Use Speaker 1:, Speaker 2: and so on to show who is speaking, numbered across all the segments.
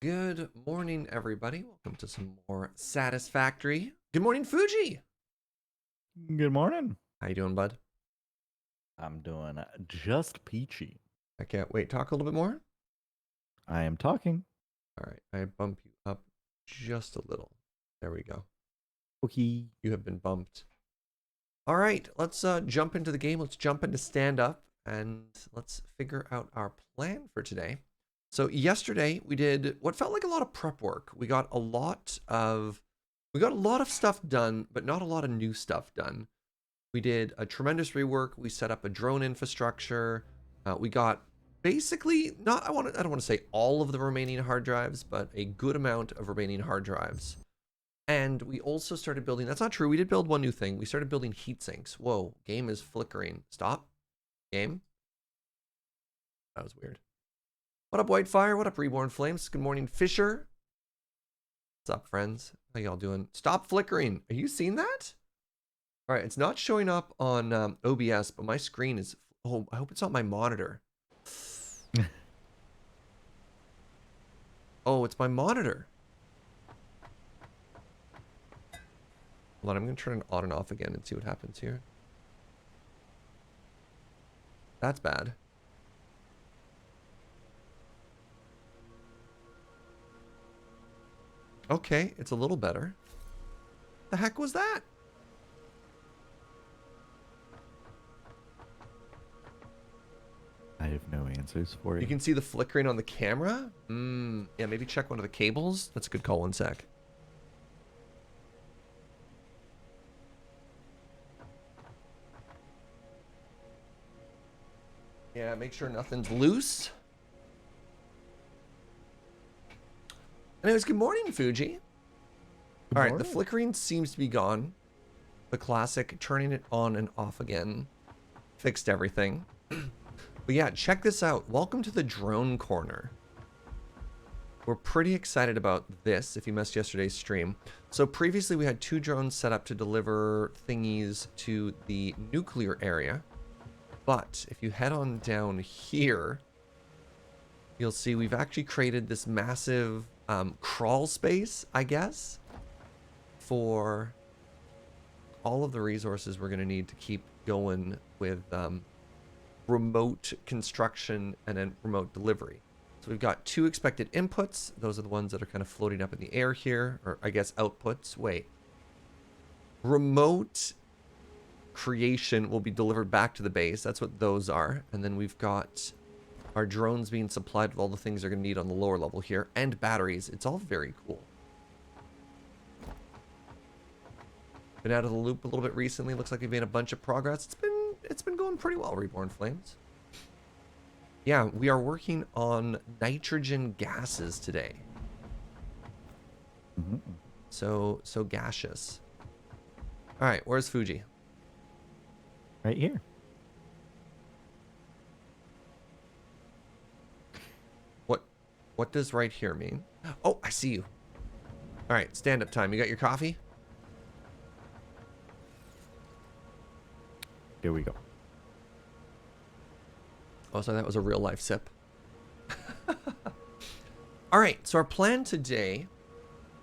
Speaker 1: Good morning, everybody. Welcome to some more Satisfactory. Good morning, Fugi.
Speaker 2: Good morning.
Speaker 1: How you doing, bud?
Speaker 2: I'm doing just peachy.
Speaker 1: I can't wait. Talk a little bit more.
Speaker 2: I am talking.
Speaker 1: All right, I bump you up just a little. There we go.
Speaker 2: Okay.
Speaker 1: You have been bumped. All right, let's jump into the game. Let's jump into stand up and let's figure out our plan for today. So yesterday we did what felt like a lot of prep work. We got a lot of stuff done, but not a lot of new stuff done. We did a tremendous rework. We set up a drone infrastructure. We got basically I don't want to say all of the remaining hard drives, but a good amount of remaining hard drives. And we also started building, that's not true. We did build one new thing. We started building heat sinks. Whoa, game is flickering. Stop. Game. That was weird. What up, Whitefire? What up, Reborn Flames? Good morning, Fisher. What's up, friends? How y'all doing? Stop flickering. Are you seeing that? All right, it's not showing up on OBS, but my screen is... Oh, I hope it's not my monitor. Oh, it's my monitor. Hold on, I'm going to turn it on and off again and see what happens here. That's bad. Okay, it's a little better. The heck was that?
Speaker 2: I have no answers for you.
Speaker 1: You can see the flickering on the camera? Yeah, maybe check one of the cables. That's a good call. One sec. Yeah, make sure nothing's loose. Anyways, good morning, Fugi. All right, the flickering seems to be gone. The classic turning it on and off again fixed everything. But yeah, check this out. Welcome to the drone corner. We're pretty excited about this if you missed yesterday's stream. So previously we had 2 drones set up to deliver thingies to the nuclear area. But if you head on down here, you'll see we've actually created this massive crawl space, I guess, for all of the resources we're going to need to keep going with remote construction and then remote delivery. So we've got 2 expected inputs. Those are the ones that are kind of floating up in the air here, or I guess outputs. Wait. Remote creation will be delivered back to the base. That's what those are. And then we've got our drones being supplied with all the things they're going to need on the lower level here, and batteries. It's all very cool. Been out of the loop a little bit recently. Looks like we've made a bunch of progress. It's been going pretty well, Reborn Flames. Yeah, we are working on nitrogen gases today. So gaseous. All right, where's Fugi?
Speaker 2: Right here.
Speaker 1: What does right here mean? Oh, I see you. All right, stand up time. You got your coffee?
Speaker 2: Here we go.
Speaker 1: Oh, so that was a real life sip. All right, so our plan today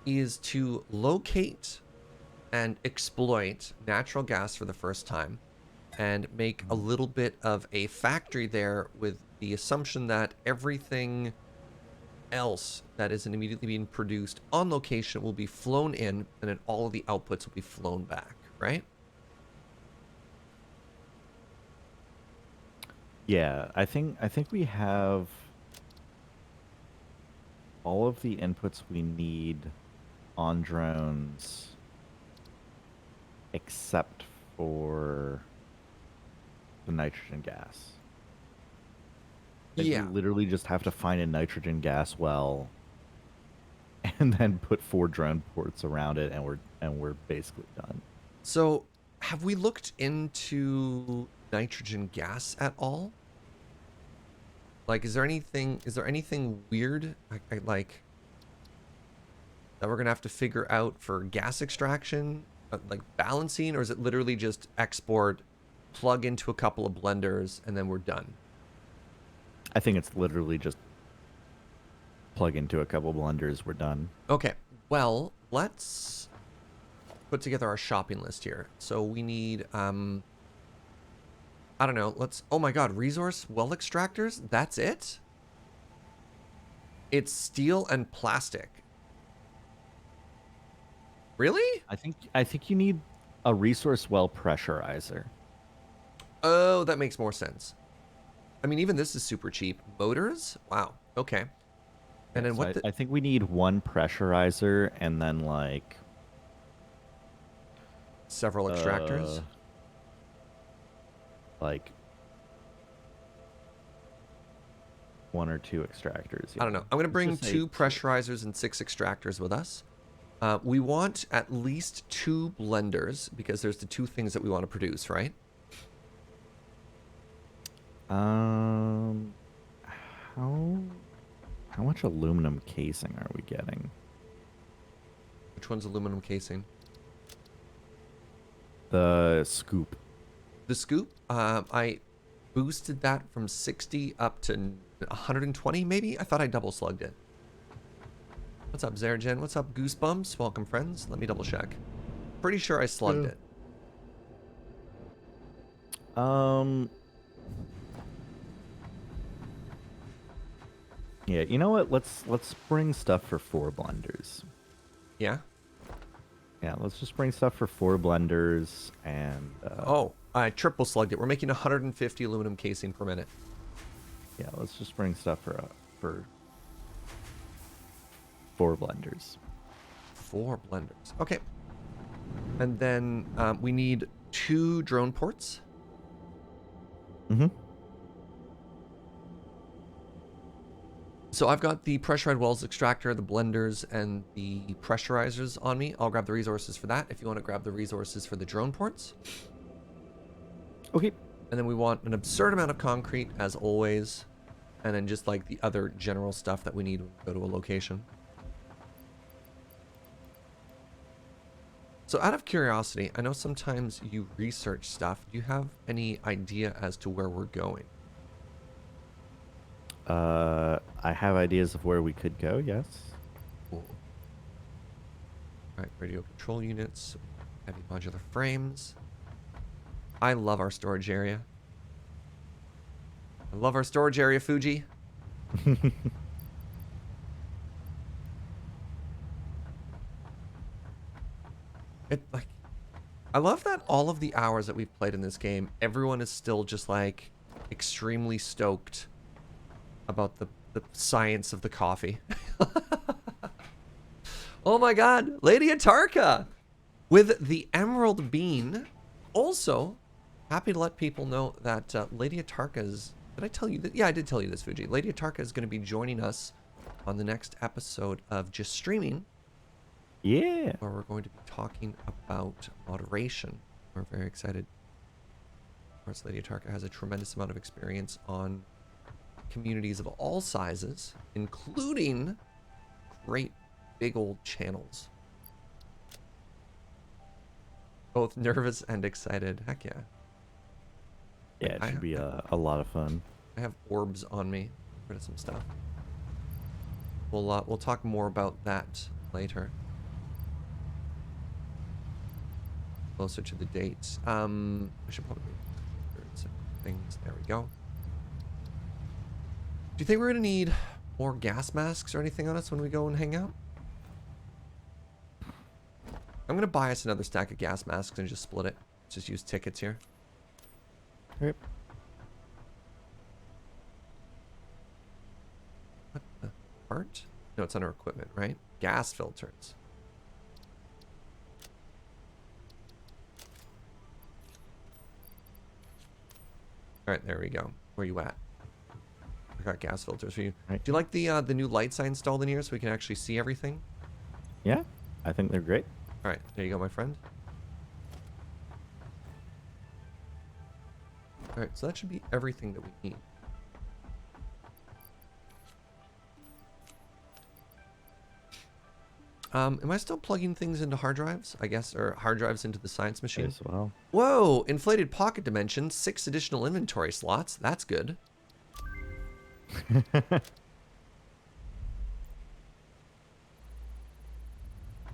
Speaker 1: is to locate and exploit natural gas for the first time and make a little bit of a factory there with the assumption that everything else that isn't immediately being produced on location will be flown in, and then all of the outputs will be flown back, right?
Speaker 2: Yeah, I think we have all of the inputs we need on drones except for the nitrogen gas.
Speaker 1: Yeah.
Speaker 2: You literally just have to find a nitrogen gas well and then put 4 drone ports around it, and we're basically done.
Speaker 1: So have we looked into nitrogen gas at all? Like, is there anything weird like that we're gonna have to figure out for gas extraction, like balancing, or is it literally just export, plug into a couple of blenders, and then we're done?
Speaker 2: I think it's literally just plug into a couple blenders, we're done.
Speaker 1: Okay, well, let's put together our shopping list here. So we need, I don't know, oh my god, resource well extractors? That's it? It's steel and plastic. Really?
Speaker 2: I think you need a resource well pressurizer.
Speaker 1: Oh, that makes more sense. I mean, even this is super cheap. Motors? Wow. Okay. And then
Speaker 2: So I think we need one pressurizer and then like
Speaker 1: several extractors?
Speaker 2: Like one or two extractors. Yeah.
Speaker 1: I don't know. I'm going to bring 2 pressurizers and 6 extractors with us. We want at least 2 blenders because there's the 2 things that we want to produce, right?
Speaker 2: How much aluminum casing are we getting?
Speaker 1: Which one's aluminum casing?
Speaker 2: The scoop.
Speaker 1: The scoop? I boosted that from 60 up to 120 maybe? I thought I double slugged it. What's up, Zergen? What's up, Goosebumps? Welcome, friends. Let me double check. Pretty sure I slugged it.
Speaker 2: Yeah, you know what? Let's bring stuff for 4 blenders.
Speaker 1: Yeah?
Speaker 2: Yeah, let's just bring stuff for 4 blenders and...
Speaker 1: oh, I triple slugged it. We're making 150 aluminum casing per minute.
Speaker 2: Yeah, let's just bring stuff for 4 blenders.
Speaker 1: 4 blenders. Okay. And then we need 2 drone ports.
Speaker 2: Mm-hmm.
Speaker 1: So I've got the pressurized wells extractor, the blenders, and the pressurizers on me. I'll grab the resources for that if you want to grab the resources for the drone ports.
Speaker 2: Okay.
Speaker 1: And then we want an absurd amount of concrete, as always. And then just like the other general stuff that we need when we go to a location. So out of curiosity, I know sometimes you research stuff. Do you have any idea as to where we're going?
Speaker 2: I have ideas of where we could go, yes.
Speaker 1: Cool. Alright, radio control units, heavy modular frames. I love our storage area. I love our storage area, Fugi. I love that all of the hours that we've played in this game, everyone is still just like extremely stoked about the science of the coffee. Oh my god, Lady Atarka with the Emerald Bean. Also, happy to let people know that Lady Atarka's... Did I tell you that? Yeah, I did tell you this, Fuji. Lady Atarka is going to be joining us on the next episode of Just Streaming.
Speaker 2: Yeah.
Speaker 1: Where we're going to be talking about moderation. We're very excited. Of course, Lady Atarka has a tremendous amount of experience on communities of all sizes, including great big old channels. Both nervous and excited. Heck yeah.
Speaker 2: Yeah, it should be a lot of fun.
Speaker 1: I have orbs on me. Rid of some stuff. We'll talk more about that later. Closer to the dates. I should probably some things. There we go. Do you think we're gonna need more gas masks or anything on us when we go and hang out? I'm gonna buy us another stack of gas masks and just split it. Just use tickets here.
Speaker 2: Yep.
Speaker 1: What the part? No, it's under equipment, right? Gas filters. All right, there we go. Where you at? I got gas filters for you.
Speaker 2: Right.
Speaker 1: Do you like the new lights I installed in here so we can actually see everything?
Speaker 2: Yeah, I think they're great.
Speaker 1: All right, there you go, my friend. All right, so that should be everything that we need. Am I still plugging things into hard drives? I guess, or hard drives into the science machine?
Speaker 2: As well.
Speaker 1: Whoa, inflated pocket dimension, 6 additional inventory slots. That's good.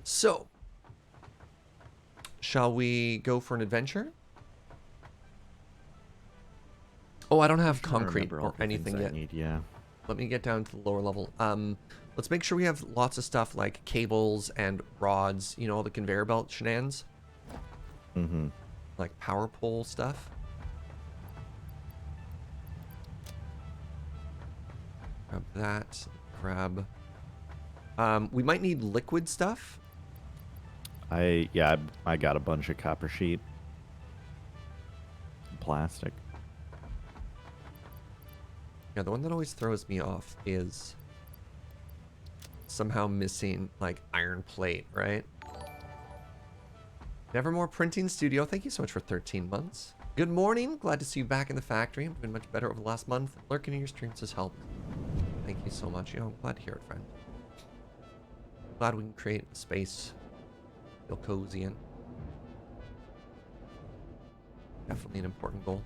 Speaker 1: So, shall we go for an adventure? Oh, I don't have concrete or anything yet.
Speaker 2: Yeah.
Speaker 1: Let me get down to the lower level. Let's make sure we have lots of stuff like cables and rods, you know, all the conveyor belt shenanigans.
Speaker 2: Mm-hmm.
Speaker 1: Like power pole stuff. Grab that. Grab. We might need liquid stuff.
Speaker 2: I got a bunch of copper sheet. Plastic.
Speaker 1: Yeah, the one that always throws me off is somehow missing like iron plate, right? Nevermore Printing Studio, thank you so much for 13 months. Good morning, glad to see you back in the factory. I've been much better over the last month. Lurking in your streams has helped. Thank you so much. You know, I'm glad to hear it, friend. Glad we can create a space, feel cozy in. Definitely an important goal.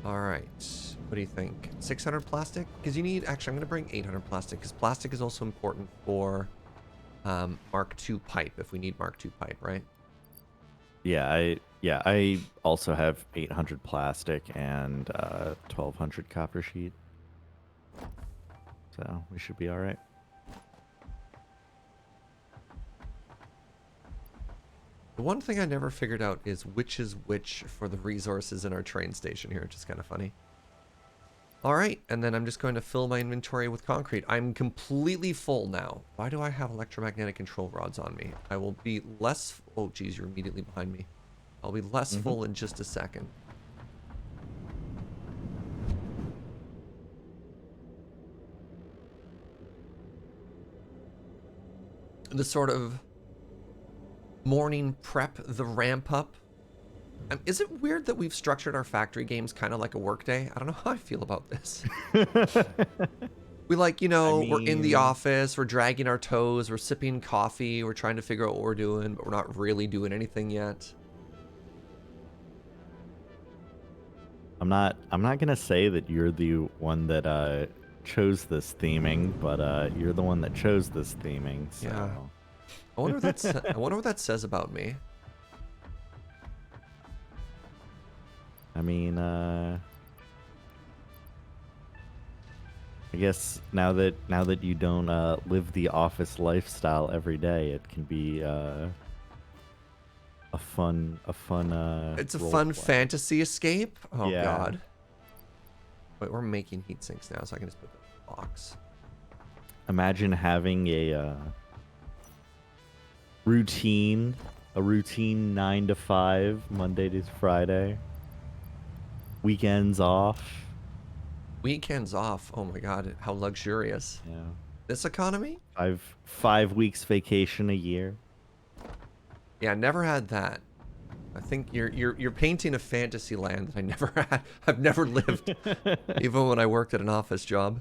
Speaker 1: All right, what do you think? 600 plastic? Because you need, actually, I'm going to bring 800 plastic, because plastic is also important for Mark II pipe, if we need Mark II pipe, right?
Speaker 2: Yeah, I also have 800 plastic and 1200 copper sheet. So we should be all right.
Speaker 1: The one thing I never figured out is which is which for the resources in our train station here, which is kind of funny. All right, and then I'm just going to fill my inventory with concrete. I'm completely full now. Why do I have electromagnetic control rods on me? I will be less... Oh, geez, you're immediately behind me. I'll be less full in just a second. The sort of morning prep, the ramp up. Is it weird that we've structured our factory games kind of like a workday? I don't know how I feel about this. We like, you know, we're in the office, we're dragging our toes, we're sipping coffee, we're trying to figure out what we're doing, but we're not really doing anything yet.
Speaker 2: I'm not gonna say that you're the one that chose this theming, but you're the one that chose this theming. So.
Speaker 1: Yeah. I wonder what that says about me.
Speaker 2: I mean, I guess now that you don't live the office lifestyle every day, it can be a fun.
Speaker 1: It's a
Speaker 2: role
Speaker 1: fun
Speaker 2: play.
Speaker 1: fantasy escape. Oh
Speaker 2: Yeah.
Speaker 1: God. Wait, we're making heat sinks now, so I can just put them in the box.
Speaker 2: Imagine having a routine 9 to 5, Monday to Friday. Weekends off.
Speaker 1: Weekends off. Oh my God, how luxurious.
Speaker 2: Yeah.
Speaker 1: This economy?
Speaker 2: 5 weeks vacation a year.
Speaker 1: Yeah, never had that. I think you're painting a fantasy land that I never had. I've never lived, even when I worked at an office job.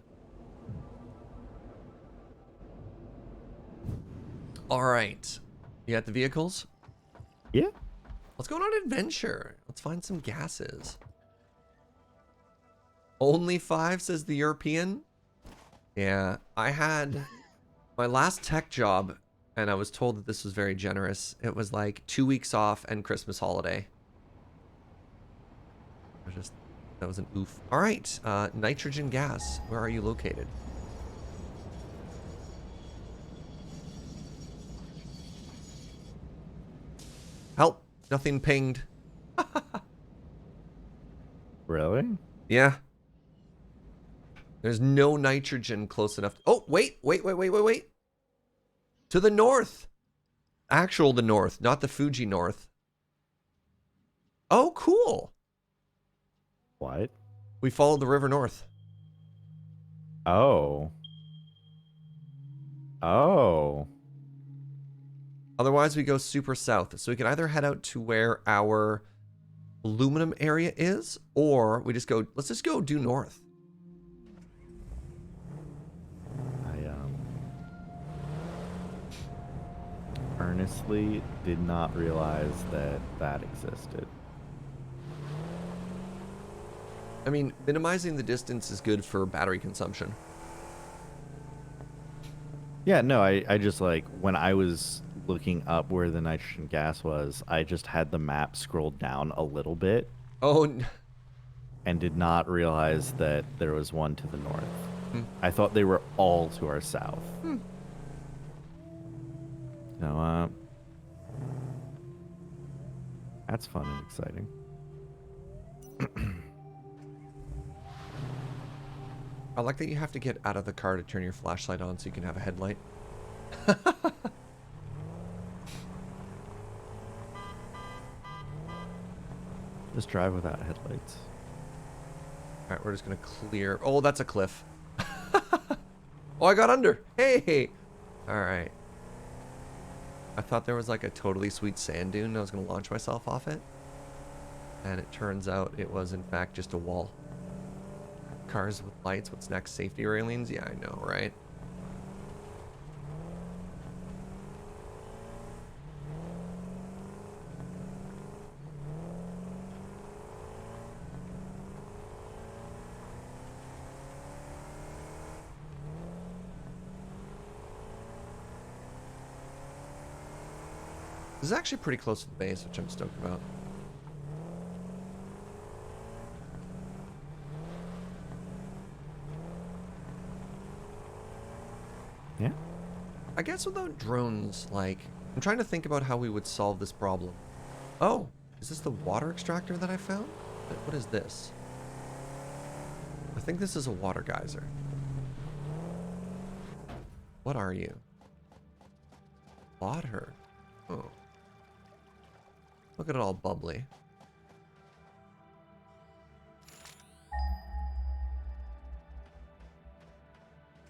Speaker 1: All right, you got the vehicles?
Speaker 2: Yeah.
Speaker 1: Let's go on an adventure. Let's find some gases. Only 5, says the European. Yeah, I had my last tech job, and I was told that this was very generous. It was like 2 weeks off and Christmas holiday. That was an oof. All right, nitrogen gas. Where are you located? Help! Nothing pinged.
Speaker 2: Really?
Speaker 1: Yeah. There's no nitrogen close enough. Oh, wait. To the north. The north, not the Fugi north. Oh, cool.
Speaker 2: What?
Speaker 1: We followed the river north.
Speaker 2: Oh. Oh.
Speaker 1: Otherwise, we go super south. So we can either head out to where our aluminum area is, or we just go, let's just go due north.
Speaker 2: I earnestly did not realize that existed.
Speaker 1: I mean, minimizing the distance is good for battery consumption.
Speaker 2: Yeah, no, I just like when I was looking up where the nitrogen gas was, I just had the map scrolled down a little bit
Speaker 1: Oh,
Speaker 2: and did not realize that there was one to the north.
Speaker 1: hmm.
Speaker 2: I thought they were all to our south.
Speaker 1: Hmm.
Speaker 2: No, that's fun and exciting.
Speaker 1: I like that you have to get out of the car to turn your flashlight on so you can have a headlight.
Speaker 2: Just drive without headlights.
Speaker 1: All right, we're just gonna clear. Oh, that's a cliff. Oh, I got under. Hey. All right. I thought there was like a totally sweet sand dune. I was gonna launch myself off it, and it turns out it was in fact just a wall. Cars with lights. What's next? Safety railings? Yeah, I know, right? This is actually pretty close to the base, which I'm stoked about.
Speaker 2: Yeah.
Speaker 1: I guess without drones, like, I'm trying to think about how we would solve this problem. Oh, is this the water extractor that I found? What is this? I think this is a water geyser. What are you? Water. Oh. Look at it all bubbly.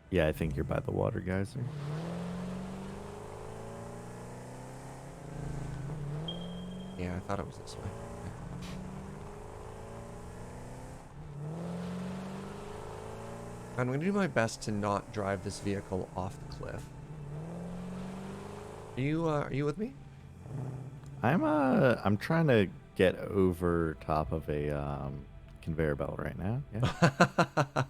Speaker 2: Yeah, I think you're by the water geyser.
Speaker 1: Yeah, I thought it was this way. I'm going to do my best to not drive this vehicle off the cliff. Are you with me?
Speaker 2: I'm trying to get over top of a conveyor belt right now. Yeah.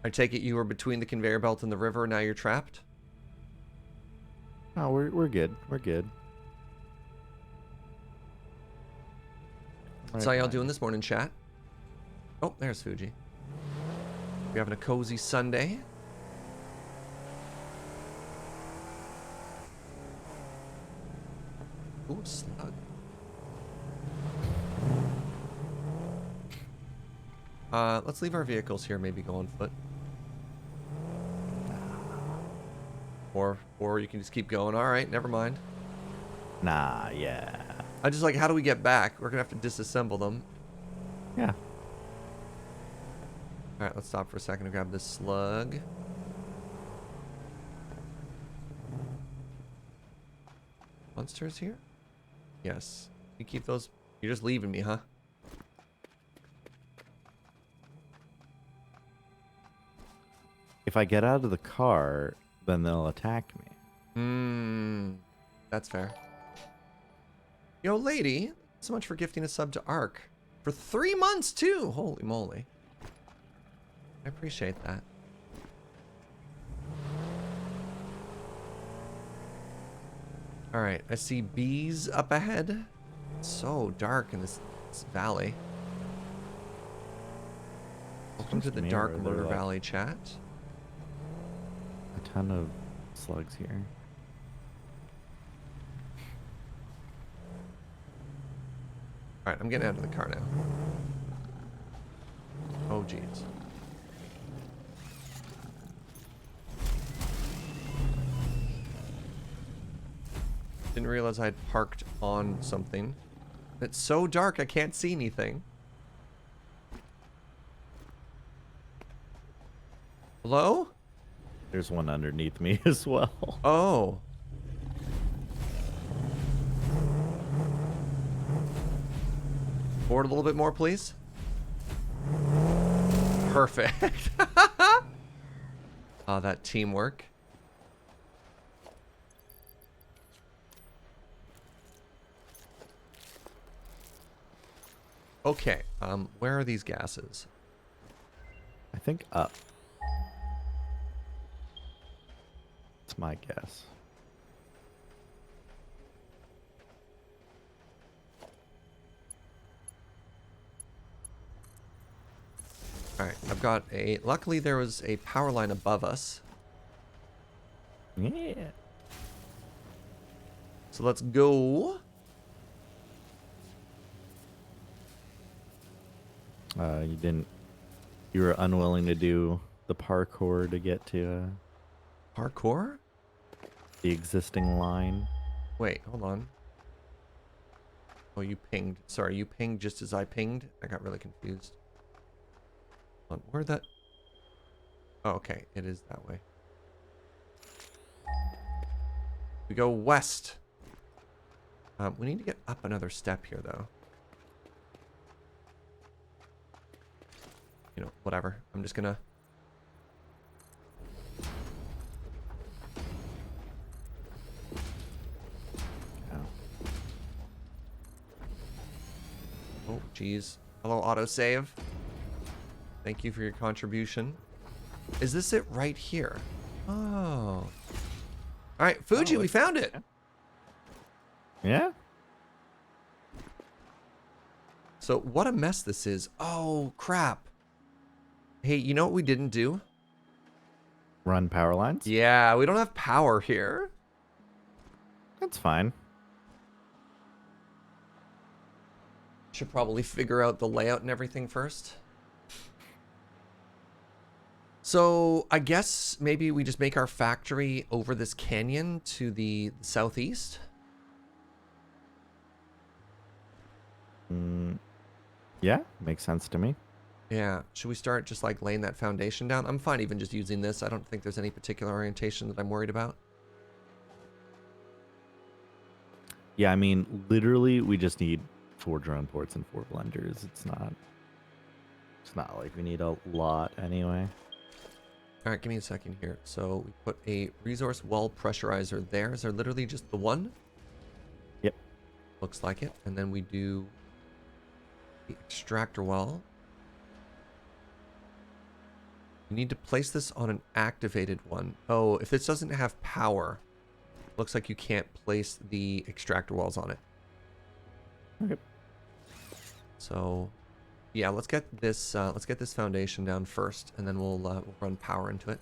Speaker 1: I take it you were between the conveyor belt and the river, now you're trapped?
Speaker 2: No, we're good. We're good.
Speaker 1: So how y'all doing this morning, chat? Oh, there's Fugi. We're having a cozy Sunday. Ooh, slug. Let's leave our vehicles here, maybe go on foot. Or you can just keep going. All right, never mind.
Speaker 2: Nah, yeah.
Speaker 1: I just like, how do we get back? We're gonna have to disassemble them.
Speaker 2: Yeah.
Speaker 1: All right, let's stop for a second to grab this slug. Monsters here? Yes. You keep those. You're just leaving me, huh?
Speaker 2: If I get out of the car, then they'll attack me.
Speaker 1: That's fair. Yo, lady, so much for gifting a sub to Ark. For 3 months, too! Holy moly. I appreciate that. Alright, I see bees up ahead. It's so dark in this valley. Welcome to the Dark Murder Valley chat.
Speaker 2: A ton of slugs here.
Speaker 1: Alright, I'm getting out of the car now. Oh, jeez. Didn't realize I'd parked on something. It's so dark I can't see anything. Hello?
Speaker 2: There's one underneath me as well.
Speaker 1: Oh. Forward a little bit more, please. Perfect. Oh, that teamwork. Okay, where are these gases?
Speaker 2: I think up. It's my guess.
Speaker 1: Alright, I've got a... Luckily, there was a power line above us.
Speaker 2: Yeah.
Speaker 1: So let's go.
Speaker 2: You didn't... You were unwilling to do the parkour to get to
Speaker 1: Parkour?
Speaker 2: the existing line.
Speaker 1: Wait, hold on. Oh, you pinged. Sorry, you pinged just as I pinged? I got really confused. Hold on, where'd that... Oh, okay, it is that way. We go west. We need to get up another step here, though. You know, whatever. I'm just gonna... Oh, geez. Hello, autosave. Thank you for your contribution. Is this it right here? Oh. All right, Fugi, we found it.
Speaker 2: Yeah?
Speaker 1: So what a mess this is. Oh, crap. Hey, you know what we didn't do?
Speaker 2: Run power lines?
Speaker 1: Yeah, we don't have power here.
Speaker 2: That's fine.
Speaker 1: Should probably figure out the layout and everything first. So I guess maybe we just make our factory over this canyon to the southeast.
Speaker 2: Yeah, makes sense to me.
Speaker 1: Yeah. Should we start just like laying that foundation down? I'm fine even just using this. I don't think there's any particular orientation that I'm worried about.
Speaker 2: Yeah, I mean, literally, we just need 4 drone ports and 4 blenders. It's not like we need a lot anyway.
Speaker 1: All right, give me a second here. So we put a resource well pressurizer there. Is there literally just the one?
Speaker 2: Yep.
Speaker 1: Looks like it. And then we do the extractor well. You need to place this on an activated one. Oh, if this doesn't have power, looks like you can't place the extractor wells on it.
Speaker 2: Okay.
Speaker 1: So, yeah, let's get this foundation down first, and then we'll run power into it.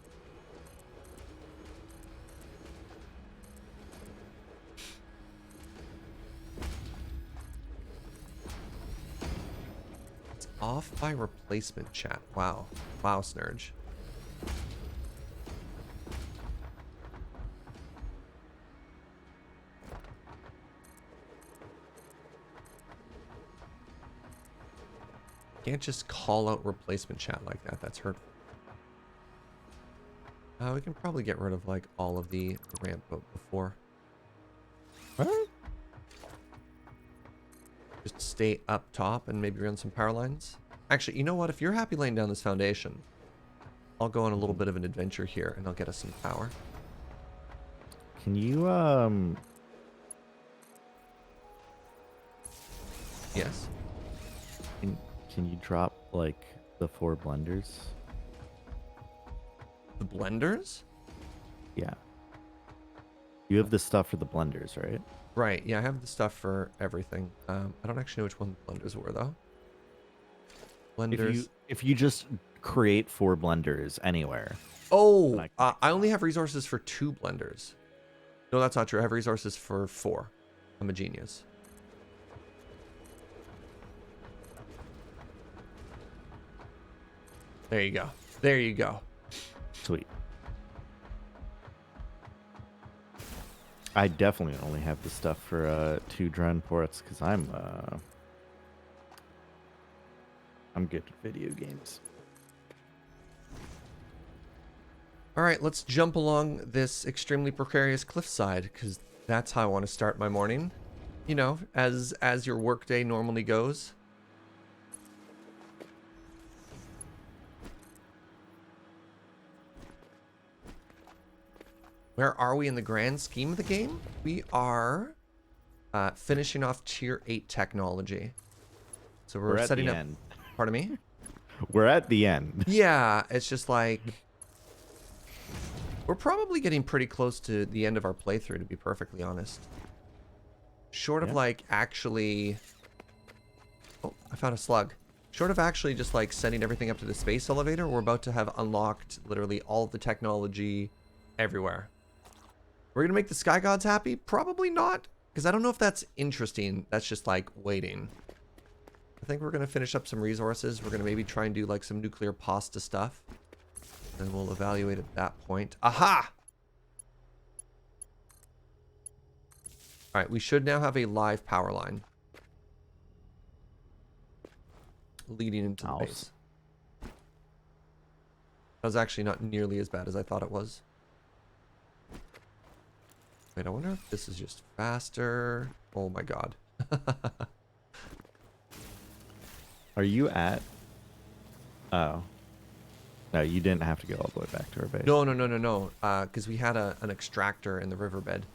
Speaker 1: It's off by replacement chat. Wow, wow, Snurge. Can't just call out replacement chat like that. That's hurtful. We can probably get rid of like all of the ramp before.
Speaker 2: What?
Speaker 1: Just stay up top and maybe run some power lines. Actually, you know what? If you're happy laying down this foundation, I'll go on a little bit of an adventure here and I'll get us some power.
Speaker 2: Can you,
Speaker 1: Yes.
Speaker 2: Can you drop, like, the 4 blenders?
Speaker 1: The blenders?
Speaker 2: Yeah. You have the stuff for the blenders, right?
Speaker 1: Right. Yeah, I have the stuff for everything. I don't actually know which one the blenders were, though. Blenders.
Speaker 2: If you just create 4 blenders anywhere.
Speaker 1: Oh, I only have resources for 2 blenders. No, that's not true. I have resources for 4. I'm a genius. There you go. There you go.
Speaker 2: Sweet. I definitely only have the stuff for 2 drone ports because I'm good at video games.
Speaker 1: All right, let's jump along this extremely precarious cliffside because that's how I want to start my morning. You know, as your workday normally goes. Where are we in the grand scheme of the game? We are finishing off Tier 8 technology. So
Speaker 2: We're
Speaker 1: we're
Speaker 2: at
Speaker 1: setting
Speaker 2: the
Speaker 1: up.
Speaker 2: end.
Speaker 1: Pardon me?
Speaker 2: We're at the end.
Speaker 1: Yeah, it's just like we're probably getting pretty close to the end of our playthrough, to be perfectly honest. Short of
Speaker 2: Yeah.
Speaker 1: like actually... Oh, I found a slug. Short of actually just like sending everything up to the space elevator, we're about to have unlocked literally all of the technology everywhere. We're gonna make the sky gods happy? Probably not, because I don't know if that's interesting. That's just like waiting. I think we're gonna finish up some resources. We're gonna maybe try and do like some nuclear pasta stuff. And we'll evaluate at that point. Aha! Alright, we should now have a live power line leading into the base. That was actually not nearly as bad as I thought it was. Wait, I wonder if this is just faster. Oh my god.
Speaker 2: Are you at... Oh. No, you didn't have to go all the way back to our base.
Speaker 1: No. Because we had an extractor in the riverbed.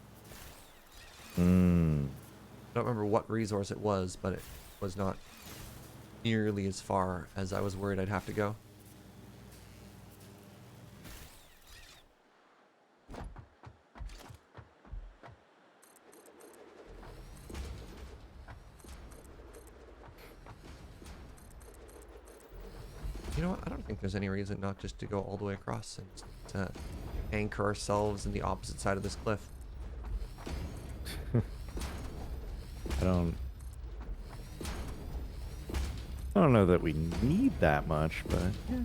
Speaker 2: Hmm.
Speaker 1: I don't remember what resource it was, but it was not nearly as far as I was worried I'd have to go. You know what? I don't think there's any reason not just to go all the way across and to anchor ourselves in the opposite side of this cliff.
Speaker 2: I don't know that we need that much, but yeah.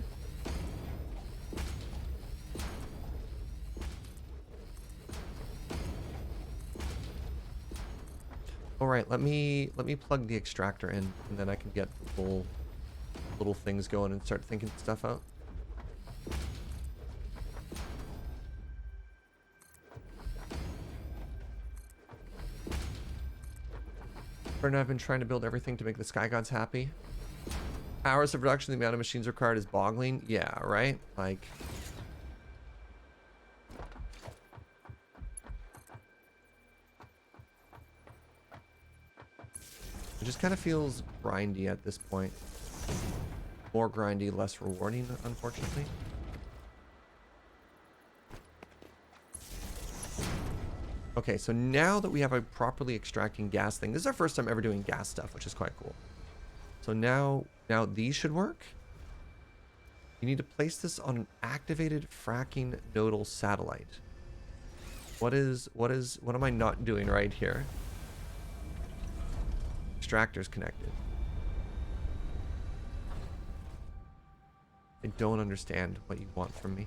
Speaker 1: All right, let me plug the extractor in, and then I can get the little things going and start thinking stuff out. Bert and I have been trying to build everything to make the sky gods happy. Hours of reduction, the amount of machines required is boggling. Yeah, right? Like... It just kind of feels grindy at this point. More grindy, less rewarding, unfortunately. Okay, so now that we have a properly extracting gas thing, this is our first time ever doing gas stuff, which is quite cool. So now these should work. You need to place this on an activated fracking nodal satellite. What am I not doing right here? Extractor's connected. I don't understand what you want from me.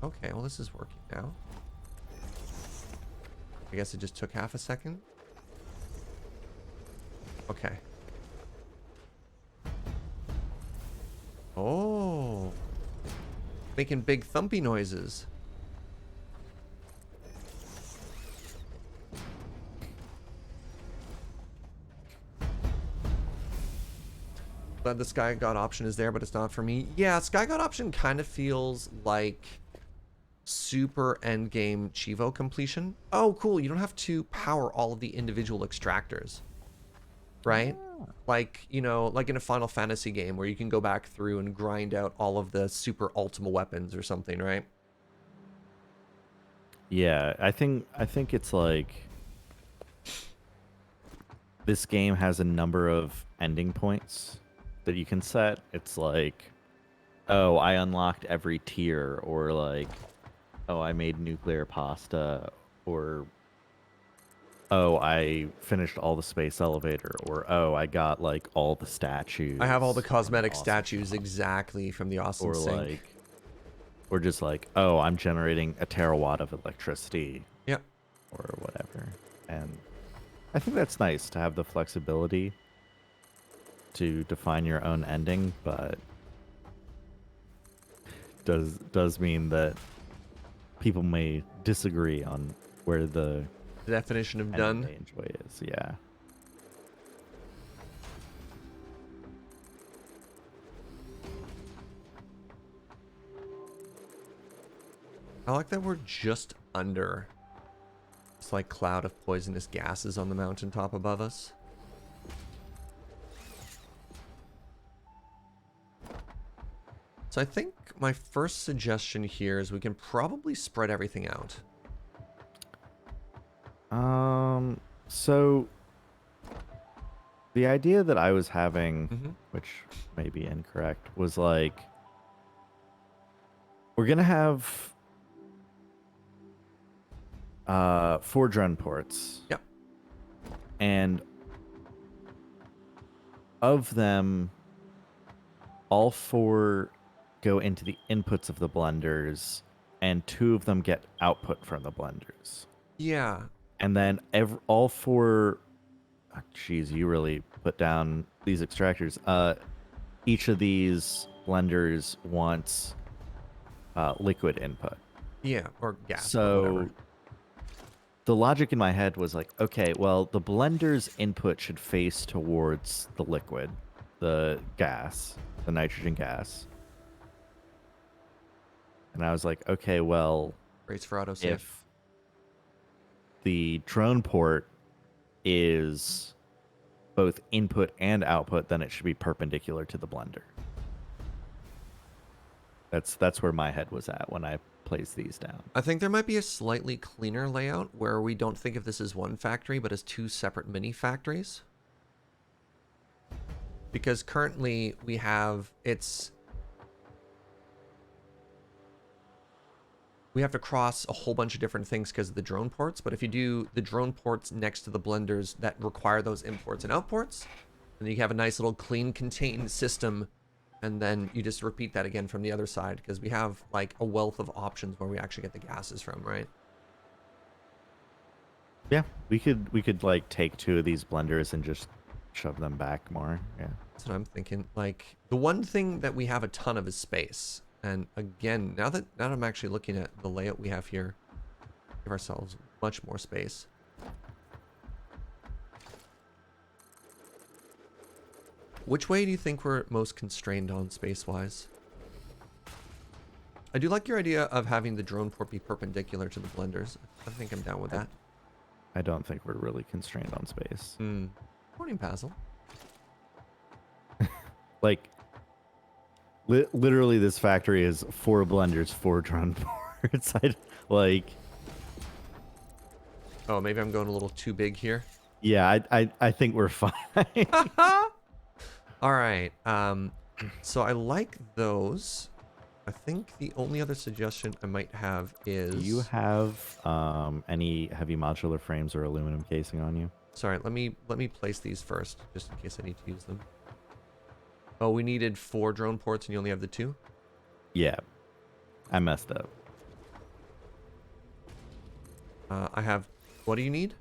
Speaker 1: Okay, well this is working now. I guess it just took half a second. Okay. Oh. Making big thumpy noises. Glad the Sky God option is there, but it's not for me. Yeah, Sky God option kind of feels like super endgame Chivo completion. Oh, cool. You don't have to power all of the individual extractors. Right? Like, you know, like in a Final Fantasy game where you can go back through and grind out all of the super ultima weapons or something, right?
Speaker 2: Yeah, I think it's like this game has a number of ending points that you can set. It's like, oh, I unlocked every tier, or like, oh, I made nuclear pasta, or oh, I finished all the space elevator, or oh, I got like all the statues.
Speaker 1: I have all the
Speaker 2: from
Speaker 1: cosmetic
Speaker 2: Awesome
Speaker 1: statues
Speaker 2: Shop.
Speaker 1: exactly from the Awesome
Speaker 2: Or
Speaker 1: Sink.
Speaker 2: like, or just like, oh, I'm generating a terawatt of electricity.
Speaker 1: Yep.
Speaker 2: Or whatever. And I think that's nice to have the flexibility to define your own ending, but does mean that people may disagree on where the
Speaker 1: definition of
Speaker 2: ending
Speaker 1: done.
Speaker 2: they enjoy is. Yeah.
Speaker 1: I like that we're just under this like cloud of poisonous gases on the mountaintop above us. So I think my first suggestion here is we can probably spread everything out.
Speaker 2: So the idea that I was having,
Speaker 1: Mm-hmm.
Speaker 2: which may be incorrect, was like we're gonna have 4 drone ports.
Speaker 1: Yep.
Speaker 2: And of them, all 4 go into the inputs of the blenders, and 2 of them get output from the blenders.
Speaker 1: Yeah.
Speaker 2: And then all 4, geez, you really put down these extractors. Each of these blenders wants liquid input.
Speaker 1: Yeah, or gas, or
Speaker 2: So
Speaker 1: whatever.
Speaker 2: the logic in my head was like, okay, well, the blender's input should face towards the liquid, the gas, the nitrogen gas. And I was like, okay, well,
Speaker 1: Race for autosave.
Speaker 2: if the drone port is both input and output, then it should be perpendicular to the blender. That's where my head was at when I placed these down.
Speaker 1: I think there might be a slightly cleaner layout where we don't think of this as one factory, but as 2 separate mini factories. Because currently we have, we have to cross a whole bunch of different things because of the drone ports, but if you do the drone ports next to the blenders that require those imports and outports, then you have a nice little clean contained system, and then you just repeat that again from the other side, because we have like a wealth of options where we actually get the gases from, right?
Speaker 2: Yeah, we could like take 2 of these blenders and just shove them back more. Yeah.
Speaker 1: That's what I'm thinking. Like, the one thing that we have a ton of is space. And again, now that I'm actually looking at the layout we have here, give ourselves much more space. Which way do you think we're most constrained on space-wise? I do like your idea of having the drone port be perpendicular to the blenders. I think I'm down with that.
Speaker 2: I don't think we're really constrained on space.
Speaker 1: Morning, Basil.
Speaker 2: Like, literally, this factory is 4 blenders, 4 drone ports.
Speaker 1: Oh, maybe I'm going a little too big here.
Speaker 2: Yeah, I think we're fine.
Speaker 1: All right. So I like those. I think the only other suggestion I might have is...
Speaker 2: Do you have any heavy modular frames or aluminum casing on you?
Speaker 1: Sorry, let me place these first, just in case I need to use them. Oh, we needed 4 drone ports and you only have the 2?
Speaker 2: Yeah. I messed up.
Speaker 1: I have... What do you need?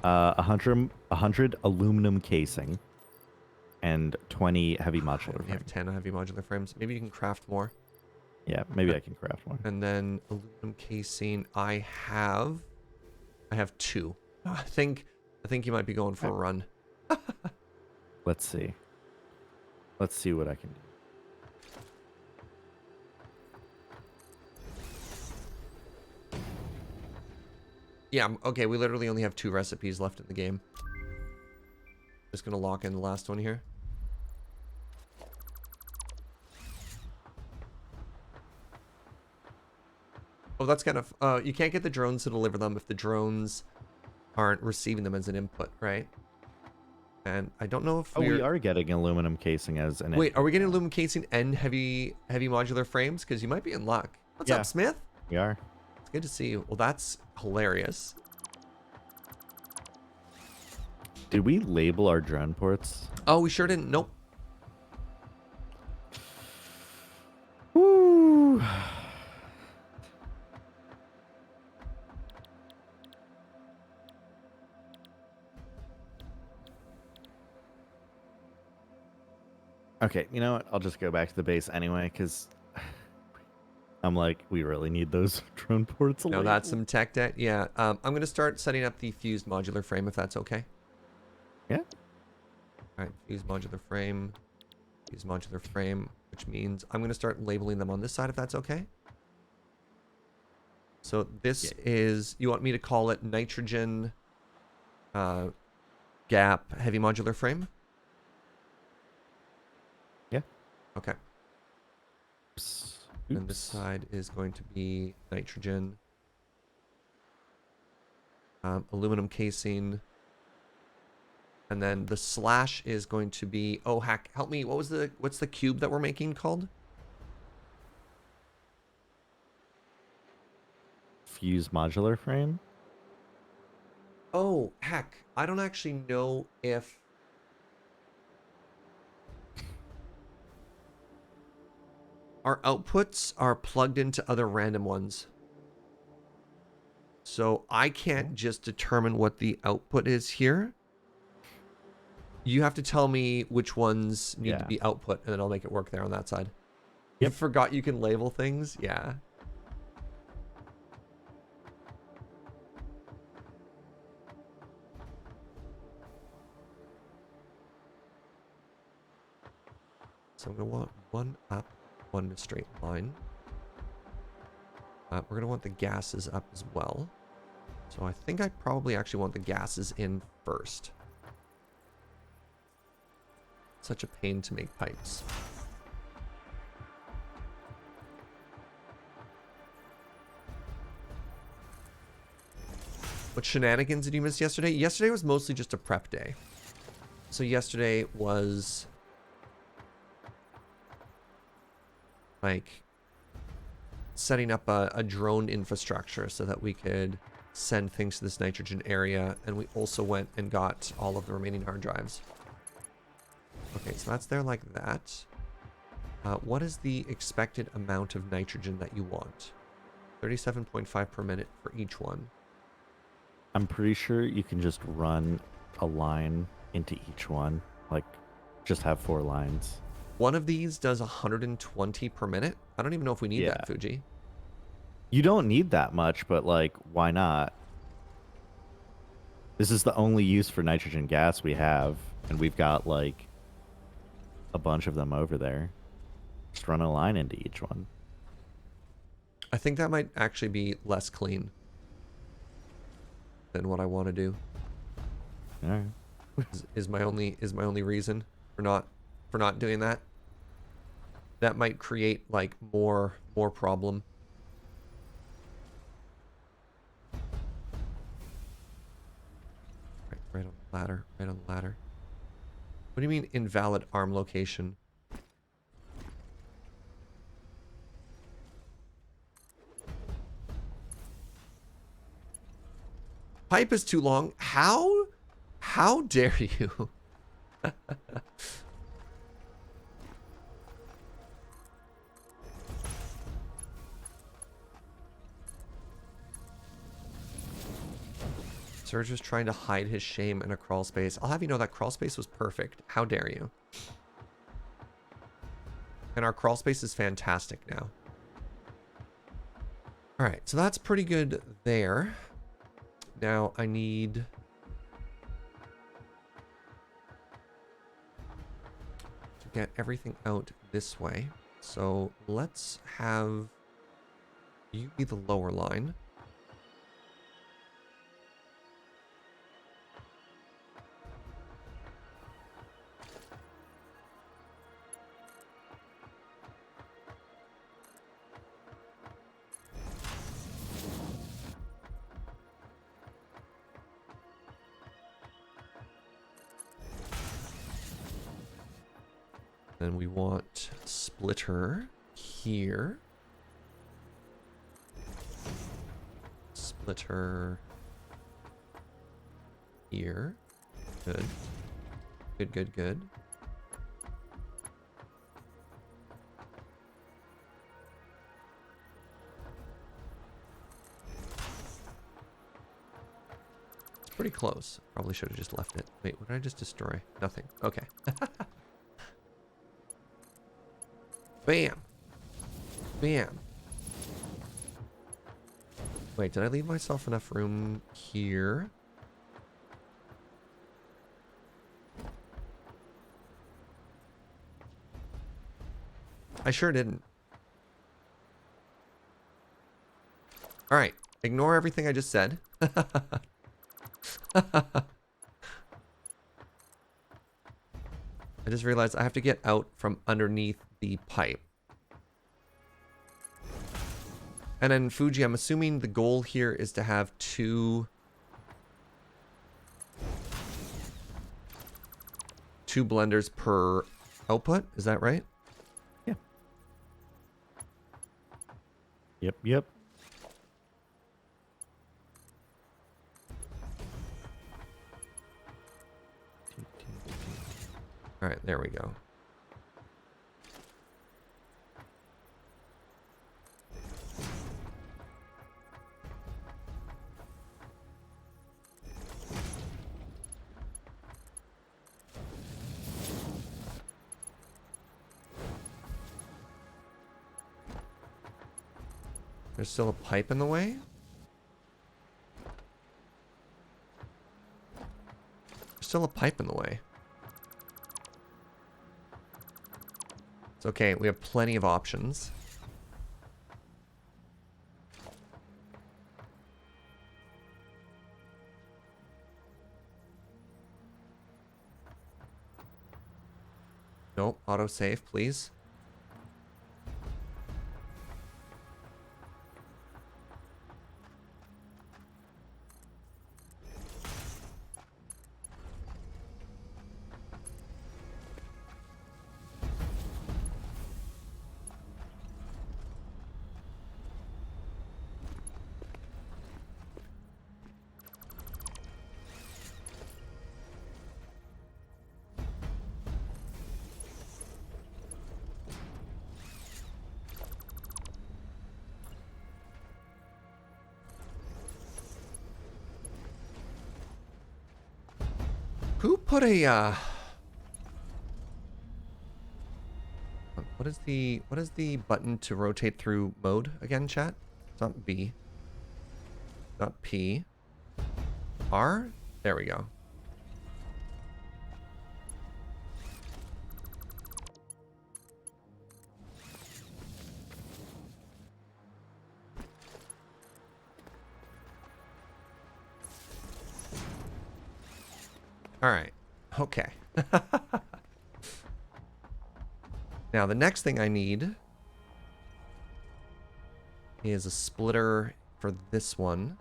Speaker 2: 100 aluminum casing and 20 heavy modular
Speaker 1: We have
Speaker 2: frames.
Speaker 1: 10 heavy modular frames. Maybe you can craft more.
Speaker 2: Yeah, maybe I can craft one.
Speaker 1: And then aluminum casing, I have 2. I think you might be going for a run.
Speaker 2: Let's see. Let's see what I can do.
Speaker 1: Yeah, okay, we literally only have 2 recipes left in the game. Just gonna lock in the last one here. Oh, that's kind of... you can't get the drones to deliver them if the drones aren't receiving them as an input, right? And I don't know if
Speaker 2: we are getting aluminum casing as an
Speaker 1: Wait,
Speaker 2: input.
Speaker 1: are we getting aluminum casing and heavy modular frames? Because you might be in luck. What's
Speaker 2: Yeah.
Speaker 1: up, Smith?
Speaker 2: We are.
Speaker 1: It's good to see you. Well, that's hilarious.
Speaker 2: Did we label our drone ports?
Speaker 1: Oh, we sure didn't. Nope.
Speaker 2: Woo! Okay, you know what? I'll just go back to the base anyway, because I'm like, we really need those drone ports.
Speaker 1: No, that's some tech debt. Yeah. I'm going to start setting up the fused modular frame, if that's okay.
Speaker 2: Yeah.
Speaker 1: All right, fused modular frame, which means I'm going to start labeling them on this side, if that's okay. So this
Speaker 2: Yeah.
Speaker 1: is, you want me to call it nitrogen gap heavy modular frame?
Speaker 2: Yeah.
Speaker 1: Okay.
Speaker 2: Oops.
Speaker 1: And this side is going to be nitrogen, aluminum casing, and then the slash is going to be, oh heck, help me, what's the cube that we're making called?
Speaker 2: Fuse modular frame.
Speaker 1: Oh heck, I don't actually know if our outputs are plugged into other random ones. So I can't just determine what the output is here. You have to tell me which ones need to
Speaker 2: Yeah.
Speaker 1: be output, and then I'll make it work there on that side. You
Speaker 2: Yep.
Speaker 1: forgot you can label things? Yeah. So I'm going to want one up, one in a straight line. We're going to want the gases up as well. So I think I probably actually want the gases in first. Such a pain to make pipes. What shenanigans did you miss yesterday? Yesterday was mostly just a prep day. So yesterday was like setting up a drone infrastructure so that we could send things to this nitrogen area, and we also went and got all of the remaining hard drives. Okay, so that's there like that. What is the expected amount of nitrogen that you want? 37.5 per minute for each one.
Speaker 2: I'm pretty sure you can just run a line into each one. Like, just have 4 lines.
Speaker 1: One of these does 120 per minute. I don't even know if we need
Speaker 2: Yeah.
Speaker 1: that, Fuji.
Speaker 2: You don't need that much, but like, why not? This is the only use for nitrogen gas we have, and we've got like a bunch of them over there. Just run a line into each one.
Speaker 1: I think that might actually be less clean than what I want to do.
Speaker 2: All right.
Speaker 1: Is my only reason for not doing that. That might create like more problem. Right on the ladder, right on the ladder. What do you mean invalid arm location? Pipe is too long. How dare you? Serge was trying to hide his shame in a crawl space. I'll have you know that crawl space was perfect. How dare you? And our crawl space is fantastic now. All right, so that's pretty good there. Now I need to get everything out this way. So let's have you be the lower line. Then we want splitter here. Splitter here. Good. Good, good, good. It's pretty close. Probably should have just left it. Wait, what did I just destroy? Nothing. Okay. Bam. Bam. Wait, did I leave myself enough room here? I sure didn't. All right. Ignore everything I just said. I just realized I have to get out from underneath the pipe. And then Fuji, I'm assuming the goal here is to have two blenders per output. Is that right?
Speaker 2: Yeah. Yep.
Speaker 1: All right, there we go. There's still a pipe in the way? There's still a pipe in the way. It's okay, we have plenty of options. Nope, autosave, please. Who put a what is the button to rotate through mode again, chat? It's not B. Not P. R? There we go. All right. Okay. Now, the next thing I need is a splitter for this one.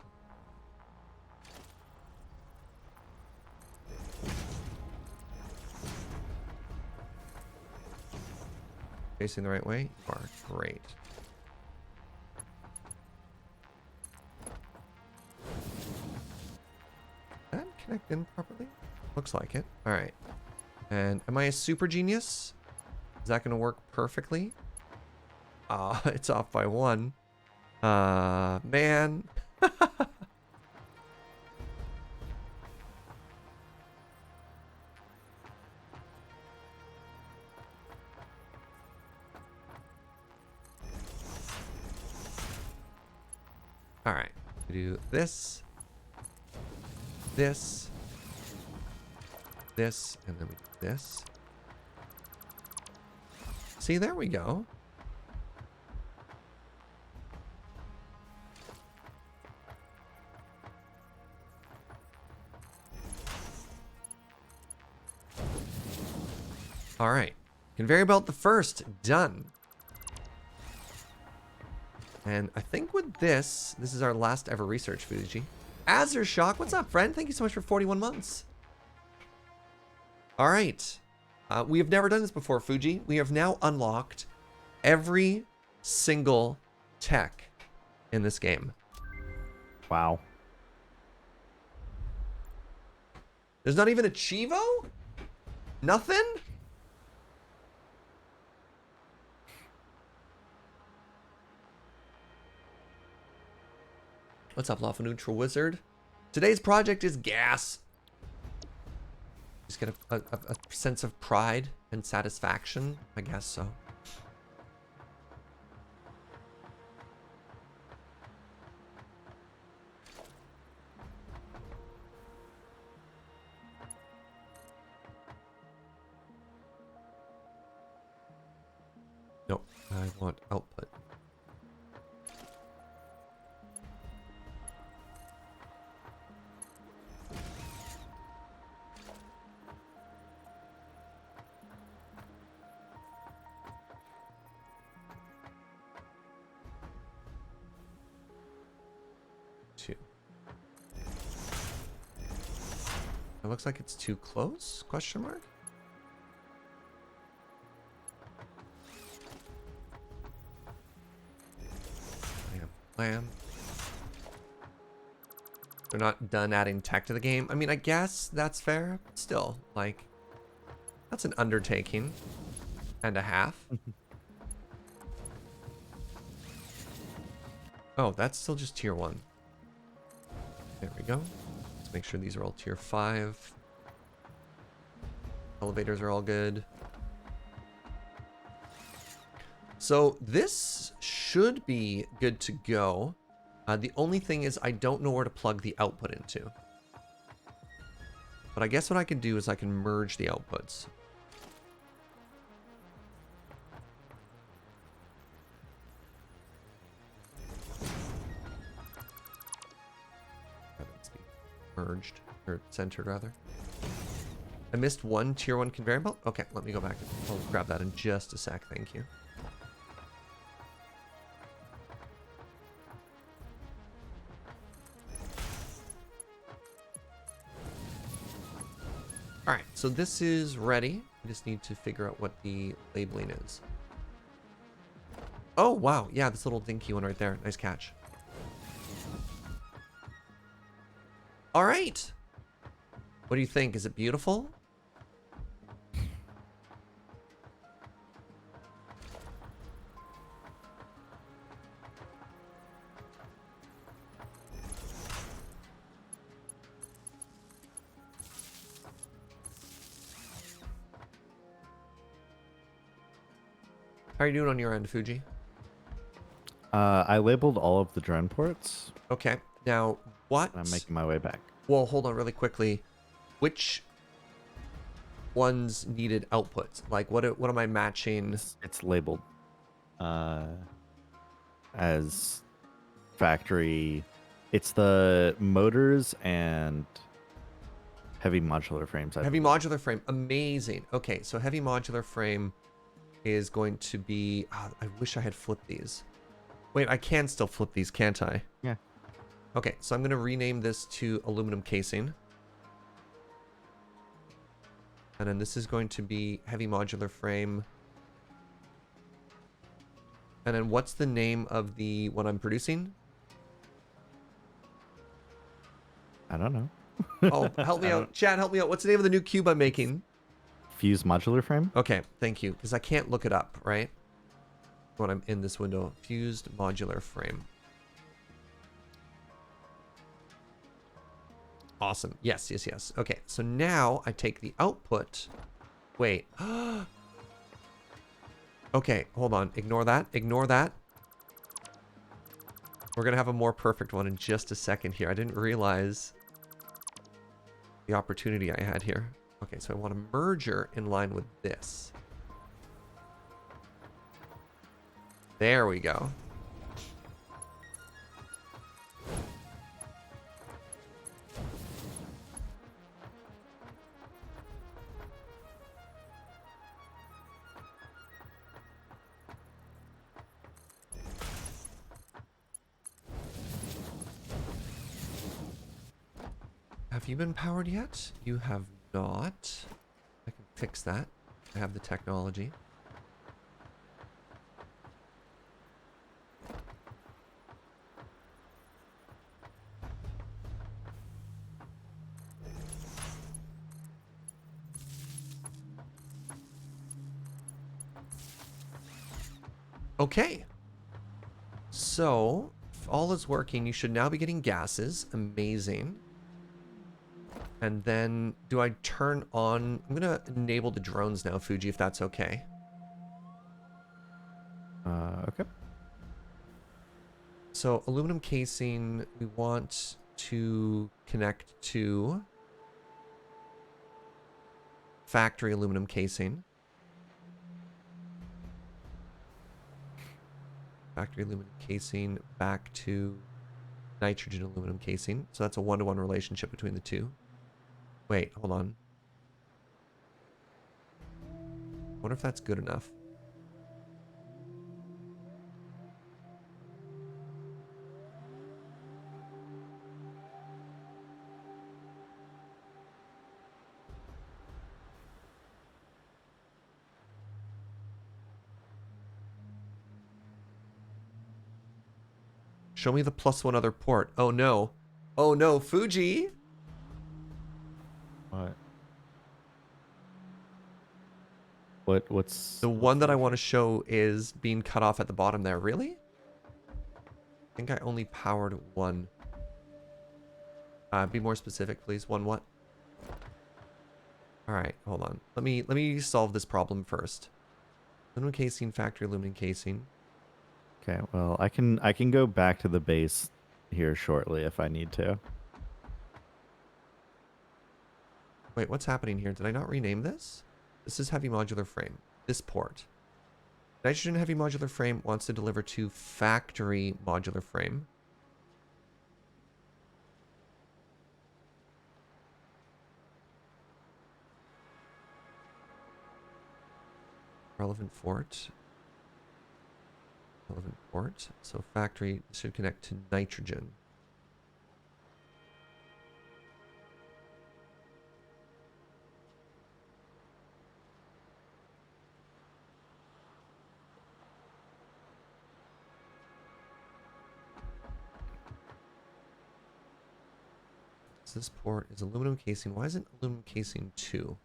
Speaker 1: Facing the right way? You are. Great. Did that connect in properly? Looks like it. All right. And am I a super genius? Is that going to work perfectly? It's off by one. Man. All right. We do this, this, this, and then we do this. See, there we go. All right. Conveyor belt the first. Done. And I think with this is our last ever research, Fuji. Azershock, what's up, friend? Thank you so much for 41 months. All right. We have never done this before, Fuji. We have now unlocked every single tech in this game.
Speaker 2: Wow.
Speaker 1: There's not even a Chivo? Nothing? What's up, Lawful Neutral Wizard? Today's project is gas. Just get a sense of pride and satisfaction? I guess so. Nope, I want output. It looks like it's too close? Question mark? I have a plan. They're not done adding tech to the game. I mean, I guess that's fair. But still, like, that's an undertaking and a half. Oh, that's still just tier 1. There we go. Let's make sure these are all tier 5. Elevators are all good. So this should be good to go. The only thing is I don't know where to plug the output into. But I guess what I can do is I can merge the outputs. That needs to be merged, or centered rather. I missed one tier 1 conveyor belt? Okay, let me go back. I'll grab that in just a sec, thank you. Alright, so this is ready. I just need to figure out what the labeling is. Oh, wow. Yeah, this little dinky one right there. Nice catch. Alright. What do you think? Is it beautiful? How are you doing on your end, Fugi?
Speaker 2: I labeled all of the drone ports.
Speaker 1: Okay. Now, what?
Speaker 2: And I'm making my way back.
Speaker 1: Well, hold on really quickly. Which ones needed outputs? Like, what am I matching?
Speaker 2: It's labeled as factory. It's the motors and heavy modular frames.
Speaker 1: Heavy modular frame. Amazing. Okay, so heavy modular frame is going to be... Oh, I wish I had flipped these. Wait, I can still flip these, can't I?
Speaker 2: Yeah.
Speaker 1: Okay, so I'm going to rename this to aluminum casing. And then this is going to be heavy modular frame. And then what's the name of the one I'm producing?
Speaker 2: I don't know.
Speaker 1: Oh, help me out. Chad, help me out. What's the name of the new cube I'm making?
Speaker 2: Fuse modular frame?
Speaker 1: Okay, thank you. Because I can't look it up, right? When I'm in this window. Fused modular frame. Awesome. Yes, yes, yes. Okay, so now I take the output. Wait. Okay, hold on. Ignore that. Ignore that. We're going to have a more perfect one in just a second here. I didn't realize the opportunity I had here. Okay, so I want a merger in line with this. There we go. Have you been powered yet? You have not. I can fix that. I have the technology. Okay. So, if all is working, you should now be getting gases. Amazing. And then, do I turn on... I'm going to enable the drones now, Fuji, if that's okay.
Speaker 2: Okay.
Speaker 1: So, aluminum casing, we want to connect to factory aluminum casing. Factory aluminum casing back to nitrogen aluminum casing. So that's a one-to-one relationship between the two. Wait, hold on. I wonder if that's good enough. Show me the +1 other port. Oh no. Oh no, Fugi.
Speaker 2: What's
Speaker 1: The one that I want to show is being cut off at the bottom there. Really? I think I only powered one. Be more specific, please. One what? All right, hold on. Let me solve this problem first. Aluminum casing, factory aluminum casing.
Speaker 2: Okay, well, I can go back to the base here shortly if I need to.
Speaker 1: Wait, what's happening here? Did I not rename this? This is heavy modular frame. This port. Nitrogen heavy modular frame wants to deliver to factory modular frame. Relevant port. Relevant port. So factory should connect to nitrogen. This port is aluminum casing. Why isn't aluminum casing 2?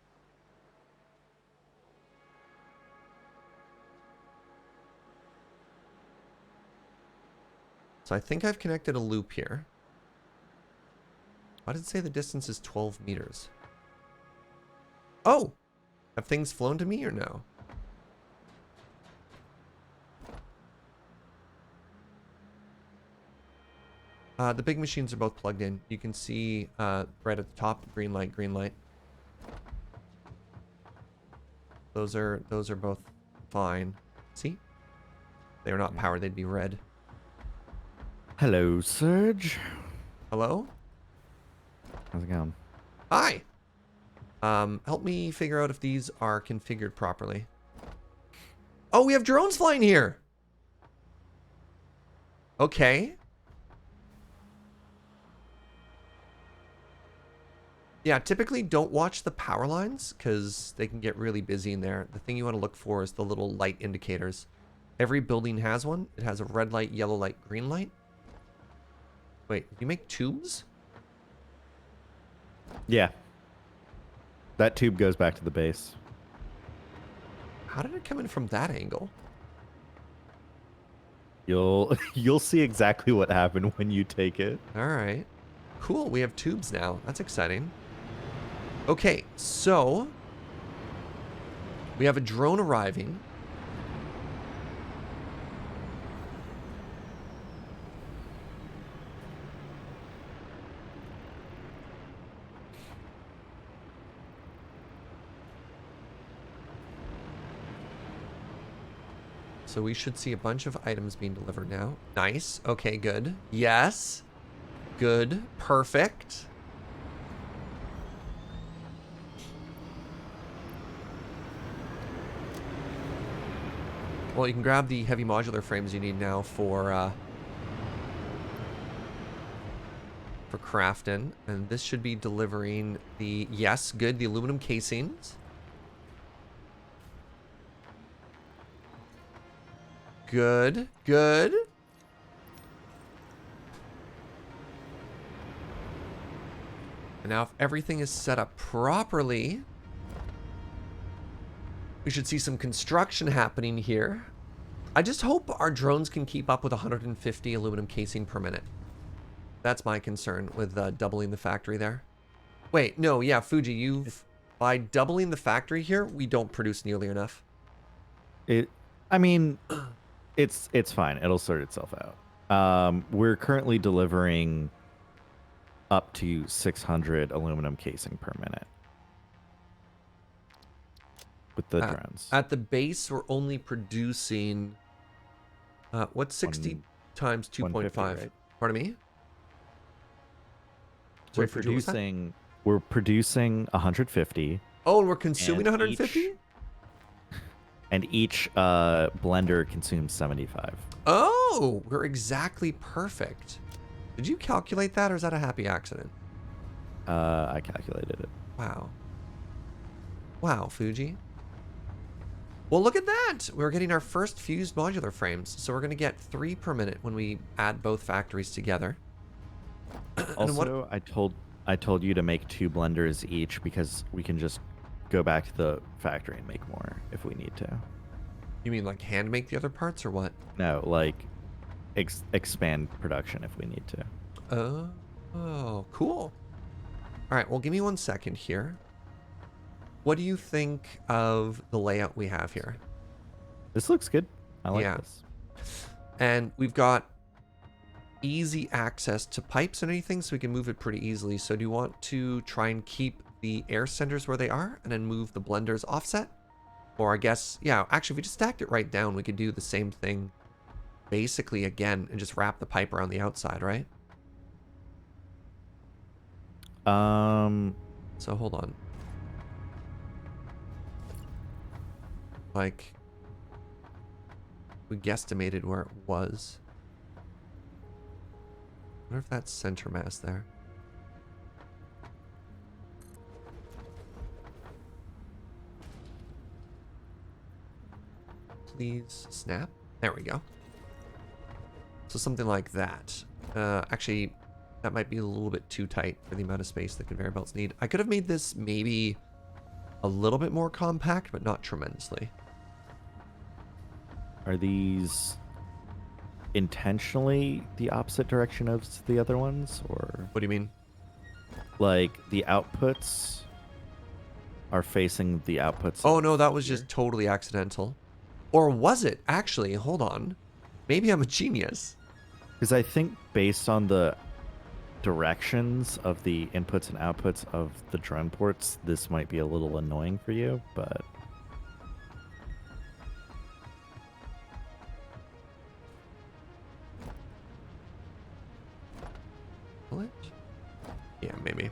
Speaker 1: So I think I've connected a loop here. Why did it say the distance is 12 meters? Oh! Have things flown to me or no? The big machines are both plugged in. You can see right at the top, green light, green light. Those are both fine. See? They are not powered, they'd be red.
Speaker 2: Hello, Serge.
Speaker 1: Hello?
Speaker 2: How's it going?
Speaker 1: Hi! Help me figure out if these are configured properly. Oh, we have drones flying here! Okay. Yeah, typically don't watch the power lines because they can get really busy in there. The thing you want to look for is the little light indicators. Every building has one. It has a red light, yellow light, green light. Wait, you make tubes?
Speaker 2: Yeah. That tube goes back to the base.
Speaker 1: How did it come in from that angle?
Speaker 2: You'll see exactly what happened when you take it.
Speaker 1: All right. Cool, we have tubes now. That's exciting. Okay, so we have a drone arriving. So we should see a bunch of items being delivered now. Nice. Okay, good. Yes. Good. Perfect. Well, you can grab the heavy modular frames you need now for crafting, and this should be delivering the, yes, good, the aluminum casings. Good, good. And now if everything is set up properly, we should see some construction happening here. I just hope our drones can keep up with 150 aluminum casing per minute. That's my concern with doubling the factory there. Wait, no, yeah, Fugi, by doubling the factory here, we don't produce nearly enough.
Speaker 2: I mean, it's fine. It'll sort itself out. We're currently delivering up to 600 aluminum casing per minute with the drones.
Speaker 1: At the base, we're only producing what's 60 times 2.5?
Speaker 2: Right?
Speaker 1: Pardon me?
Speaker 2: We're
Speaker 1: Sorry, Fugi, what's that?
Speaker 2: we're producing 150.
Speaker 1: Oh, and we're consuming
Speaker 2: and
Speaker 1: 150?
Speaker 2: And each blender consumes 75.
Speaker 1: Oh, we're exactly perfect. Did you calculate that, or is that a happy accident?
Speaker 2: I calculated it.
Speaker 1: Wow. Wow, Fugi. Well, look at that. We're getting our first fused modular frames. So we're going to get 3 per minute when we add both factories together. And what?
Speaker 2: Also, I told you to make 2 blenders each because we can just go back to the factory and make more if we need to.
Speaker 1: You mean like hand make the other parts or what?
Speaker 2: No, like expand production if we need to.
Speaker 1: Oh, cool. All right, well, give me 1 second here. What do you think of the layout we have here?
Speaker 2: This looks good. I like
Speaker 1: Yeah.
Speaker 2: this.
Speaker 1: And we've got easy access to pipes and anything, so we can move it pretty easily. So do you want to try and keep the air centers where they are and then move the blenders offset? Or I guess, yeah, actually, if we just stacked it right down, we could do the same thing basically again and just wrap the pipe around the outside, right? So hold on. Like, we guesstimated where it was. I wonder if that's center mass there. Please snap. There we go. So something like that. Actually, that might be a little bit too tight for the amount of space that conveyor belts need. I could have made this maybe a little bit more compact, but not tremendously.
Speaker 2: Are these intentionally the opposite direction of the other ones, or
Speaker 1: What do you mean?
Speaker 2: like the outputs are facing the outputs?
Speaker 1: Oh no, that was
Speaker 2: here?
Speaker 1: just totally accidental. Or was it? Actually, hold on. Maybe I'm a genius.
Speaker 2: Because I think based on the directions of the inputs and outputs of the drone ports, this might be a little annoying for you, but
Speaker 1: What? Yeah, maybe.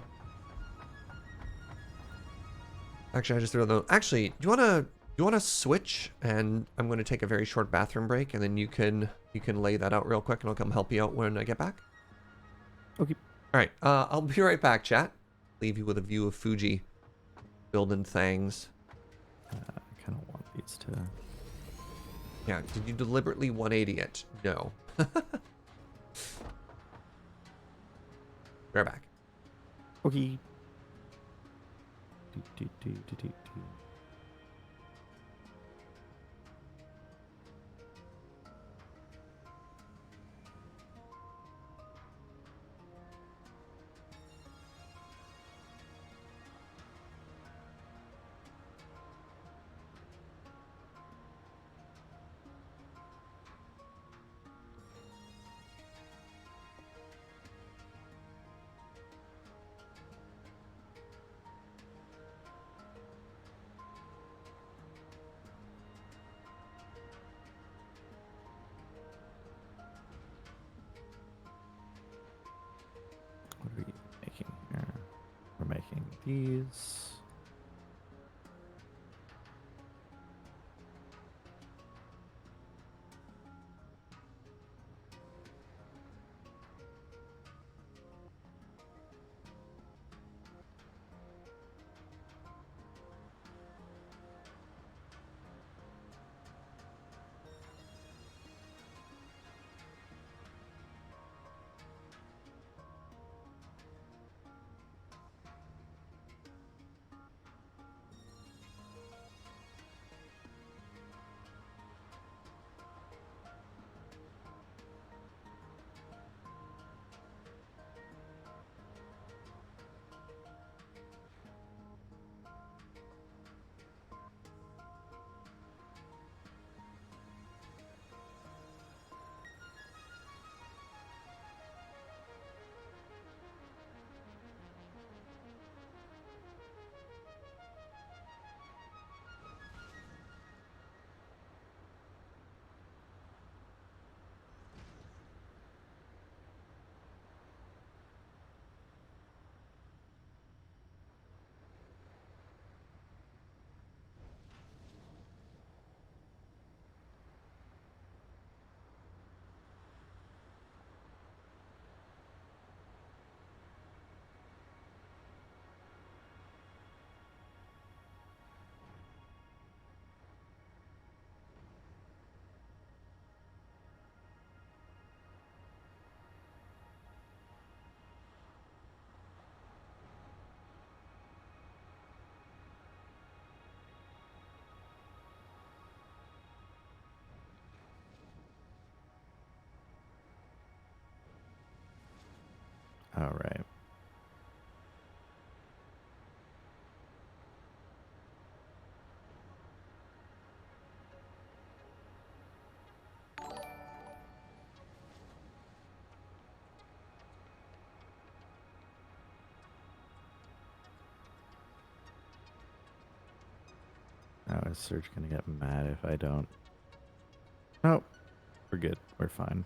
Speaker 1: Actually, I just threw the. Actually, do you wanna switch? And I'm going to take a very short bathroom break, and then you can lay that out real quick, and I'll come help you out when I get back.
Speaker 2: okay.
Speaker 1: All right, I'll be right back, chat. Leave you with a view of Fugi building things.
Speaker 2: I kind of want these to.
Speaker 1: Yeah, did you deliberately 180 it? No. Right back.
Speaker 2: Okay. Do, do, do, do, do, do. What are we making here? We're making these. Why is Serge gonna get mad if I don't? Nope. We're good. We're fine.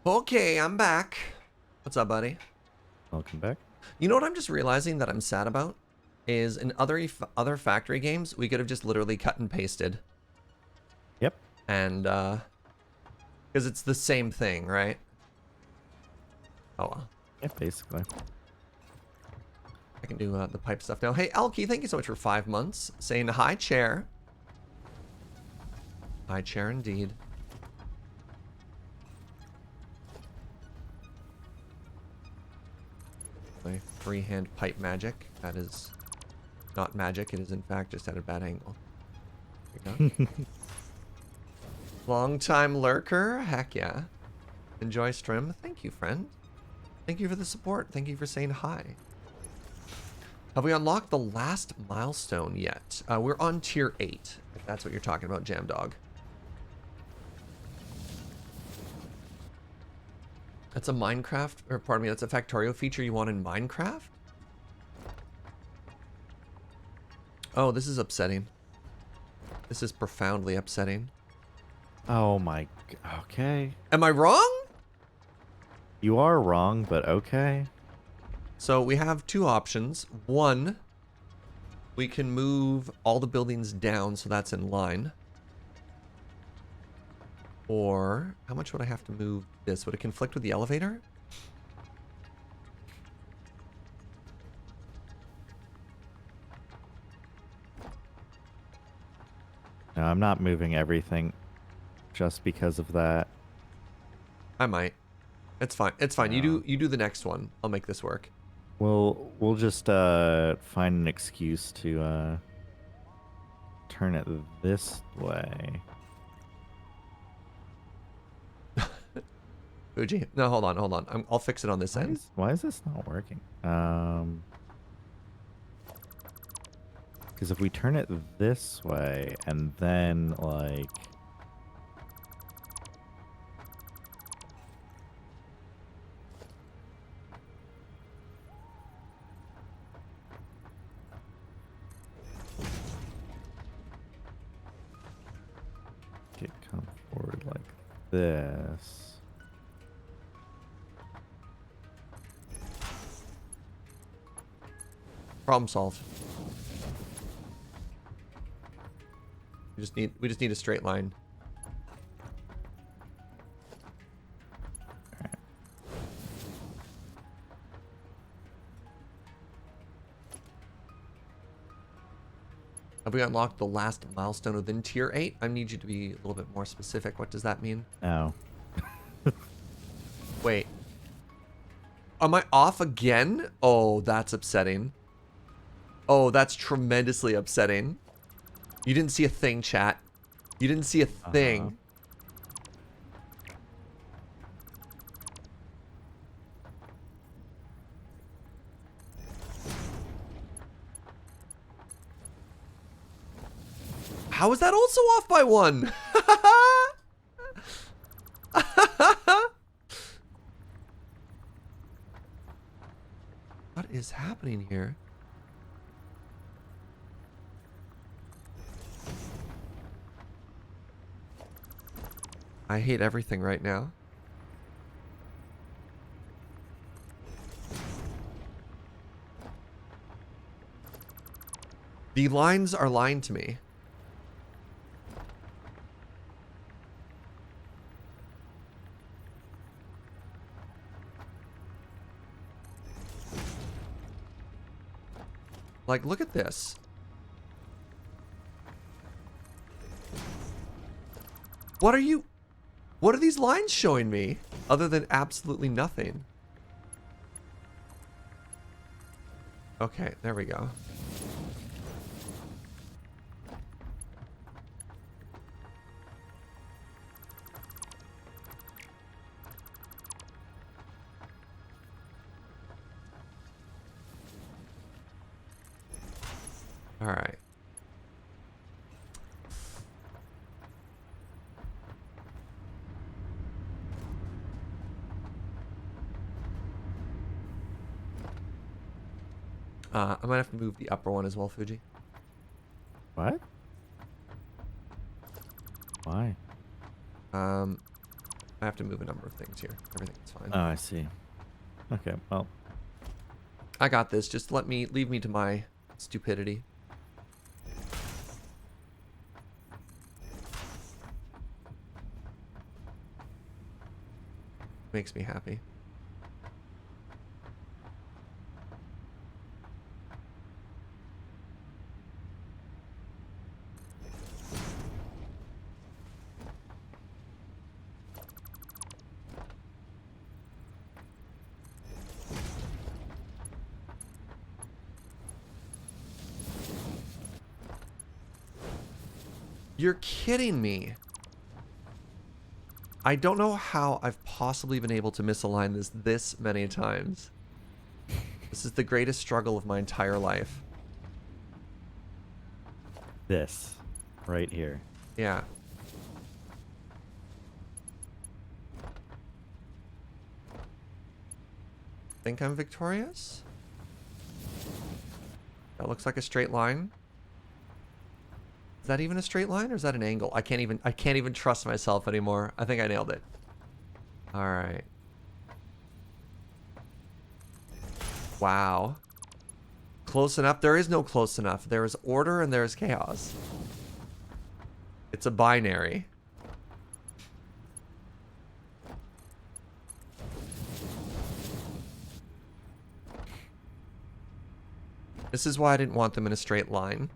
Speaker 1: Okay, I'm back. What's up, buddy?
Speaker 2: Welcome back.
Speaker 1: You know what I'm just realizing that I'm sad about? Is in other factory games, we could have just literally cut and pasted.
Speaker 2: Yep.
Speaker 1: And, because it's the same thing, right? Oh, well.
Speaker 2: Yeah, basically.
Speaker 1: I can do the pipe stuff now. Hey, Elkie, thank you so much for 5 months. Saying hi, chair. Hi, chair, indeed. My freehand pipe magic. That is not magic. It is, in fact, just at a bad angle. There we go. Long time lurker. Heck yeah. Enjoy stream. Thank you, friend. Thank you for the support. Thank you for saying hi. Have we unlocked the last milestone yet? We're on tier 8, if that's what you're talking about, Jam Dog. That's a Minecraft, or pardon me, that's a Factorio feature you want in Minecraft? Oh, this is upsetting. This is profoundly upsetting.
Speaker 2: Oh my. Okay.
Speaker 1: Am I wrong?
Speaker 2: You are wrong, but okay.
Speaker 1: So we have two options. One, we can move all the buildings down so that's in line. Or, how much would I have to move this? Would it conflict with the elevator?
Speaker 2: No, I'm not moving everything just because of that.
Speaker 1: I might. It's fine. It's fine.
Speaker 2: No.
Speaker 1: You do the next one. I'll make this work.
Speaker 2: We'll just find an excuse to turn it this way.
Speaker 1: Fugi. No, hold on. I'll fix it on this end.
Speaker 2: Why is this not working? Because if we turn it this way and then like. Come forward like this.
Speaker 1: Problem solved. We just need a straight line.
Speaker 2: Right.
Speaker 1: Have we unlocked the last milestone within tier 8? I need you to be a little bit more specific. What does that mean?
Speaker 2: No.
Speaker 1: Wait. Am I off again? Oh, that's upsetting. Oh, that's tremendously upsetting. You didn't see a thing, chat. You didn't see a thing. How is that also off by 1? What is happening here? I hate everything right now. The lines are lying to me. Like, look at this. What are these lines showing me? other than absolutely nothing. Okay, there we go. All right. I might have to move the upper one as well, Fuji.
Speaker 2: What? Why?
Speaker 1: I have to move a number of things here. Everything's fine.
Speaker 2: Oh, I see. Okay, well.
Speaker 1: I got this. Just leave me to my stupidity. Makes me happy. You're kidding me. I don't know how I've possibly been able to misalign this many times. This is the greatest struggle of my entire life.
Speaker 2: This. Right here.
Speaker 1: Yeah. Think I'm victorious? That looks like a straight line. Is that even a straight line or is that an angle? I can't even trust myself anymore. I think I nailed it. All right. Wow. Close enough? There is no close enough. There is order and there is chaos. It's a binary. This is why I didn't want them in a straight line.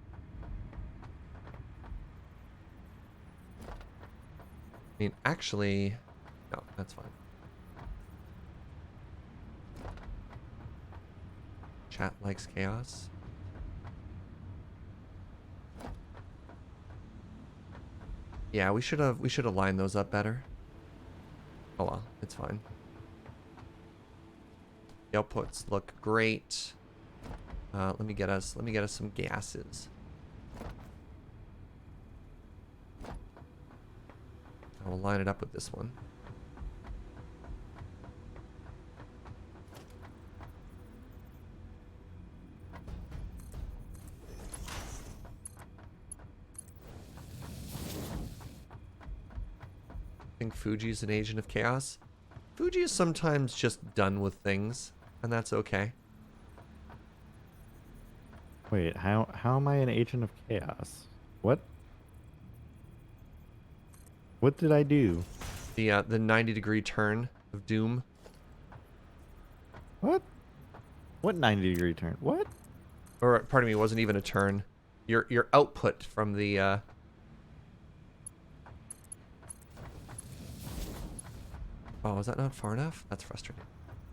Speaker 1: I mean, actually, no, that's fine. Chat likes chaos. Yeah, we should have lined those up better. Oh well, it's fine. The outputs look great. Let me get us some gases. I will line it up with this one. I think Fuji is an agent of chaos. Fuji is sometimes just done with things, and that's okay.
Speaker 2: Wait, how am I an agent of chaos? What? What did I do?
Speaker 1: The 90-degree turn of doom.
Speaker 2: What? What 90-degree turn? What?
Speaker 1: Or pardon me, it wasn't even a turn. Your output from the Oh, was that not far enough? That's frustrating.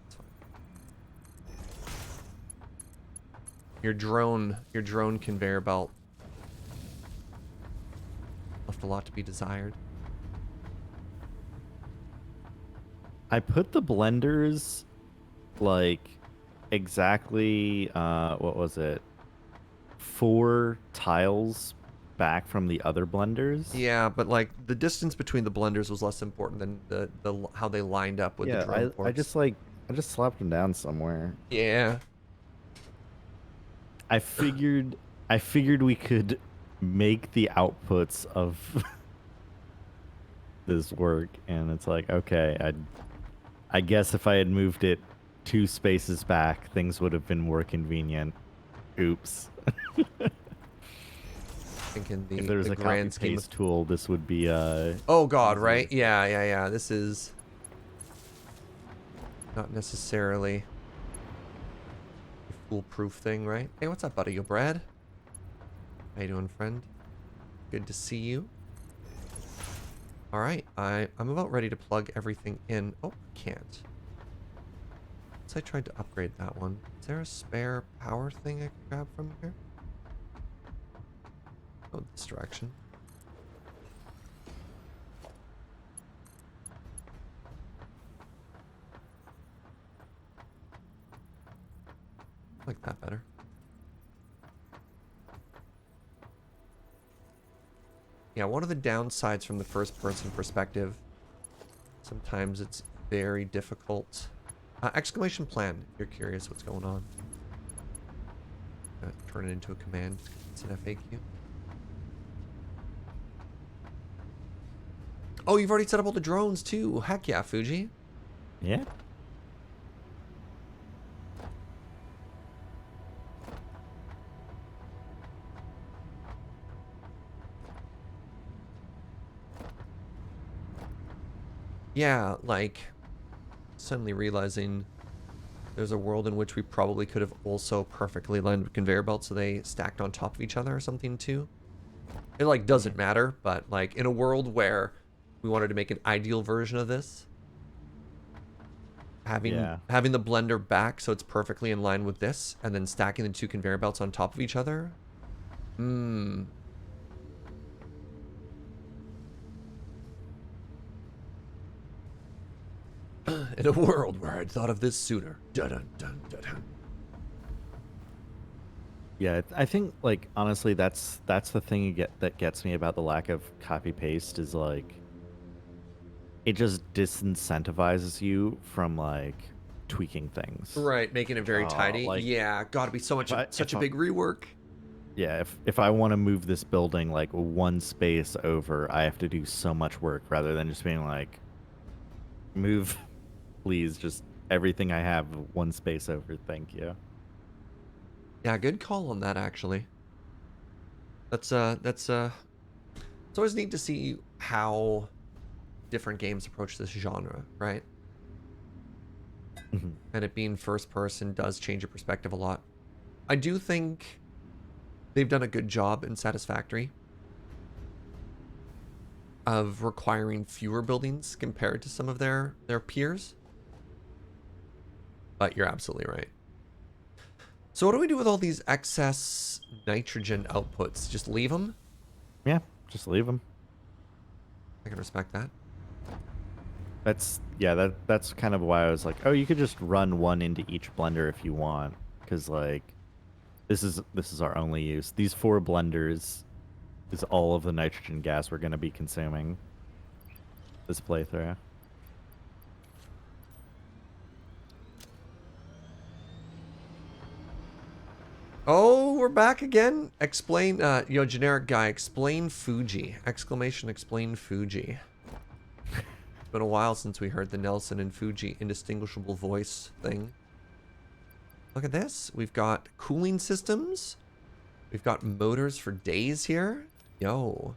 Speaker 1: That's fine. Your drone conveyor belt left a lot to be desired.
Speaker 2: I put the blenders like exactly what was it? 4 tiles back from the other blenders.
Speaker 1: Yeah, but like the distance between the blenders was less important than the how they lined up with the drone ports.
Speaker 2: I just slapped them down somewhere.
Speaker 1: Yeah.
Speaker 2: I figured we could make the outputs of this work, and it's like, okay, I guess if I had moved it 2 spaces back, things would have been more convenient. Oops.
Speaker 1: Thinking
Speaker 2: if there was
Speaker 1: the
Speaker 2: a
Speaker 1: grand scheme
Speaker 2: copy-paste tool, this would be
Speaker 1: Oh god, right? Yeah. This is not necessarily a foolproof thing, right? Hey, what's up, buddy? You Brad? How you doing, friend? Good to see you. All right, I'm about ready to plug everything in. Oh, can't. I tried to upgrade that one. Is there a spare power thing I can grab from here? Go this direction. Like that better. Yeah, one of the downsides from the first person perspective, sometimes it's very difficult. Exclamation plan, if you're curious what's going on. Turn it into a command, it's an FAQ. Oh, you've already set up all the drones too. Heck yeah, Fugi.
Speaker 2: Yeah.
Speaker 1: Yeah, like, suddenly realizing there's a world in which we probably could have also perfectly lined conveyor belts so they stacked on top of each other or something too. It, like, doesn't matter, but, like, in a world where we wanted to make an ideal version of this, having the blender back so it's perfectly in line with this, and then stacking the two conveyor belts on top of each other. In a world where I'd thought of this sooner. Dun, dun, dun, dun, dun.
Speaker 2: Yeah, I think, like, honestly, that's the thing that gets me about the lack of copy paste is like it just disincentivizes you from like tweaking things.
Speaker 1: Right, making it very tidy.
Speaker 2: Like,
Speaker 1: Yeah, gotta be so much such a big rework.
Speaker 2: Yeah, if I want to move this building like one space over, I have to do so much work rather than just being like, move, please, just everything I have one space over, thank you.
Speaker 1: Yeah, good call on that actually. That's it's always neat to see how different games approach this genre, right? And it being first person does change your perspective a lot. I do think they've done a good job in Satisfactory of requiring fewer buildings compared to some of their peers. But you're absolutely right. So what do we do with all these excess nitrogen outputs? Just leave them?
Speaker 2: Yeah, just leave them.
Speaker 1: I can respect that.
Speaker 2: That's kind of why I was like, oh, you could just run one into each blender if you want, because like this is our only use. These 4 blenders is all of the nitrogen gas we're going to be consuming this playthrough.
Speaker 1: Oh, we're back again. Explain, generic guy, explain Fugi. Exclamation, explain Fugi. It's been a while since we heard the Nelson and Fugi indistinguishable voice thing. Look at this. We've got cooling systems. We've got motors for days here. Yo.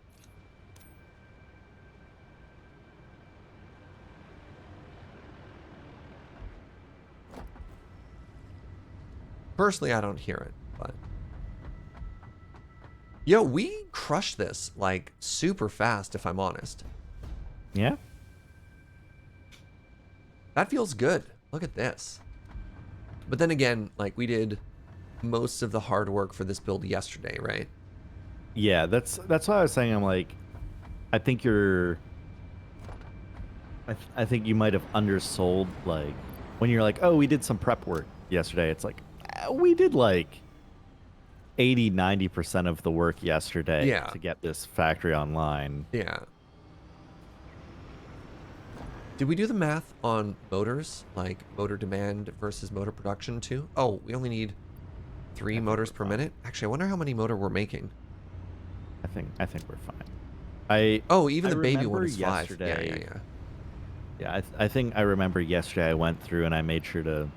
Speaker 1: Personally, I don't hear it, but... Yo, we crushed this, like, super fast, if I'm honest.
Speaker 2: Yeah.
Speaker 1: That feels good. Look at this. But then again, like, we did most of the hard work for this build yesterday, right?
Speaker 2: Yeah, that's why I was saying, I'm like, I think you're... I think you might have undersold, like, when you're like, oh, we did some prep work yesterday. It's like, we did like 80-90% of the work yesterday to get this factory online.
Speaker 1: Yeah. Did we do the math on motors, like motor demand versus motor production too? Oh, we only need 3 motors per minute. Actually, I wonder how many motor we're making.
Speaker 2: I think we're fine.
Speaker 1: Even the baby one is 5.
Speaker 2: Yesterday,
Speaker 1: Yeah.
Speaker 2: Yeah, I think I remember yesterday I went through and I made sure to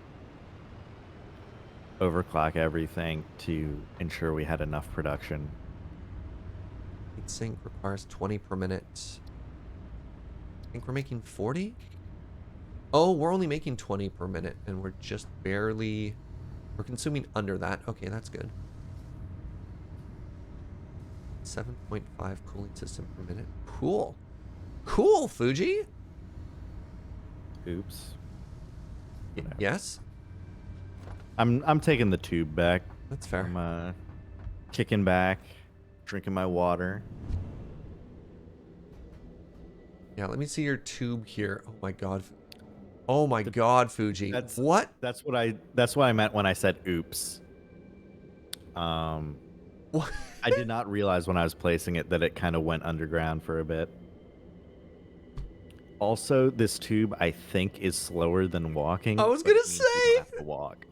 Speaker 2: overclock everything to ensure we had enough production.
Speaker 1: Heat sink requires 20 per minute. I think we're making 40? Oh, we're only making 20 per minute, and we're just barely... We're consuming under that. Okay, that's good. 7.5 cooling system per minute. Cool. Cool, Fugi.
Speaker 2: Oops.
Speaker 1: Yes,
Speaker 2: I'm taking the tube back.
Speaker 1: that's fair.
Speaker 2: I'm kicking back, drinking my water.
Speaker 1: Yeah, let me see your tube here. Oh my god. Oh my god, Fugi. What?
Speaker 2: That's what I meant when I said oops.
Speaker 1: What?
Speaker 2: I did not realize when I was placing it that it kind of went underground for a bit. Also, this tube I think is slower than walking.
Speaker 1: I was
Speaker 2: but
Speaker 1: gonna
Speaker 2: it means we don't
Speaker 1: say.
Speaker 2: have to walk.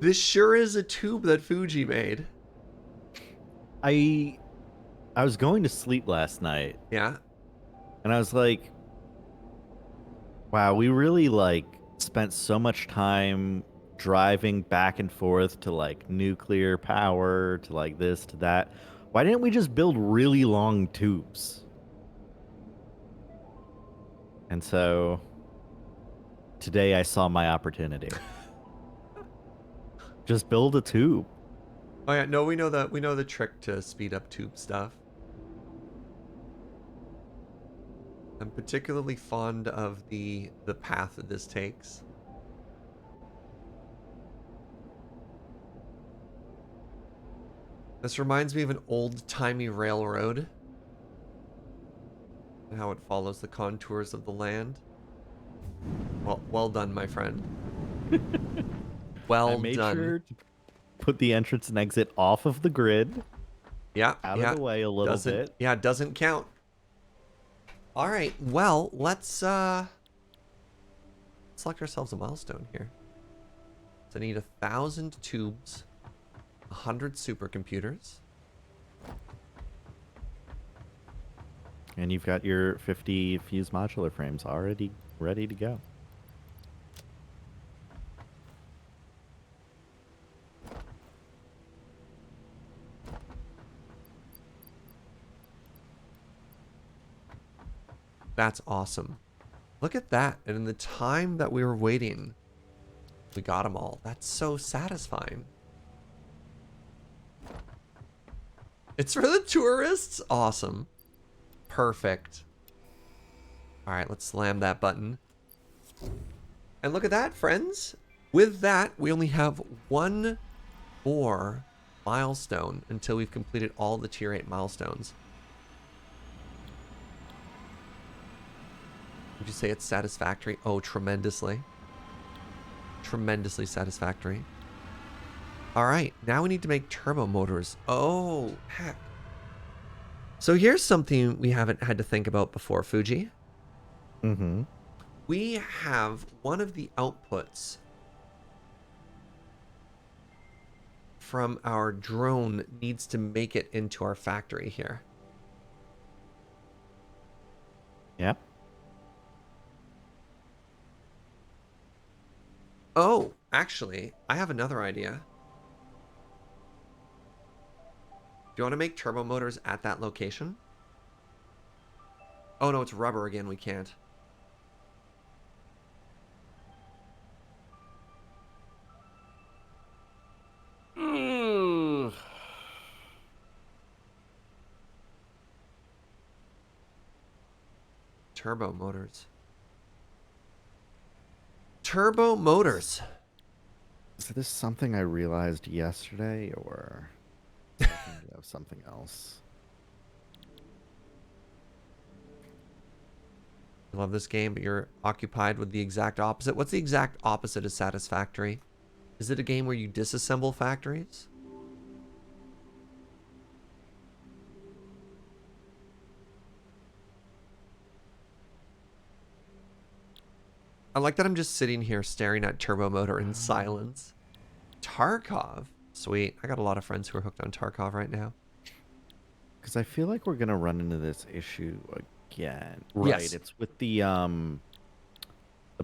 Speaker 1: This sure is a tube that Fugi made.
Speaker 2: I was going to sleep last night
Speaker 1: Yeah.
Speaker 2: and I was like, wow, we really like spent so much time driving back and forth to like nuclear power to like this to that. Why didn't we just build really long tubes? And so today I saw my opportunity. Just build a tube.
Speaker 1: Oh yeah, no, we know the trick to speed up tube stuff. I'm particularly fond of the path that this takes. This reminds me of an old-timey railroad. And how it follows the contours of the land. Well done, my friend. Well
Speaker 2: I made
Speaker 1: done.
Speaker 2: sure to put the entrance and exit off of the grid.
Speaker 1: Yeah,
Speaker 2: Out
Speaker 1: yeah.
Speaker 2: of the way a little bit.
Speaker 1: Yeah, it doesn't count. All right, well, let's select ourselves a milestone here. So I need 1,000 tubes, 100 supercomputers.
Speaker 2: And you've got your 50 fused modular frames already ready to go.
Speaker 1: That's awesome. Look at that. And in the time that we were waiting, we got them all. That's so satisfying. It's for the tourists? Awesome. Perfect. All right, let's slam that button. And look at that, friends. With that, we only have one more milestone until we've completed all the tier 8 milestones. Would you say it's satisfactory? Oh, tremendously. Tremendously satisfactory. All right, now we need to make turbo motors. Oh, heck. So here's something we haven't had to think about before, Fugi.
Speaker 2: Mm-hmm.
Speaker 1: We have one of the outputs from our drone needs to make it into our factory here.
Speaker 2: Yep.
Speaker 1: Oh, actually, I have another idea. Do you want to make turbo motors at that location? Oh no, it's rubber again, we can't. Turbo motors. Turbo motors.
Speaker 2: Is this something I realized yesterday, or thinking of something else?
Speaker 1: I love this game, but you're occupied with the exact opposite. What's the exact opposite of Satisfactory? Is it a game where you disassemble factories? I like that I'm just sitting here staring at Turbo Motor in silence. Tarkov. Sweet. I got a lot of friends who are hooked on Tarkov right now.
Speaker 2: Because I feel like we're gonna run into this issue again. Right.
Speaker 1: Yes.
Speaker 2: It's with the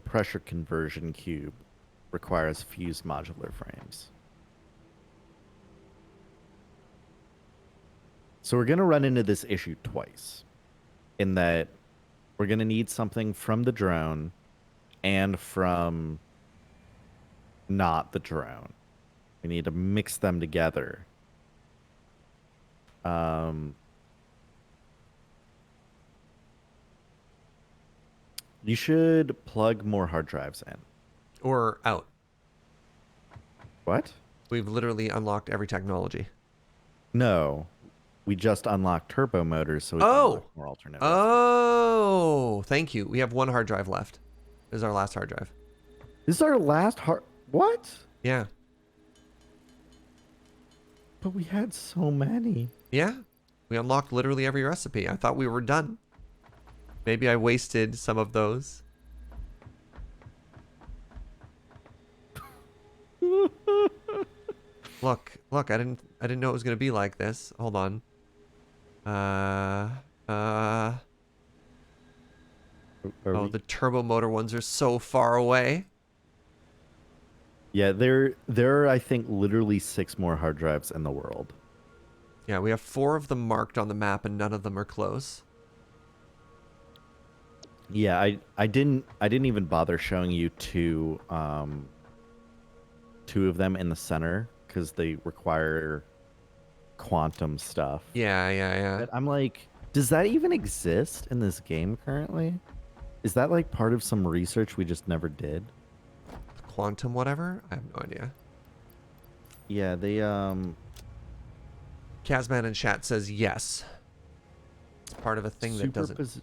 Speaker 2: pressure conversion cube requires fused modular frames. So we're going to run into this issue twice, in that we're going to need something from the drone and from not the drone. We need to mix them together. You should plug more hard drives in.
Speaker 1: Or out.
Speaker 2: What?
Speaker 1: We've literally unlocked every technology.
Speaker 2: No. We just unlocked turbo motors so we can
Speaker 1: Oh!
Speaker 2: unlock more alternate recipes.
Speaker 1: Oh! Thank you. We have one hard drive left. This is our last hard drive.
Speaker 2: This is our last hard... What?
Speaker 1: Yeah.
Speaker 2: But we had so many.
Speaker 1: Yeah. We unlocked literally every recipe. I thought we were done. Maybe I wasted some of those. Look, I didn't know it was gonna be like this. Hold on. Oh, the turbo motor ones are so far away.
Speaker 2: Yeah, there are, I think, literally 6 more hard drives in the world.
Speaker 1: Yeah, we have 4 of them marked on the map and none of them are close.
Speaker 2: Yeah, I didn't even bother showing you two of them in the center because they require quantum stuff.
Speaker 1: Yeah.
Speaker 2: But I'm like, does that even exist in this game currently? Is that like part of some research we just never did?
Speaker 1: Quantum whatever? I have no idea.
Speaker 2: Yeah, they
Speaker 1: Kazman in chat says yes. It's part of a thing that doesn't...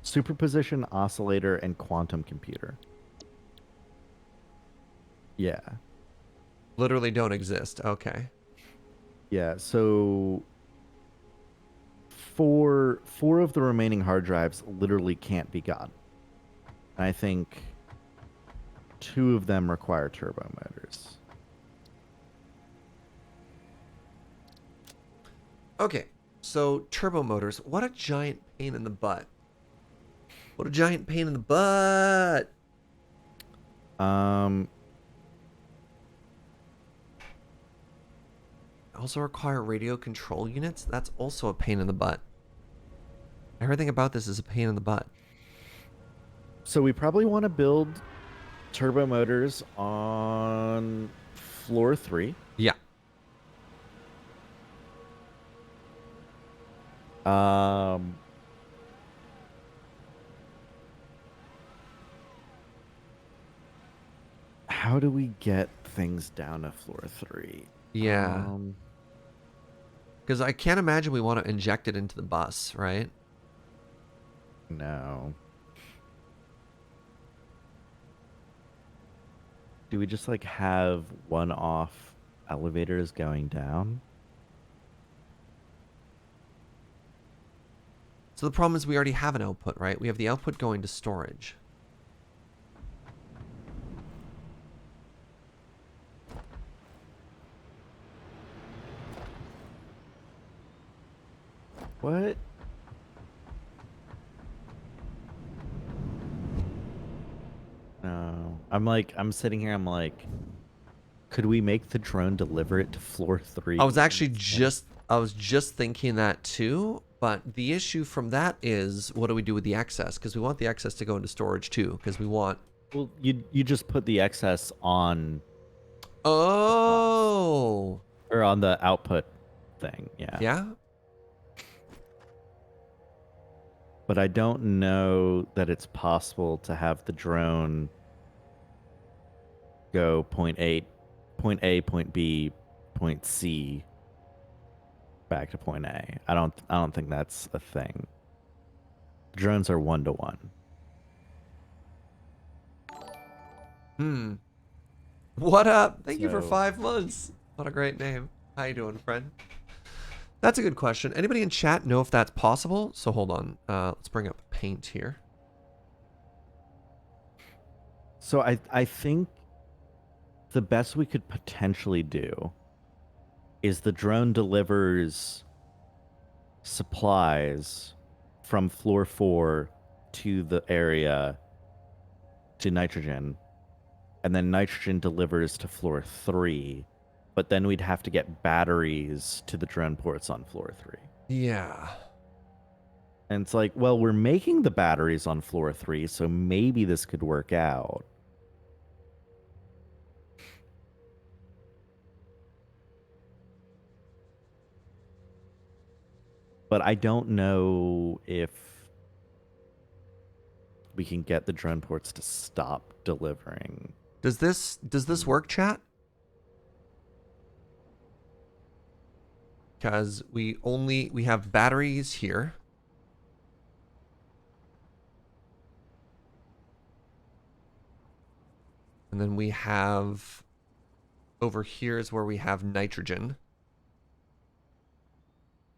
Speaker 2: Superposition oscillator and quantum computer. Yeah.
Speaker 1: Literally don't exist. Okay.
Speaker 2: Yeah, so four of the remaining hard drives literally can't be gotten. I think 2 of them require turbo motors.
Speaker 1: Okay, so turbo motors. What a giant pain in the butt. What a giant pain in the butt. Also require radio control units? That's also a pain in the butt. Everything about this is a pain in the butt.
Speaker 2: So we probably want to build turbo motors on floor 3.
Speaker 1: Yeah.
Speaker 2: How do we get things down to floor 3?
Speaker 1: Yeah. Because I can't imagine we want to inject it into the bus, right?
Speaker 2: No. Do we just like have one-off elevators going down?
Speaker 1: So the problem is we already have an output, right? We have the output going to storage.
Speaker 2: What? No. I'm sitting here, I'm like, could we make the drone deliver it to floor 3?
Speaker 1: I was actually just thinking that too, but the issue from that is, what do we do with the excess? Because we want the excess to go into storage too, because we want...
Speaker 2: Well, you just put the excess on...
Speaker 1: Oh!
Speaker 2: Or on the output thing, yeah.
Speaker 1: Yeah?
Speaker 2: But I don't know that it's possible to have the drone go point A, point B, point C, back to point A. I don't think that's a thing. Drones are 1-to-1.
Speaker 1: What up? Thank you for 5 months. What a great name. How you doing, friend? That's a good question. Anybody in chat know if that's possible? So hold on. Let's bring up paint here.
Speaker 2: So I think the best we could potentially do is the drone delivers supplies from floor 4 to the area to nitrogen, and then nitrogen delivers to floor 3, but then we'd have to get batteries to the drone ports on floor 3.
Speaker 1: Yeah.
Speaker 2: And it's like, well, we're making the batteries on floor 3, so maybe this could work out. But I don't know if we can get the drone ports to stop delivering.
Speaker 1: Does this work, chat? Because we have batteries here. And then we have over here is where we have nitrogen.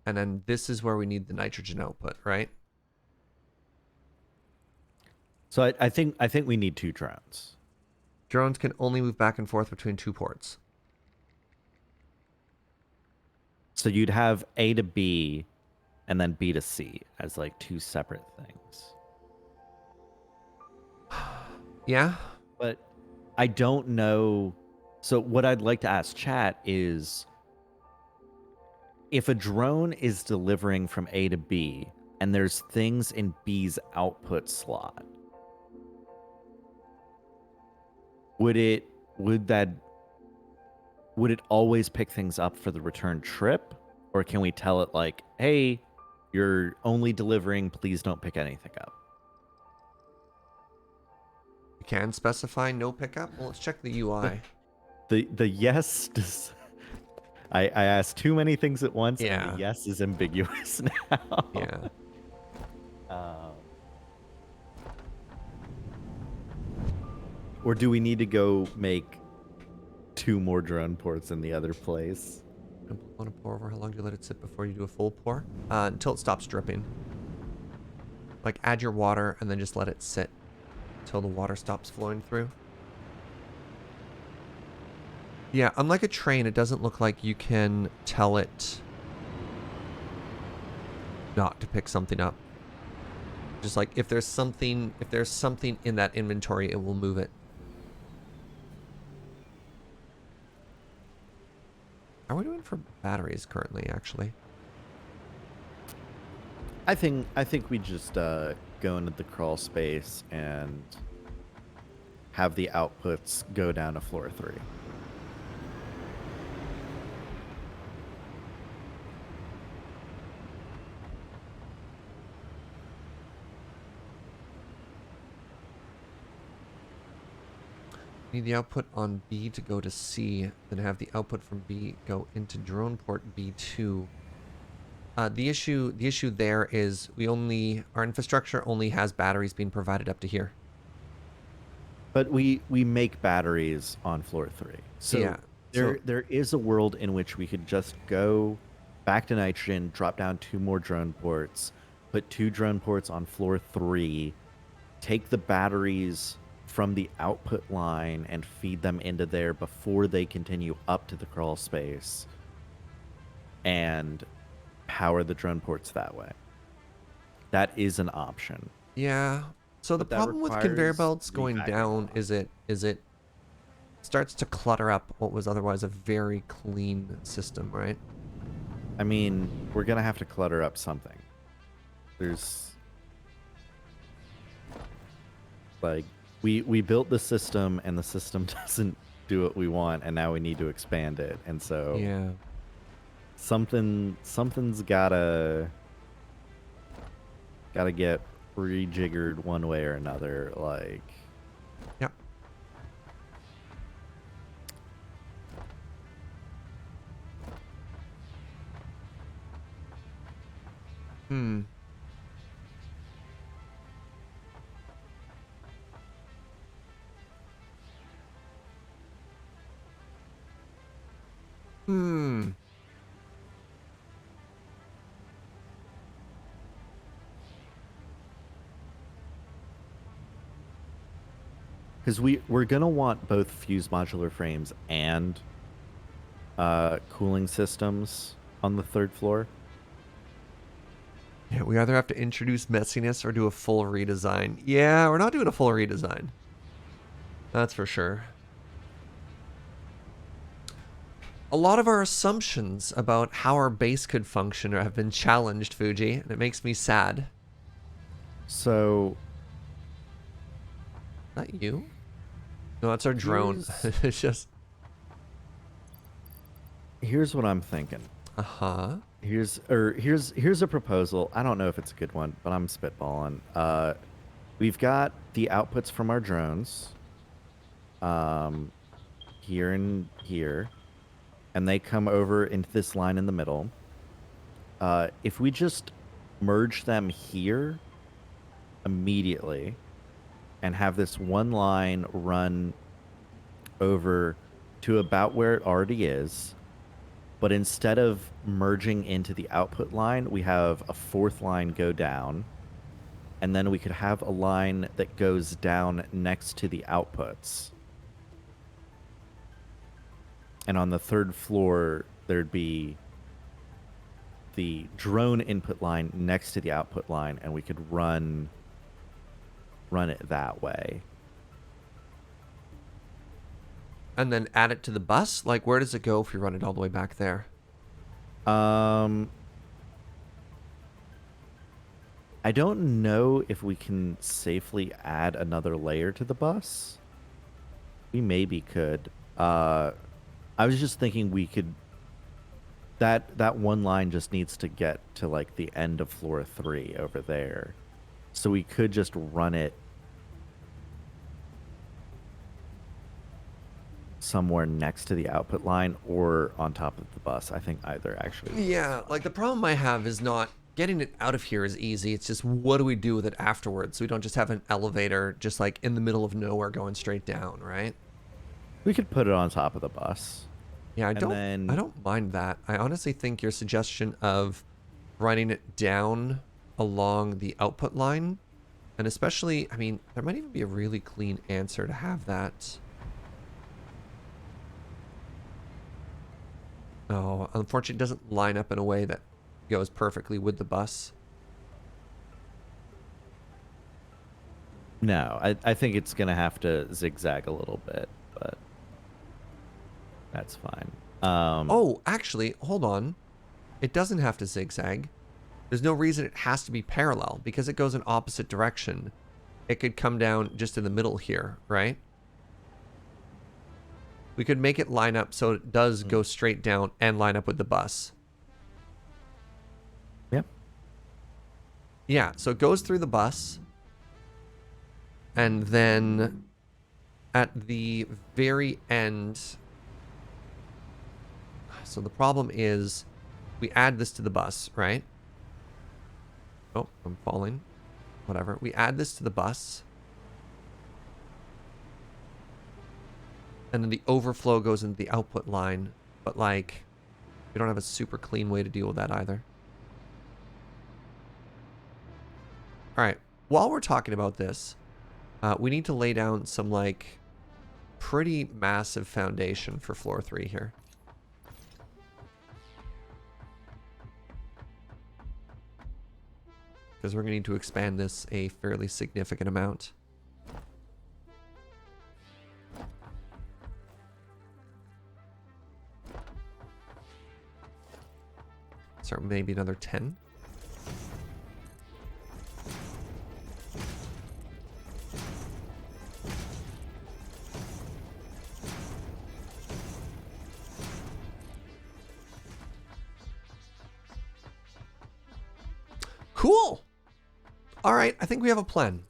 Speaker 1: And then this is where we need the nitrogen output, right?
Speaker 2: So I think we need 2 drones.
Speaker 1: Drones can only move back and forth between 2 ports.
Speaker 2: So you'd have A to B and then B to C as like 2 separate things.
Speaker 1: Yeah?
Speaker 2: But I don't know. So what I'd like to ask chat is, if a drone is delivering from A to B and there's things in B's output slot, would it always pick things up for the return trip? Or can we tell it like, hey, you're only delivering, please don't pick anything up?
Speaker 1: You can specify no pickup? Well, let's check the UI.
Speaker 2: The yes does... I asked too many things at once,
Speaker 1: Yeah.
Speaker 2: and the yes is ambiguous now.
Speaker 1: Yeah.
Speaker 2: Or do we need to go make 2 more drone ports in the other place?
Speaker 1: Want to pour over? How long do you let it sit before you do a full pour? Until it stops dripping. Like, add your water and then just let it sit until the water stops flowing through. Yeah, unlike a train, it doesn't look like you can tell it not to pick something up. Just like if there's something in that inventory, it will move it. How are we doing for batteries currently, actually?
Speaker 2: I think we just go into the crawl space and have the outputs go down to floor 3.
Speaker 1: Need the output on B to go to C, then have the output from B go into drone port B2. The issue there is our infrastructure only has batteries being provided up to here.
Speaker 2: But we make batteries on floor 3. So
Speaker 1: yeah,
Speaker 2: there is a world in which we could just go back to nitrogen, drop down 2 more drone ports, put 2 drone ports on floor 3, take the batteries from the output line and feed them into there before they continue up to the crawl space, and power the drone ports that way. That is an option.
Speaker 1: Yeah. So the problem with conveyor belts going down is it starts to clutter up what was otherwise a very clean system, right?
Speaker 2: I mean, we're gonna have to clutter up something. There's like we built the system and the system doesn't do what we want, and now we need to expand it, and so
Speaker 1: yeah,
Speaker 2: something's gotta get rejiggered one way or another. Like,
Speaker 1: yep. Hmm.
Speaker 2: because we're gonna want both fuse modular frames and cooling systems on the 3rd floor.
Speaker 1: Yeah, we either have to introduce messiness or do a full redesign. Yeah, we're not doing a full redesign. That's for sure. A lot of our assumptions about how our base could function have been challenged, Fuji, and it makes me sad.
Speaker 2: So...
Speaker 1: Is that you? No, that's our drone. It's just...
Speaker 2: Here's what I'm thinking.
Speaker 1: Uh-huh.
Speaker 2: Here's a proposal. I don't know if it's a good one, but I'm spitballing. We've got the outputs from our drones, here and here, and they come over into this line in the middle. If we just merge them here immediately and have this one line run over to about where it already is, but instead of merging into the output line, we have a fourth line go down, and then we could have a line that goes down next to the outputs. And on the third floor, there'd be the drone input line next to the output line, and we could run it that way.
Speaker 1: And then add it to the bus? Like, where does it go if you run it all the way back there?
Speaker 2: I don't know if we can safely add another layer to the bus. We maybe could. I was just thinking we could... That one line just needs to get to, like, the end of floor 3 over there. So we could just run it somewhere next to the output line or on top of the bus. I think either, actually.
Speaker 1: Yeah, like, the problem I have is not getting it out of here is easy. It's just, what do we do with it afterwards? So we don't just have an elevator just, like, in the middle of nowhere going straight down, right?
Speaker 2: We could put it on top of the bus.
Speaker 1: Yeah, I don't mind that. I honestly think your suggestion of running it down along the output line, and especially, I mean, there might even be a really clean answer to have that. Oh, unfortunately, it doesn't line up in a way that goes perfectly with the bus.
Speaker 2: No, I think it's going to have to zigzag a little bit, but that's fine.
Speaker 1: Oh, actually, hold on. It doesn't have to zigzag. There's no reason it has to be parallel because it goes in opposite direction. It could come down just in the middle here, right? We could make it line up so it does go straight down and line up with the bus.
Speaker 2: Yep.
Speaker 1: Yeah, so it goes through the bus. And then at the very end... So the problem is we add this to the bus, right? Oh, I'm falling. Whatever. We add this to the bus. And then the overflow goes into the output line. But, like, we don't have a super clean way to deal with that either. All right. While we're talking about this, we need to lay down some, like, pretty massive foundation for floor 3 here. Because we're going to need to expand this a fairly significant amount. So maybe another 10. Cool. All right, I think we have a plan.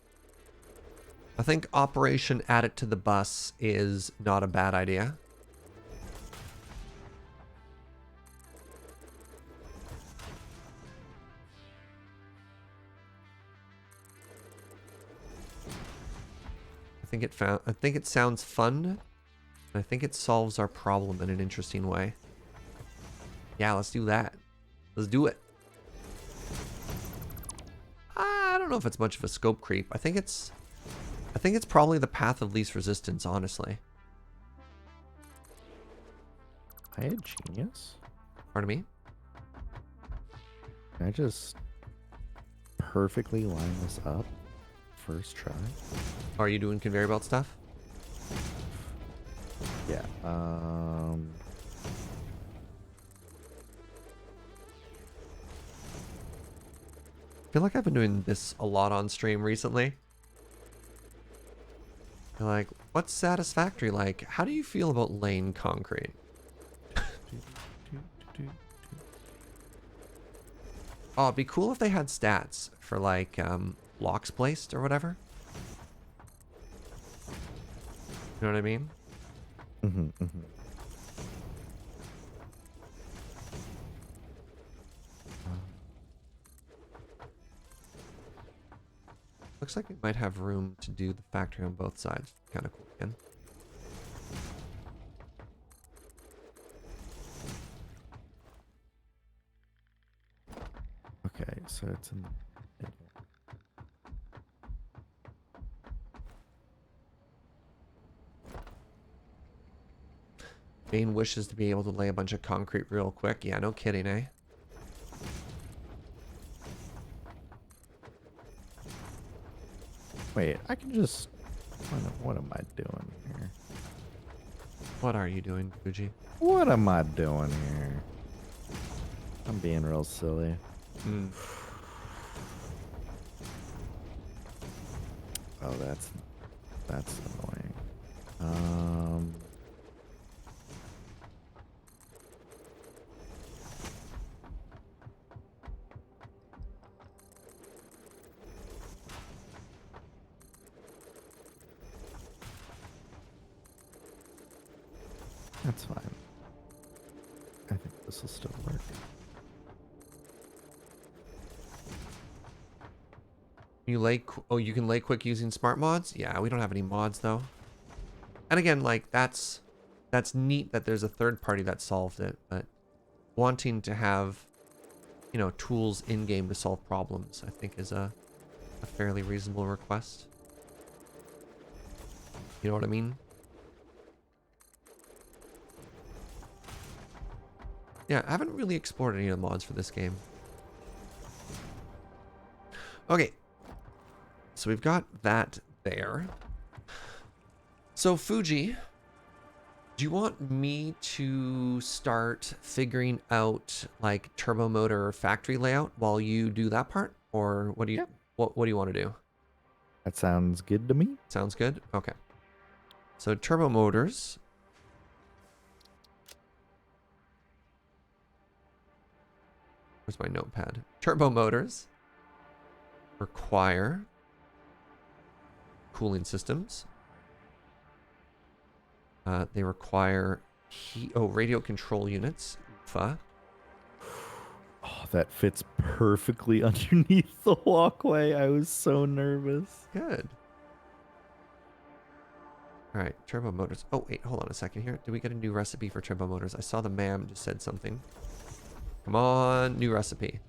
Speaker 1: I think Operation Add It to the Bus is not a bad idea. I think it sounds fun. I think it solves our problem in an interesting way. Yeah, let's do that. Let's do it. I don't know if it's much of a scope creep. I think it's probably the path of least resistance, honestly.
Speaker 2: I had genius.
Speaker 1: Pardon me?
Speaker 2: Can I just perfectly line this up first try?
Speaker 1: Are you doing conveyor belt stuff?
Speaker 2: Yeah.
Speaker 1: I feel like I've been doing this a lot on stream recently. Like, what's Satisfactory like? How do you feel about laying concrete? Oh, it'd be cool if they had stats for like blocks placed or whatever. You know what I mean? Looks like we might have room to do the factory on both sides. Kind of cool again.
Speaker 2: Okay, so it's in the middle.
Speaker 1: Bane wishes to be able to lay a bunch of concrete real quick. Yeah, no kidding, eh?
Speaker 2: Wait, I can just... What am I doing here?
Speaker 1: What are you doing, Fugi?
Speaker 2: What am I doing here? I'm being real silly. Oh, that's annoying. That's fine. I think this will still work.
Speaker 1: You lay... Oh, you can lay quick using smart mods? Yeah, we don't have any mods, though. And again, like, that's neat that there's a third party that solved it, but wanting to have, you know, tools in-game to solve problems, I think is a fairly reasonable request. You know what I mean? Yeah, I haven't really explored any of the mods for this game. Okay. So we've got that there. So Fugi, do you want me to start figuring out like turbo motor factory layout while you do that part? Or what do you what do you want to do?
Speaker 2: That sounds good to me.
Speaker 1: Sounds good? Okay. So turbo motors. Where's my notepad? Turbo motors require cooling systems. They require radio control units. UFA.
Speaker 2: Oh, that fits perfectly underneath the walkway. I was so nervous.
Speaker 1: Good. All right, turbo motors. Oh, wait, hold on a second here. Did we get a new recipe for turbo motors? I saw the ma'am just said something. Come on, new recipe.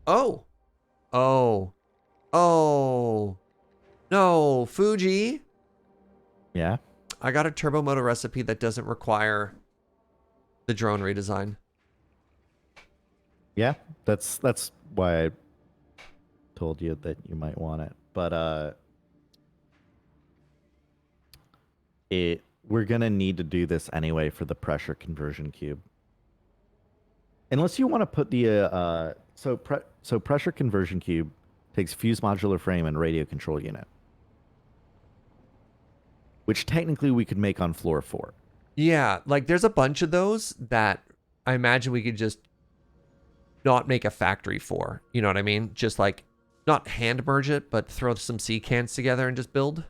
Speaker 1: Oh! Oh. Oh. No, Fugi.
Speaker 2: Yeah?
Speaker 1: I got a turbo motor recipe that doesn't require the drone redesign.
Speaker 2: Yeah, that's why I told you that you might want it. But we're gonna need to do this anyway for the pressure conversion cube. Unless you want to put the so pressure conversion cube takes fuse modular frame and radio control unit, which technically we could make on floor 4.
Speaker 1: Yeah, like there's a bunch of those that I imagine we could just not make a factory for. You know what I mean? Just like not hand merge it, but throw some C cans together and just build.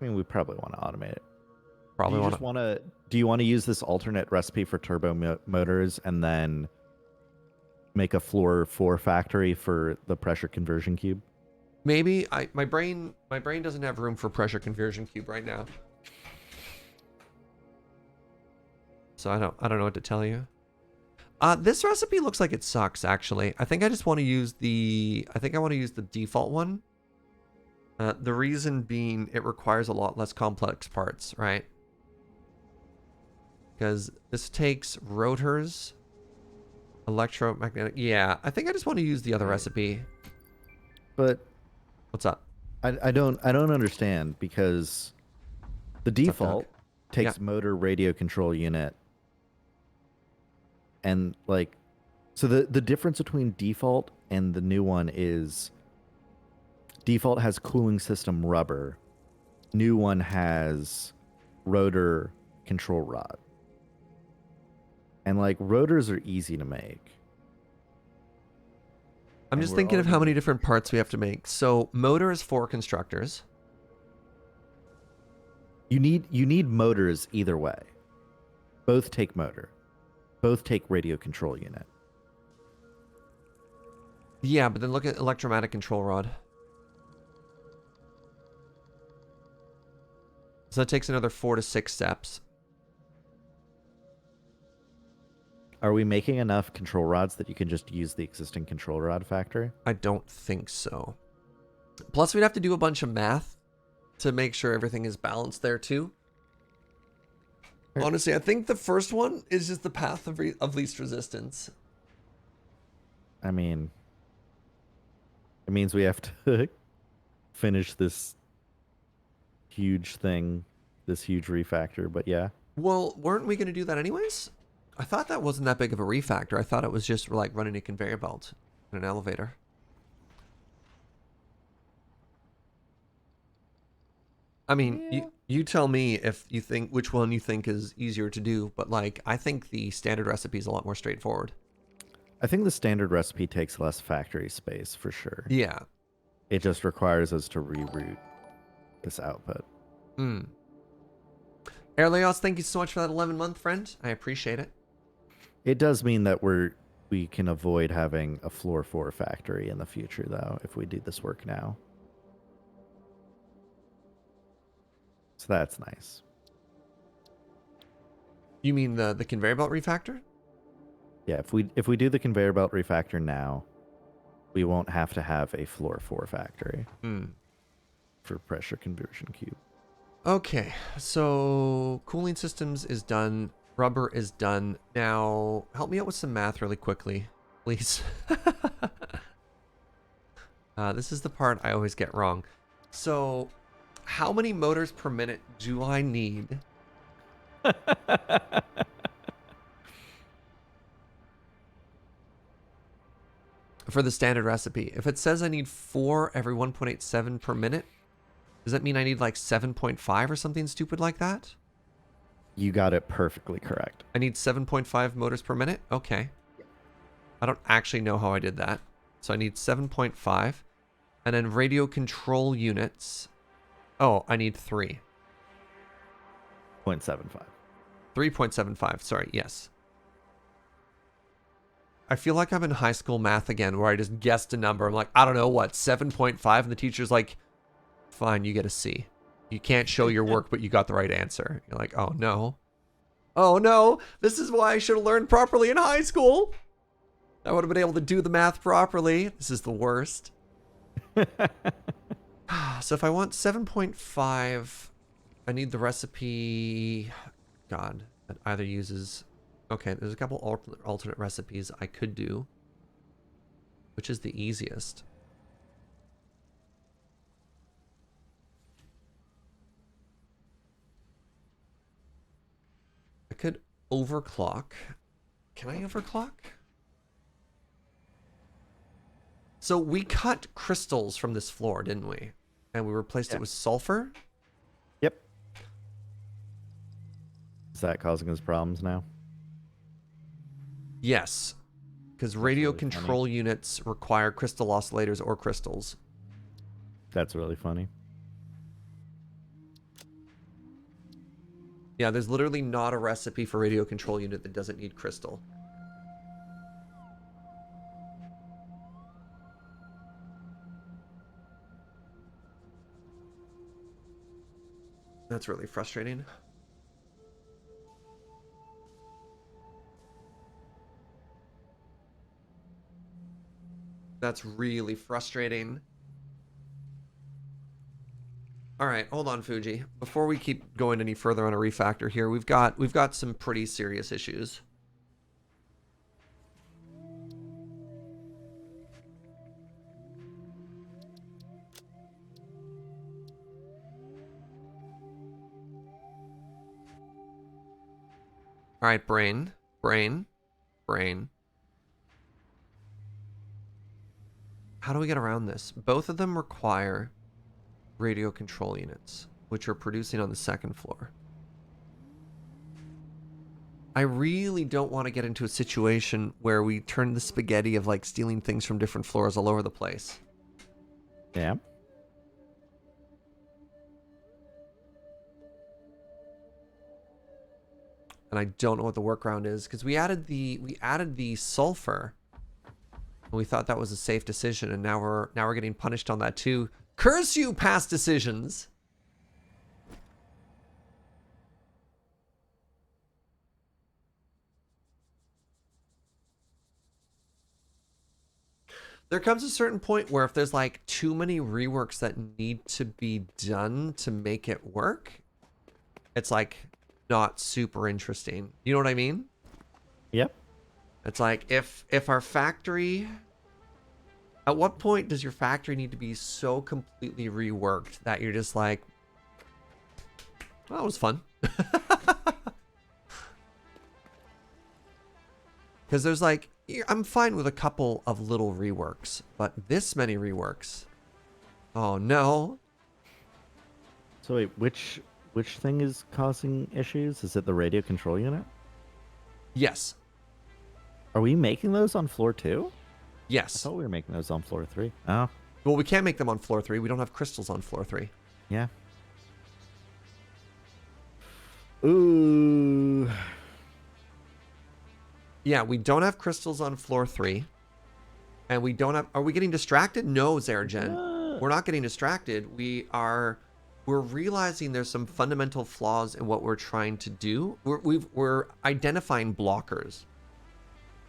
Speaker 2: I mean, we probably want to automate it.
Speaker 1: Probably
Speaker 2: Do you want to use this alternate recipe for turbo motors and then make a floor 4 factory for the pressure conversion cube?
Speaker 1: Maybe my brain doesn't have room for pressure conversion cube right now. So I don't know what to tell you. This recipe looks like it sucks actually. I think I just want to use the default one. The reason being it requires a lot less complex parts, right? Because this takes rotors, electromagnetic. Yeah, I think I just want to use the other recipe.
Speaker 2: But
Speaker 1: what's up?
Speaker 2: I don't understand because the default takes motor radio control unit and like So the difference between default and the new one is default has cooling system rubber. New one has rotor control rod. And like rotors are easy to make.
Speaker 1: I'm
Speaker 2: And
Speaker 1: just
Speaker 2: we're
Speaker 1: thinking of
Speaker 2: already
Speaker 1: how many
Speaker 2: making
Speaker 1: different parts we have to make. So motor is 4 constructors.
Speaker 2: You need motors either way. Both take motor. Both take radio control unit.
Speaker 1: Yeah, but then look at electromagnetic control rod. So that takes another 4 to 6 steps.
Speaker 2: Are we making enough control rods that you can just use the existing control rod factory?
Speaker 1: I don't think so. Plus, we'd have to do a bunch of math to make sure everything is balanced there too. Honestly, I think the first one is just the path of least resistance.
Speaker 2: I mean, it means we have to finish this huge thing, this huge refactor, but yeah.
Speaker 1: Well, weren't we going to do that anyways? I thought that wasn't that big of a refactor. I thought it was just like running a conveyor belt and an elevator. I mean,
Speaker 2: Yeah.
Speaker 1: you tell me if you think which one you think is easier to do, but like I think the standard recipe is a lot more straightforward.
Speaker 2: I think the standard recipe takes less factory space for sure.
Speaker 1: Yeah.
Speaker 2: It just requires us to reroute this output.
Speaker 1: Hmm. Airleos, thank you so much for that 11-month friend. I appreciate it.
Speaker 2: It does mean that we can avoid having a floor 4 factory in the future though if we do this work now. So that's nice.
Speaker 1: You mean the conveyor belt refactor?
Speaker 2: Yeah, if we do the conveyor belt refactor now, we won't have to have a floor 4 factory for pressure conversion cube.
Speaker 1: Okay, so cooling systems is done. Rubber is done. Now, help me out with some math really quickly, please. This is the part I always get wrong. So, how many motors per minute do I need? For the standard recipe? If it says I need 4 every 1.87 per minute, does that mean I need like 7.5 or something stupid like that?
Speaker 2: You got it perfectly correct.
Speaker 1: I need 7.5 motors per minute? Okay. I don't actually know how I did that. So I need 7.5. And then radio control units. Oh, I need 3.
Speaker 2: 0.75.
Speaker 1: 3.75. Sorry, yes. I feel like I'm in high school math again where I just guessed a number. I'm like, I don't know, what, 7.5? And the teacher's like, fine, you get a C. You can't show your work, but you got the right answer. You're like, oh no. Oh no, this is why I should have learned properly in high school. I would have been able to do the math properly. This is the worst. So if I want 7.5, I need the recipe. God, that either uses... Okay, there's a couple alternate recipes I could do. Which is the easiest? I could overclock. Can I overclock? So we cut crystals from this floor, didn't we? And we replaced it with sulfur?
Speaker 2: Yep. Is that causing us problems now?
Speaker 1: Yes. Because radio
Speaker 2: really
Speaker 1: control units require crystal oscillators or crystals.
Speaker 2: That's really funny.
Speaker 1: Yeah, there's literally not a recipe for radio control unit that doesn't need crystal. That's really frustrating. That's really frustrating. All right, hold on, Fuji. Before we keep going any further on a refactor here, we've got some pretty serious issues. All right, brain. How do we get around this? Both of them require radio control units, which are producing on the second floor. I really don't want to get into a situation where we turn the spaghetti of like stealing things from different floors all over the place.
Speaker 2: Yeah.
Speaker 1: And I don't know what the workaround is because we added the sulfur. And we thought that was a safe decision, and now we're getting punished on that too. Curse you, past decisions. There comes a certain point where if there's like too many reworks that need to be done to make it work, it's like not super interesting. You know what I mean?
Speaker 2: Yep.
Speaker 1: It's like if our factory, at what point does your factory need to be so completely reworked that you're just like, well, that was fun. Because there's like, I'm fine with a couple of little reworks, but this many reworks, oh no.
Speaker 2: So wait, which thing is causing issues? Is it the radio control unit?
Speaker 1: Yes.
Speaker 2: Are we making those on floor 2? I
Speaker 1: Yes.
Speaker 2: thought we were making those on floor 3. Oh,
Speaker 1: Well, we can't make them on floor 3. We don't have crystals on floor 3.
Speaker 2: yeah. Ooh.
Speaker 1: Yeah, we don't have crystals on floor 3. And we don't have... Are we getting distracted? No, Zaragen.
Speaker 2: No.
Speaker 1: We're not getting distracted. We're realizing there's some fundamental flaws in what we're trying to do. We're identifying blockers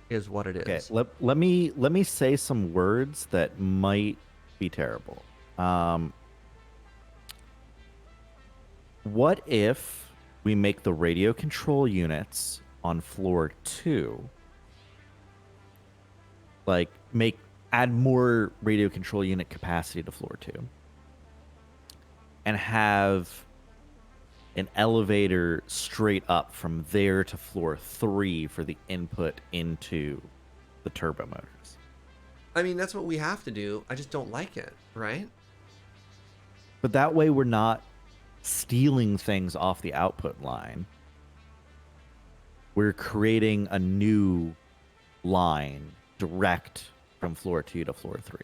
Speaker 1: is what it is.
Speaker 2: Okay, let me say some words that might be terrible. What if we make the radio control units on floor 2, like add more radio control unit capacity to floor 2, and have an elevator straight up from there to floor 3 for the input into the turbo motors?
Speaker 1: I mean, that's what we have to do. I just don't like it, right?
Speaker 2: But that way we're not stealing things off the output line. We're creating a new line direct from floor 2 to floor 3.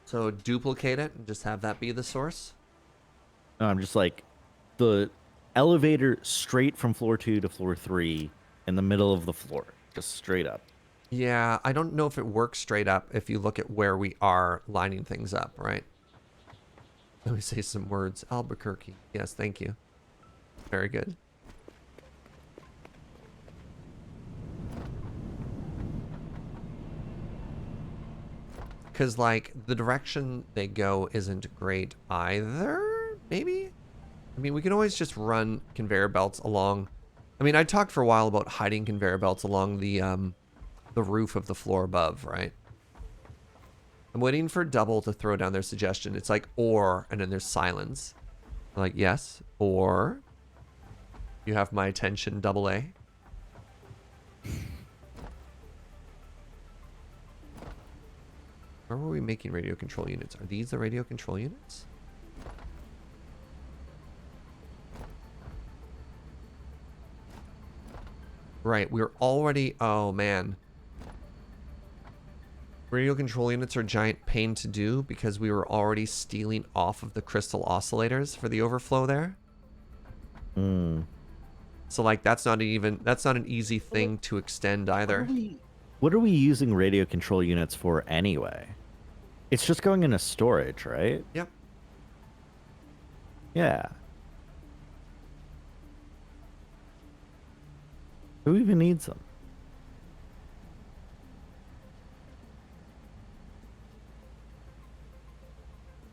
Speaker 1: So duplicate it and just have that be the source?
Speaker 2: No, I'm just like the elevator straight from floor 2 to floor 3 in the middle of the floor, just straight up.
Speaker 1: Yeah, I don't know if it works straight up if you look at where we are lining things up, right? Let me say some words. Albuquerque. Yes, thank you. Very good. Because, like, the direction they go isn't great either, maybe? I mean, we can always just run conveyor belts along. I mean, I talked for a while about hiding conveyor belts along the roof of the floor above, right? I'm waiting for Double to throw down their suggestion. It's like, or, and then there's silence. I'm like, yes, or. You have my attention, Double A. Where were we making radio control units? Are these the radio control units? Right, we're already... Oh, man. Radio control units are a giant pain to do because we were already stealing off of the crystal oscillators for the overflow there. So, like, that's not an easy thing to extend either.
Speaker 2: What are we using radio control units for anyway? It's just going into storage, right?
Speaker 1: Yep.
Speaker 2: Yeah. Who even needs them?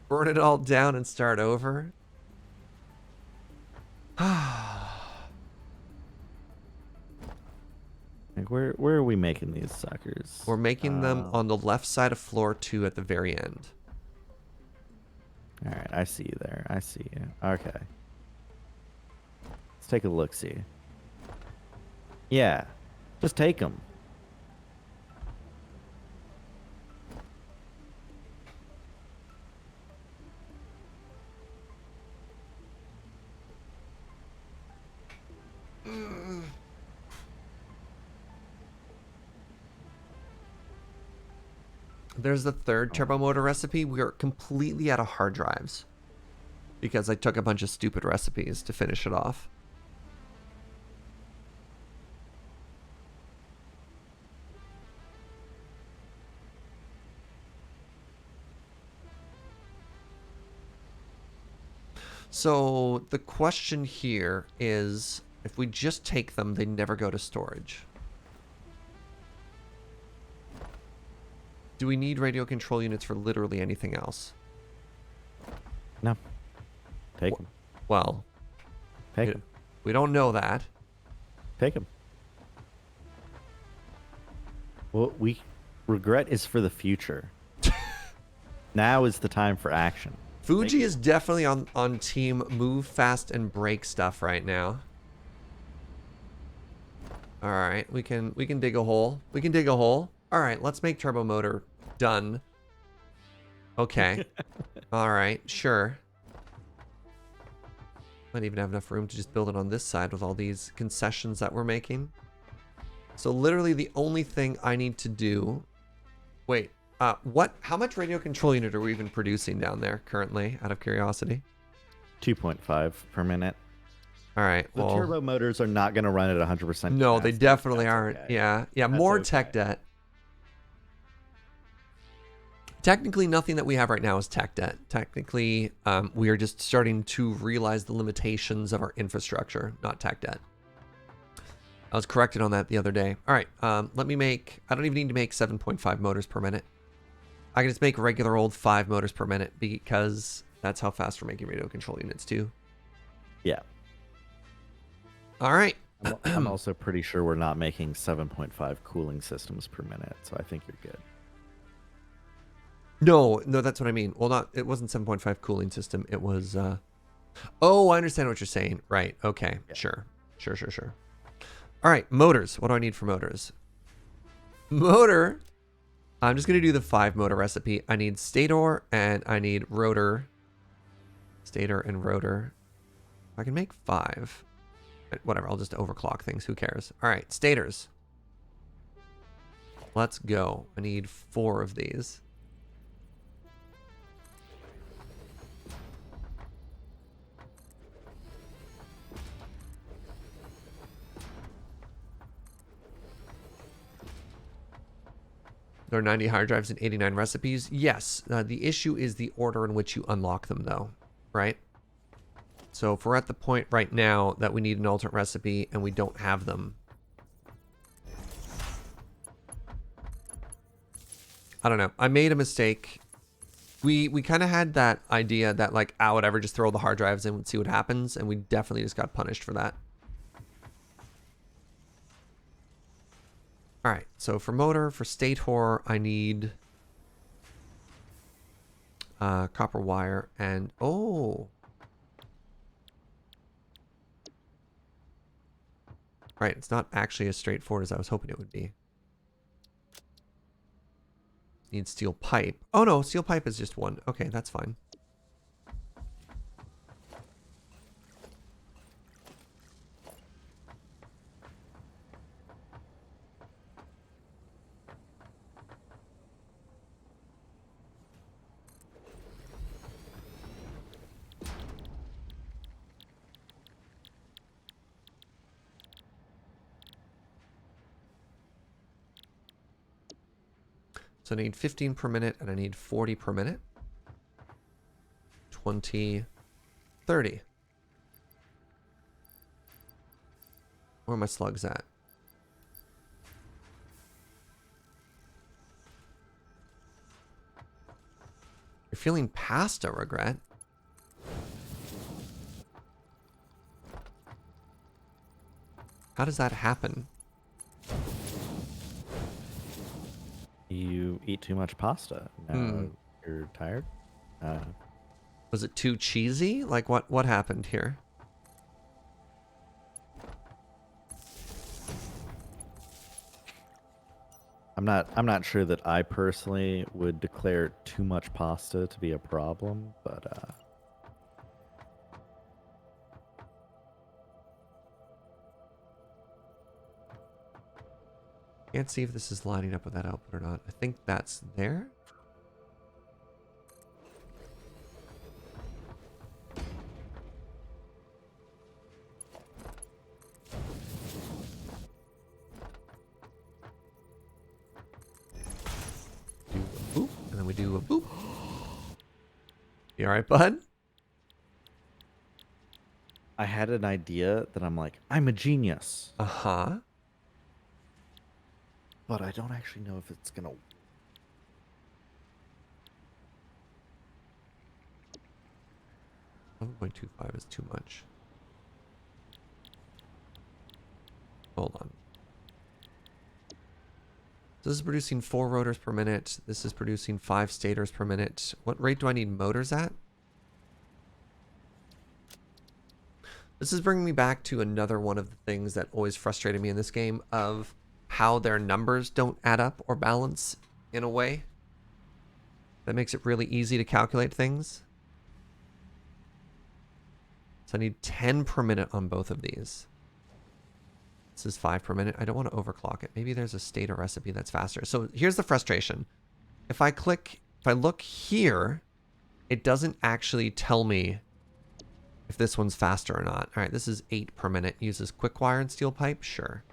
Speaker 1: Burn it all down and start over.
Speaker 2: Like, where are we making these suckers?
Speaker 1: We're making them on the left side of floor 2 at the very end.
Speaker 2: All right, I see you there. I see you. Okay. Let's take a look-see. Yeah. Just take them.
Speaker 1: There's the third turbo motor recipe. We are completely out of hard drives because I took a bunch of stupid recipes to finish it off. So the question here is, if we just take them, they never go to storage. Do we need radio control units for literally anything else?
Speaker 2: No. Take them.
Speaker 1: Well,
Speaker 2: Take them.
Speaker 1: we don't know that.
Speaker 2: Take them. Well, regret is for the future. Now is the time for action.
Speaker 1: Fugi is definitely on team move fast and break stuff right now. All right, we can dig a hole. We can dig a hole. All right, let's make turbo motor. Done. Okay. All right, sure. Might even have enough room to just build it on this side with all these concessions that we're making. So literally the only thing I need to do... Wait, how much radio control unit are we even producing down there currently, out of curiosity?
Speaker 2: 2.5 per minute.
Speaker 1: All right,
Speaker 2: The turbo motors are not going to run at 100%.
Speaker 1: No, they definitely
Speaker 2: That's
Speaker 1: aren't.
Speaker 2: okay.
Speaker 1: Yeah,
Speaker 2: That's
Speaker 1: more
Speaker 2: okay.
Speaker 1: tech debt. Technically, nothing that we have right now is tech debt. Technically, we are just starting to realize the limitations of our infrastructure, not tech debt. I was corrected on that the other day. All right, let me make... I don't even need to make 7.5 motors per minute. I can just make regular old 5 motors per minute because that's how fast we're making radio control units too.
Speaker 2: Yeah.
Speaker 1: All right.
Speaker 2: I'm also pretty sure we're not making 7.5 cooling systems per minute, so I think you're good.
Speaker 1: No, that's what I mean. Well, it wasn't 7.5 cooling system. It was, oh, I understand what you're saying. Right. Okay. Yeah. Sure. All right. Motors. What do I need for motors? Motor. I'm just going to do the 5 motor recipe. I need stator and I need rotor. Stator and rotor. I can make 5. Whatever. I'll just overclock things. Who cares? All right. Stators. Let's go. I need 4 of these. There are 90 hard drives and 89 recipes. Yes, the issue is the order in which you unlock them, though, right? So if we're at the point right now that we need an alternate recipe and we don't have them, I don't know. I made a mistake. We kind of had that idea that, like, whatever, just throw the hard drives in and see what happens, and we definitely just got punished for that. All right, so for motor, for stator, I need copper wire and, oh. Right, it's not actually as straightforward as I was hoping it would be. Need steel pipe. Oh no, steel pipe is just 1. Okay, that's fine. So I need 15 per minute and I need 40 per minute. 20, 30. Where are my slugs at? You're feeling pasta, regret. How does that happen?
Speaker 2: You eat too much pasta. Now you're tired.
Speaker 1: Was it too cheesy? Like what happened here?
Speaker 2: I'm not sure that I personally would declare too much pasta to be a problem, but
Speaker 1: Can't see if this is lining up with that output or not. I think that's there. Do a boop, and then we do a boop. You alright, bud?
Speaker 2: I had an idea that I'm like, I'm a genius,
Speaker 1: Uh-huh.
Speaker 2: but I don't actually know if it's gonna.
Speaker 1: 11.25 is too much. Hold on. So this is producing 4 rotors per minute. This is producing 5 stators per minute. What rate do I need motors at? This is bringing me back to another one of the things that always frustrated me in this game of how their numbers don't add up or balance in a way that makes it really easy to calculate things. So I need 10 per minute on both of these. This is 5 per minute. I don't want to overclock it. Maybe there's a stator recipe that's faster. So here's the frustration. If I look here, it doesn't actually tell me if this one's faster or not. All right, this is 8 per minute. Uses quick wire and steel pipe? Sure.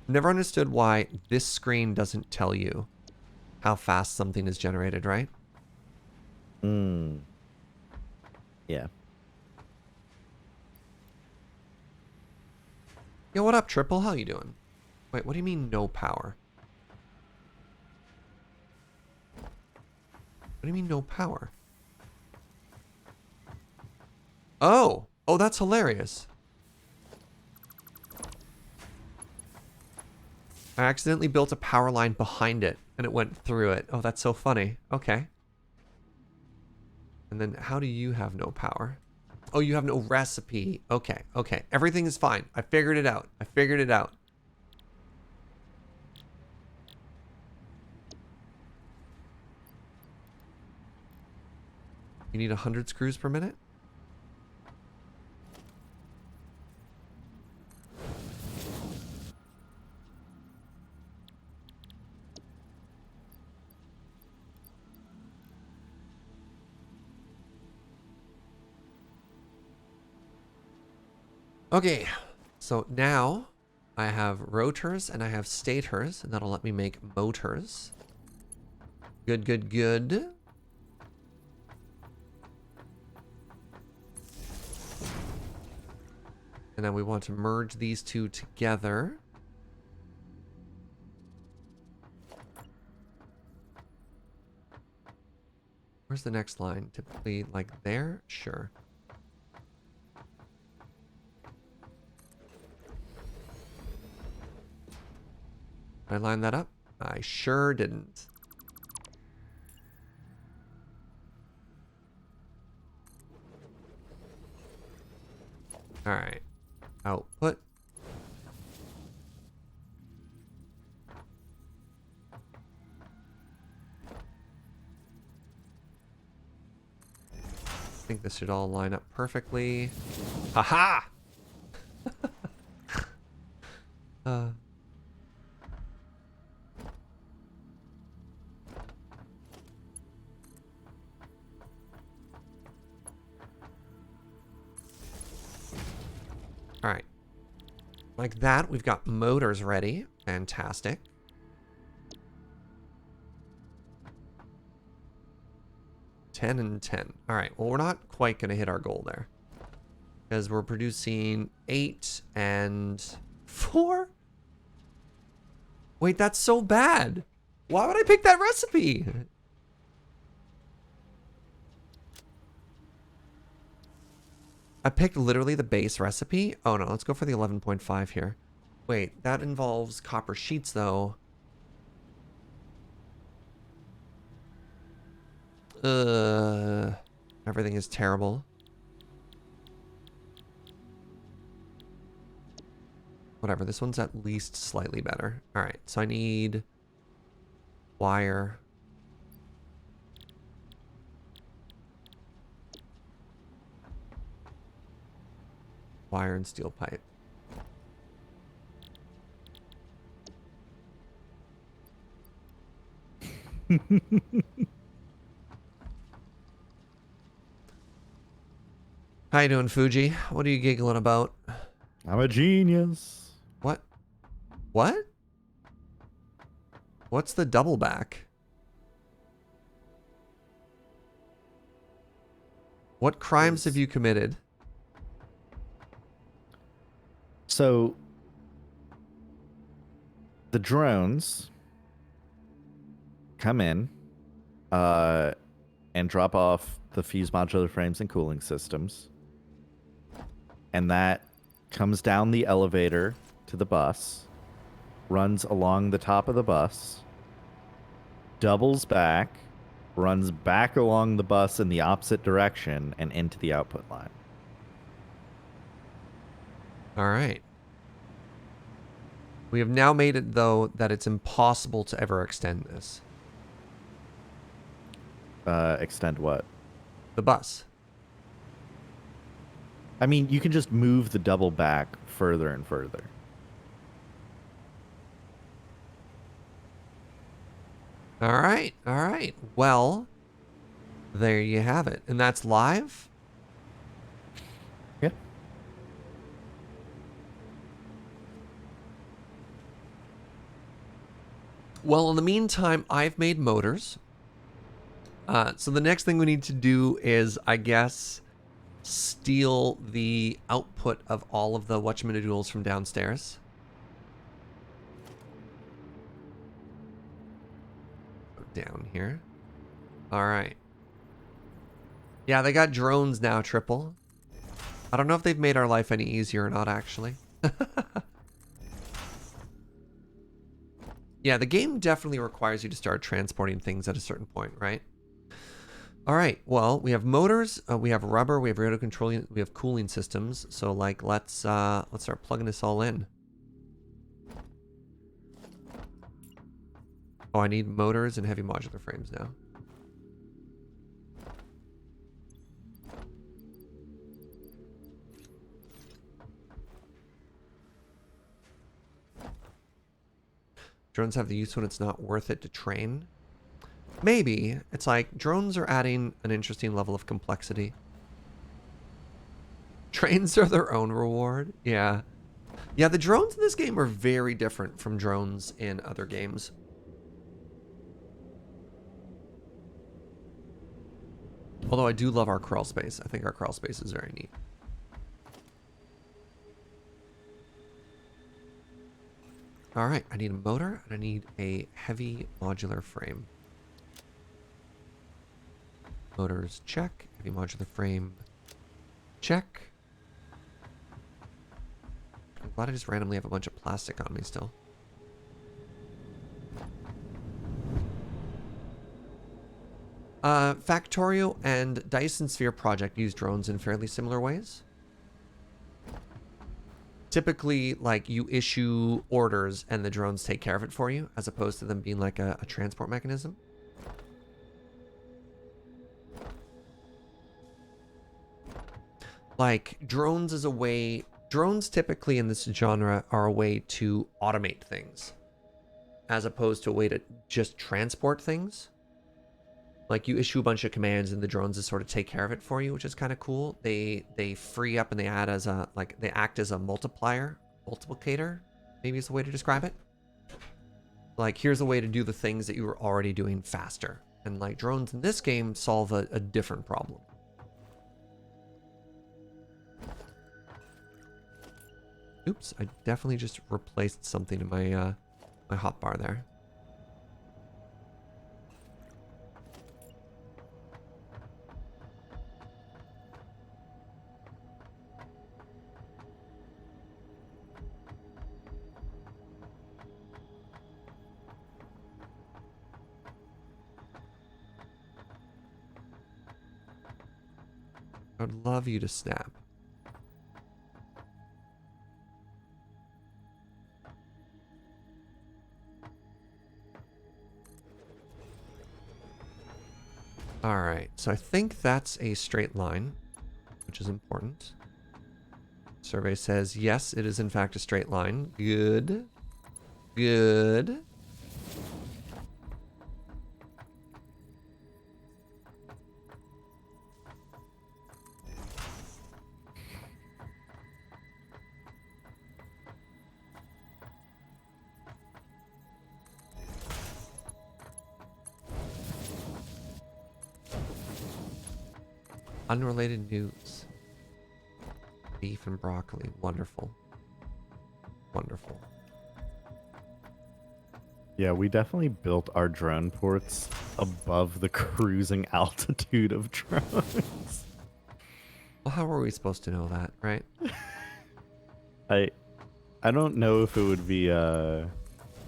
Speaker 1: Never understood why this screen doesn't tell you how fast something is generated, right?
Speaker 2: Yeah.
Speaker 1: Yo, what up, Triple? How you doing? Wait, what do you mean no power? What do you mean no power? Oh! Oh, that's hilarious. I accidentally built a power line behind it, and it went through it. Oh, that's so funny. Okay. And then how do you have no power? Oh, you have no recipe. Okay, okay. Everything is fine. I figured it out. I figured it out. You need 100 screws per minute? Okay, so now I have rotors and I have stators, and that'll let me make motors. Good, good, good. And then we want to merge these two together. Where's the next line? Typically like there? Sure. Did I line that up? I sure didn't. All right. Output. I think this should all line up perfectly. Haha! uh, all right. Like that, we've got motors ready. Fantastic. Ten and 10. All right, well, we're not quite going to hit our goal there. Because we're producing 8 and 4? Wait, that's so bad. Why would I pick that recipe? I picked literally the base recipe. Oh no, let's go for the 11.5 here. Wait, that involves copper sheets though. Everything is terrible. Whatever, this one's at least slightly better. All right, so I need wire. Wire and steel pipe. How you doing, Fugi? What are you giggling about?
Speaker 2: I'm a genius.
Speaker 1: What? What? What's the double back? What crimes have you committed?
Speaker 2: So, the drones come in and drop off the fuse modular frames and cooling systems. And that comes down the elevator to the bus, runs along the top of the bus, doubles back, runs back along the bus in the opposite direction and into the output line.
Speaker 1: All right. We have now made it, though, that it's impossible to ever extend this.
Speaker 2: Extend what?
Speaker 1: The bus.
Speaker 2: I mean, you can just move the double back further and further.
Speaker 1: All right. All right. Well, there you have it. And that's live?
Speaker 2: Yeah.
Speaker 1: Well, in the meantime, I've made motors. So the next thing we need to do is, I guess, steal the output of all of the whatchamadoodles from downstairs. Down here. All right. Yeah, they got drones now, Triple. I don't know if they've made our life any easier or not, actually. Yeah, the game definitely requires you to start transporting things at a certain point, right? All right, well, we have motors, we have rubber, we have radio controlling, we have cooling systems. So, like, let's start plugging this all in. Oh, I need motors and heavy modular frames now. Drones have the use when it's not worth it to train. Maybe. It's like drones are adding an interesting level of complexity. Trains are their own reward. Yeah. Yeah, the drones in this game are very different from drones in other games. Although I do love our crawl space. I think our crawl space is very neat. All right, I need a motor and I need a heavy modular frame. Motors, check. Heavy modular frame, check. I'm glad I just randomly have a bunch of plastic on me still. Factorio and Dyson Sphere Project use drones in fairly similar ways. Typically, like, you issue orders and the drones take care of it for you, as opposed to them being like a transport mechanism. Like, drones is a way... Drones typically in this genre are a way to automate things, as opposed to a way to just transport things. Like, you issue a bunch of commands and the drones just sort of take care of it for you, which is kind of cool. They free up and they add as a, like, they act as a multiplicator, maybe is the way to describe it. Like, here's a way to do the things that you were already doing faster. And, like, drones in this game solve a different problem. Oops, I definitely just replaced something in my my hotbar there. I would love you to snap. All right, so I think that's a straight line, which is important. Survey says, yes, it is in fact a straight line. Good. Good. Unrelated news. Beef and broccoli. Wonderful. Wonderful.
Speaker 2: Yeah, we definitely built our drone ports above the cruising altitude of drones.
Speaker 1: Well, how were we supposed to know that, right?
Speaker 2: I I don't know if it would be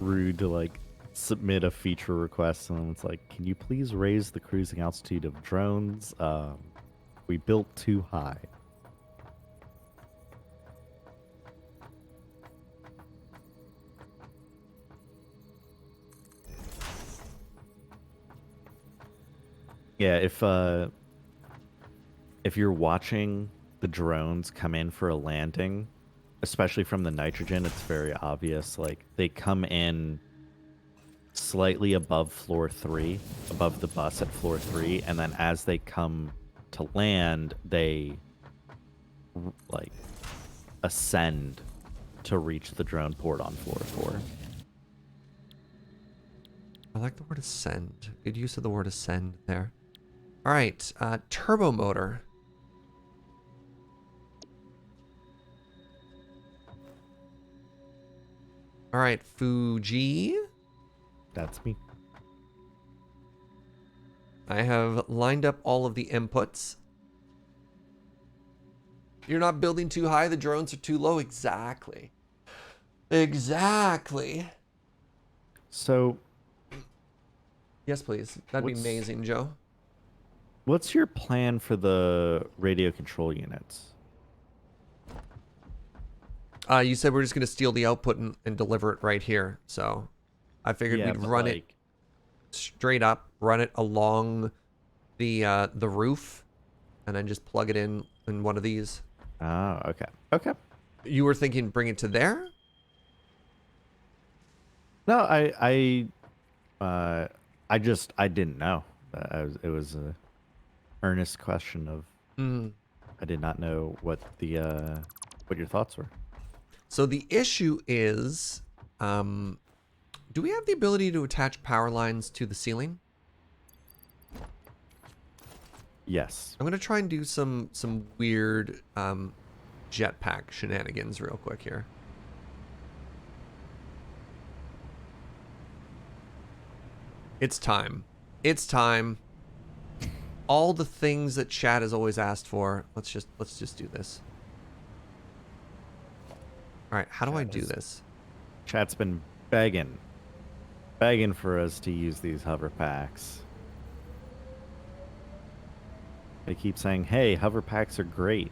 Speaker 2: rude to like submit a feature request and it's like, can you please raise the cruising altitude of drones? We built too high. Yeah, if you're watching the drones come in for a landing, especially from the nitrogen, it's very obvious. Like they come in slightly above floor 3, above the bus at floor 3, and then as they come to land, they like ascend to reach the drone port on floor 4.
Speaker 1: I like the word ascend. Good use of the word ascend there. All right, turbo motor. All right, Fugi.
Speaker 2: That's me.
Speaker 1: I have lined up all of the inputs. You're not building too high, the drones are too low. Exactly. Exactly.
Speaker 2: So,
Speaker 1: Yes, please. That'd be amazing, Joe.
Speaker 2: what's your plan for the radio control units?
Speaker 1: You said we're just going to steal the output and deliver it right here. So I figured we'd run it straight up, run it along the roof, and then just plug it in one of these.
Speaker 2: Oh, okay. Okay.
Speaker 1: You were thinking bring it to there?
Speaker 2: No, I didn't know. It was a earnest question of
Speaker 1: Mm.
Speaker 2: I did not know what your thoughts were.
Speaker 1: So the issue is, do we have the ability to attach power lines to the ceiling?
Speaker 2: Yes.
Speaker 1: I'm gonna try and do some weird jetpack shenanigans real quick here. It's time. It's time. All the things that chat has always asked for. Let's just do this. All right, how do I do this?
Speaker 2: Chat's been begging for us to use these hover packs. They keep saying, "Hey, hover packs are great."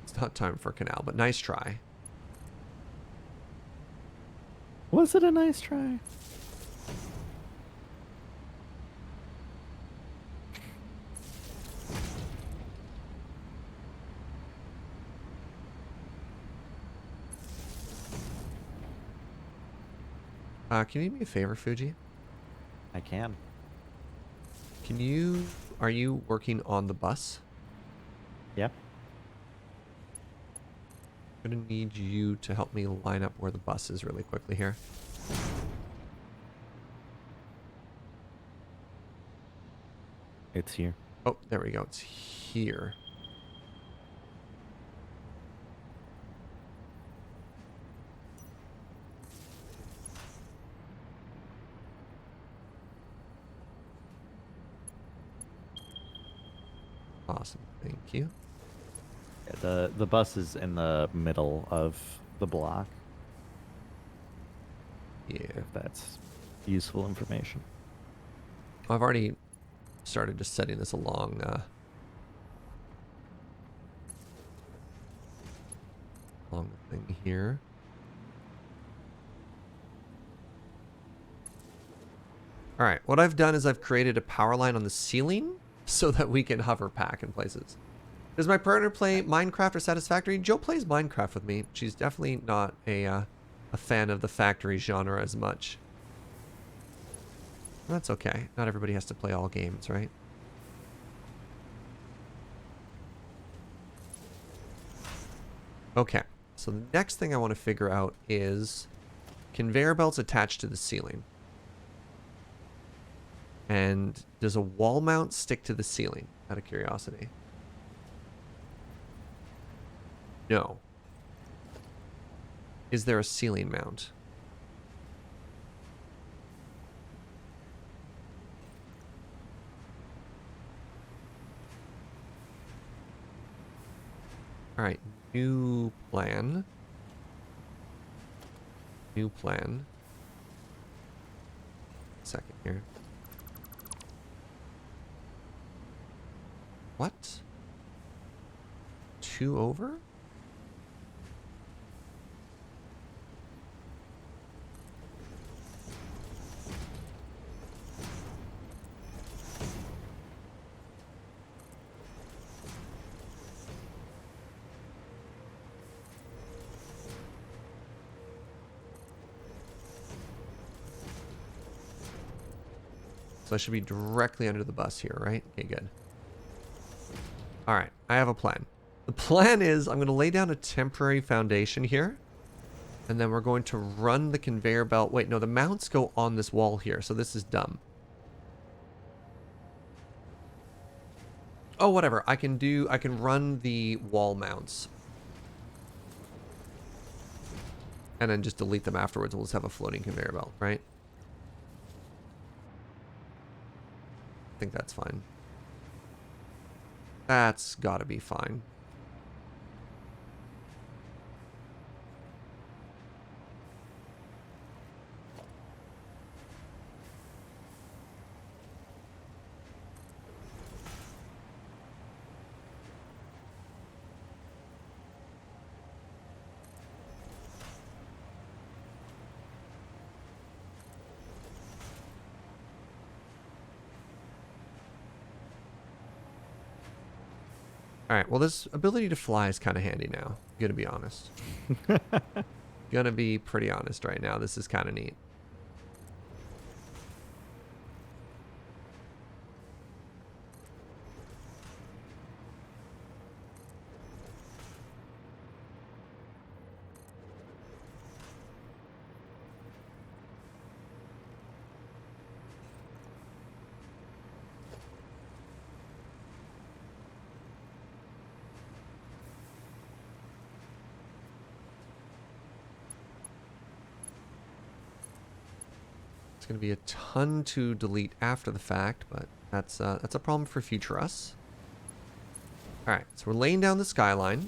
Speaker 1: It's not time for canal, but nice try.
Speaker 2: Was it a nice try?
Speaker 1: Can you do me a favor, Fuji?
Speaker 2: I can.
Speaker 1: Are you working on the bus?
Speaker 2: Yeah.
Speaker 1: I'm gonna need you to help me line up where the bus is really quickly here.
Speaker 2: It's here.
Speaker 1: Oh, there we go. It's here. Awesome. Thank you.
Speaker 2: Yeah, the bus is in the middle of the block.
Speaker 1: Yeah.
Speaker 2: If that's useful information.
Speaker 1: I've already started just setting this along along the thing here. All right, what I've done is I've created a power line on the ceiling so that we can hover pack in places. Does my partner play Minecraft or Satisfactory? Joe plays Minecraft with me. She's definitely not a fan of the factory genre as much. That's okay. Not everybody has to play all games, right? Okay, so the next thing I want to figure out is conveyor belts attached to the ceiling. And does a wall mount stick to the ceiling, out of curiosity? No. Is there a ceiling mount? All right, new plan. New plan. Second here. What? 2 over? So I should be directly under the bus here, right? Okay, good. All right, I have a plan. The plan is I'm going to lay down a temporary foundation here. And then we're going to run the conveyor belt. Wait, no, the mounts go on this wall here. So this is dumb. Oh, whatever. I can run the wall mounts. And then just delete them afterwards. We'll just have a floating conveyor belt, right? I think that's fine. That's gotta be fine. Alright, well this ability to fly is kind of handy now. Gonna be honest. Gonna be pretty honest right now. This is kind of neat. It's going to be a ton to delete after the fact, but that's a problem for future us. All right, so we're laying down the skyline.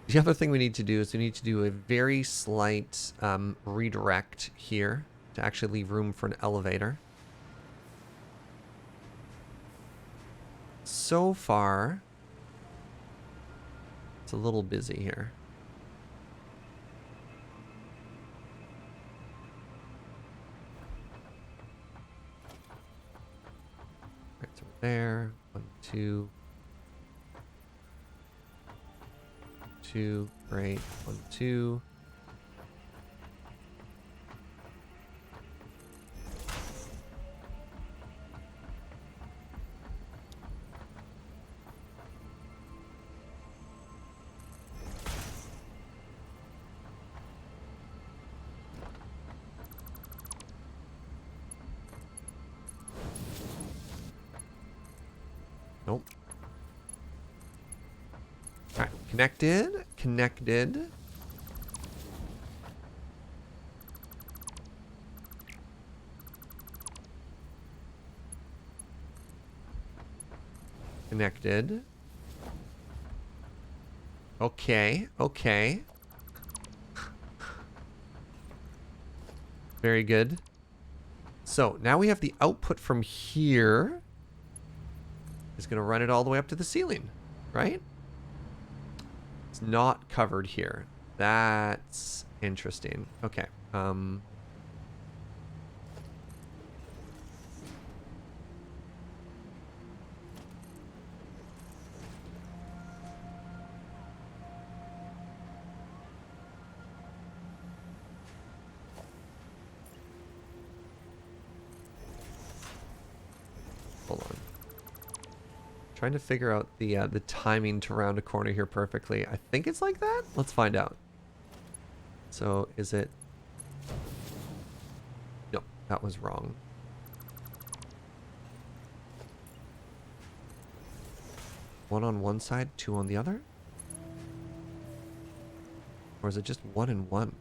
Speaker 1: The other thing we need to do is we need to do a very slight redirect here to actually leave room for an elevator. So far, it's a little busy here. Right, so we're there. 1, 2. 2, great. 1, 2. Nope. All right, connected, connected. Connected. Okay, okay. Very good. So now we have the output from here. It's going to run it all the way up to the ceiling, right? It's not covered here. That's interesting. Okay. Hold on. Trying to figure out the timing to round a corner here perfectly. I think it's like that. Let's find out. So is it? No, that was wrong. One on one side, two on the other? Or is it just one and one?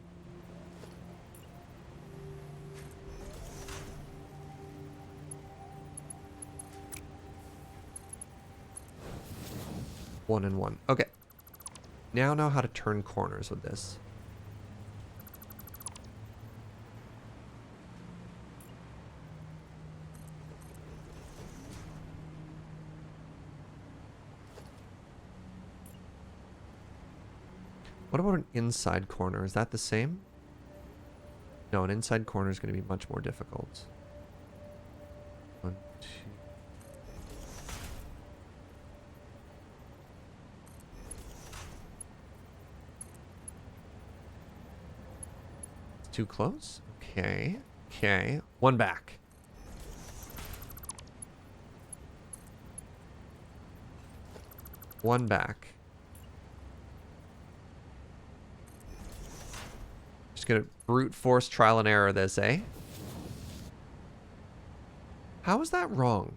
Speaker 1: One and one. Okay. Now know how to turn corners with this. What about an inside corner? Is that the same? No, an inside corner is going to be much more difficult. One, two. It's too close? Okay. Okay. One back. One back. Just gonna brute force trial and error this, eh? How is that wrong?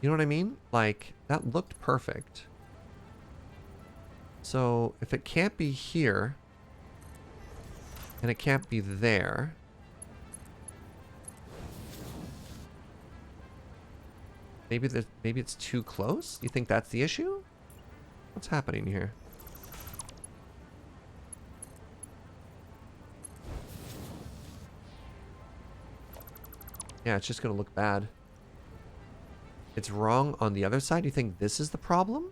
Speaker 1: You know what I mean? Like, that looked perfect. So, if it can't be here, and it can't be there, maybe it's too close? You think that's the issue? What's happening here? Yeah, it's just gonna look bad. It's wrong on the other side? You think this is the problem?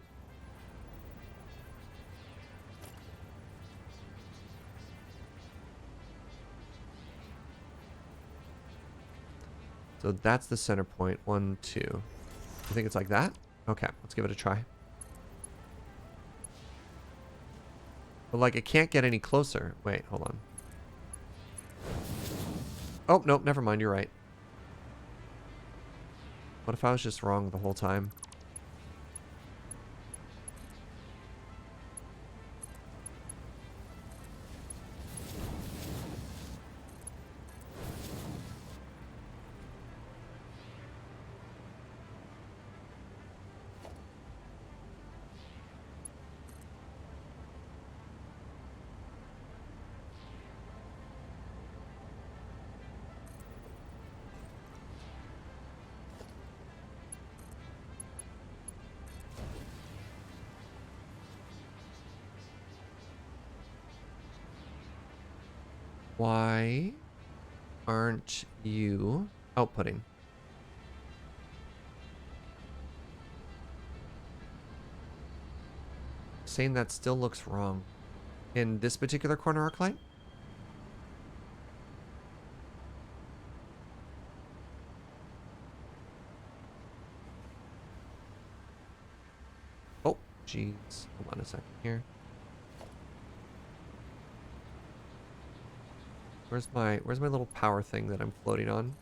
Speaker 1: So that's the center point. 1, 2. You think it's like that? Okay, let's give it a try. But like, it can't get any closer. Wait, hold on. Oh, nope, never mind, you're right. What if I was just wrong the whole time? Why aren't you outputting? Saying that still looks wrong. In this particular corner arc light? Oh, jeez. Hold on a second here. Where's my little power thing that I'm floating on?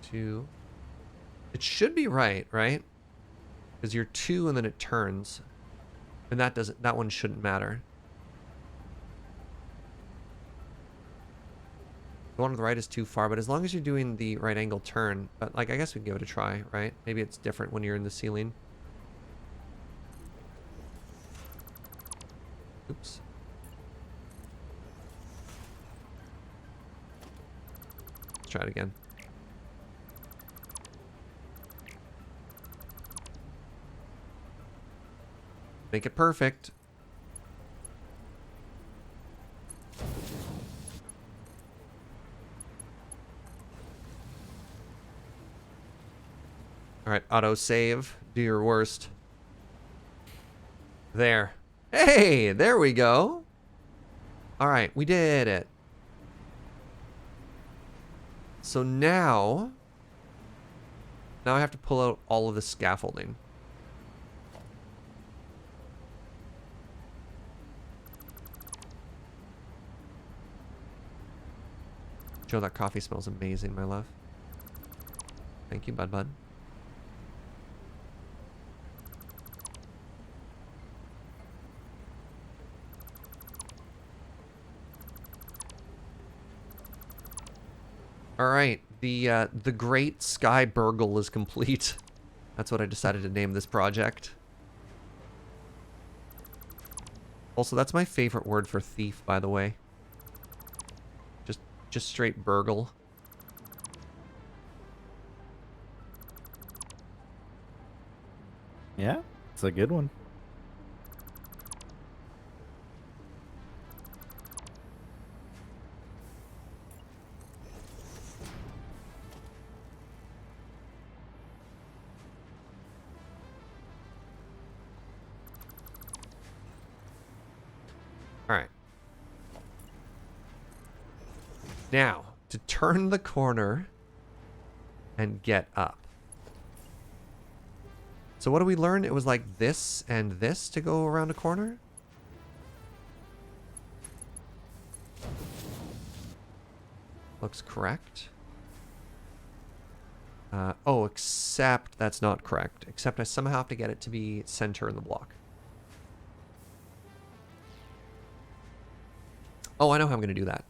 Speaker 1: Two. It should be right? Because you're 2 and then it turns. And that one shouldn't matter. Going to the right is too far, but as long as you're doing the right angle turn, but like I guess we can give it a try, right? Maybe it's different when you're in the ceiling. Oops. Let's try it again. Make it perfect. All right, auto save. Do your worst. There. Hey, there we go. All right, we did it. So now I have to pull out all of the scaffolding. Joe, that coffee smells amazing, my love. Thank you, bud. All right, the Great Sky Burgle is complete. That's what I decided to name this project. Also, that's my favorite word for thief, by the way. Just straight burgle.
Speaker 2: Yeah, it's a good one.
Speaker 1: All right. Now, to turn the corner and get up. So what do we learn? It was like this and this to go around a corner? Looks correct. Oh, except that's not correct. Except I somehow have to get it to be center in the block. Oh, I know how I'm going to do that.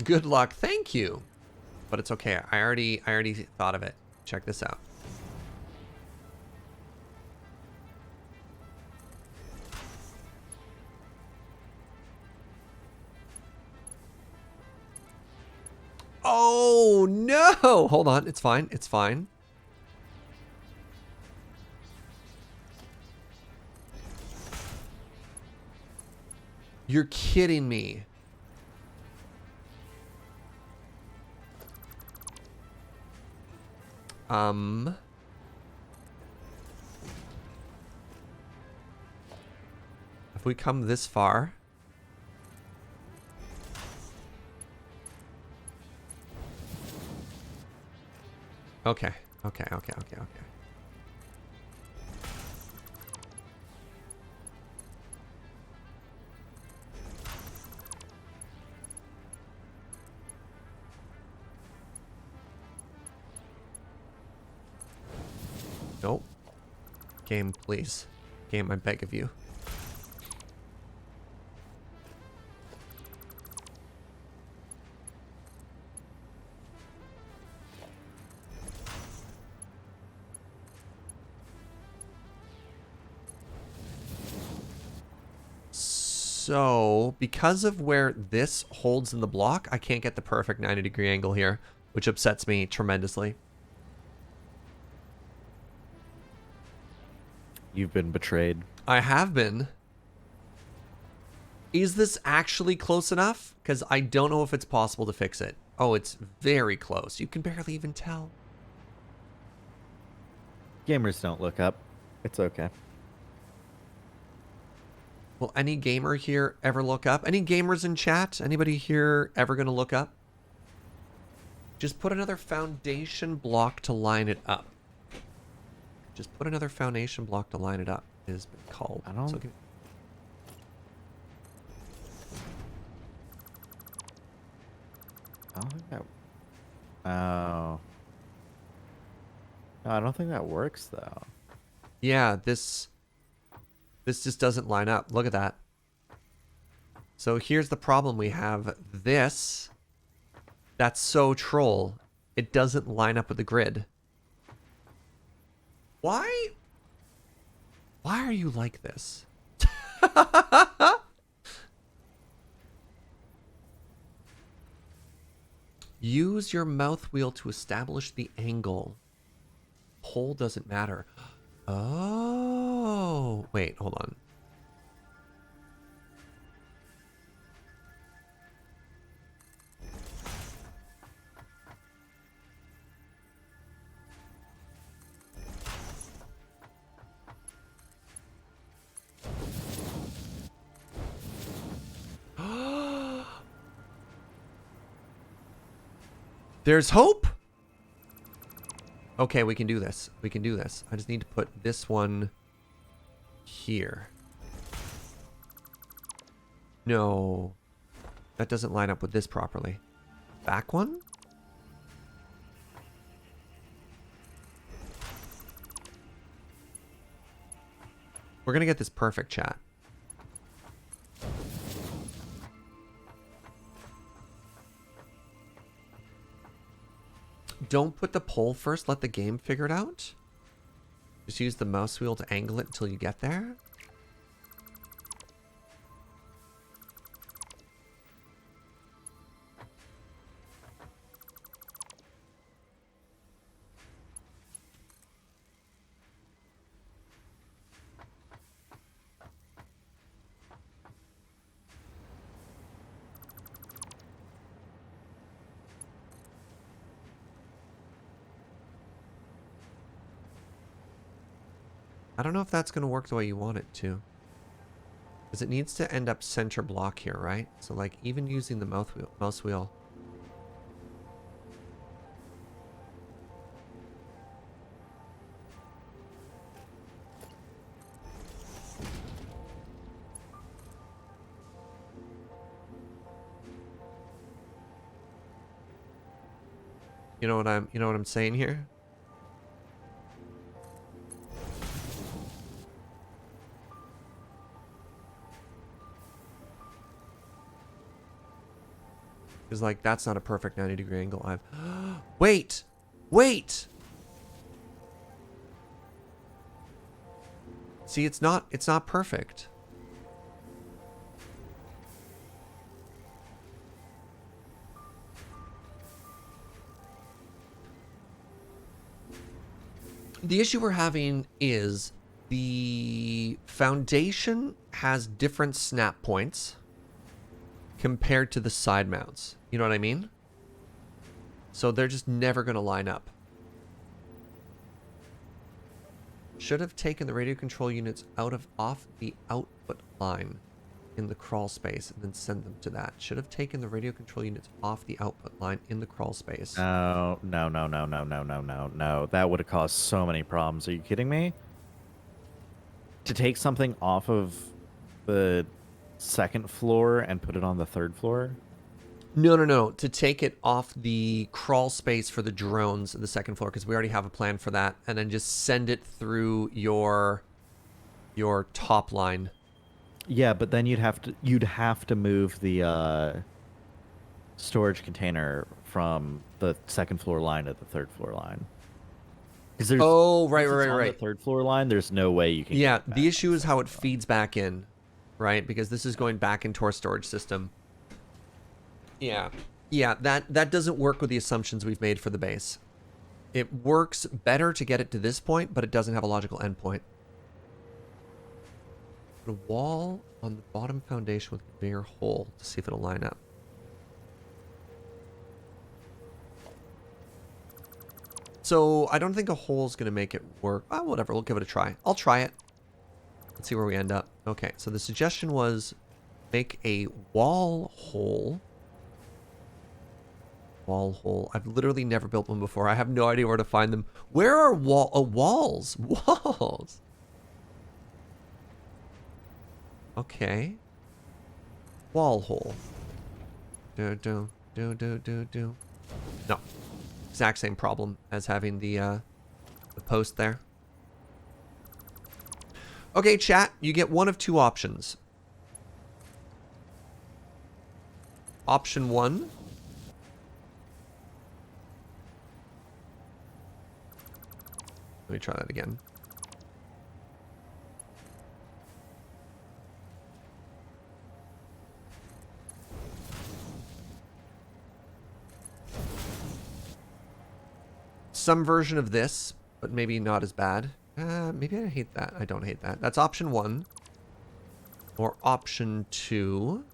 Speaker 1: Good luck. Thank you. But it's okay. I already thought of it. Check this out. Oh, no. Hold on. It's fine. It's fine. You're kidding me. If we come this far. Okay. Okay. Nope. Game, please. Game, I beg of you. So, because of where this holds in the block, I can't get the perfect 90-degree angle here, which upsets me tremendously.
Speaker 2: You've been betrayed.
Speaker 1: I have been. Is this actually close enough? Because I don't know if it's possible to fix it. Oh, it's very close. You can barely even tell.
Speaker 2: Gamers don't look up. It's okay.
Speaker 1: Will any gamer here ever look up? Any gamers in chat? Anybody here ever going to look up? Just put another foundation block to line it up. Just put another foundation block to line it up. It has been called.
Speaker 2: I don't...
Speaker 1: So
Speaker 2: I don't think that... Oh. No, I don't think that works, though.
Speaker 1: yeah, this just doesn't line up. Look at that. So here's the problem we have. This, that's so troll. It doesn't line up with the grid. Why? Why are you like this? Use your mouth wheel to establish the angle. Hole doesn't matter. Oh, wait, hold on. There's hope. Okay, we can do this. We can do this. I just need to put this one here. No. That doesn't line up with this properly. Back one? We're gonna get this perfect, chat. Don't put the pole first, let the game figure it out. Just use the mouse wheel to angle it until you get there. I don't know if that's going to work the way you want it to. Because it needs to end up center block here, right? So like even using the mouse wheel. You know what I'm saying here? Because, like, that's not a perfect 90-degree angle. Wait! Wait! See, it's not perfect. The issue we're having is the foundation has different snap points compared to the side mounts. You know what I mean? So they're just never going to line up. Should have taken the radio control units off the output line in the crawl space and then send them to that. Should have taken the radio control units off the output line in the crawl space.
Speaker 2: No. That would have caused so many problems. Are you kidding me? To take something off of the second floor and put it on the third floor?
Speaker 1: No. To take it off the crawl space for the drones, the second floor, because we already have a plan for that, and then just send it through your top line.
Speaker 2: Yeah, but then you'd have to move the storage container from the second floor line to the third floor line. Right.
Speaker 1: The
Speaker 2: third floor line, there's no way you can.
Speaker 1: Yeah, the issue is how it feeds back in, right? Because this is going back into our storage system. Yeah, that doesn't work with the assumptions we've made for the base. It works better to get it to this point, but it doesn't have a logical endpoint. Put a wall on the bottom foundation with a bigger hole to see if it'll line up. So I don't think a hole is going to make it work. Oh, whatever, we'll give it a try. I'll try it. Let's see where we end up. Okay, so the suggestion was make a wall hole. Wall hole. I've literally never built one before. I have no idea where to find them. Where are walls? Walls. Okay. Wall hole. Do. No. Exact same problem as having the post there. Okay, chat. You get one of two options. option 1. Let me try that again. Some version of this, but maybe not as bad. Maybe I hate that. I don't hate that. That's option 1. Or option 2.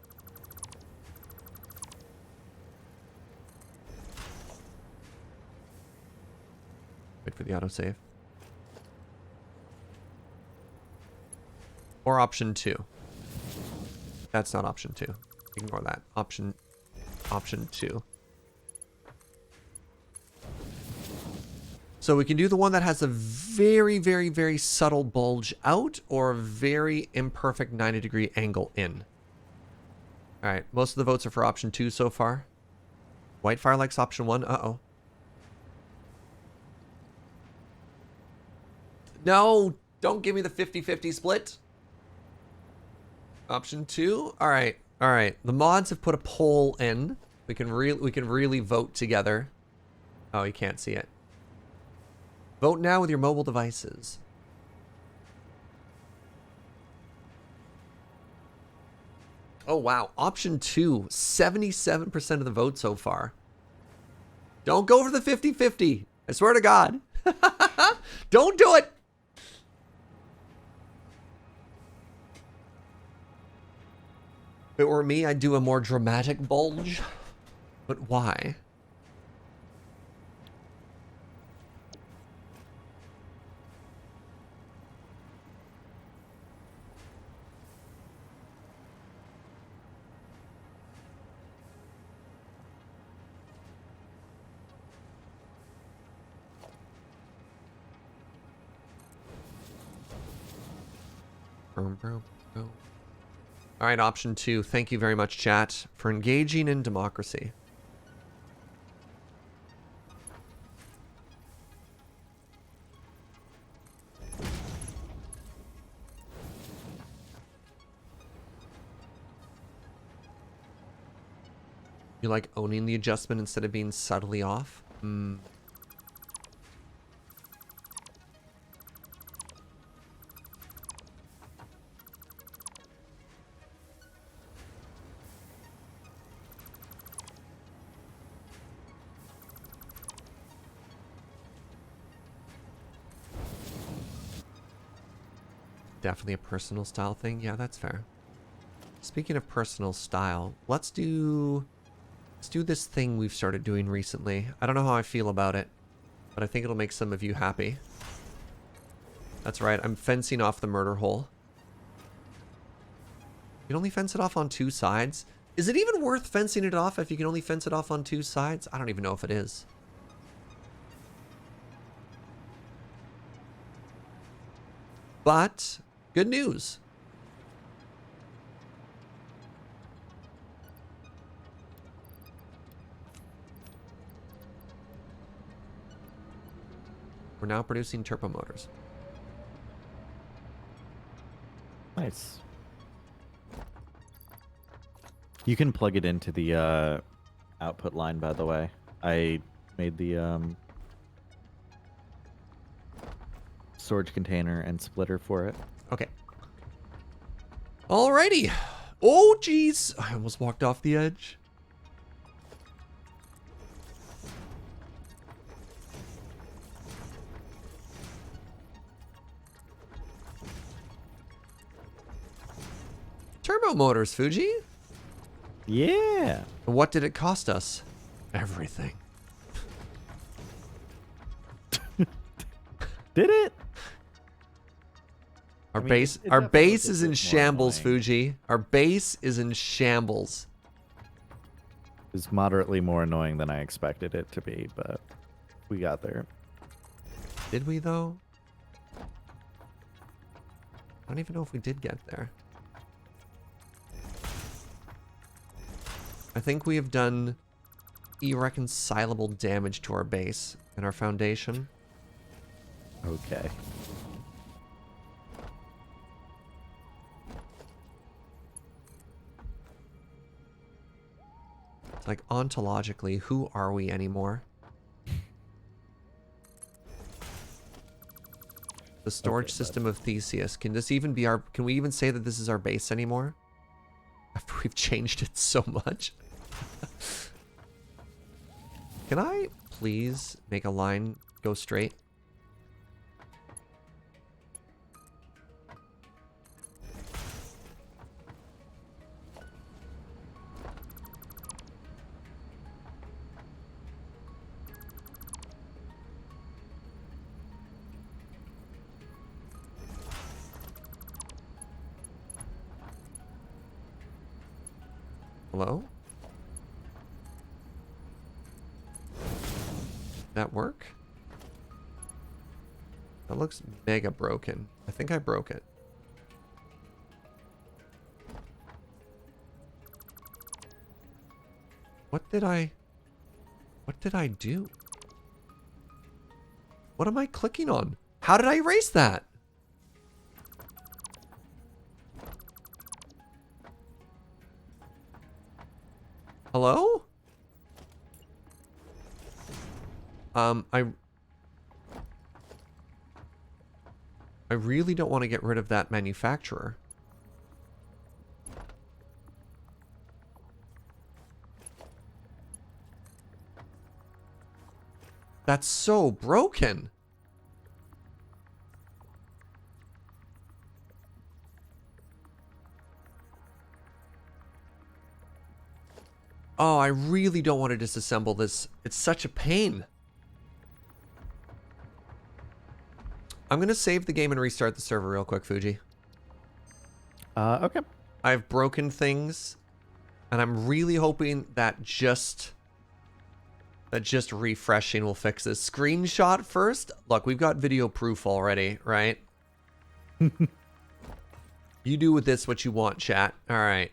Speaker 1: Wait for the autosave. Or option 2. That's not option 2. Ignore that. Option 2. So we can do the one that has a very, very, very subtle bulge out or a very imperfect 90-degree angle in. All right, most of the votes are for option 2 so far. Whitefire likes option 1. Uh-oh. No, don't give me the 50-50 split. Option 2. All right. All right. The mods have put a poll in. We can really vote together. Oh, you can't see it. Vote now with your mobile devices. Oh, wow. Option 2. 77% of the vote so far. Don't go for the 50-50. I swear to God. Don't do it. If it were me, I'd do a more dramatic bulge. But why? All right, option 2. Thank you very much, chat, for engaging in democracy. You like owning the adjustment instead of being subtly off? Hmm. Definitely a personal style thing. Yeah, that's fair. Speaking of personal style, let's do this thing we've started doing recently. I don't know how I feel about it, but I think it'll make some of you happy. That's right, I'm fencing off the murder hole. You can only fence it off on 2 sides. Is it even worth fencing it off if you can only fence it off on 2 sides? I don't even know if it is. But good news. We're now producing turbo motors.
Speaker 2: Nice. You can plug it into the output line, by the way. I made the storage container and splitter for it.
Speaker 1: Okay. Alrighty. Oh, geez. I almost walked off the edge. Turbo motors, Fugi.
Speaker 2: Yeah.
Speaker 1: What did it cost us? Everything.
Speaker 2: Did it?
Speaker 1: Our
Speaker 2: I mean,
Speaker 1: base,
Speaker 2: it
Speaker 1: our
Speaker 2: definitely
Speaker 1: base
Speaker 2: was a
Speaker 1: is in
Speaker 2: bit more
Speaker 1: shambles,
Speaker 2: annoying.
Speaker 1: Fugi. Our base is in shambles.
Speaker 2: It's moderately more annoying than I expected it to be, but we got there.
Speaker 1: Did we though? I don't even know if we did get there. I think we have done irreconcilable damage to our base and our foundation.
Speaker 2: Okay.
Speaker 1: It's like ontologically, who are we anymore? The storage
Speaker 2: Okay,
Speaker 1: system of Theseus. Can this even be our... Can we even say that this is our base anymore? After we've changed it so much. Can I please make a line go straight? Hello? That work? That looks mega broken. I think I broke it. What did I do? What am I clicking on? How did I erase that? Hello? I really don't want to get rid of that manufacturer. That's so broken. Oh, I really don't want to disassemble this. It's such a pain. I'm going to save the game and restart the server real quick, Fuji.
Speaker 2: Okay.
Speaker 1: I've broken things, and I'm really hoping that just refreshing will fix this. Screenshot first. Look, we've got video proof already, right? You do with this what you want, chat. All right.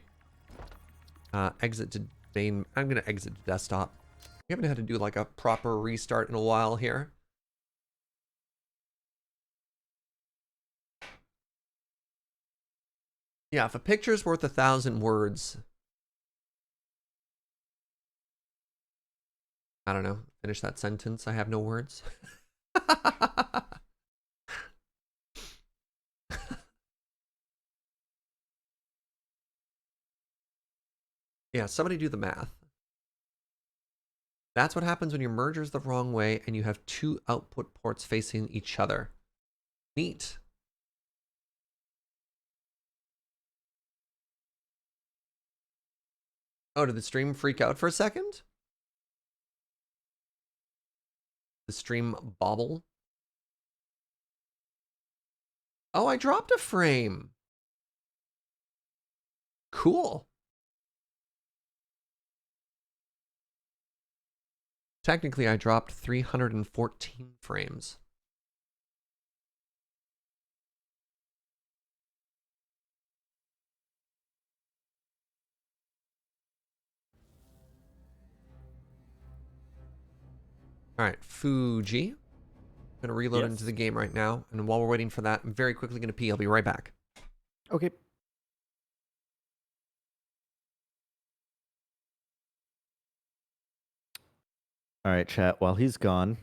Speaker 1: Exit to main. I'm going to exit to desktop. We haven't had to do like a proper restart in a while here. Yeah, if a picture's worth 1,000 words, I don't know. Finish that sentence. I have no words. Yeah, somebody do the math. That's what happens when your merger's the wrong way and you have two output ports facing each other. Neat. Oh, did the stream freak out for a second? The stream bobble? Oh, I dropped a frame. Cool. Technically, I dropped 314 frames. All right, Fuji. I'm going to reload into the game right now. And while we're waiting for that, I'm very quickly going to pee. I'll be right back.
Speaker 2: Okay. All right, chat. While he's gone,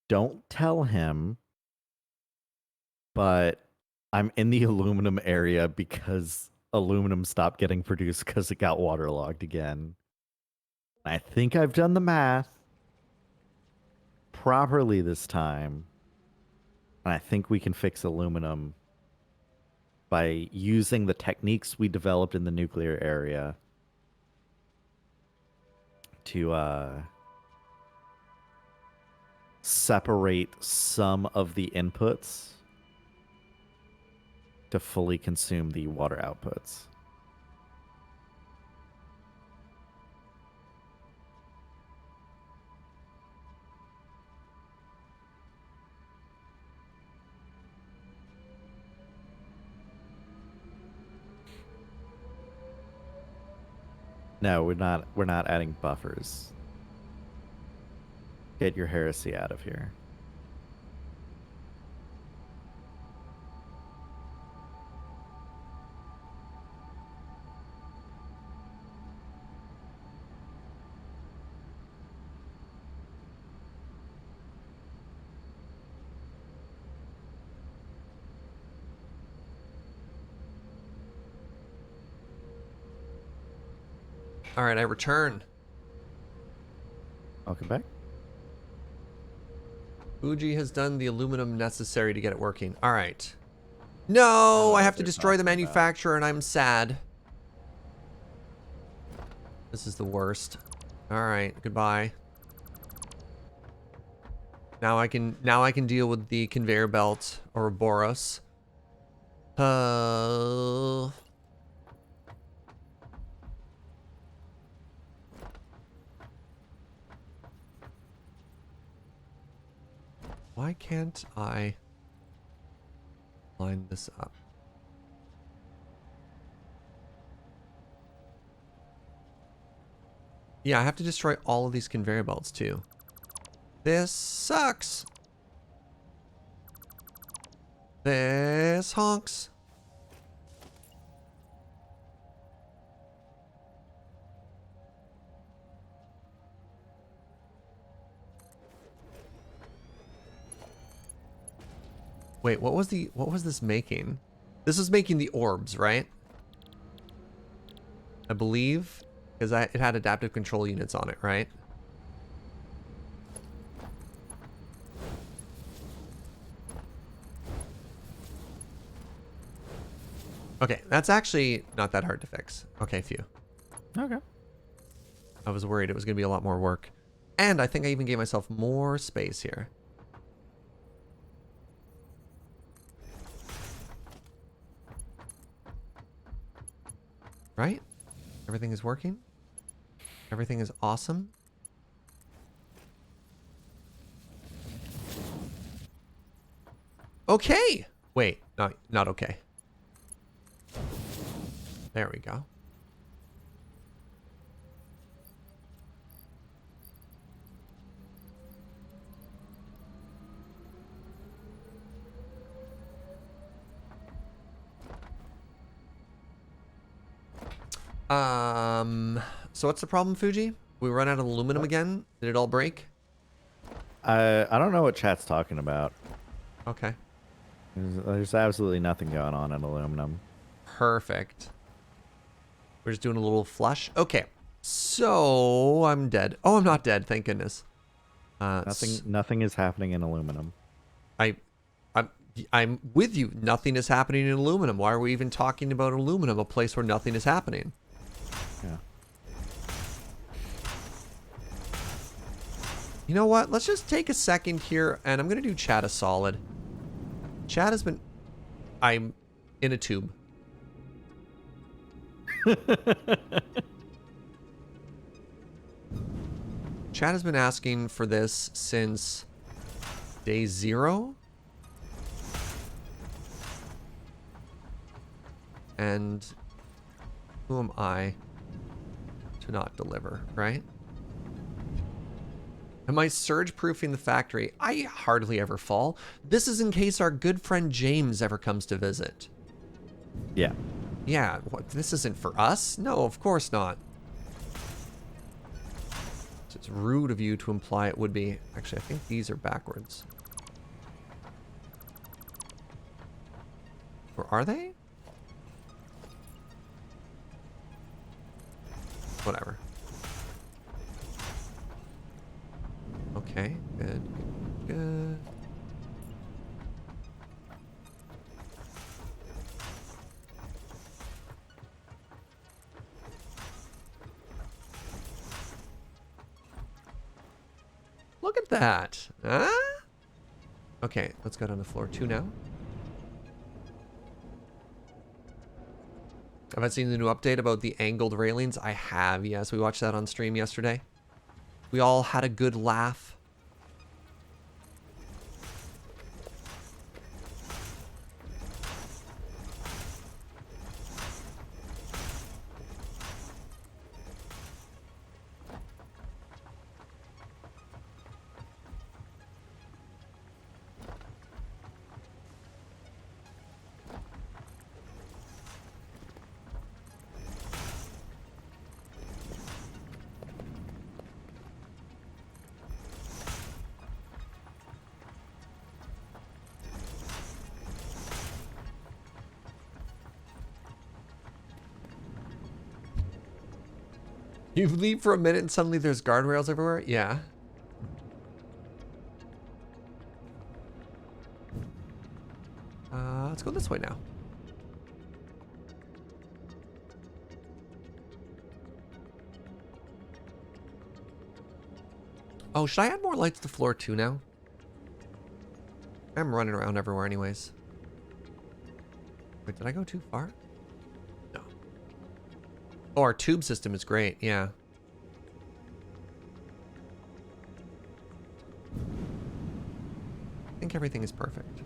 Speaker 2: don't tell him, but I'm in the aluminum area because aluminum stopped getting produced because it got waterlogged again. I think I've done the math properly this time. And I think we can fix aluminum by using the techniques we developed in the nuclear area to separate some of the inputs to fully consume the water outputs. No, we're not adding buffers. Get your heresy out of here.
Speaker 1: All right, I return.
Speaker 2: Welcome back.
Speaker 1: Fugi has done the aluminum necessary to get it working. All right. No, I have to
Speaker 2: they're
Speaker 1: destroy the
Speaker 2: talking about.
Speaker 1: manufacturer, and I'm sad. This is the worst. All right, goodbye. Now I can deal with the conveyor belt Ouroboros. Why can't I line this up? Yeah, I have to destroy all of these conveyor belts too. This sucks. This honks. Wait, what was this making? This is making the orbs, right? I believe, because it had adaptive control units on it, right? Okay, that's actually not that hard to fix. Okay, phew.
Speaker 2: Okay.
Speaker 1: I was worried it was going to be a lot more work. And I think I even gave myself more space here. Right? Everything is working. Everything is awesome. Okay. Wait, not okay. There we go. So what's the problem, Fugi? We run out of aluminum again? Did it all break?
Speaker 2: I don't know what chat's talking about.
Speaker 1: Okay.
Speaker 2: There's absolutely nothing going on in aluminum.
Speaker 1: Perfect. We're just doing a little flush. Okay. So I'm dead. Oh, I'm not dead. Thank goodness.
Speaker 2: Nothing is happening in aluminum.
Speaker 1: I'm with you. Nothing is happening in aluminum. Why are we even talking about aluminum, a place where nothing is happening?
Speaker 2: Yeah.
Speaker 1: You know what? Let's just take a second here, and I'm going to do chat a solid. Chat has been... I'm in a tube. Chat has been asking for this since day 0. And who am I to not deliver, right? Am I surge-proofing the factory? I hardly ever fall. This is in case our good friend James ever comes to visit.
Speaker 2: Yeah.
Speaker 1: Yeah, what, this isn't for us? No, of course not. So it's rude of you to imply it would be. Actually, I think these are backwards. Or are they? Whatever. Okay, good, good. Look at that. Huh? Okay, let's go down to floor 2 now. Have I seen the new update about the angled railings? I have, yes. We watched that on stream yesterday. We all had a good laugh. You leave for a minute and suddenly there's guardrails everywhere? Yeah. Let's go this way now. Oh, should I add more lights to floor 2 now? I'm running around everywhere anyways. Wait, did I go too far? No. Oh, our tube system is great, yeah. I think everything is perfect.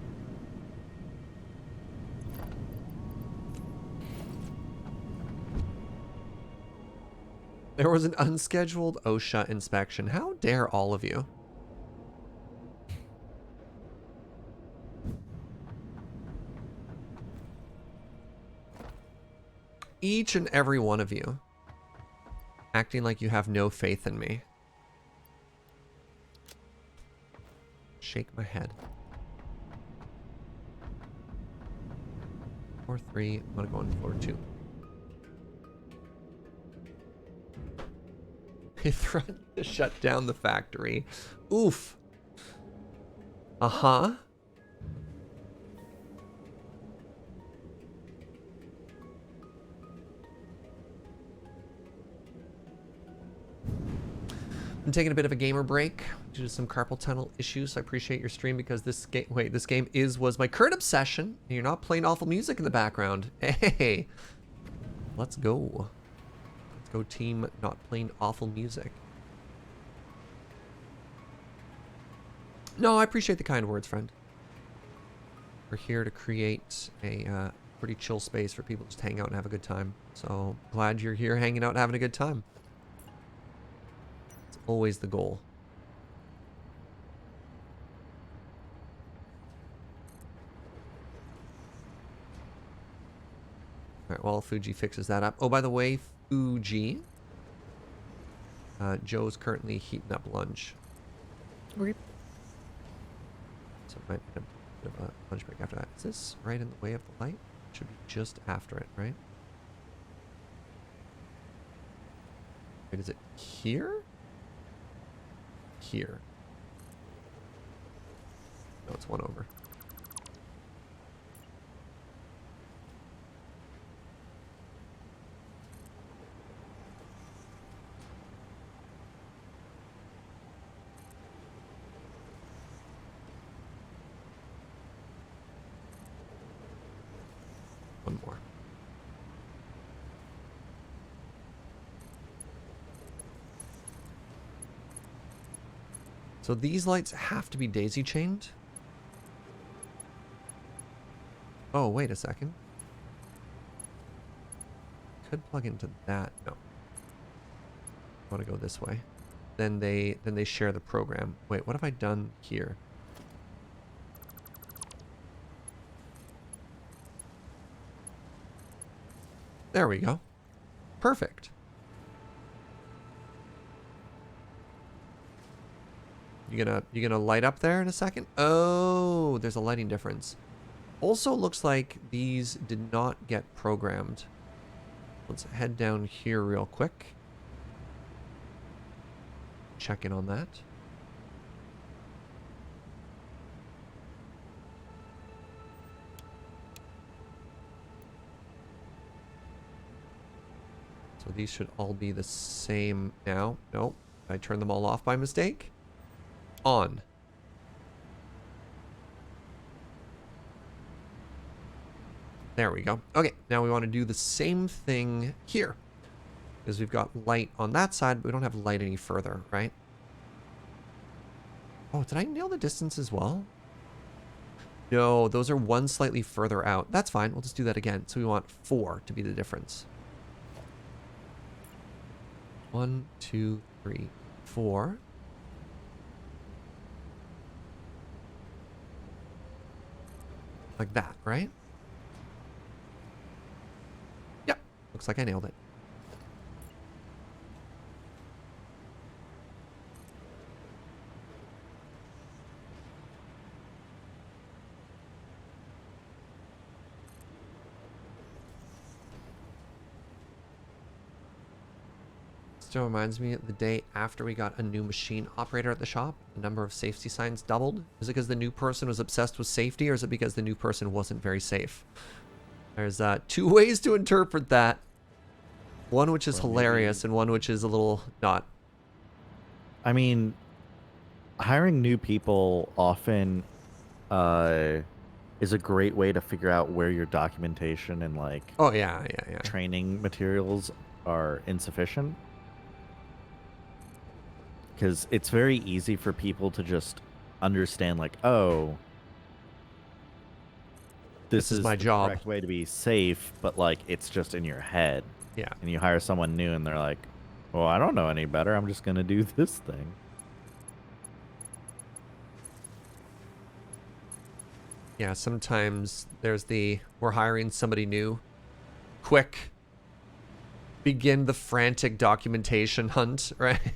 Speaker 1: There was an unscheduled OSHA inspection. How dare all of you? Each and every one of you. Acting like you have no faith in me. Shake my head. Floor 3, I'm gonna go on floor 2. They threatened to shut down the factory. Oof. Uh-huh. I'm taking a bit of a gamer break due to some carpal tunnel issues. So I appreciate your stream because this game, this game was my current obsession. And you're not playing awful music in the background. Hey, let's go. Let's go, team. Not playing awful music. No, I appreciate the kind words, friend. We're here to create a pretty chill space for people to just hang out and have a good time. So glad you're here hanging out and having a good time. It's always the goal. All right, well, Fugi fixes that up. Oh, by the way, Fugi, Joe's currently heating up lunch.
Speaker 2: Okay.
Speaker 1: So it might be a bit of a lunch break after that. Is this right in the way of the light? It should be just after it, right? Wait, is it here? Here. No, it's one over. One more. So these lights have to be daisy chained. Oh, wait a second. Could plug into that. No. I want to go this way. Then they share the program. Wait, what have I done here? There we go. Perfect. You gonna light up there in a second? Oh, there's a lighting difference. Also looks like these did not get programmed. Let's head down here real quick. Check in on that. So these should all be the same now. Nope. I turned them all off by mistake. On. There we go. Okay, now we want to do the same thing here. Because we've got light on that side, but we don't have light any further, right? Oh, did I nail the distance as well? No, those are one slightly further out. That's fine. We'll just do that again. So we want 4 to be the difference. 1, 2, 3, 4. Like that, right? Yep. Looks like I nailed it. Still reminds me of the day after we got a new machine operator at the shop, the number of safety signs doubled. Is it because the new person was obsessed with safety, or is it because the new person wasn't very safe? There's two ways to interpret that. One which is hilarious and one which is a little not.
Speaker 2: I mean, hiring new people often is a great way to figure out where your documentation and like
Speaker 1: Oh yeah.
Speaker 2: training materials are insufficient. Because it's very easy for people to just understand like, oh, this is
Speaker 1: my job.
Speaker 2: The correct way to be safe, but like it's just in your head.
Speaker 1: Yeah.
Speaker 2: And you hire someone new and they're like, well, I don't know any better. I'm just going to do this thing.
Speaker 1: Yeah, sometimes there's we're hiring somebody new. Quick. Begin the frantic documentation hunt, right?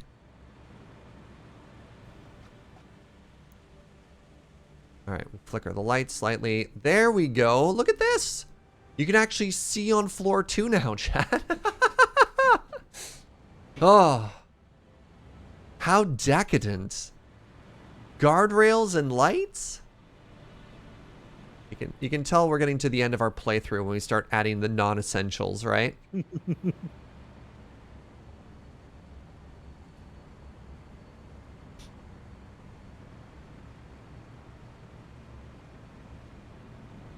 Speaker 1: All right, we'll flicker the lights slightly. There we go. Look at this. You can actually see on floor 2 now, chat. Oh. How decadent. Guardrails and lights? You can tell we're getting to the end of our playthrough when we start adding the non-essentials, right?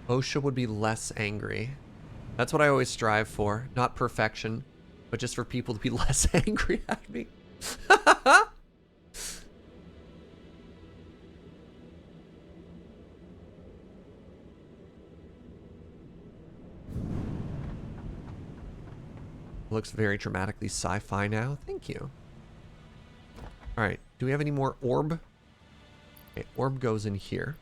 Speaker 1: OSHA would be less angry. That's what I always strive for. Not perfection, but just for people to be less angry at me. Looks very dramatically sci-fi now. Thank you. All right. Do we have any more orb? Okay, orb goes in here.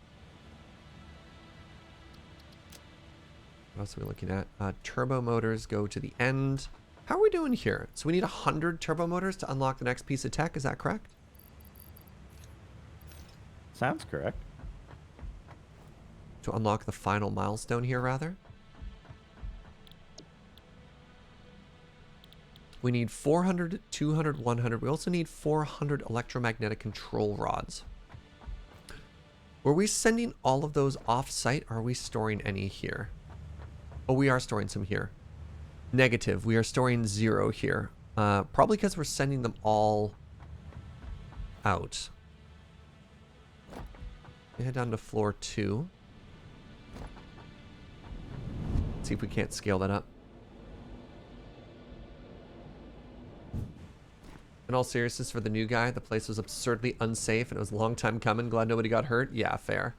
Speaker 1: What else are we looking at? Turbo motors go to the end. How are we doing here? So we need 100 turbo motors to unlock the next piece of tech. Is that correct?
Speaker 2: Sounds correct.
Speaker 1: To unlock the final milestone here, rather. We need 400, 200, 100. We also need 400 electromagnetic control rods. Were we sending all of those off-site, or are we storing any here? Oh, we are storing some here. Negative. We are storing 0 here. Probably because we're sending them all out. We head down to floor 2. See if we can't scale that up. In all seriousness, for the new guy, the place was absurdly unsafe and it was a long time coming. Glad nobody got hurt. Yeah, fair.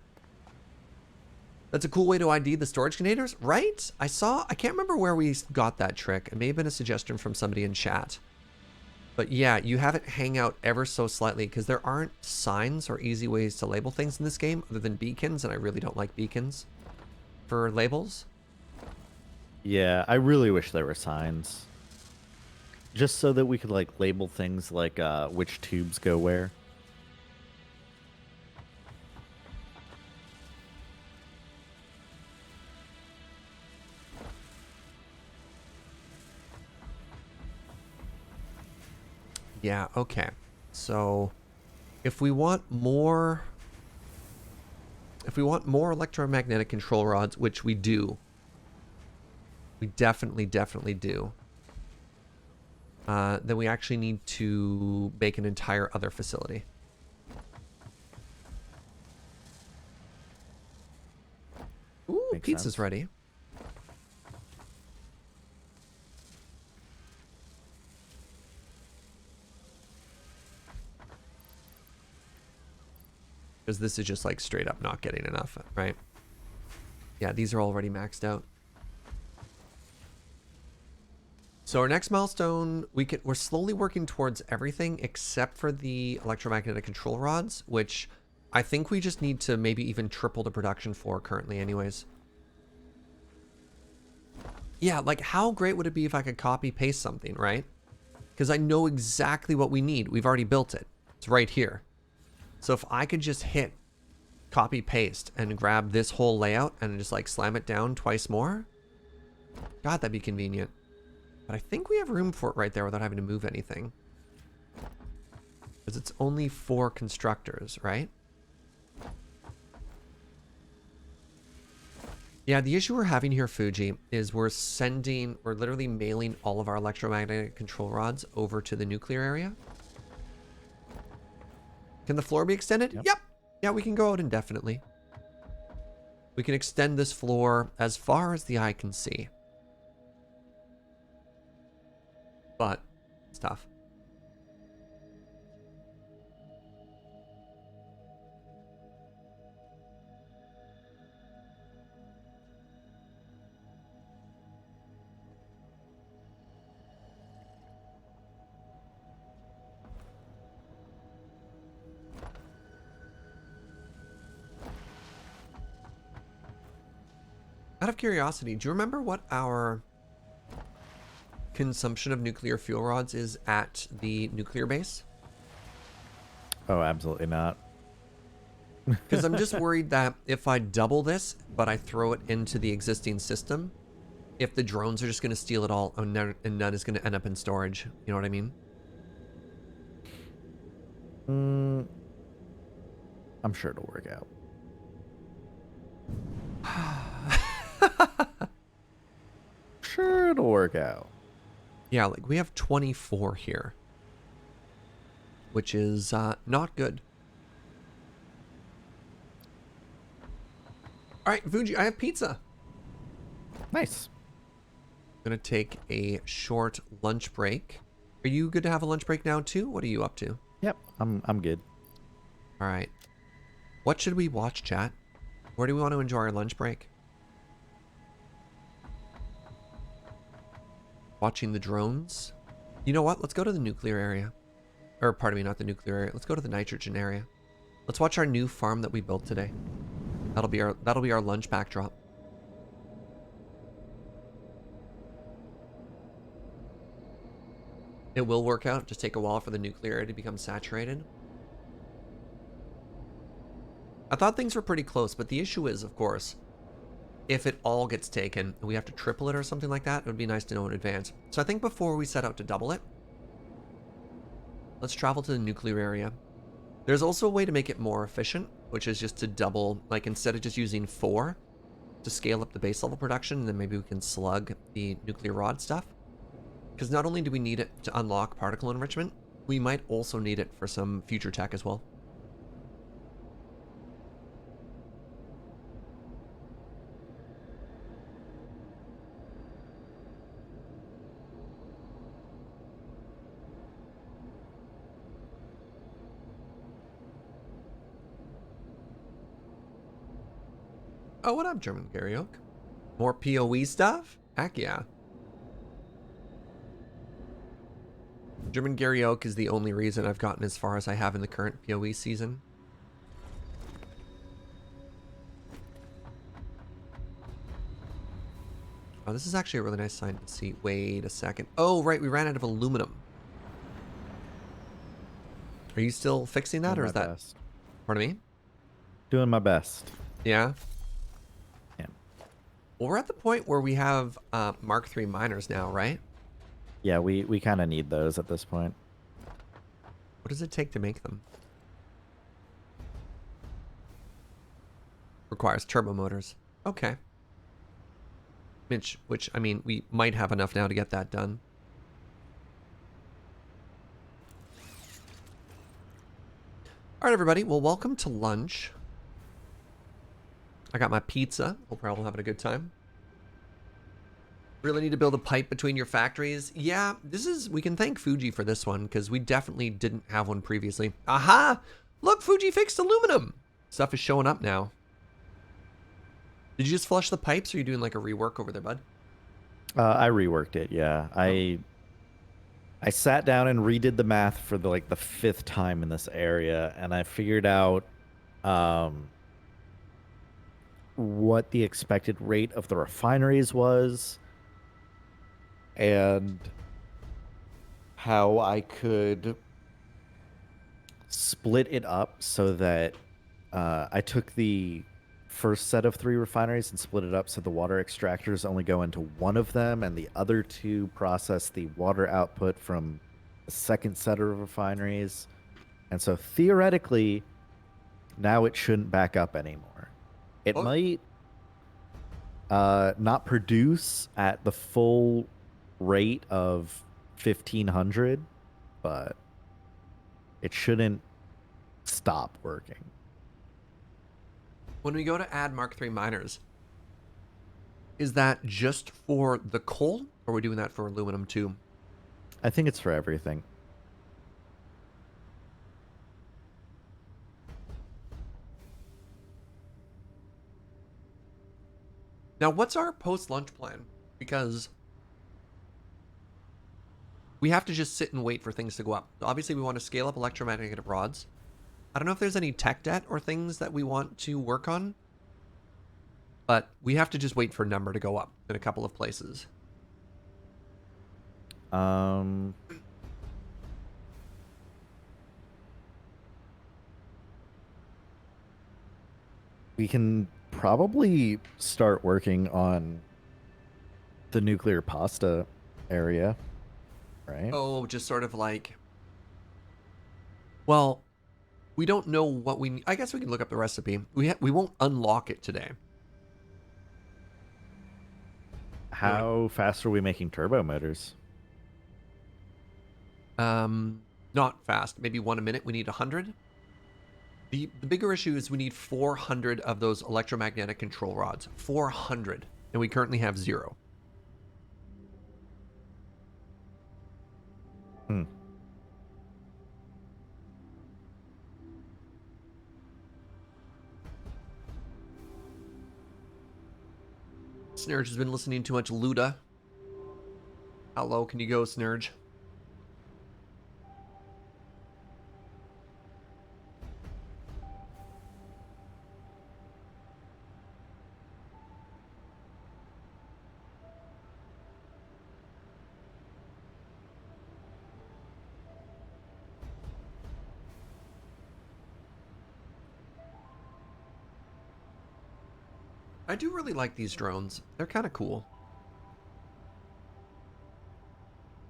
Speaker 1: That's a cool way to ID the storage containers, right? I can't remember where we got that trick. It may have been a suggestion from somebody in chat. But yeah, you have it hang out ever so slightly because there aren't signs or easy ways to label things in this game other than beacons, and I really don't like beacons for labels.
Speaker 2: Yeah, I really wish there were signs. Just so that we could like label things like which tubes go where.
Speaker 1: Yeah, okay. So if we want more electromagnetic control rods, which we do. We definitely do. Then we actually need to make an entire other facility. Ooh,
Speaker 2: Makes
Speaker 1: pizza's
Speaker 2: sense.
Speaker 1: ready. Because this is just like straight up not getting enough, right? Yeah, these are already maxed out. So our next milestone, we're slowly working towards everything except for the electromagnetic control rods, which I think we just need to maybe even triple the production for currently anyways. Yeah, like how great would it be if I could copy paste something, right? Because I know exactly what we need. We've already built it. It's right here. So if I could just hit copy paste and grab this whole layout and just like slam it down twice more. God, that'd be convenient. But I think we have room for it right there without having to move anything. Because it's only 4 constructors, right? Yeah, the issue we're having here, Fugi, is we're literally mailing all of our electromagnetic control rods over to the nuclear area. Can the floor be extended?
Speaker 2: Yep.
Speaker 1: Yep. Yeah, we can go out indefinitely. We can extend this floor as far as the eye can see. But it's tough. Out of curiosity, do you remember what our consumption of nuclear fuel rods is at the nuclear base?
Speaker 2: Oh, absolutely not.
Speaker 1: Because I'm just worried that if I double this, but I throw it into the existing system, if the drones are just going to steal it all and none is going to end up in storage. You know what I mean?
Speaker 2: I'm sure it'll work out. Sure, it'll work out.
Speaker 1: Yeah, like we have 24 here, which is not good. All right, Fugi, I have pizza.
Speaker 2: Nice.
Speaker 1: I'm gonna take a short lunch break. Are you good to have a lunch break now too? What are you up to?
Speaker 2: Yep, I'm good.
Speaker 1: All right. What should we watch, chat? Where do we want to enjoy our lunch break? Watching the drones. You know what? Let's go to the nuclear area. Or pardon me, not the nuclear area. Let's go to the nitrogen area. Let's watch our new farm that we built today. That'll be our lunch backdrop. It will work out. Just take a while for the nuclear area to become saturated. I thought things were pretty close, but the issue is, of course, if it all gets taken and we have to triple it or something like that, it would be nice to know in advance. So I think before we set out to double it, let's travel to the nuclear area. There's also a way to make it more efficient, which is just to double, like instead of just using 4 to scale up the base level production, and then maybe we can slug the nuclear rod stuff. Because not only do we need it to unlock particle enrichment, we might also need it for some future tech as well. Oh, what up, German karaoke? More PoE stuff? Heck yeah. German karaoke is the only reason I've gotten as far as I have in the current PoE season. Oh, this is actually a really nice sign to see. Wait a second. Oh, right, we ran out of aluminum. Are you still fixing that, or is that...
Speaker 2: Best.
Speaker 1: Pardon me?
Speaker 2: Doing my best.
Speaker 1: Yeah?
Speaker 2: Yeah.
Speaker 1: Well, we're at the point where we have Mark III miners now, right?
Speaker 2: Yeah, we kind of need those at this point.
Speaker 1: What does it take to make them? Requires turbo motors. Okay. Which, I mean, we might have enough now to get that done. All right, everybody. Well, welcome to lunch. I got my pizza. Hope we're all having a good time. Really need to build a pipe between your factories. Yeah, we can thank Fugi for this one, because we definitely didn't have one previously. Aha! Look, Fugi fixed aluminum. Stuff is showing up now. Did you just flush the pipes, or are you doing like a rework over there, bud?
Speaker 2: I reworked it, yeah. I sat down and redid the math for the 5th time in this area, and I figured out what the expected rate of the refineries was, and how I could split it up so that I took the first set of 3 refineries and split it up so the water extractors only go into one of them, and the other 2 process the water output from the second set of refineries. And so theoretically, now it shouldn't back up anymore. It
Speaker 1: Oh,
Speaker 2: might not produce at the full rate of 1500, but it shouldn't stop working.
Speaker 1: when we go to add Mark III miners, is that just for the coal, or are we doing that for aluminum too?
Speaker 2: I think it's for everything.
Speaker 1: Now, what's our post-lunch plan? Because we have to just sit and wait for things to go up. Obviously, we want to scale up electromagnetic rods. I don't know if there's any tech debt or things that we want to work on, but we have to just wait for a number to go up in a couple of places.
Speaker 2: Um, we can probably start working on the nuclear pasta area, right?
Speaker 1: Oh, just sort of like, well, we don't know what we need. I guess we can look up the recipe. We won't unlock it today.
Speaker 2: How fast are we making turbo motors?
Speaker 1: Not fast. Maybe one a minute. We need 100. The bigger issue is we need 400 of those electromagnetic control rods. 400. And we currently have 0.
Speaker 2: Hmm.
Speaker 1: Snurge has been listening to too much Luda. How low can you go, Snurge? I do really like these drones. They're kind of cool.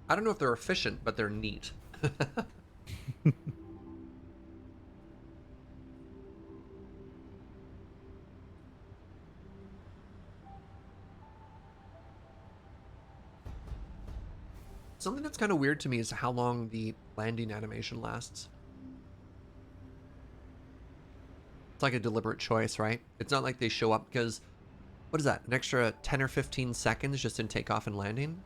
Speaker 1: I don't know if they're efficient, but they're neat. Something that's kind of weird to me is how long the landing animation lasts. It's like a deliberate choice, right? It's not like they show up because, what is that, an extra 10 or 15 seconds just in takeoff and landing?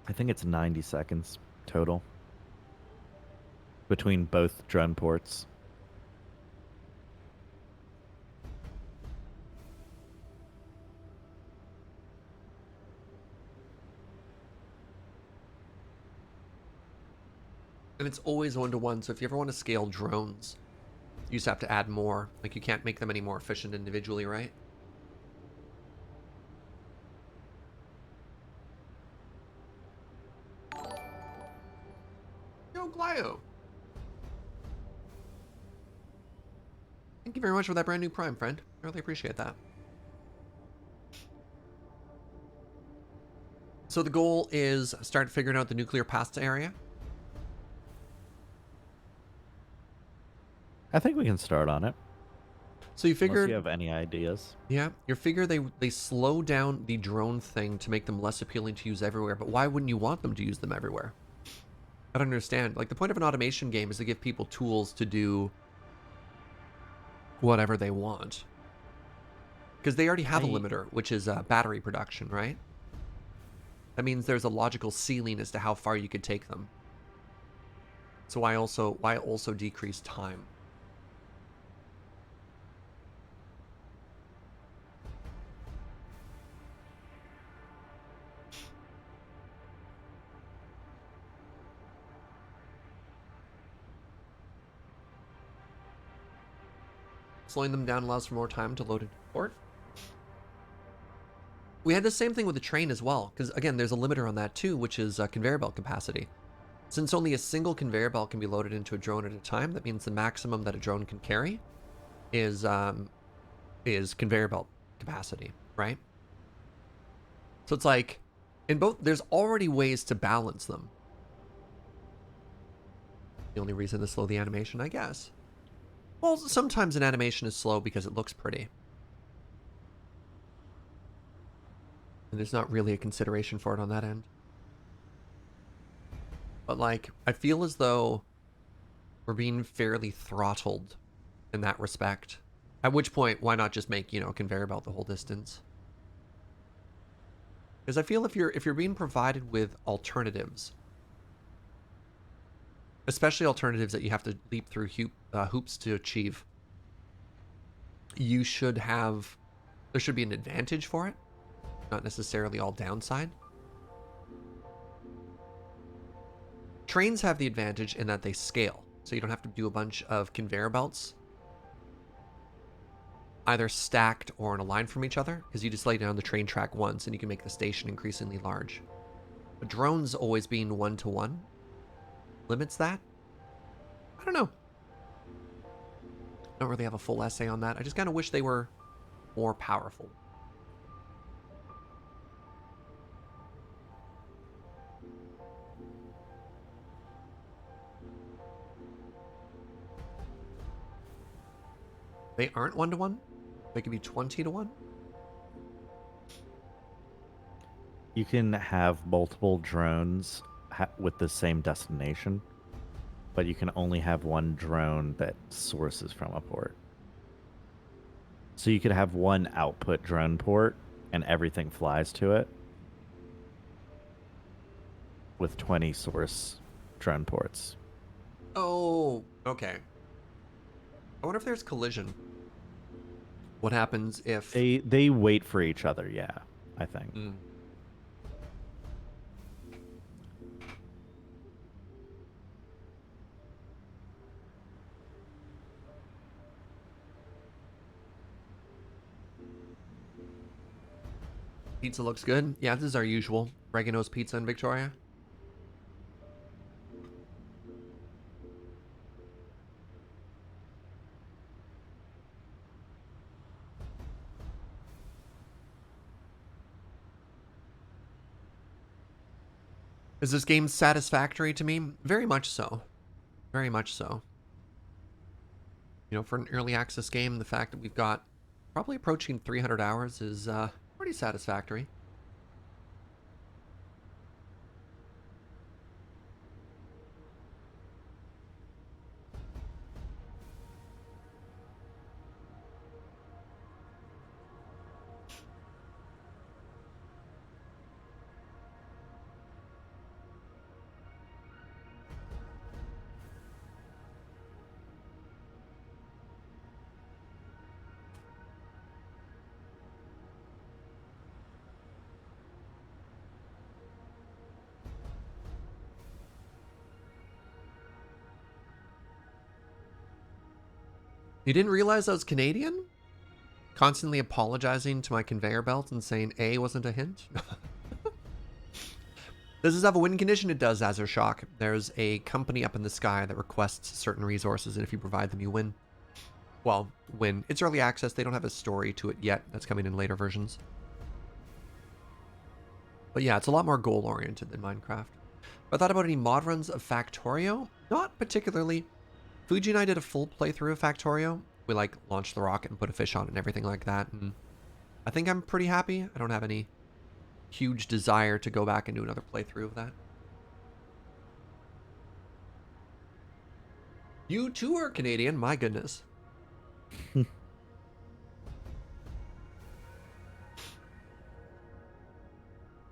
Speaker 2: I think it's 90 seconds total between both drone ports.
Speaker 1: And it's always 1-to-1, so if you ever want to scale drones, you just have to add more. Like, you can't make them any more efficient individually, right? Yo, Glio! Thank you very much for that brand new Prime, friend. I really appreciate that. So the goal is start figuring out the nuclear pasta area.
Speaker 2: I think we can start on it.
Speaker 1: So you
Speaker 2: Unless
Speaker 1: figured,
Speaker 2: you have any ideas.
Speaker 1: yeah, you figure they slow down the drone thing to make them less appealing to use everywhere. But why wouldn't you want them to use them everywhere? I don't understand. Like, the point of an automation game is to give people tools to do whatever they want. Because they already have a limiter, which is battery production, right? That means there's a logical ceiling as to how far you could take them. So why also decrease time? Slowing them down allows for more time to load into port. We had the same thing with the train as well, because again, there's a limiter on that too, which is conveyor belt capacity. Since only a single conveyor belt can be loaded into a drone at a time, that means the maximum that a drone can carry is conveyor belt capacity, right? So it's like, in both, there's already ways to balance them. The only reason to slow the animation, I guess. Well, sometimes an animation is slow because it looks pretty. And there's not really a consideration for it on that end. But like, I feel as though we're being fairly throttled in that respect. At which point, why not just make, a conveyor belt the whole distance? Because I feel if you're being provided with alternatives, especially alternatives that you have to leap through hoops to achieve, there should be an advantage for it, not necessarily all downside. Trains have the advantage in that they scale, so you don't have to do a bunch of conveyor belts either stacked or in a line from each other, because you just lay down the train track once and you can make the station increasingly large. But drones always being one-to-one limits that. I don't know. I don't really have a full essay on that. I just kind of wish they were more powerful. They aren't one-to-one? They could be 20-to-1?
Speaker 2: You can have multiple drones with the same destination, but you can only have one drone that sources from a port. So you could have one output drone port and everything flies to it with 20 source drone ports.
Speaker 1: Oh, okay. I wonder if there's collision. What happens if...
Speaker 2: They wait for each other, yeah, I think.
Speaker 1: Pizza looks good. Yeah, this is our usual. Regano's Pizza in Victoria. Is this game satisfactory to me? Very much so. Very much so. For an early access game, the fact that we've got probably approaching 300 hours is pretty satisfactory. You didn't realize I was Canadian? Constantly apologizing to my conveyor belt and saying A wasn't a hint? Does this have a win condition? It does, Azershock. There's a company up in the sky that requests certain resources, and if you provide them, you win. Well, win. It's early access. They don't have a story to it yet. That's coming in later versions. But yeah, it's a lot more goal-oriented than Minecraft. I thought about any mod runs of Factorio? Not particularly. Fugi and I did a full playthrough of Factorio. We launched the rocket and put a fish on it and everything like that. And I think I'm pretty happy. I don't have any huge desire to go back and do another playthrough of that. You too are Canadian, my goodness.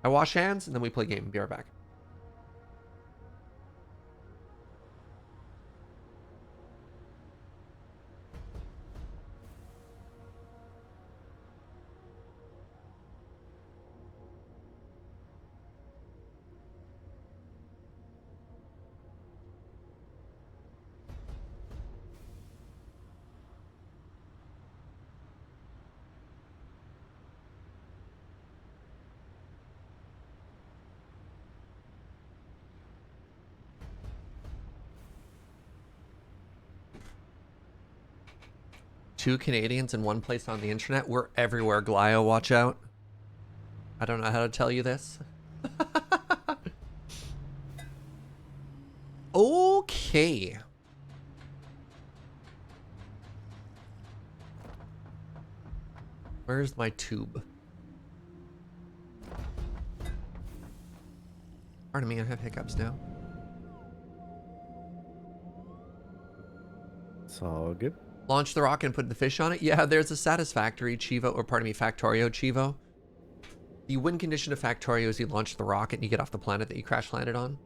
Speaker 1: I wash hands and then we play game. Be right back. Two Canadians in one place on the internet. We're everywhere, Glio. Watch out. I don't know how to tell you this. Okay. Okay. Where's my tube? Pardon me, I have hiccups now.
Speaker 2: It's all good.
Speaker 1: Launch the rocket and put the fish on it? Yeah, there's a Satisfactory Chivo, or pardon me, Factorio Chivo. The win condition of Factorio is you launch the rocket and you get off the planet that you crash landed on.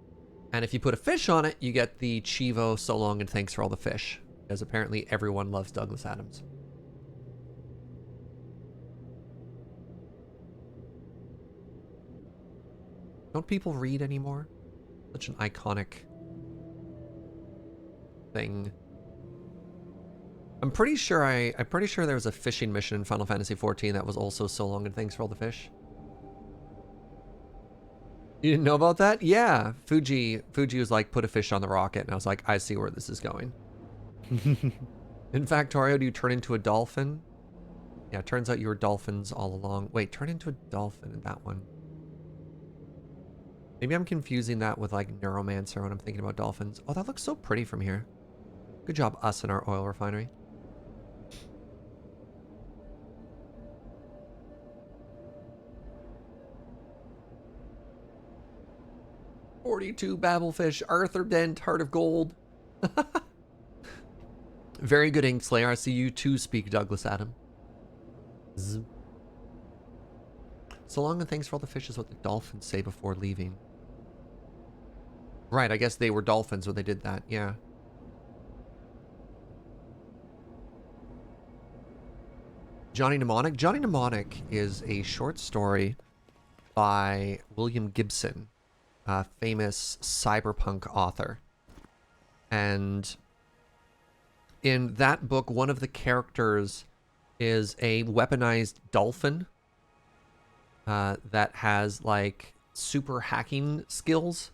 Speaker 1: And if you put a fish on it, you get the Chivo so long and thanks for all the fish. Because apparently everyone loves Douglas Adams. Don't people read anymore? Such an iconic thing. I'm pretty sure there was a fishing mission in Final Fantasy XIV that was also so long and thanks for all the fish. You didn't know about that? Yeah. Fugi was like, put a fish on the rocket, and I was like, I see where this is going. In Factorio, do you turn into a dolphin? Yeah, it turns out you were dolphins all along. Wait, turn into a dolphin in that one. Maybe I'm confusing that with like Neuromancer when I'm thinking about dolphins. Oh, that looks so pretty from here. Good job, us and our oil refinery. "42 Babelfish, Arthur Dent, Heart of Gold." Very good, Inkslayer. I see you too speak Douglas Adam. Zzz. So long and thanks for all the fish is what the dolphins say before leaving. Right, I guess they were dolphins when they did that, yeah. Johnny Mnemonic? Johnny Mnemonic is a short story by William Gibson, a famous cyberpunk author. And in that book, one of the characters is a weaponized dolphin that has like super hacking skills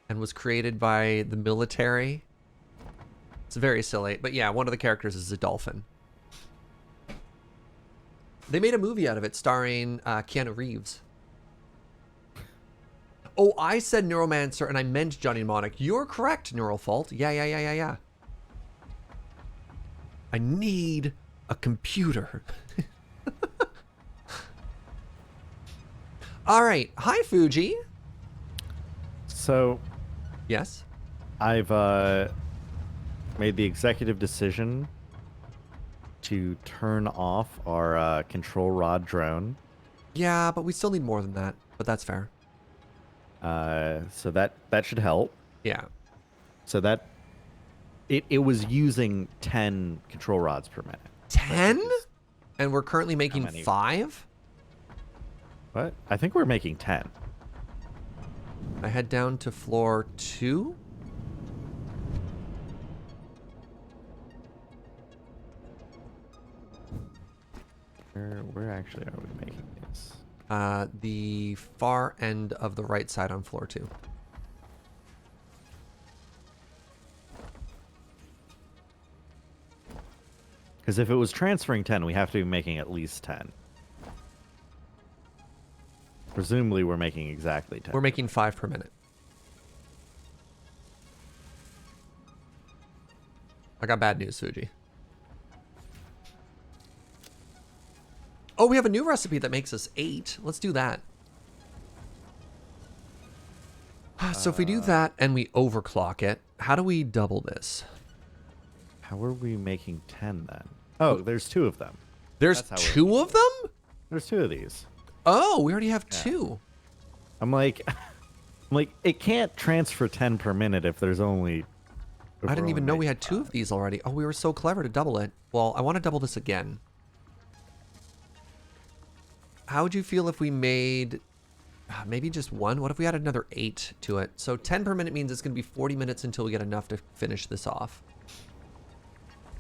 Speaker 1: and was created by the military. It's very silly, but yeah, one of the characters is a dolphin. They made a movie out of it starring Keanu Reeves. Oh, I said Neuromancer and I meant Johnny Mnemonic. You're correct, Neural Fault. Yeah. I need a computer. All right. Hi, Fugi.
Speaker 2: So,
Speaker 1: yes.
Speaker 2: I've made the executive decision to turn off our control rod drone.
Speaker 1: Yeah, but we still need more than that. But that's fair.
Speaker 2: So that should help.
Speaker 1: Yeah.
Speaker 2: So that it was using 10 control rods per minute.
Speaker 1: 10? And we're currently making 5?
Speaker 2: What? I think we're making 10.
Speaker 1: I head down to floor 2.
Speaker 2: Where actually are we making these?
Speaker 1: The far end of the right side on floor 2.
Speaker 2: Because if it was transferring 10, we have to be making at least 10. Presumably, we're making exactly 10.
Speaker 1: We're making 5 per minute. I got bad news, Fuji. Oh, we have a new recipe that makes us 8. Let's do that. So if we do that and we overclock it, how do we double this?
Speaker 2: How are we making 10 then? Oh, there's 2 of them.
Speaker 1: There's 2 of them?
Speaker 2: There's 2 of these.
Speaker 1: Oh, we already have 2.
Speaker 2: I'm like, it can't transfer 10 per minute if there's only...
Speaker 1: I didn't even know we had 2 of these already. Oh, we were so clever to double it. Well, I want to double this again. How would you feel if we made maybe just 1? What if we added another 8 to it? So 10 per minute means it's going to be 40 minutes until we get enough to finish this off.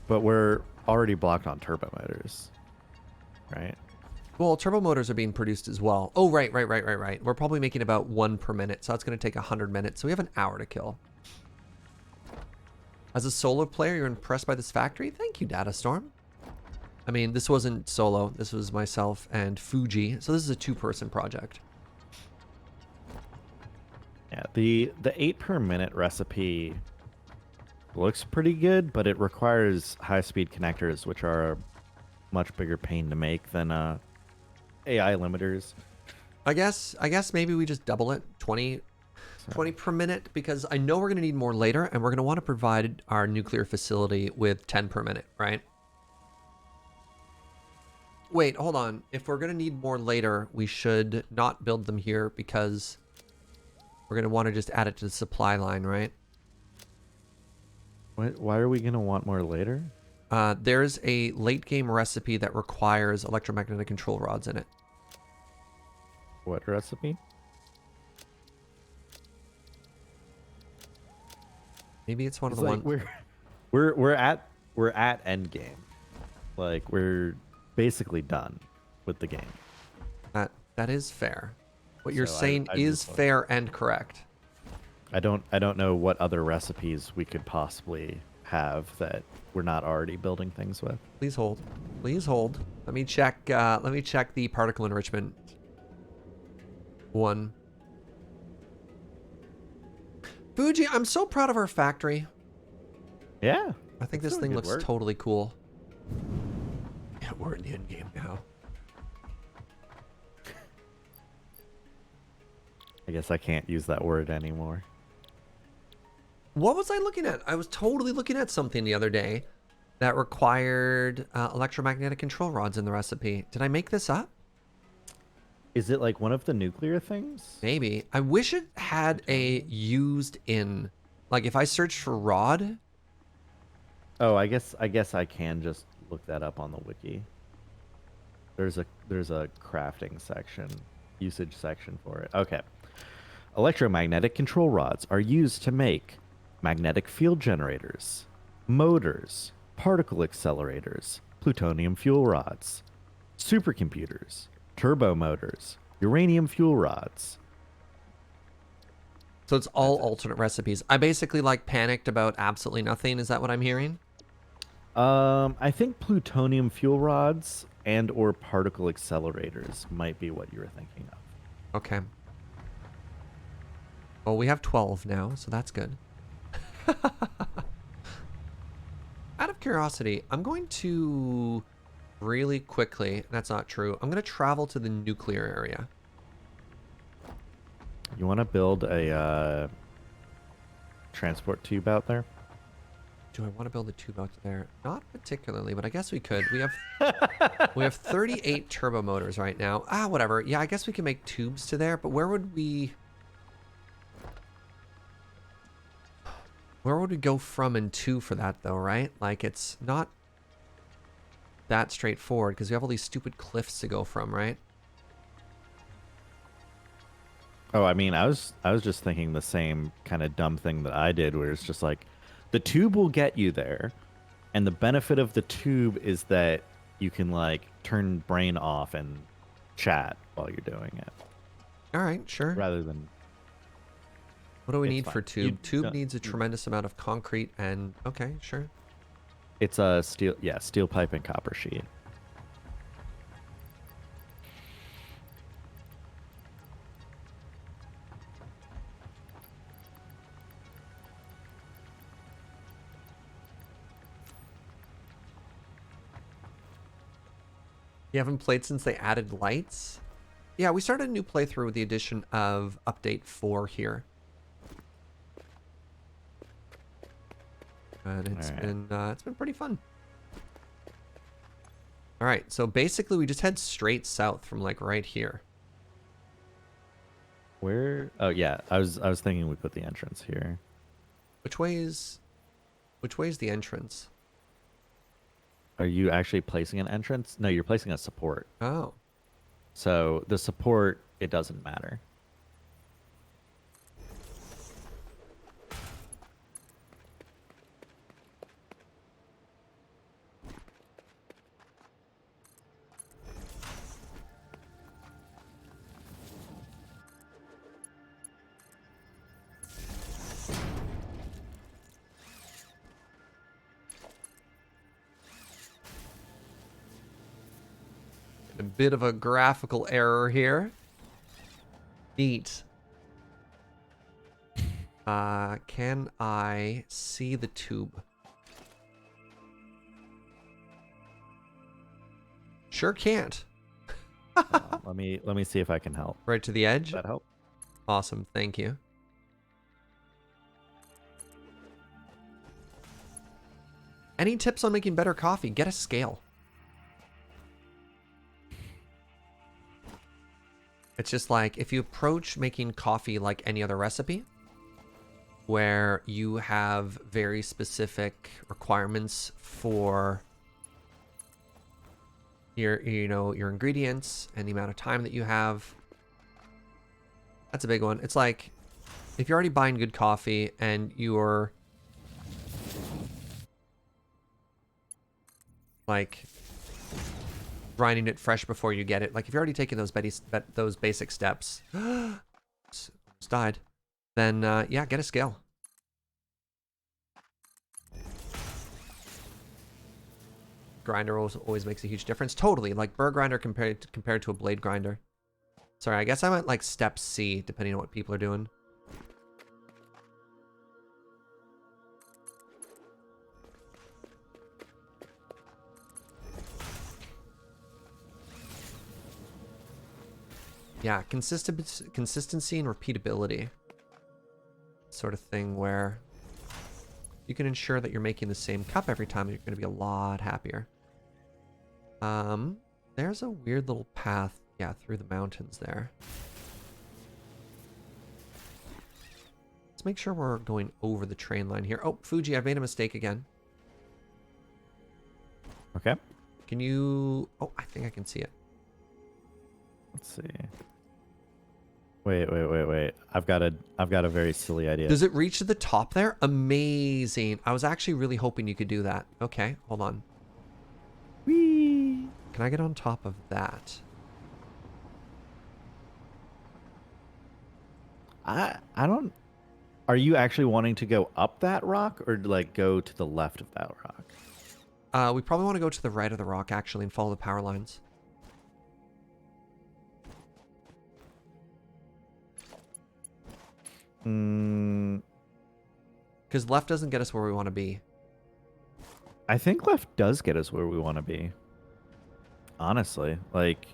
Speaker 2: But we're already blocked on turbo motors, right?
Speaker 1: Well, turbo motors are being produced as well. Oh, right. We're probably making about 1 per minute, so that's going to take 100 minutes. So we have an hour to kill. As a solo player, you're impressed by this factory? Thank you, Datastorm. I mean, this wasn't solo. This was myself and Fugi. So this is a 2-person project.
Speaker 2: Yeah, the 8 per minute recipe Looks pretty good, but it requires high-speed connectors, which are a much bigger pain to make than AI limiters.
Speaker 1: I guess maybe we just double it, 20
Speaker 2: So,
Speaker 1: per minute, because I know we're going to need more later, and we're going to want to provide our nuclear facility with 10 per minute, right? Wait, hold on. If we're going to need more later, we should not build them here because we're going to want to just add it to the supply line, right?
Speaker 2: why are we gonna want more later?
Speaker 1: There's a late game recipe that requires electromagnetic control rods in it.
Speaker 2: What recipe?
Speaker 1: Maybe it's one of
Speaker 2: It's
Speaker 1: the
Speaker 2: like
Speaker 1: ones.
Speaker 2: we're at end game. Like we're basically done with the game.
Speaker 1: That is fair. What you're
Speaker 2: So
Speaker 1: saying
Speaker 2: I
Speaker 1: is
Speaker 2: just like,
Speaker 1: fair and correct.
Speaker 2: I don't know what other recipes we could possibly have that we're not already building things with.
Speaker 1: Please hold. Please hold. Let me check. Let me check the particle enrichment one. Fuji, I'm so proud of our factory.
Speaker 2: Yeah.
Speaker 1: I think
Speaker 2: it's
Speaker 1: this
Speaker 2: doing
Speaker 1: thing
Speaker 2: good
Speaker 1: looks
Speaker 2: work.
Speaker 1: totally cool. Yeah, we're in the end game now.
Speaker 2: I guess I can't use that word anymore.
Speaker 1: What was I looking at? I was totally looking at something the other day that required electromagnetic control rods in the recipe. Did I make this up?
Speaker 2: Is it like one of the nuclear things?
Speaker 1: Maybe. I wish it had a used in. Like if I searched for rod.
Speaker 2: Oh, I guess I can just look that up on the wiki. There's a crafting section, usage section for it. Okay. Electromagnetic control rods are used to make magnetic field generators, motors, particle accelerators, plutonium fuel rods, supercomputers, turbo motors, uranium fuel rods.
Speaker 1: So it's all
Speaker 2: That's it.
Speaker 1: alternate recipes. I basically like panicked about absolutely nothing. Is that what I'm hearing?
Speaker 2: I think plutonium fuel rods and or particle accelerators might be what you were thinking of.
Speaker 1: Okay. Well, we have 12 now, so that's good. Out of curiosity, I'm going to really quickly, that's not true, I'm going to travel to the nuclear area.
Speaker 2: You want to build a transport tube out there?
Speaker 1: Do I want to build a tube out there? Not particularly, but I guess we could. We have 38 turbo motors right now. Ah, whatever. Yeah, I guess we can make tubes to there, but where would we go from and to for that though, right? Like it's not that straightforward because we have all these stupid cliffs to go from, right?
Speaker 2: Oh, I mean, I was just thinking the same kind of dumb thing that I did, where it's just like, the tube will get you there, and the benefit of the tube is that you can like turn brain off and chat while you're doing it,
Speaker 1: All right, sure.
Speaker 2: rather than
Speaker 1: What do we
Speaker 2: it's
Speaker 1: need
Speaker 2: fine.
Speaker 1: for tube? Tube
Speaker 2: No,
Speaker 1: needs a tremendous amount of concrete and okay, sure.
Speaker 2: it's a steel, yeah, steel pipe and copper sheet.
Speaker 1: You haven't played since they added lights? Yeah, we started a new playthrough with the addition of update 4 here. And it's been pretty fun. All right, so basically we just head straight south from like right here.
Speaker 2: Where? Oh yeah, I was thinking we put the entrance here.
Speaker 1: Which way is the entrance?
Speaker 2: Are you actually placing an entrance? No, you're placing a support.
Speaker 1: Oh.
Speaker 2: So the support, it doesn't matter.
Speaker 1: A bit of a graphical error here. Neat. Can I see the tube? Sure can't.
Speaker 2: Let me see if I can help.
Speaker 1: Right to the edge?
Speaker 2: Does that help?
Speaker 1: Awesome, thank you. Any tips on making better coffee? Get a scale. It's just like, if you approach making coffee like any other recipe, where you have very specific requirements for your, your ingredients and the amount of time that you have. That's a big one. It's like, if you're already buying good coffee and you're like grinding it fresh before you get it, like if you're already taking those basic steps, almost died, then yeah, get a scale. Grinder always makes a huge difference. Totally, like burr grinder compared to a blade grinder. Sorry, I guess I went like step C, depending on what people are doing. Yeah, consistency and repeatability. Sort of thing where you can ensure that you're making the same cup every time, and you're going to be a lot happier. There's a weird little path, yeah, through the mountains there. Let's make sure we're going over the train line here. Oh, Fugi, I've made a mistake again.
Speaker 2: Okay.
Speaker 1: Can you... Oh, I think I can see it.
Speaker 2: Let's see. Wait. I've got a very silly idea.
Speaker 1: Does it reach to the top there? Amazing. I was actually really hoping you could do that. Okay, hold on.
Speaker 2: Whee!
Speaker 1: Can I get on top of that?
Speaker 2: I don't... Are you actually wanting to go up that rock or like go to the left of that rock?
Speaker 1: We probably want to go to the right of the rock, actually, and follow the power lines. Because left doesn't get us where we want to be.
Speaker 2: I think left does get us where we want to be. Honestly, like...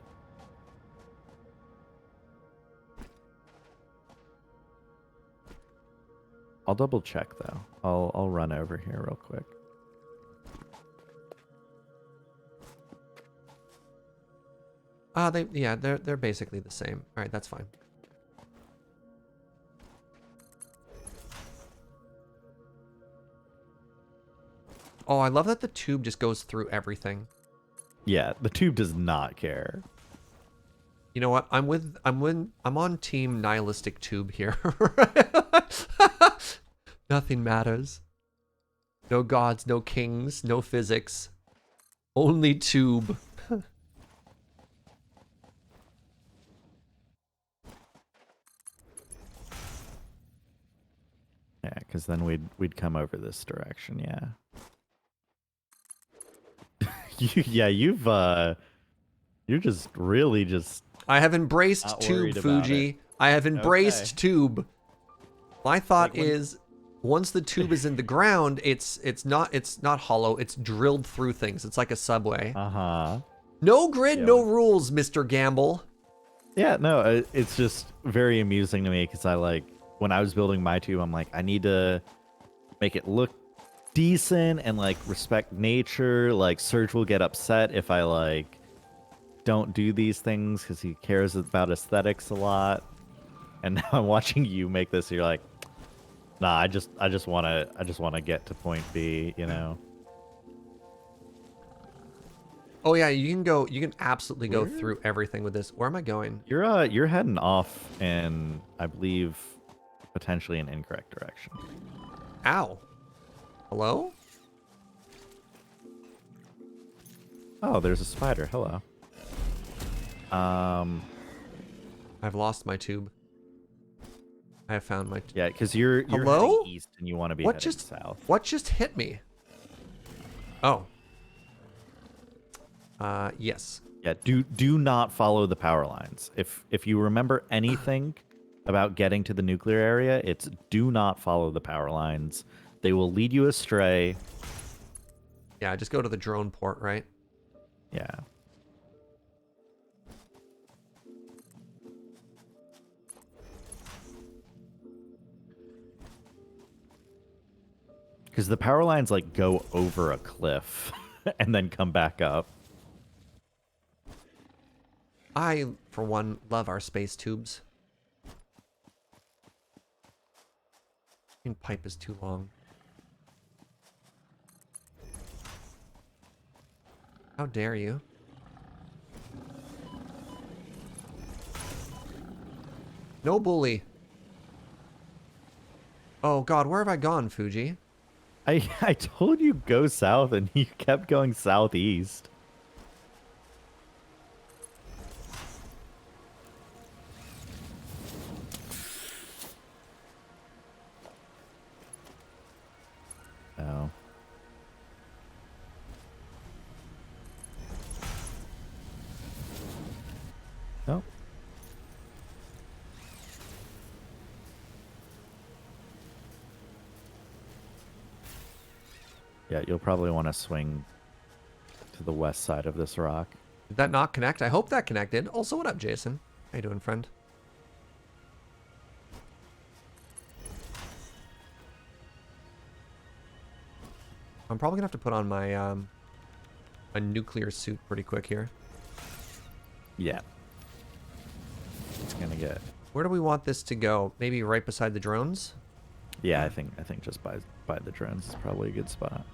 Speaker 2: I'll double check though. I'll run over here real quick.
Speaker 1: They're basically the same. All right, that's fine. Oh, I love that the tube just goes through everything.
Speaker 2: Yeah, the tube does not care.
Speaker 1: You know what? I'm on team nihilistic tube here. Nothing matters. No gods, no kings, no physics. Only tube.
Speaker 2: Yeah, because then we'd come over this direction. Yeah. You're just really just...
Speaker 1: I have embraced
Speaker 2: Not
Speaker 1: tube,
Speaker 2: worried about
Speaker 1: Fugi.
Speaker 2: it.
Speaker 1: I have embraced
Speaker 2: Okay.
Speaker 1: tube. My thought
Speaker 2: Like when-
Speaker 1: is, once the tube is in the ground, it's not hollow. It's drilled through things. It's like a subway.
Speaker 2: Uh-huh.
Speaker 1: No grid,
Speaker 2: Yeah.
Speaker 1: no rules, Mr. Gamble.
Speaker 2: Yeah, no, it's just very amusing to me because when I was building my tube, I'm like, I need to make it look decent and like respect nature. Like Serge will get upset if I like don't do these things because he cares about aesthetics a lot. And now I'm watching you make this. You're like, nah, I just wanna get to point B, you know.
Speaker 1: Oh yeah, you can absolutely go
Speaker 2: Where?
Speaker 1: through everything with this. Where am I going?
Speaker 2: You're heading off in, I believe, potentially an incorrect direction.
Speaker 1: Ow. Hello?
Speaker 2: Oh, there's a spider. Hello.
Speaker 1: I've lost my tube. I have found my...
Speaker 2: Yeah, because you're
Speaker 1: Hello?
Speaker 2: heading east and you want to be
Speaker 1: What
Speaker 2: heading
Speaker 1: just
Speaker 2: south.
Speaker 1: What just hit me? Oh. Yes.
Speaker 2: Yeah, do not follow the power lines. If you remember anything about getting to the nuclear area, it's do not follow the power lines. They will lead you astray.
Speaker 1: Yeah, just go to the drone port, right?
Speaker 2: Yeah. Because the power lines like go over a cliff and then come back up.
Speaker 1: I, for one, love our space tubes. Pipe is too long. How dare you? No bully. Oh god, where have I gone, Fugi?
Speaker 2: I told you go south and you kept going southeast. Oh. Oh. Yeah, you'll probably want to swing to the west side of this rock.
Speaker 1: Did that not connect? I hope that connected. Also, what up, Jason? How you doing, friend? I'm probably gonna have to put on my a nuclear suit pretty quick here.
Speaker 2: Yeah. It's gonna get.
Speaker 1: Where do we want this to go? Maybe right beside the drones?
Speaker 2: Yeah, I think just by the drones is probably a good spot.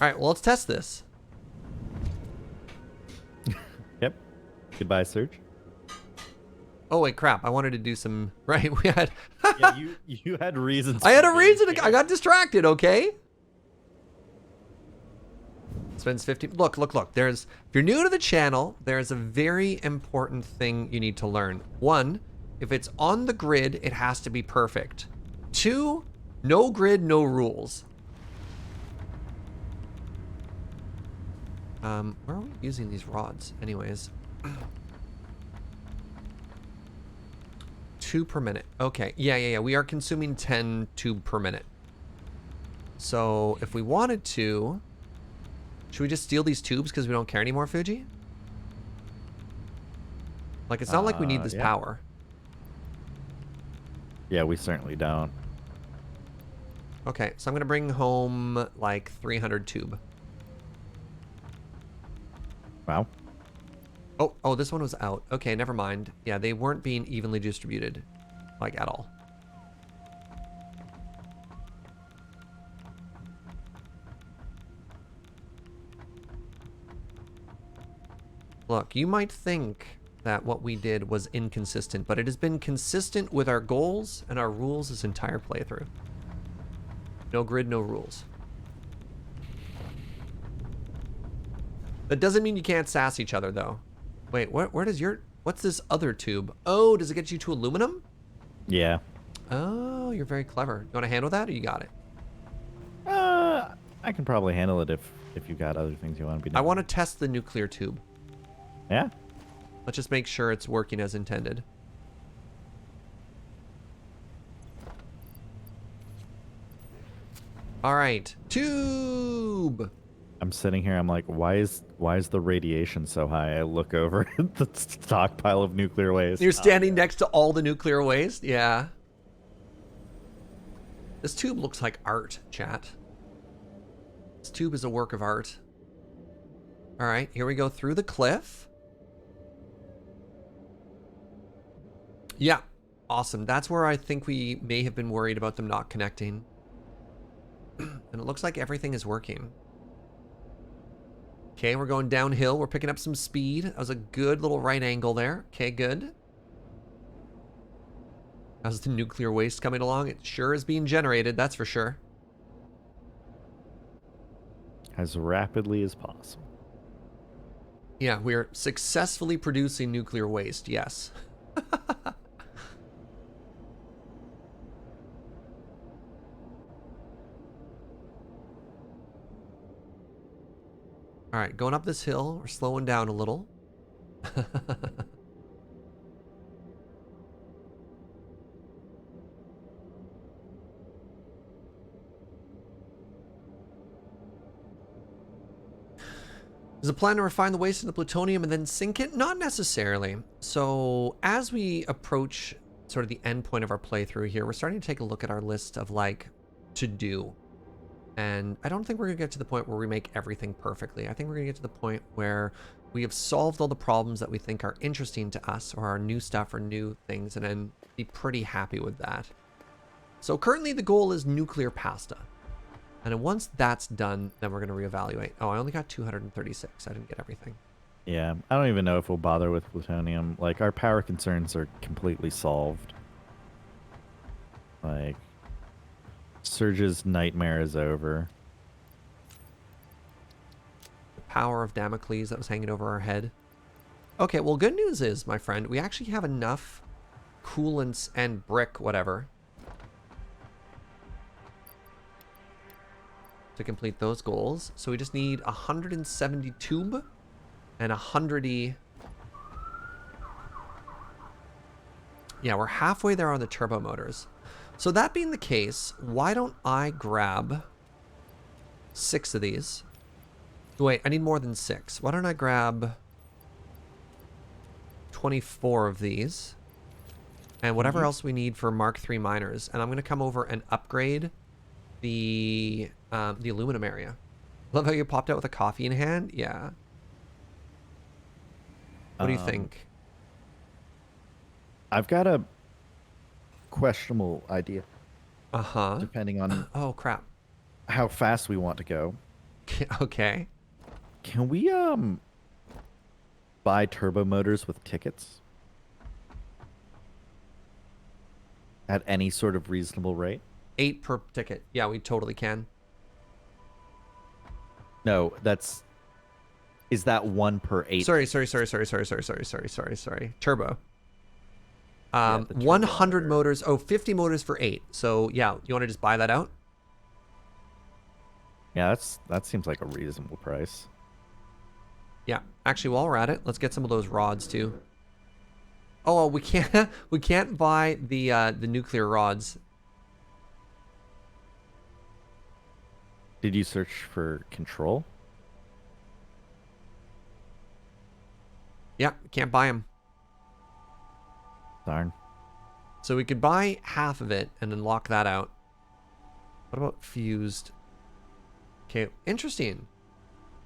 Speaker 1: All right, well, let's test this.
Speaker 2: Yep. Goodbye, Surge.
Speaker 1: Oh wait, crap! I wanted to do some. Right, we had.
Speaker 2: Yeah, you had reasons.
Speaker 1: I had a reason. I got distracted. Okay. Spends 15. Look. There's. If you're new to the channel, there's a very important thing you need to learn. One, if it's on the grid, it has to be perfect. Two, no grid, no rules. Where are we using these rods, anyways? 2 per minute. Okay. Yeah. We are consuming 10 tube per minute. So if we wanted to, should we just steal these tubes because we don't care anymore, Fuji? Like, it's not like we need this power.
Speaker 2: Yeah, we certainly don't.
Speaker 1: Okay, so I'm gonna bring home like 300 tube.
Speaker 2: Wow.
Speaker 1: Oh, this one was out. Okay, never mind. Yeah, they weren't being evenly distributed, like, at all. Look, you might think that what we did was inconsistent, but it has been consistent with our goals and our rules this entire playthrough. No grid, no rules. That doesn't mean you can't sass each other, though. Wait, where does your... What's this other tube? Oh, does it get you to aluminum?
Speaker 2: Yeah.
Speaker 1: Oh, you're very clever. You want to handle that, or you got it?
Speaker 2: I can probably handle it if you got other things you want to be doing.
Speaker 1: I want to test the nuclear tube.
Speaker 2: Yeah?
Speaker 1: Let's just make sure it's working as intended. All right, tube.
Speaker 2: I'm sitting here. I'm like, why is the radiation so high? I look over at the stockpile of nuclear waste.
Speaker 1: You're standing next to all the nuclear waste? Yeah. This tube looks like art, chat. This tube is a work of art. All right, here we go through the cliff. Yeah, awesome. That's where I think we may have been worried about them not connecting. And it looks like everything is working. Okay, we're going downhill. We're picking up some speed. That was a good little right angle there. Okay, good. How's the nuclear waste coming along? It sure is being generated, that's for sure.
Speaker 2: As rapidly as possible.
Speaker 1: Yeah, we're successfully producing nuclear waste, yes. All right, going up this hill, we're slowing down a little. Is the plan to refine the waste into plutonium and then sink it? Not necessarily. So as we approach sort of the end point of our playthrough here, we're starting to take a look at our list of like to do. And I don't think we're gonna get to the point where we make everything perfectly. I think we're gonna get to the point where we have solved all the problems that we think are interesting to us or our new stuff or new things and then be pretty happy with that. So currently the goal is nuclear pasta. And then once that's done, then we're going to reevaluate. Oh, I only got 236. I didn't get everything.
Speaker 2: Yeah, I don't even know if we'll bother with plutonium. Like, our power concerns are completely solved. Like, Surge's nightmare is over.
Speaker 1: The power of Damocles that was hanging over our head. Okay, well, good news is, my friend, we actually have enough coolants and brick, whatever, to complete those goals. So we just need 170 tube and 100 -y. Yeah, we're halfway there on the turbo motors. So that being the case, why don't I grab 6 of these? Wait, I need more than 6. Why don't I grab 24 of these? And whatever else we need for Mark III miners. And I'm going to come over and upgrade the aluminum area. Love how you popped out with a coffee in hand. Yeah. What do you think?
Speaker 2: I've got a questionable idea.
Speaker 1: Uh-huh.
Speaker 2: Depending on
Speaker 1: oh, crap.
Speaker 2: how fast we want to go.
Speaker 1: Okay.
Speaker 2: Can we buy turbo motors with tickets at any sort of reasonable rate?
Speaker 1: 8 per ticket. Yeah, we totally can.
Speaker 2: No, is that 1 per 8?
Speaker 1: Sorry. Turbo.
Speaker 2: Yeah, the turbo
Speaker 1: 100
Speaker 2: motor.
Speaker 1: motors. Oh, 50 motors for 8. So yeah, you want to just buy that out?
Speaker 2: Yeah, that seems like a reasonable price.
Speaker 1: Yeah. Actually, while we're at it, let's get some of those rods too. Oh, we can't buy the nuclear rods.
Speaker 2: Did you search for control?
Speaker 1: Yeah, can't buy them.
Speaker 2: Darn.
Speaker 1: So we could buy half of it and then lock that out. What about fused? Okay, interesting.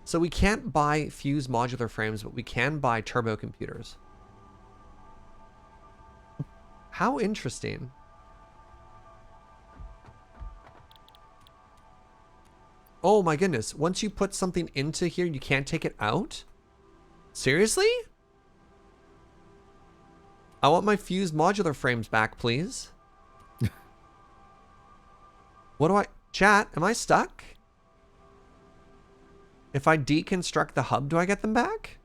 Speaker 1: So we can't buy fused modular frames, but we can buy turbo computers. How interesting. Oh my goodness. Once you put something into here, you can't take it out? Seriously? I want my fused modular frames back, please. What do I... Chat, am I stuck? If I deconstruct the hub, do I get them back?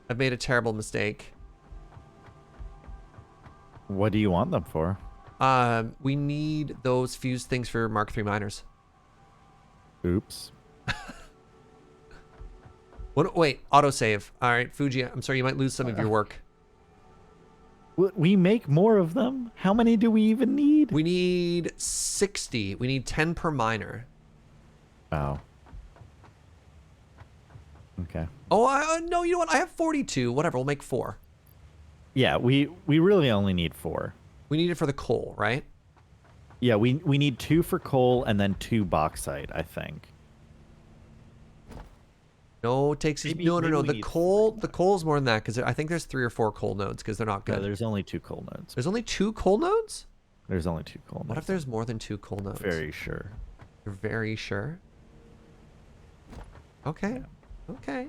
Speaker 1: I've made a terrible mistake.
Speaker 2: What do you want them for?
Speaker 1: We need those fused things for Mark III miners.
Speaker 2: Oops.
Speaker 1: What? Wait, autosave. All right, Fugi, I'm sorry, you might lose some of your work.
Speaker 2: We make more of them? How many do we even need?
Speaker 1: We need 60. We need 10 per miner.
Speaker 2: Oh. Okay.
Speaker 1: Oh, no, you know what? I have 42. Whatever, we'll make 4.
Speaker 2: Yeah, we really only need 4.
Speaker 1: We need it for the coal, right?
Speaker 2: Yeah, we need 2 for coal and then 2 bauxite, I think.
Speaker 1: No, it takes...
Speaker 2: Maybe-
Speaker 1: no.
Speaker 2: maybe we
Speaker 1: The
Speaker 2: need
Speaker 1: coal...
Speaker 2: 3.
Speaker 1: The coal's more than that, because I think there's 3 or 4 coal nodes, because they're not good.
Speaker 2: No, there's only 2 coal nodes.
Speaker 1: There's only 2 coal nodes?
Speaker 2: There's only 2 coal nodes.
Speaker 1: What if there's more than 2 coal nodes?
Speaker 2: Very sure.
Speaker 1: You're very sure? Okay.
Speaker 2: Yeah.
Speaker 1: Okay.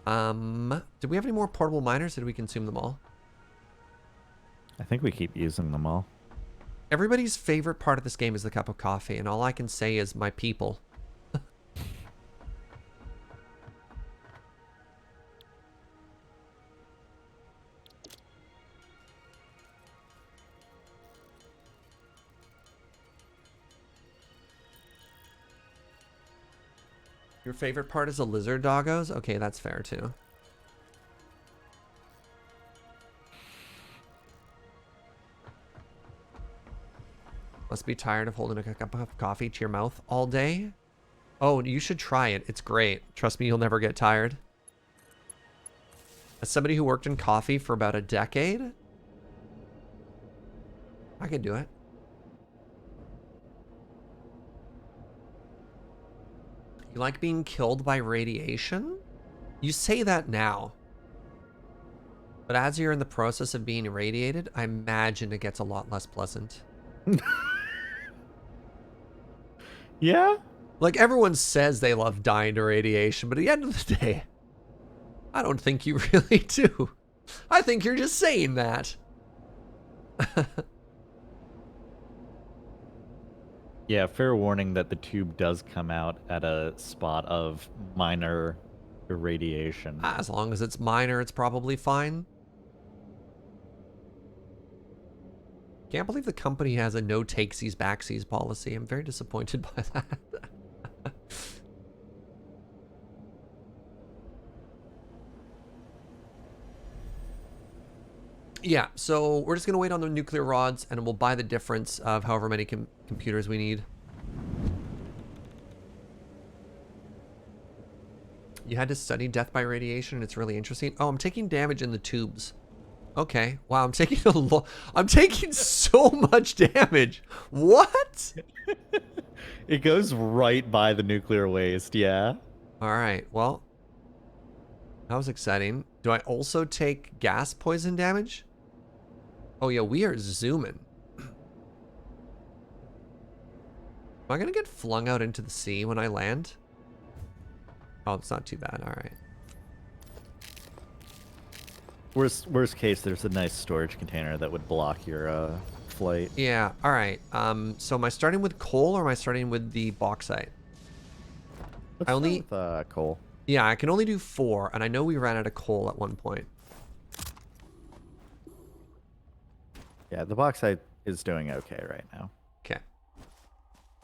Speaker 1: Did we have any more portable miners? Did we consume them all?
Speaker 2: I think we keep using them all.
Speaker 1: Everybody's favorite part of this game is the cup of coffee, and all I can say is my people. Your favorite part is the lizard doggos? Okay, that's fair too. Must be tired of holding a cup of coffee to your mouth all day. Oh, you should try it. It's great. Trust me, you'll never get tired. As somebody who worked in coffee for about a decade, I could do it. You like being killed by radiation? You say that now. But as you're in the process of being irradiated, I imagine it gets a lot less pleasant.
Speaker 2: Yeah?
Speaker 1: Like, everyone says they love dying to radiation, but at the end of the day, I don't think you really do. I think you're just saying that.
Speaker 2: Yeah, fair warning that the tube does come out at a spot of minor irradiation.
Speaker 1: As long as it's minor, it's probably fine. Can't believe the company has a no takesies backsies policy. I'm very disappointed by that. Yeah, so we're just gonna wait on the nuclear rods and we'll buy the difference of however many computers we need. You had to study death by radiation and it's really interesting. Oh, I'm taking damage in the tubes. Okay. Wow, I'm taking I'm taking so much damage. What?
Speaker 2: It goes right by the nuclear waste, yeah.
Speaker 1: All right. Well, that was exciting. Do I also take gas poison damage? Oh yeah, we are zooming. Am I gonna get flung out into the sea when I land? Oh, it's not too bad. All right.
Speaker 2: Worst case, there's a nice storage container that would block your flight.
Speaker 1: Yeah. All right. So am I starting with coal or am I starting with the bauxite?
Speaker 2: Let's start with coal.
Speaker 1: Yeah, I can only do 4, and I know we ran out of coal at one point.
Speaker 2: Yeah, the bauxite is doing okay right now.
Speaker 1: Okay.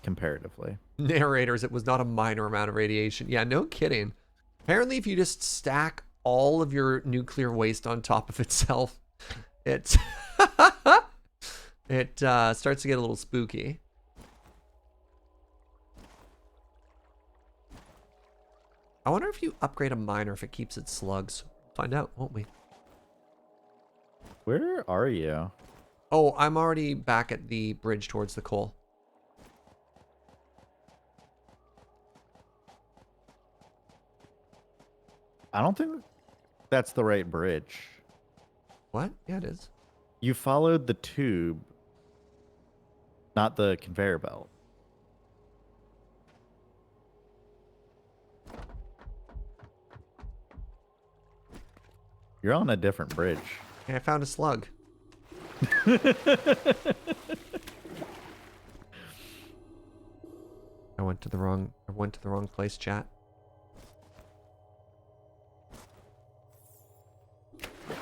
Speaker 2: Comparatively.
Speaker 1: Narrators, it was not a minor amount of radiation. Yeah, no kidding. Apparently, if you just stack all of your nuclear waste on top of itself, it starts to get a little spooky. I wonder if you upgrade a miner if it keeps its slugs. Find out, won't we?
Speaker 2: Where are you?
Speaker 1: Oh, I'm already back at the bridge towards the coal.
Speaker 2: I don't think that's the right bridge.
Speaker 1: What? Yeah, it is.
Speaker 2: You followed the tube, not the conveyor belt. You're on a different bridge.
Speaker 1: Hey, I found a slug. I went to the wrong place, chat.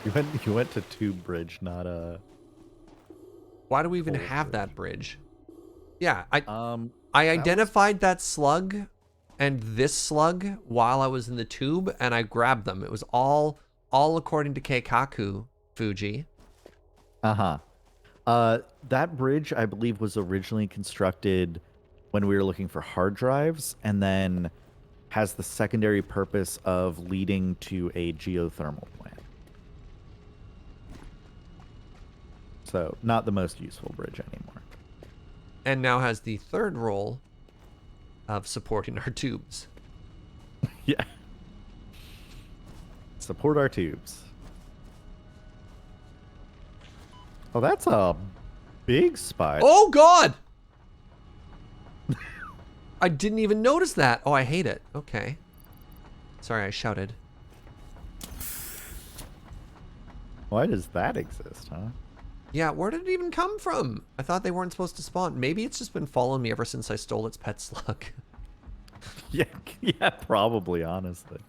Speaker 2: You went to tube bridge, not a.
Speaker 1: Why do we even have that bridge? Yeah, I
Speaker 2: that
Speaker 1: identified that slug and this slug while I was in the tube, and I grabbed them. It was all according to Keikaku, Fugi.
Speaker 2: That bridge, I believe, was originally constructed when we were looking for hard drives, and then has the secondary purpose of leading to a geothermal plant. So, not the most useful bridge anymore.
Speaker 1: And now has the third role of supporting our tubes.
Speaker 2: Yeah. Support our tubes. Oh, that's a big spot.
Speaker 1: Oh, God! I didn't even notice that. Oh, I hate it. Okay. Sorry, I shouted.
Speaker 2: Why does that exist, huh?
Speaker 1: Yeah, where did it even come from? I thought they weren't supposed to spawn. Maybe it's just been following me ever since I stole its pet slug.
Speaker 2: Yeah, yeah, probably, honestly.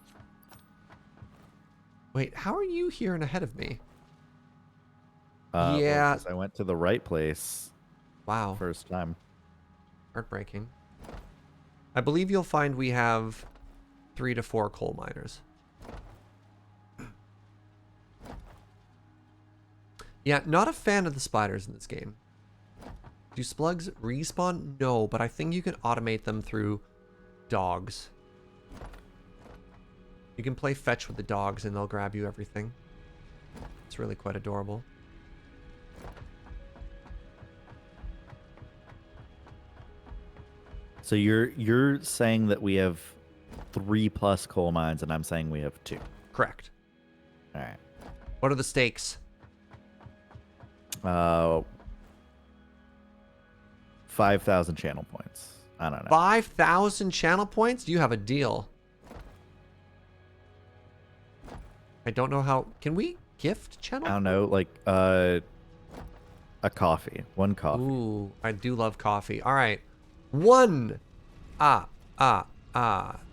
Speaker 1: Wait, how are you here and ahead of me?
Speaker 2: Well,
Speaker 1: Yeah.
Speaker 2: because I went to the right place
Speaker 1: Wow.
Speaker 2: first time.
Speaker 1: Heartbreaking. I believe you'll find we have 3 to 4 coal miners. Yeah, not a fan of the spiders in this game. Do slugs respawn? No, but I think you can automate them through dogs. You can play fetch with the dogs and they'll grab you everything. It's really quite adorable.
Speaker 2: So you're saying that we have 3+ coal mines, and I'm saying we have 2.
Speaker 1: Correct.
Speaker 2: All right.
Speaker 1: What are the stakes?
Speaker 2: 5,000 channel points. I don't know.
Speaker 1: 5,000 channel points? You have a deal. I don't know how... Can we gift channel?
Speaker 2: I don't know, like a coffee. 1 coffee.
Speaker 1: Ooh, I do love coffee. All right. 1.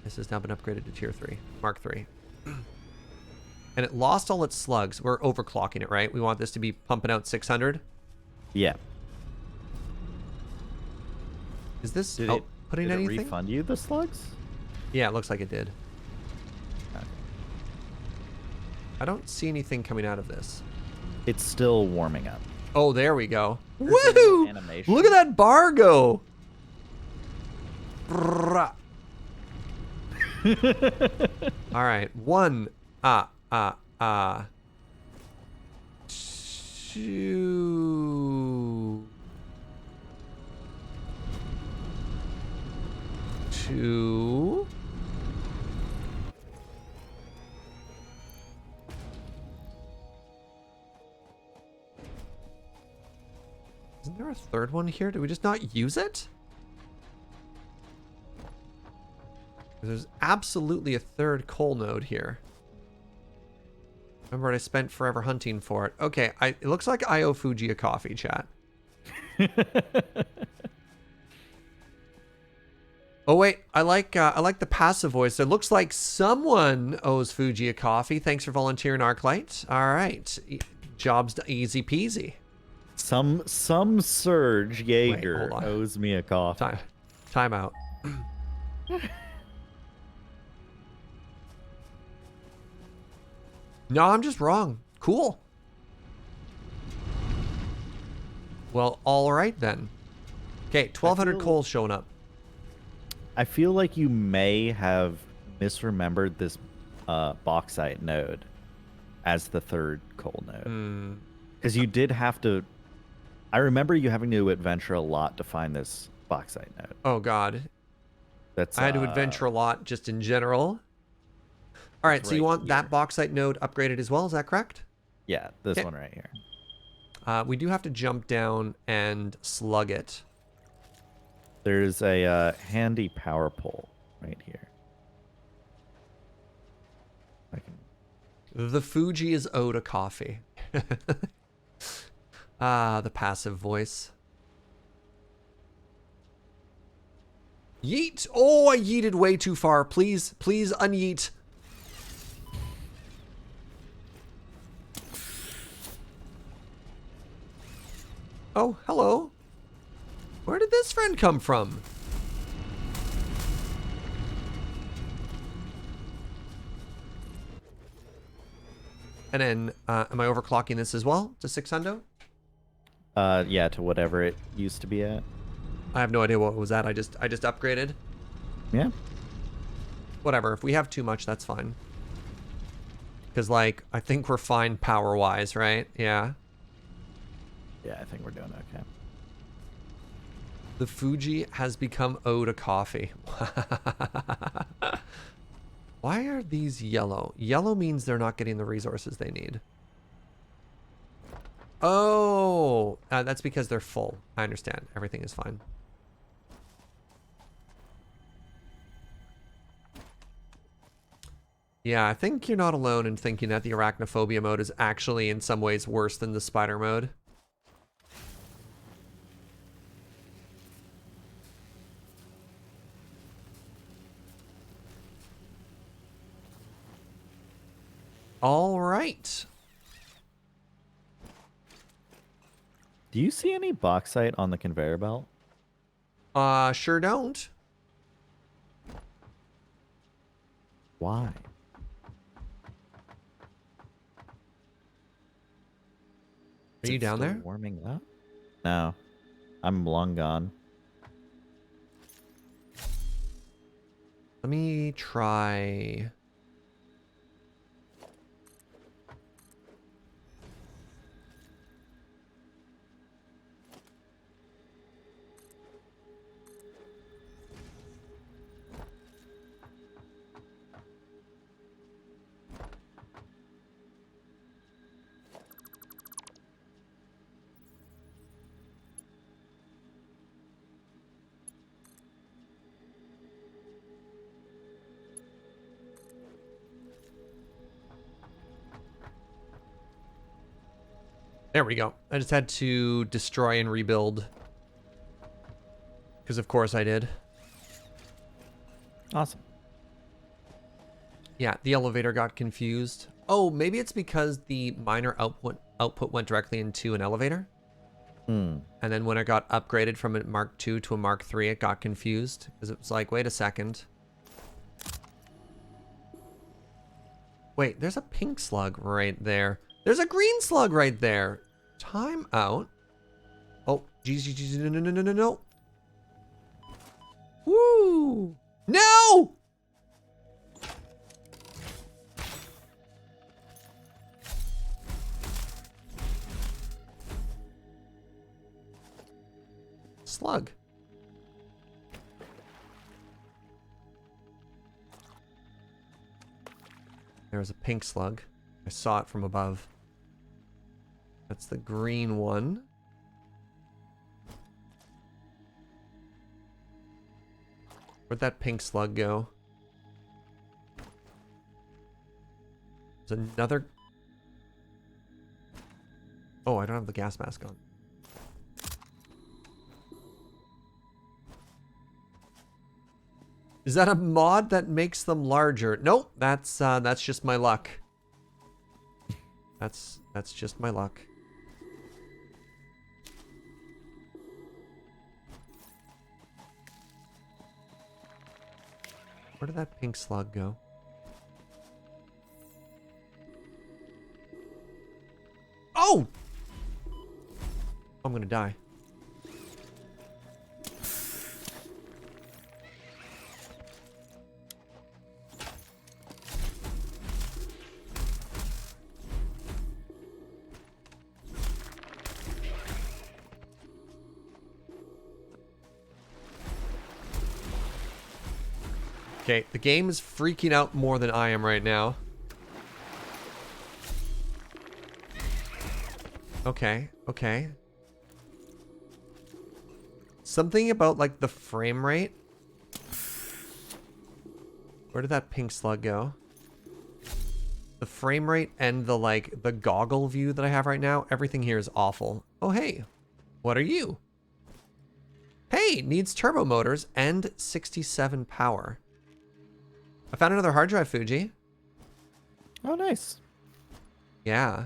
Speaker 1: This has now been upgraded to tier 3. Mark 3. And it lost all its slugs. We're overclocking it, right? We want this to be pumping out 600.
Speaker 2: Yeah.
Speaker 1: Is this
Speaker 2: Did
Speaker 1: outputting
Speaker 2: it
Speaker 1: anything?
Speaker 2: refund you the slugs?
Speaker 1: Yeah, it looks like it did.
Speaker 2: Okay.
Speaker 1: I don't see anything coming out of this.
Speaker 2: It's still warming up.
Speaker 1: Oh, there we go.
Speaker 2: There's a
Speaker 1: Woohoo!
Speaker 2: animation.
Speaker 1: Look at that bar go. Brrrah. All right. 1. 2. 2. Isn't there a third one here? Did we just not use it? There's absolutely a third coal node here. Remember, I spent forever hunting for it. Okay, it looks like I owe Fugi a coffee, chat. Oh wait, I like the passive voice. It looks like someone owes Fugi a coffee. Thanks for volunteering, Arclight. All right, job's easy peasy.
Speaker 2: Some Surge Jaeger
Speaker 1: hold on.
Speaker 2: owes me a coffee.
Speaker 1: Time out. No, I'm just wrong. Cool. Well, all right then. Okay, 1,200 coals showing up.
Speaker 2: I feel like you may have misremembered this bauxite node as the third coal node. Because you did have to... I remember you having to adventure a lot to find this bauxite node.
Speaker 1: Oh, God.
Speaker 2: I
Speaker 1: had to adventure a lot just in general. All right, so you want that bauxite node upgraded as well, is that correct?
Speaker 2: Yeah, this one right here.
Speaker 1: We do have to jump down and slug it.
Speaker 2: There's a handy power pole right here.
Speaker 1: The Fugi is owed a coffee. The passive voice. Yeet! Oh, I yeeted way too far. Please, please unyeet. Oh, hello. Where did this friend come from? And then, am I overclocking this as well to 600?
Speaker 2: Yeah, to whatever it used to be at.
Speaker 1: I have no idea what it was at. I just upgraded.
Speaker 2: Yeah.
Speaker 1: Whatever. If we have too much, that's fine. Because, like, I think we're fine power-wise, right? Yeah.
Speaker 2: Yeah, I think we're doing okay.
Speaker 1: The Fugi has become owed a coffee. Why are these yellow? Yellow means they're not getting the resources they need. Oh, that's because they're full. I understand. Everything is fine. Yeah, I think you're not alone in thinking that the arachnophobia mode is actually in some ways worse than the spider mode. All right.
Speaker 2: Do you see any bauxite on the conveyor belt?
Speaker 1: Sure don't.
Speaker 2: Why?
Speaker 1: Are
Speaker 2: Is
Speaker 1: you
Speaker 2: it
Speaker 1: down
Speaker 2: still
Speaker 1: there?
Speaker 2: warming up? No, I'm long gone.
Speaker 1: Let me try. There we go. I just had to destroy and rebuild. Because of course I did.
Speaker 2: Awesome.
Speaker 1: Yeah, the elevator got confused. Oh, maybe it's because the miner output went directly into an elevator.
Speaker 2: Hmm.
Speaker 1: And then when it got upgraded from a Mark II to a Mark III, it got confused. Because it was like, wait a second. Wait, there's a pink slug right there. There's a green slug right there. Time out. Oh, geez, no, no, no, no, no, no. Woo! No! Slug. There's a pink slug. I saw it from above. That's the green one. Where'd that pink slug go? There's another... Oh, I don't have the gas mask on. Is that a mod that makes them larger? Nope, that's just my luck. That's just my luck. Where did that pink slug go? Oh! I'm gonna die. Okay, the game is freaking out more than I am right now. Okay, okay. Something about, like, the frame rate. Where did that pink slug go? The frame rate and the, like, the goggle view that I have right now, everything here is awful. Oh, hey. What are you? Hey, needs turbo motors and 67 power. I found another hard drive, Fugi.
Speaker 2: Oh, nice.
Speaker 1: Yeah.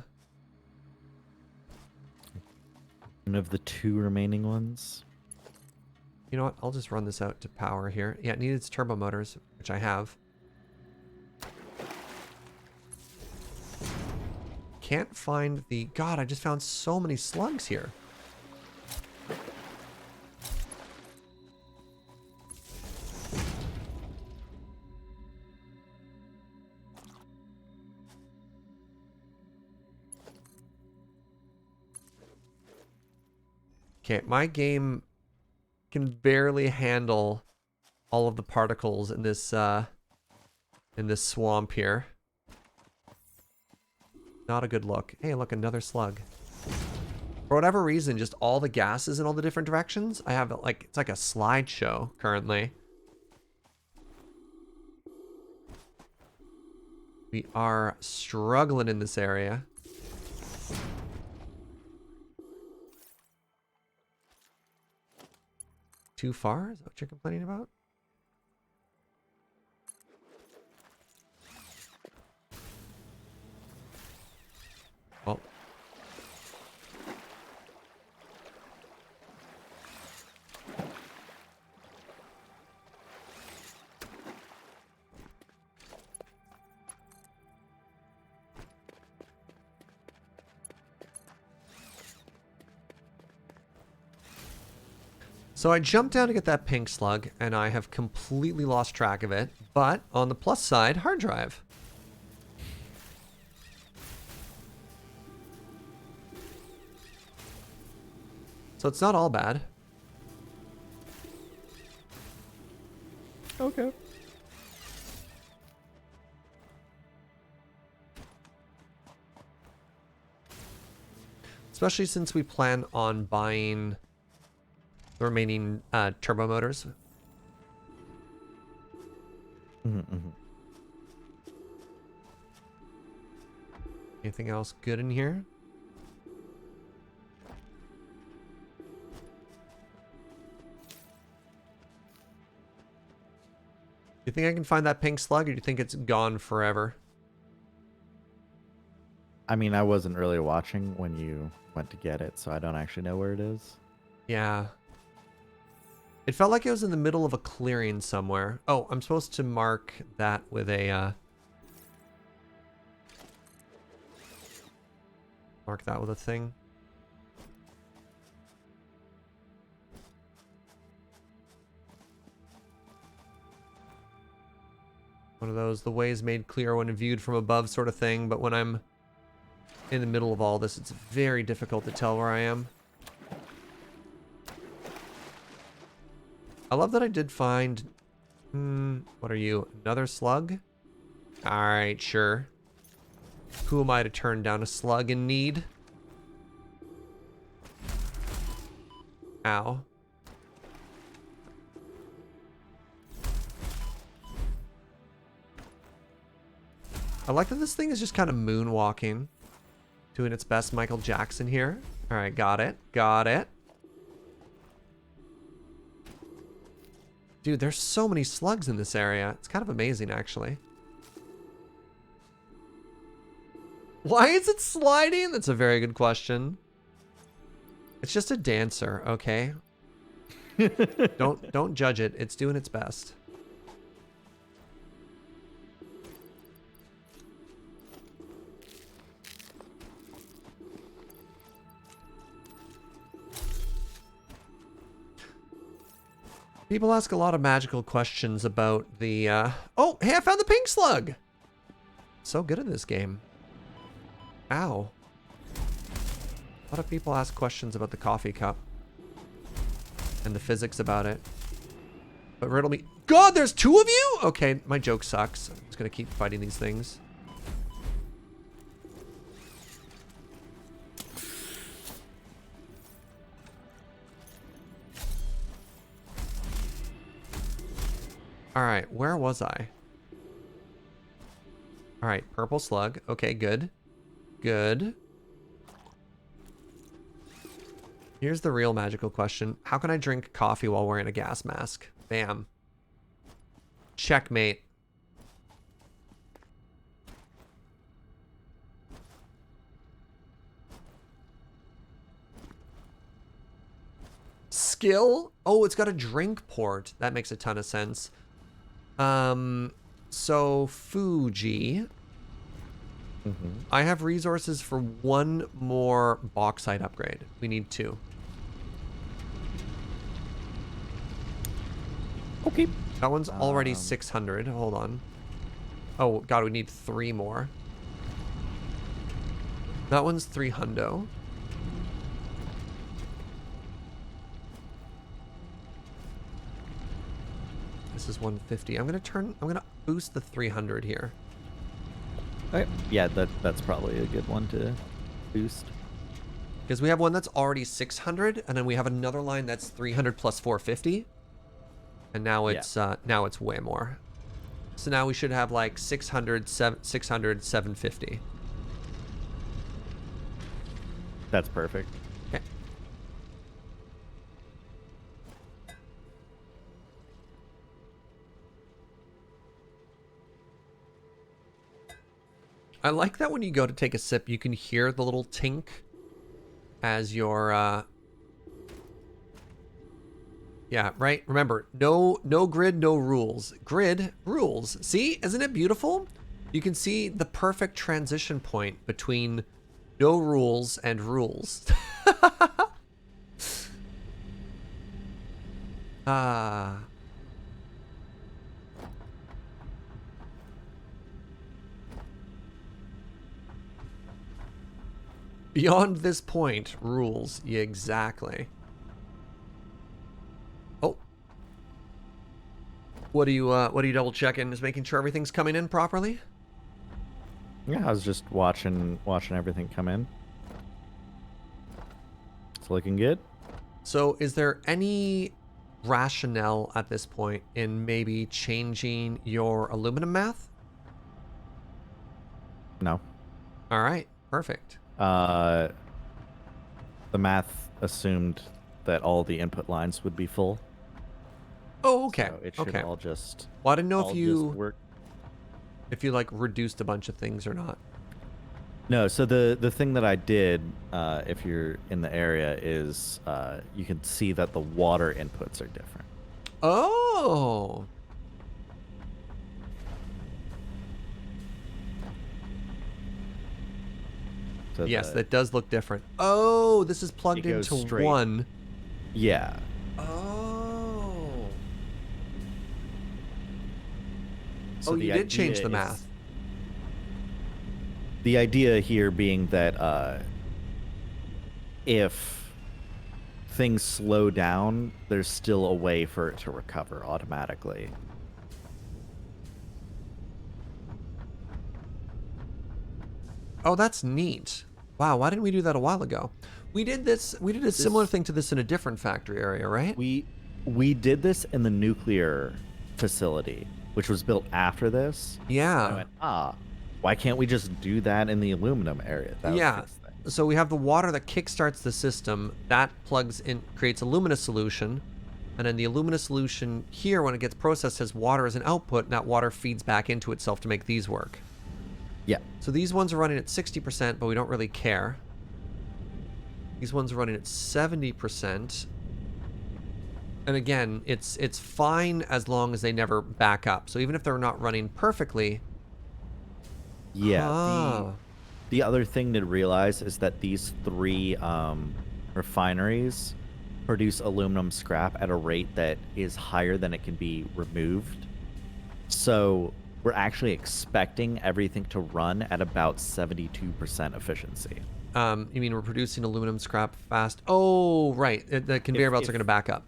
Speaker 2: One of the 2 remaining ones.
Speaker 1: You know what? I'll just run this out to power here. Yeah, it needs turbo motors, which I have. Can't find the... God, I just found so many slugs here. Okay, my game can barely handle all of the particles in this swamp here. Not a good look. Hey, look, another slug. For whatever reason, just all the gases in all the different directions. I have like, it's like a slideshow currently. We are struggling in this area. Too far? Is that what you're complaining about? Well. So I jumped down to get that pink slug, and I have completely lost track of it. But on the plus side, hard drive. So it's not all bad.
Speaker 2: Okay.
Speaker 1: Especially since we plan on buying the remaining turbo motors. Anything else good in here? Do you think I can find that pink slug, or do you think it's gone forever?
Speaker 2: I mean, I wasn't really watching when you went to get it, so I don't actually know where it is.
Speaker 1: Yeah. It felt like it was in the middle of a clearing somewhere. Oh, I'm supposed to mark that with a... mark that with a thing. One of those, the way is made clear when viewed from above sort of thing, but when I'm in the middle of all this, it's very difficult to tell where I am. I love that I did find... what are you? Another slug? Alright, sure. Who am I to turn down a slug in need? Ow. I like that this thing is just kind of moonwalking. Doing its best Michael Jackson here. Alright, got it. Got it. Dude, there's so many slugs in this area. It's kind of amazing, actually. Why is it sliding? That's a very good question. It's just a dancer, okay? Don't judge it. It's doing its best. People ask a lot of magical questions about the, Oh, hey, I found the pink slug! So good at this game. Ow. A lot of people ask questions about the coffee cup. And the physics about it. But riddle me... God, there's two of you?! Okay, my joke sucks. I'm just gonna keep fighting these things. Alright, where was I? Alright, purple slug. Okay, good. Good. Here's the real magical question. How can I drink coffee while wearing a gas mask? Bam. Checkmate. Skill? Oh, it's got a drink port. That makes a ton of sense. So Fugi. I have resources for one more bauxite upgrade. We need two.
Speaker 2: Okay.
Speaker 1: That one's already 600. Hold on. Oh, God, we need three more. That one's 300. This is 150. I'm gonna boost the 300 here.
Speaker 2: Okay. Yeah, that's probably a good one to boost.
Speaker 1: Because we have one that's already 600, and then we have another line that's 300 plus 450. And now it's way more. So now we should have like 600, 600, 750.
Speaker 2: That's perfect.
Speaker 1: Okay. I like that when you go to take a sip, you can hear the little tink as your yeah, right? Remember, no grid, no rules. Grid, rules. See, isn't it beautiful? You can see the perfect transition point between no rules and rules. Ah. Beyond this point, rules. Yeah, exactly. Oh. What are you double checking? Just making sure everything's coming in properly?
Speaker 2: Yeah, I was just watching everything come in. It's looking good.
Speaker 1: So is there any rationale at this point in maybe changing your aluminum math?
Speaker 2: No.
Speaker 1: All right, perfect.
Speaker 2: The math assumed that all the input lines would be full.
Speaker 1: Oh, okay.
Speaker 2: So it should
Speaker 1: Okay.
Speaker 2: all just
Speaker 1: Well, I didn't know
Speaker 2: work.
Speaker 1: if you like reduced a bunch of things or not.
Speaker 2: No, so the thing that I did, if you're in the area, is you can see that the water inputs are different.
Speaker 1: Oh.
Speaker 2: So
Speaker 1: Yes, that does look different. Oh, this is plugged into
Speaker 2: straight.
Speaker 1: one.
Speaker 2: Yeah.
Speaker 1: Oh.
Speaker 2: So
Speaker 1: oh, you did change the math.
Speaker 2: The idea here being that if things slow down, there's still a way for it to recover automatically.
Speaker 1: Oh, that's neat. Wow, why didn't we do that a while ago? We did a similar thing to this in a different factory area, right?
Speaker 2: We did this in the nuclear facility, which was built after this.
Speaker 1: Yeah.
Speaker 2: And I went, why can't we just do that in the aluminum area? That would fix things.
Speaker 1: So we have the water that kickstarts the system, that plugs in, creates a Lumina solution, and then the Lumina solution here, when it gets processed, has water as an output, and that water feeds back into itself to make these work.
Speaker 2: Yeah.
Speaker 1: So these ones are running at 60%, but we don't really care. These ones are running at 70%. And again, it's fine as long as they never back up. So even if they're not running perfectly.
Speaker 2: Yeah. The other thing to realize is that these three refineries produce aluminum scrap at a rate that is higher than it can be removed. So we're actually expecting everything to run at about 72% efficiency.
Speaker 1: You mean we're producing aluminum scrap fast? Oh, right. The conveyor belts are going to back up.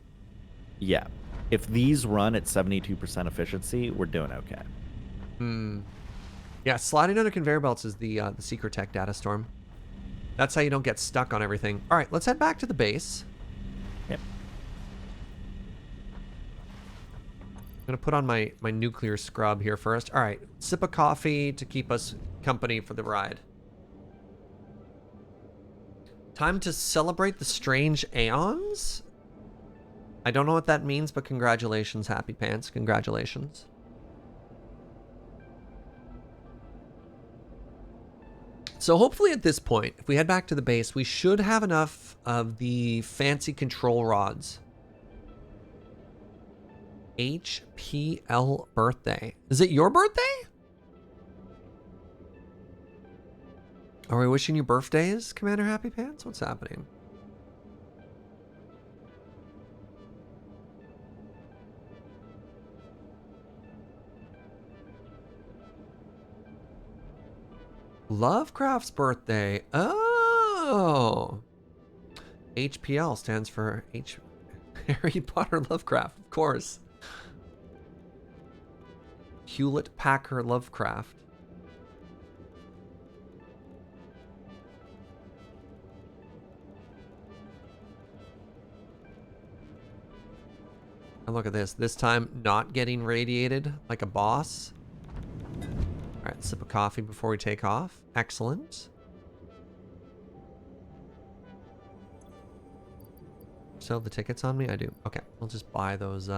Speaker 2: Yeah. If these run at 72% efficiency, we're doing okay.
Speaker 1: Yeah, sliding under conveyor belts is the secret tech data storm. That's how you don't get stuck on everything. All right, let's head back to the base.
Speaker 2: Yep.
Speaker 1: I'm going to put on my nuclear scrub here first. All right, sip of coffee to keep us company for the ride. Time to celebrate the strange aeons? I don't know what that means, but congratulations, Happy Pants. Congratulations. So hopefully at this point, if we head back to the base, we should have enough of the fancy control rods. HPL birthday. Is it your birthday? Are we wishing you birthdays, Commander Happy Pants? What's happening? Lovecraft's birthday. Oh. HPL stands for Harry Potter Lovecraft, of course. Hewlett Packard Lovecraft. And look at this. This time, not getting radiated like a boss. Sip of coffee before we take off. Excellent. Still have the tickets on me? I do. Okay, we'll just buy those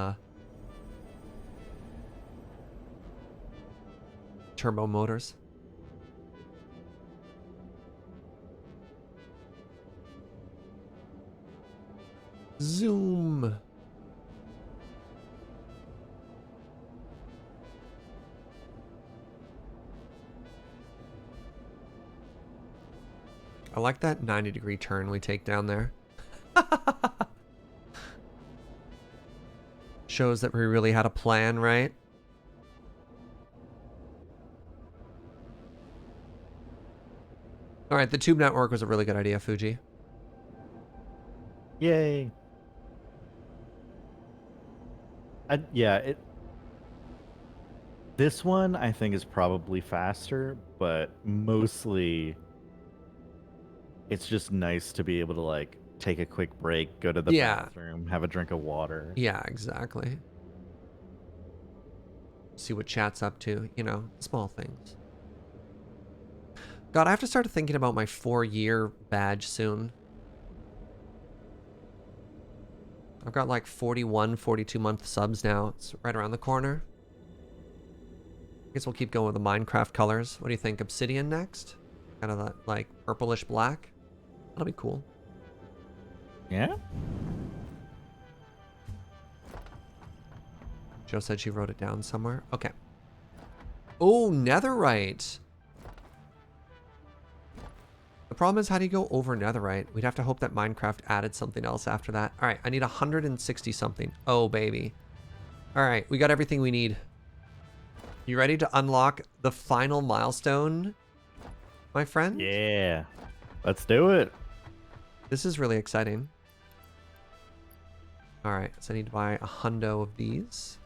Speaker 1: turbo motors. Zoom. I like that 90-degree turn we take down there. Shows that we really had a plan, right? All right, the tube network was a really good idea, Fugi.
Speaker 2: Yay. This one I think is probably faster, but mostly it's just nice to be able to like take a quick break, go to the bathroom, have a drink of water.
Speaker 1: Yeah, exactly. See what chat's up to, you know, small things. God, I have to start thinking about my 4-year badge soon. I've got like 41, 42-month subs now. It's right around the corner. I guess we'll keep going with the Minecraft colors. What do you think? Obsidian next? Kind of that like purplish black. That'll be cool.
Speaker 2: Yeah?
Speaker 1: Joe said she wrote it down somewhere. Okay. Oh, netherite. The problem is, how do you go over netherite? We'd have to hope that Minecraft added something else after that. All right, I need 160 something. Oh, baby. All right, we got everything we need. You ready to unlock the final milestone, my friend?
Speaker 2: Yeah. Let's do it.
Speaker 1: This is really exciting. All right, so I need to buy a hundo of these.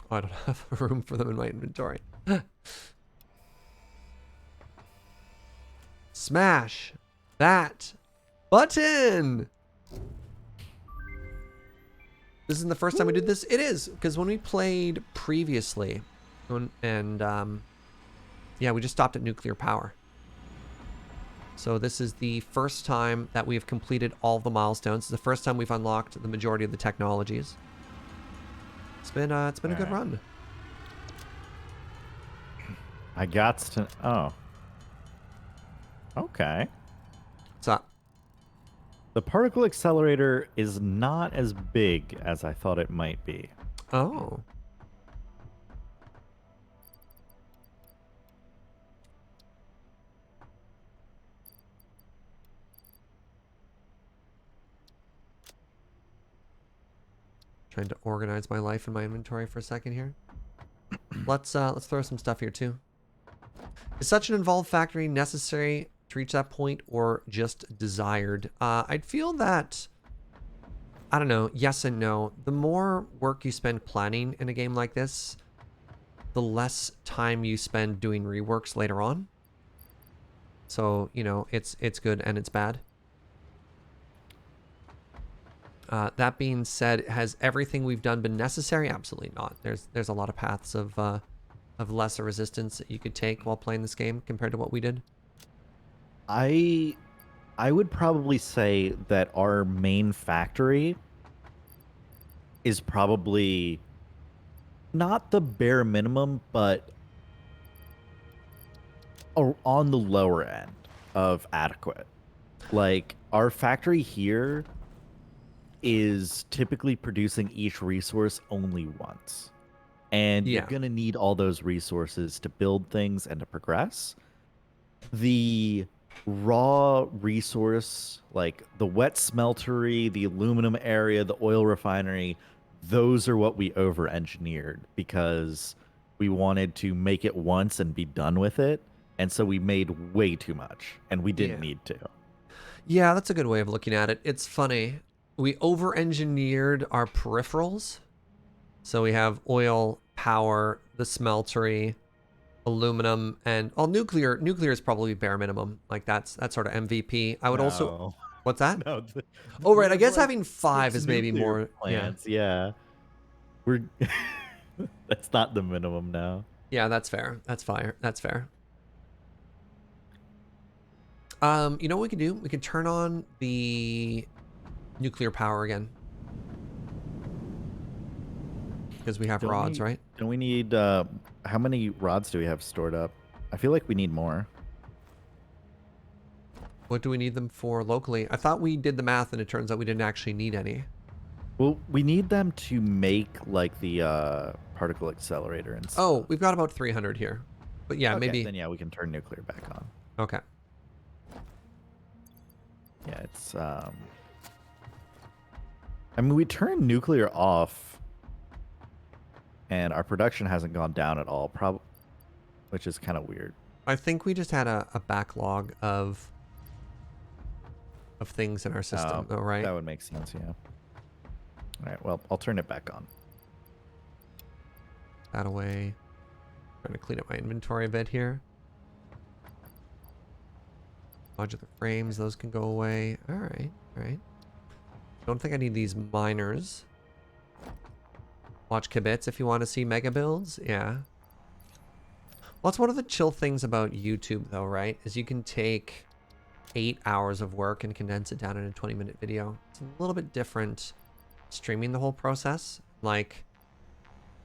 Speaker 1: Oh, I don't have room for them in my inventory. Smash that button! This isn't the first time we did this. It is, because when we played previously, yeah, we just stopped at nuclear power. So this is the first time that we have completed all of the milestones. It's the first time we've unlocked the majority of the technologies. It's been a good run.
Speaker 2: I got to. Oh. Okay.
Speaker 1: What's up?
Speaker 2: The particle accelerator is not as big as I thought it might be.
Speaker 1: Oh. Trying to organize my life and my inventory for a second here. Let's throw some stuff here too. Is such an involved factory necessary to reach that point, or just desired? I'd feel that, I don't know, yes and no. The more work you spend planning in a game like this, the less time you spend doing reworks later on. So, you know, it's good and it's bad. That being said, has everything we've done been necessary? Absolutely not. There's a lot of paths of lesser resistance that you could take while playing this game compared to what we did.
Speaker 2: I would probably say that our main factory is probably not the bare minimum, but on the lower end of adequate. Like, our factory here is typically producing each resource only once. And you're going to need all those resources to build things and to progress. The raw resource, like the wet smeltery, the aluminum area, the oil refinery, those are what we over-engineered because we wanted to make it once and be done with it. And so we made way too much, and we didn't need to.
Speaker 1: Yeah, that's a good way of looking at it. It's funny. We over-engineered our peripherals. So we have oil, power, the smeltery, aluminum, and nuclear. Nuclear is probably bare minimum. Like that's sort of MVP. I would also What's that?
Speaker 2: No.
Speaker 1: Oh, right.
Speaker 2: We
Speaker 1: I
Speaker 2: have,
Speaker 1: guess
Speaker 2: like,
Speaker 1: having 5
Speaker 2: 6
Speaker 1: is maybe
Speaker 2: nuclear
Speaker 1: more.
Speaker 2: plants. Yeah. We're that's not the minimum now.
Speaker 1: Yeah, that's fair. That's fire. That's fair. You know what we can do? We can turn on the nuclear power again. Because we have rods, right?
Speaker 2: Don't we need how many rods do we have stored up? I feel like we need more.
Speaker 1: What do we need them for locally? I thought we did the math and it turns out we didn't actually need any.
Speaker 2: Well, we need them to make like the particle accelerator and stuff.
Speaker 1: Oh, we've got about 300 here. But yeah,
Speaker 2: Okay,
Speaker 1: maybe.
Speaker 2: then yeah, we can turn nuclear back on.
Speaker 1: Okay.
Speaker 2: Yeah, it's I mean, we turned nuclear off and our production hasn't gone down at all, which is kind of weird.
Speaker 1: I think we just had a backlog of things in our system, though, right?
Speaker 2: That would make sense, yeah. All right, well, I'll turn it back on.
Speaker 1: That away. Trying to clean up my inventory a bit here. Modular frames, those can go away. All right, all right. Don't think I need these miners. Watch Kibitz if you want to see mega builds. Yeah. Well, it's one of the chill things about YouTube, though, right? Is you can take 8 hours of work and condense it down in a 20-minute video. It's a little bit different streaming the whole process. Like,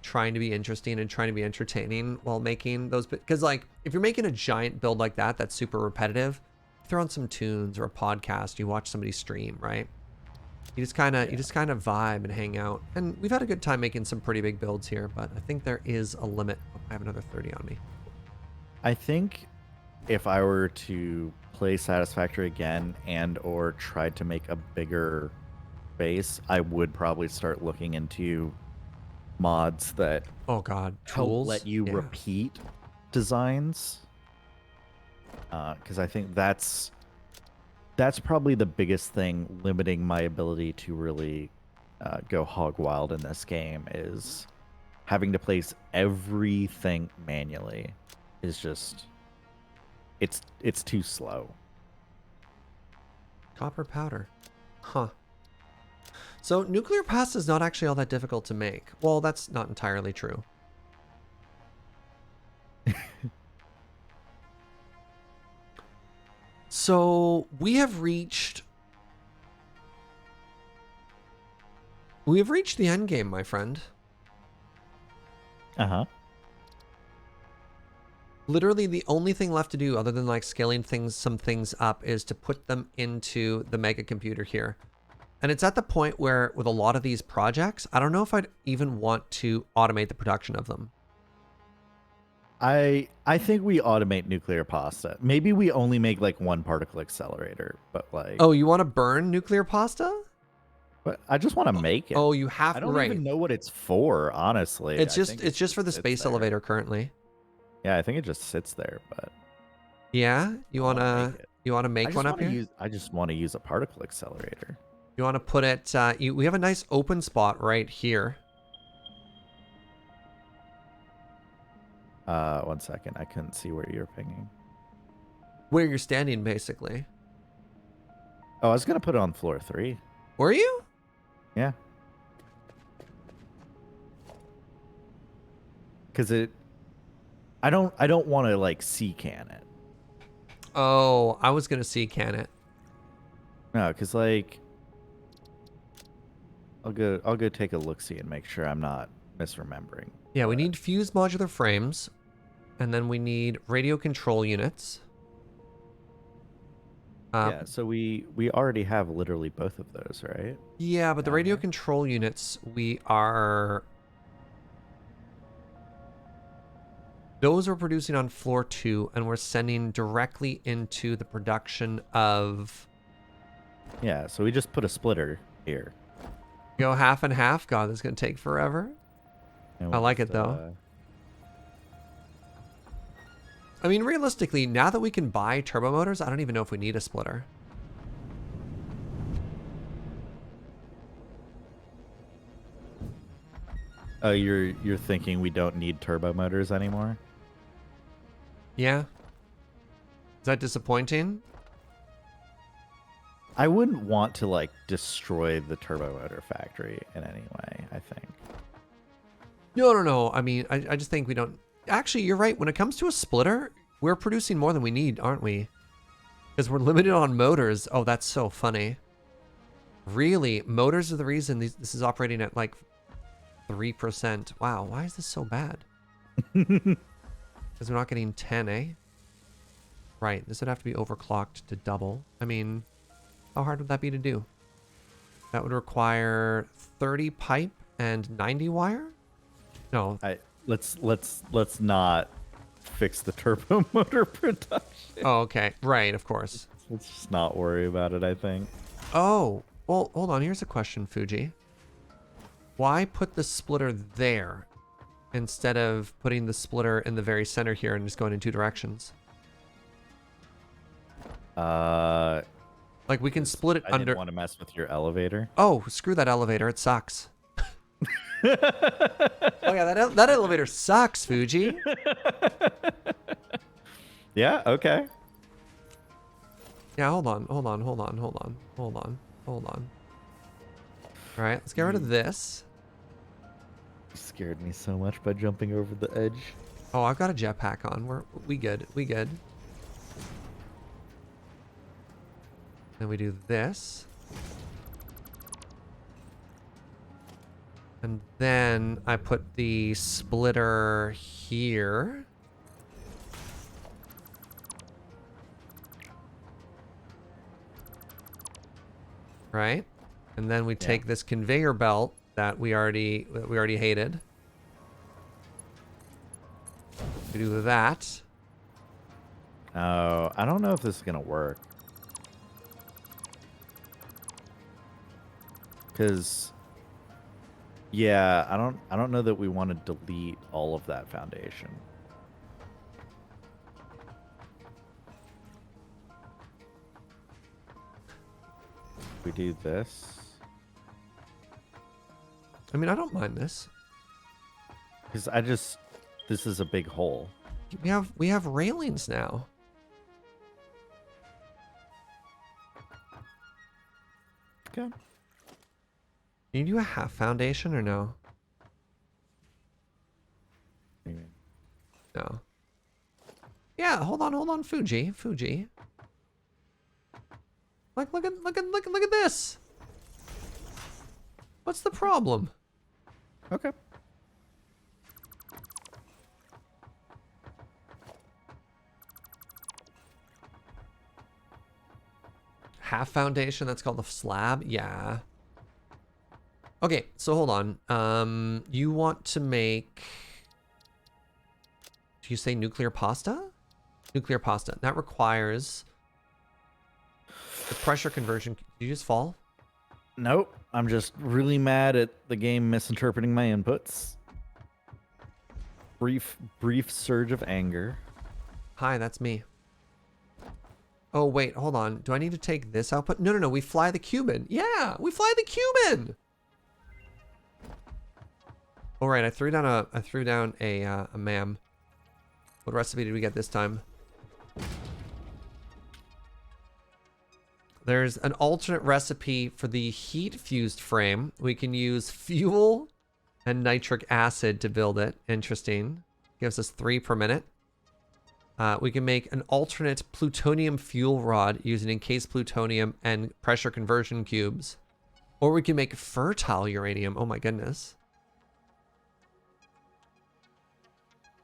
Speaker 1: trying to be interesting and trying to be entertaining while making those. Because, like, if you're making a giant build like that, that's super repetitive, throw on some tunes or a podcast, you watch somebody stream, right? You just kind of vibe and hang out. And we've had a good time making some pretty big builds here, but I think there is a limit. Oh, I have another 30 on me.
Speaker 2: I think if I were to play Satisfactory again and or tried to make a bigger base, I would probably start looking into mods that
Speaker 1: Oh god,
Speaker 2: help
Speaker 1: tools
Speaker 2: let you repeat designs. Because I think that's probably the biggest thing limiting my ability to really go hog wild in this game is having to place everything manually is just it's too slow.
Speaker 1: Copper powder. Huh. So nuclear pasta is not actually all that difficult to make. Well, that's not entirely true. So we have reached the end game, my friend.
Speaker 2: Uh-huh.
Speaker 1: Literally the only thing left to do other than like scaling some things up is to put them into the mega computer here. And it's at the point where with a lot of these projects, I don't know if I'd even want to automate the production of them.
Speaker 2: I think we automate nuclear pasta. Maybe we only make like one particle accelerator, but like
Speaker 1: Oh, you want to burn nuclear pasta?
Speaker 2: But I just want to make it.
Speaker 1: Oh, you have
Speaker 2: I don't
Speaker 1: right.
Speaker 2: even know what it's for, honestly.
Speaker 1: It's just for the space elevator currently.
Speaker 2: Yeah, I think it just sits there, but
Speaker 1: yeah, you wanna make one up here?
Speaker 2: I just want to use a particle accelerator.
Speaker 1: You want to put it? We have a nice open spot right here.
Speaker 2: 1 second, I couldn't see where you're pinging.
Speaker 1: Where you're standing, basically.
Speaker 2: Oh, I was gonna put it on floor 3.
Speaker 1: Were you?
Speaker 2: Yeah. Cause I don't want to like C-can it.
Speaker 1: Oh, I was gonna C-can it.
Speaker 2: No, cause like I'll go take a look-see and make sure I'm not misremembering.
Speaker 1: Yeah, we need fused modular frames, and then we need radio control units.
Speaker 2: Yeah, so we already have literally both of those, right?
Speaker 1: Yeah, but the radio control units, those we're producing on floor 2, and we're sending directly into the production of...
Speaker 2: Yeah, so we just put a splitter here.
Speaker 1: Go half and half? God, this is going to take forever. I like it, though. I mean, realistically, now that we can buy turbo motors, I don't even know if we need a splitter.
Speaker 2: Oh, you're thinking we don't need turbo motors anymore?
Speaker 1: Yeah. Is that disappointing?
Speaker 2: I wouldn't want to like destroy the turbo motor factory in any way, I think.
Speaker 1: No. I mean, I just think we don't... Actually, you're right. When it comes to a splitter, we're producing more than we need, aren't we? Because we're limited on motors. Oh, that's so funny. Really? Motors are the reason this is operating at like 3%. Wow, why is this so bad? Because we're not getting 10, eh? Right, this would have to be overclocked to double. I mean, how hard would that be to do? That would require 30 pipe and 90 wire? No.
Speaker 2: Let's not fix the turbo motor production.
Speaker 1: Oh, okay. Right, of course.
Speaker 2: Let's just not worry about it, I think.
Speaker 1: Oh, well, hold on. Here's a question, Fugi. Why put the splitter there instead of putting the splitter in the very center here and just going in two directions? Like we can split it
Speaker 2: I
Speaker 1: under...
Speaker 2: didn't want to mess with your elevator.
Speaker 1: Oh, screw that elevator. It sucks. Oh yeah, that elevator sucks, Fugi.
Speaker 2: Yeah, okay.
Speaker 1: Yeah, hold on. All right, let's get rid of this.
Speaker 2: You scared me so much by jumping over the edge.
Speaker 1: Oh, I've got a jetpack on. We good. Then we do this. And then I put the splitter here. Right? And then we take this conveyor belt that we already hated. We do that.
Speaker 2: Oh, I don't know if this is gonna work. Cause yeah, I don't know that we want to delete all of that foundation. We do this.
Speaker 1: I mean, I don't mind this.
Speaker 2: Because this is a big hole.
Speaker 1: We have railings now.
Speaker 2: Okay.
Speaker 1: Can you do a half foundation or no? No. Yeah, hold on, Fugi. Like, look at this. What's the problem?
Speaker 2: Okay.
Speaker 1: Half foundation, that's called the slab? Yeah. Okay, so hold on. You want to make... Do you say nuclear pasta? Nuclear pasta. That requires the pressure conversion. Did you just fall?
Speaker 2: Nope. I'm just really mad at the game misinterpreting my inputs. Brief surge of anger.
Speaker 1: Hi, that's me. Oh, wait, hold on. Do I need to take this output? No. We fly the cube in. Yeah, we fly the cube in. All right, I threw down a ma'am. What recipe did we get this time? There's an alternate recipe for the heat fused frame. We can use fuel and nitric acid to build it. Interesting. Gives us 3 per minute. We can make an alternate plutonium fuel rod using encased plutonium and pressure conversion cubes. Or we can make fertile uranium. Oh my goodness.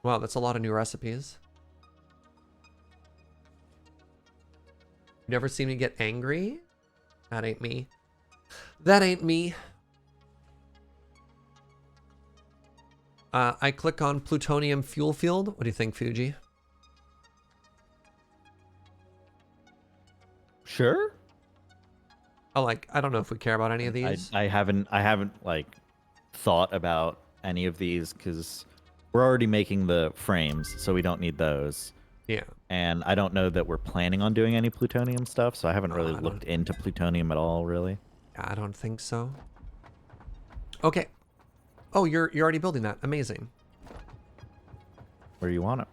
Speaker 1: Wow, that's a lot of new recipes. You never seen me get angry? That ain't me. That ain't me. I click on plutonium fuel field. What do you think, Fugi?
Speaker 2: Sure.
Speaker 1: Oh, like, I don't know if we care about any of these.
Speaker 2: I haven't like thought about any of these because we're already making the frames, so we don't need those.
Speaker 1: Yeah.
Speaker 2: And I don't know that we're planning on doing any plutonium stuff, so I haven't really looked into plutonium at all, really.
Speaker 1: I don't think so. Okay. Oh, you're already building that. Amazing.
Speaker 2: Where do you want it?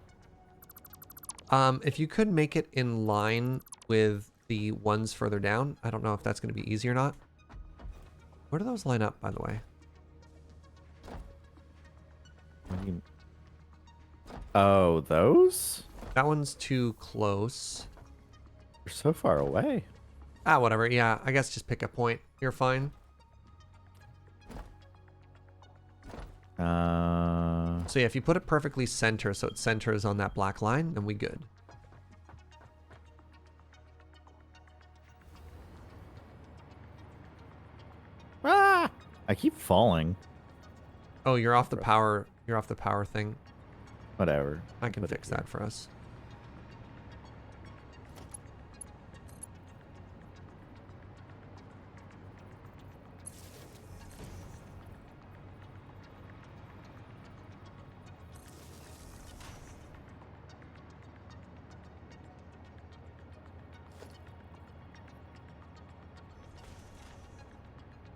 Speaker 1: If you could make it in line with the ones further down. I don't know if that's going to be easy or not. Where do those line up, by the way?
Speaker 2: What do you... Oh, those?
Speaker 1: That one's too close.
Speaker 2: They're so far away.
Speaker 1: Ah, whatever. Yeah, I guess just pick a point. You're fine. So yeah, if you put it perfectly center, so it centers on that black line, then we good.
Speaker 2: Ah! I keep falling.
Speaker 1: Oh, you're off the power. You're off the power thing.
Speaker 2: Whatever.
Speaker 1: I can
Speaker 2: Put it
Speaker 1: fix
Speaker 2: here.
Speaker 1: that for us.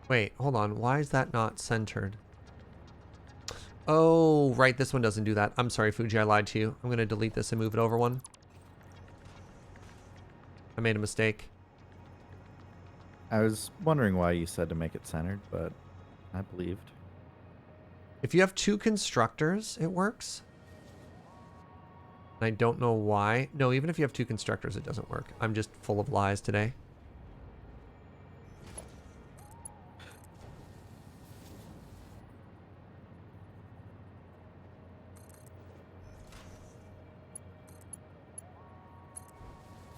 Speaker 1: Wait, hold on. Why is that not centered? Oh, right. This one doesn't do that. I'm sorry, Fuji. I lied to you. I'm going to delete this and move it over one. I made a mistake.
Speaker 2: I was wondering why you said to make it centered, but I believed.
Speaker 1: If you have two constructors, it works. And I don't know why. No, even if you have two constructors, it doesn't work. I'm just full of lies today.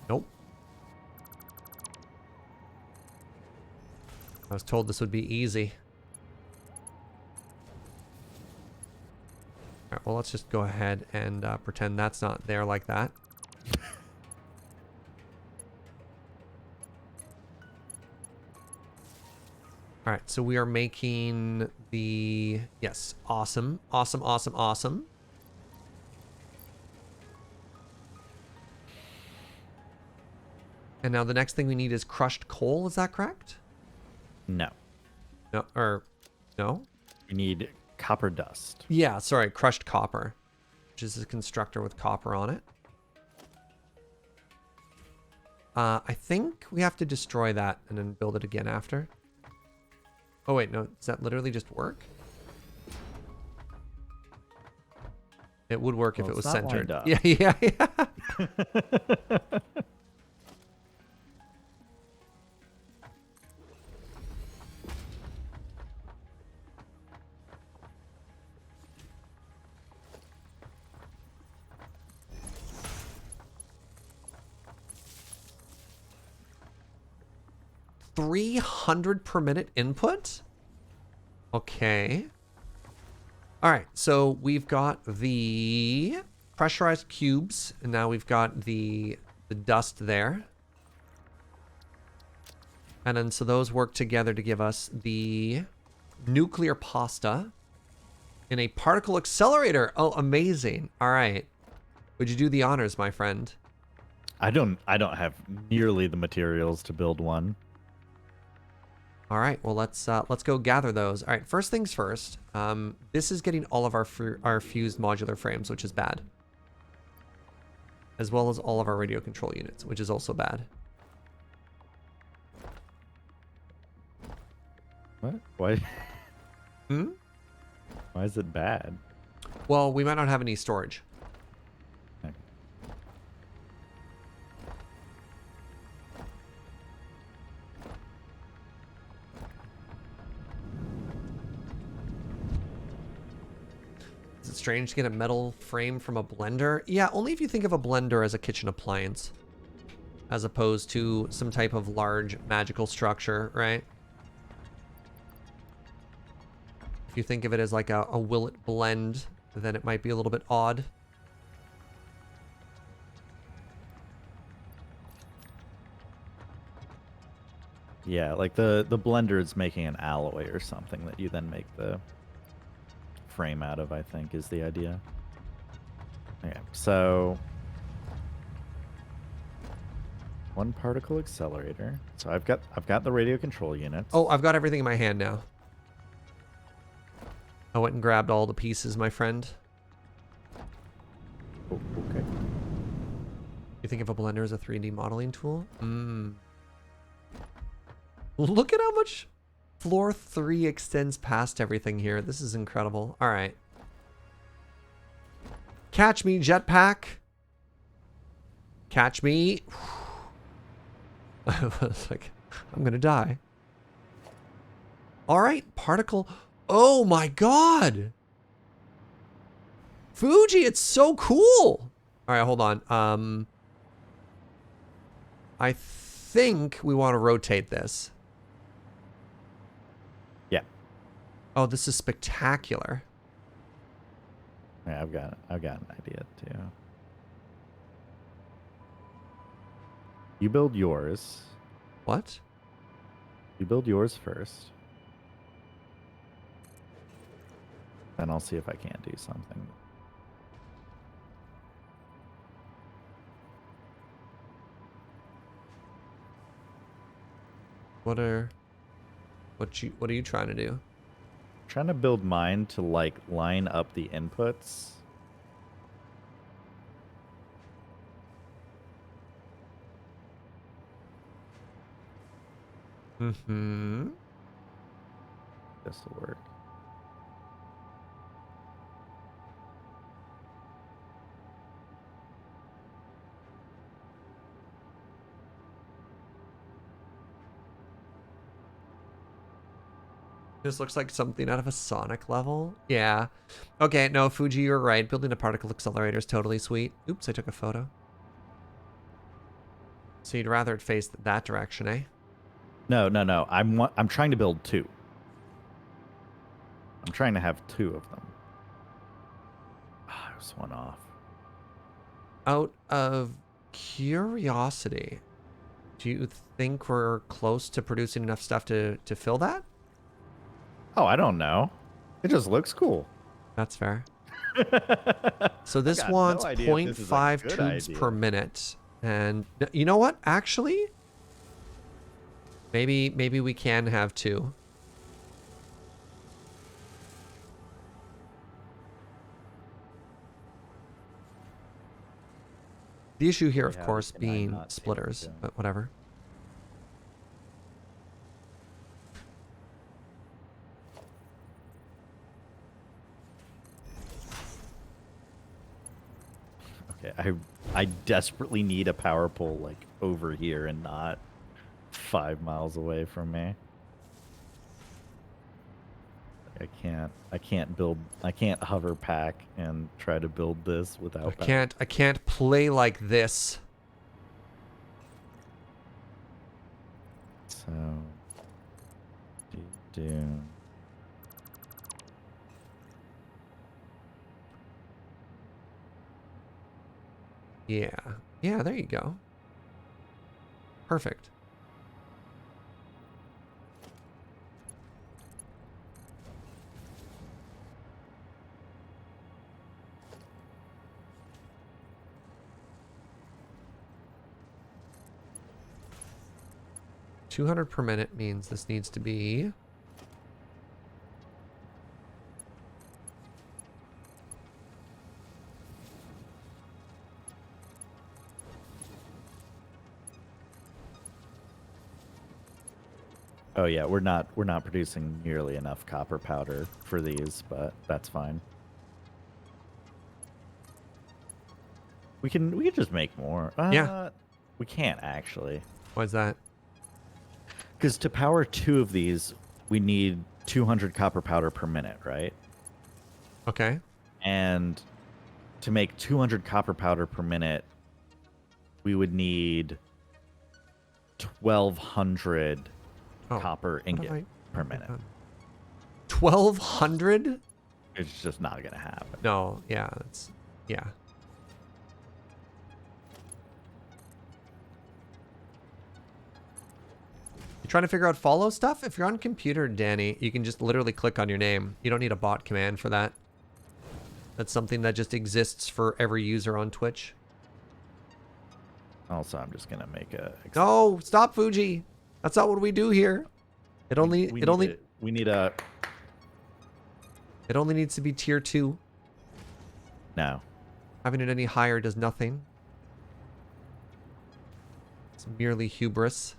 Speaker 1: Nope. I was told this would be easy. All right, well, let's just go ahead and pretend that's not there like that. All right, so we are making the... Yes, awesome, awesome, awesome, awesome. And now the next thing we need is crushed coal, is that correct?
Speaker 2: No.
Speaker 1: No, or no?
Speaker 2: You need copper dust.
Speaker 1: Yeah, sorry, crushed copper, which is a constructor with copper on it. I think we have to destroy that and then build it again after. Oh wait, no, does that literally just work? It would work if it was centered. Yeah, yeah, yeah. 300 per minute input? Okay. All right, so we've got the pressurized cubes, and now we've got the dust there. And then so those work together to give us the nuclear pasta in a particle accelerator. Oh, amazing. All right. Would you do the honors, my friend?
Speaker 2: I don't have nearly the materials to build one.
Speaker 1: All right, well, let's go gather those. All right, first things first. This is getting all of our fused modular frames, which is bad. As well as all of our radio control units, which is also bad.
Speaker 2: What? Why?
Speaker 1: Hmm?
Speaker 2: Why is it bad?
Speaker 1: Well, we might not have any storage.
Speaker 2: Okay.
Speaker 1: Is it strange to get a metal frame from a blender? Yeah, only if you think of a blender as a kitchen appliance, as opposed to some type of large magical structure, right? If you think of it as like a will it blend, then it might be a little bit odd.
Speaker 2: Yeah, like the blender is making an alloy or something that you then make the frame out of, I think, is the idea. Okay, so one particle accelerator. So I've got the radio control units.
Speaker 1: Oh, I've got everything in my hand now. I went and grabbed all the pieces, my friend.
Speaker 2: Oh, okay.
Speaker 1: You think of a blender as a 3D modeling tool? Look at how much floor 3 extends past everything here. This is incredible. All right. Catch me, jetpack. Catch me. I was like, I'm gonna die. All right, particle. Oh my God. Fugi, it's so cool. All right, hold on. I think we want to rotate this.
Speaker 2: Yeah.
Speaker 1: Oh, this is spectacular.
Speaker 2: Yeah, I've got an idea too. You build yours.
Speaker 1: What?
Speaker 2: You build yours first. Then I'll see if I can't do something.
Speaker 1: What are you trying to do?
Speaker 2: Trying to build mine to like line up the inputs.
Speaker 1: Mm-hmm.
Speaker 2: This will work.
Speaker 1: This looks like something out of a Sonic level. Yeah. Okay, no, Fugi, you're right. Building a particle accelerator is totally sweet. Oops, I took a photo. So you'd rather it face that direction, eh?
Speaker 2: No. I'm trying to build 2. I'm trying to have 2 of them. I was one off.
Speaker 1: Out of curiosity, do you think we're close to producing enough stuff to fill that?
Speaker 2: Oh, I don't know. It just looks cool.
Speaker 1: That's fair. So this
Speaker 2: got
Speaker 1: wants
Speaker 2: no idea if this is a
Speaker 1: 0.5
Speaker 2: good
Speaker 1: tubes
Speaker 2: idea.
Speaker 1: per minute. And you know what? Actually, maybe we can have 2. The issue here, of
Speaker 2: Yeah,
Speaker 1: course,
Speaker 2: can I
Speaker 1: being
Speaker 2: not take
Speaker 1: splitters,
Speaker 2: them?
Speaker 1: but whatever.
Speaker 2: Okay, I desperately need a power pole like over here and not 5 miles away from me. I can't hover pack and try to build this without
Speaker 1: I can't play like this.
Speaker 2: So do
Speaker 1: Yeah. Yeah, there you go. Perfect. $200 per minute means this needs to be
Speaker 2: Oh yeah, we're not producing nearly enough copper powder for these, but that's fine. We can just make more.
Speaker 1: Yeah.
Speaker 2: We can't actually.
Speaker 1: Why's that?
Speaker 2: Because to power 2 of these, we need 200 copper powder per minute, right?
Speaker 1: Okay.
Speaker 2: And to make 200 copper powder per minute, we would need 1,200 copper ingot per minute.
Speaker 1: 1,200?
Speaker 2: It's just not gonna happen.
Speaker 1: No, yeah, yeah. You trying to figure out follow stuff? If you're on computer, Danny, you can just literally click on your name. You don't need a bot command for that. That's something that just exists for every user on Twitch.
Speaker 2: Also, I'm just gonna make a.
Speaker 1: No, stop, Fugi. That's not what we do here. It only
Speaker 2: We need a.
Speaker 1: It only needs to be tier 2.
Speaker 2: No.
Speaker 1: Having it any higher does nothing. It's merely hubris.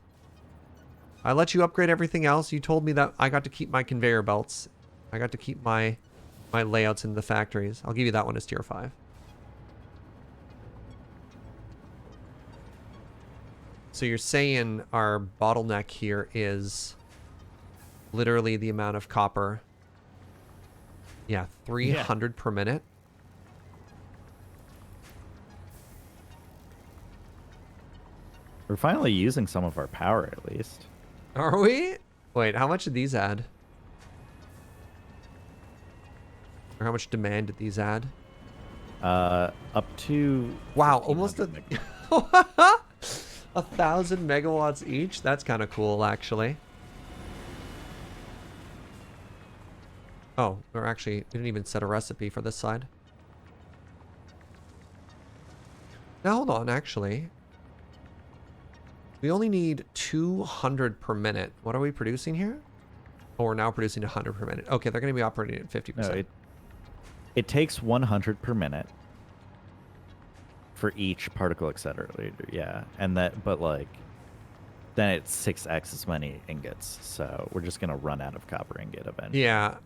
Speaker 1: I let you upgrade everything else. You told me that I got to keep my conveyor belts. I got to keep my layouts in the factories. I'll give you that one as tier 5. So you're saying our bottleneck here is literally the amount of copper. Yeah, 300 per minute.
Speaker 2: We're finally using some of our power, at least.
Speaker 1: Are we? Wait, how much did these add? Or how much demand did these add?
Speaker 2: Up to...
Speaker 1: Wow, almost 1,000 megawatts each? That's kind of cool, actually. Oh, we didn't even set a recipe for this side. Now, hold on, actually. We only need 200 per minute. What are we producing here? Oh, we're now producing 100 per minute. Okay, they're going to be operating at 50%.
Speaker 2: No, it takes 100 per minute for each particle accelerator, yeah. And that, but like, then it's 6x as many ingots. So we're just going to run out of copper ingot eventually.
Speaker 1: Yeah.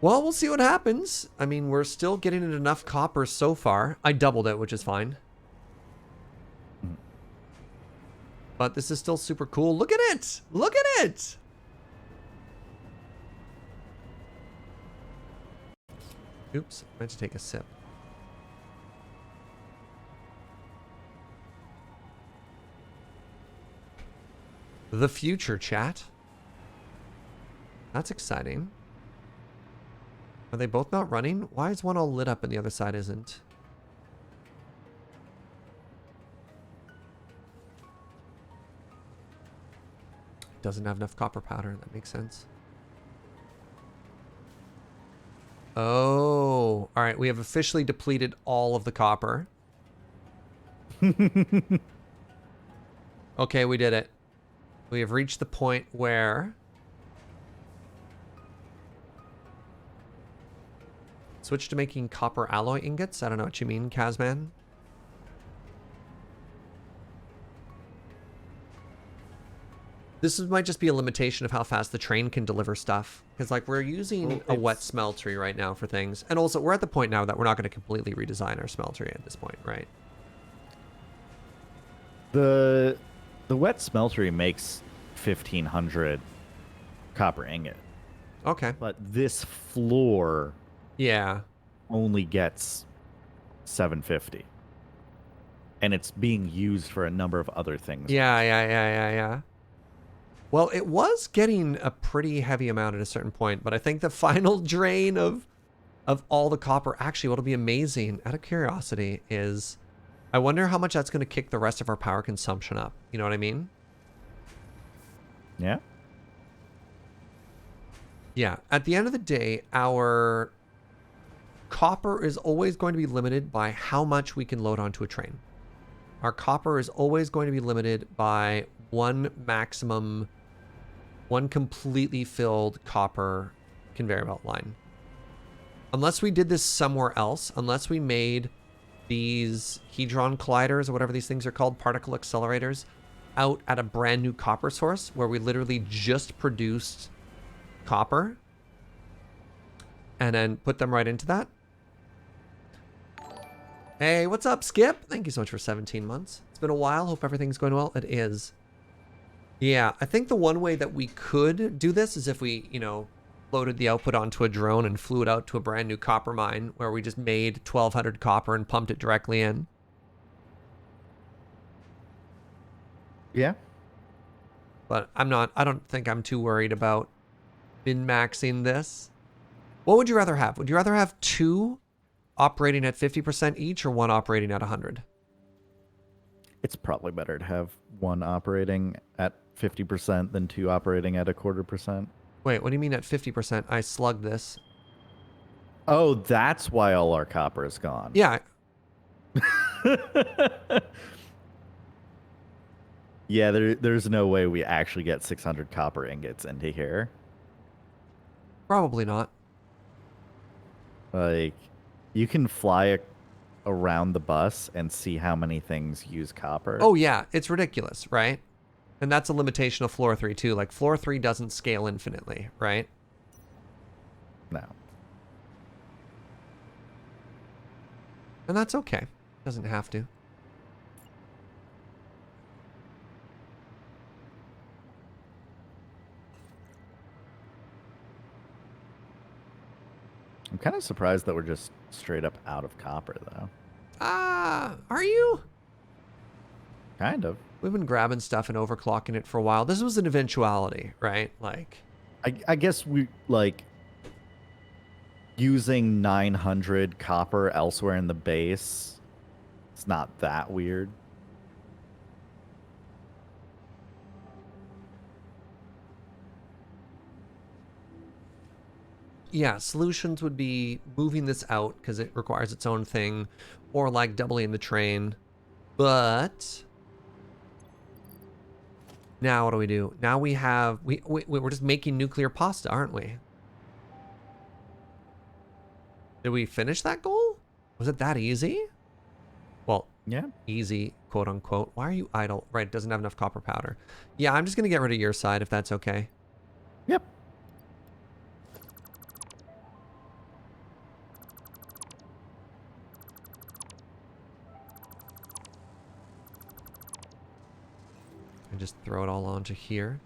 Speaker 1: Well, we'll see what happens. I mean, we're still getting enough copper so far. I doubled it, which is fine. But this is still super cool. Look at it! Look at it! Oops, I meant to take a sip. The future, chat. That's exciting. Are they both not running? Why is one all lit up and the other side isn't? Doesn't have enough copper powder. That makes sense. Oh, all right. We have officially depleted all of the copper. Okay, we did it. We have reached the point where... Switch to making copper alloy ingots? I don't know what you mean, Kazman. This might just be a limitation of how fast the train can deliver stuff. Because, like, we're using a wet smeltery right now for things. And also, we're at the point now that we're not going to completely redesign our smeltery at this point, right?
Speaker 2: The wet smeltery makes 1,500 copper ingot.
Speaker 1: Okay.
Speaker 2: But this floor...
Speaker 1: Yeah.
Speaker 2: only gets 750. And it's being used for a number of other things.
Speaker 1: Yeah. Well, it was getting a pretty heavy amount at a certain point, but I think the final drain of all the copper, actually what'll be amazing, out of curiosity, is I wonder how much that's going to kick the rest of our power consumption up. You know what I mean?
Speaker 2: Yeah.
Speaker 1: Yeah. At the end of the day, our copper is always going to be limited by how much we can load onto a train. Our copper is always going to be limited by one completely filled copper conveyor belt line. Unless we did this somewhere else, unless we made these Hedron colliders or whatever these things are called, particle accelerators, out at a brand new copper source where we literally just produced copper and then put them right into that. Hey, what's up, Skip? Thank you so much for 17 months. It's been a while. Hope everything's going well. It is. Yeah, I think the one way that we could do this is if we, loaded the output onto a drone and flew it out to a brand new copper mine where we just made 1,200 copper and pumped it directly in.
Speaker 2: Yeah.
Speaker 1: But I don't think I'm too worried about min-maxing this. What would you rather have? Would you rather have 2 operating at 50% each or 1 operating at 100?
Speaker 2: It's probably better to have 1 operating at 50% than 2 operating at 0.25%.
Speaker 1: Wait, what do you mean at 50%? I slugged this.
Speaker 2: Oh, that's why all our copper is gone.
Speaker 1: Yeah.
Speaker 2: Yeah, there's no way we actually get 600 copper ingots into here.
Speaker 1: Probably not.
Speaker 2: Like, you can fly around the bus and see how many things use copper.
Speaker 1: Oh yeah, it's ridiculous, right? And that's a limitation of floor 3 too. Like floor 3 doesn't scale infinitely, right?
Speaker 2: No.
Speaker 1: And that's okay. Doesn't have to.
Speaker 2: I'm kind of surprised that we're just straight up out of copper, though.
Speaker 1: Ah, are you?
Speaker 2: Kind of.
Speaker 1: We've been grabbing stuff and overclocking it for a while. This was an eventuality, right? Like,
Speaker 2: I guess we, like, using 900 copper elsewhere in the base, it's not that weird.
Speaker 1: yeah, solutions would be moving this out because it requires its own thing, or like doubling the train. But now what do we do? Now we have we're just making nuclear pasta, aren't we? Did we finish that goal? Was it that easy? Well,
Speaker 2: Yeah.
Speaker 1: easy, quote unquote. Why are you idle? Right, it doesn't have enough copper powder. Yeah, I'm just gonna get rid of your side if that's okay.
Speaker 2: Yep.
Speaker 1: And just throw it all onto here.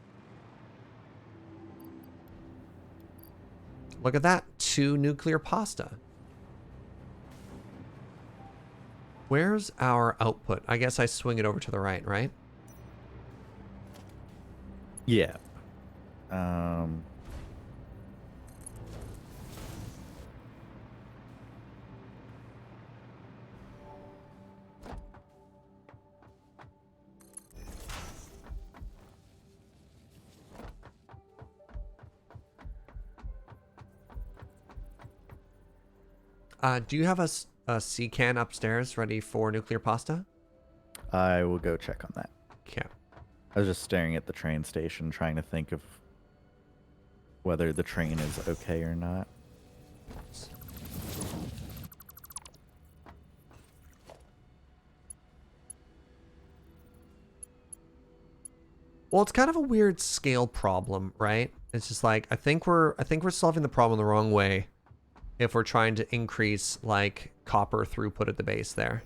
Speaker 1: Look at that, 2 nuclear pasta. Where's our output? I guess I swing it over to the right, right?
Speaker 2: Yeah.
Speaker 1: Do you have a C can upstairs ready for nuclear pasta?
Speaker 2: I will go check on that.
Speaker 1: Okay.
Speaker 2: I was just staring at the train station, trying to think of whether the train is okay or not.
Speaker 1: Well, it's kind of a weird scale problem, right? It's just like I think we're solving the problem the wrong way if we're trying to increase like copper throughput at the base there.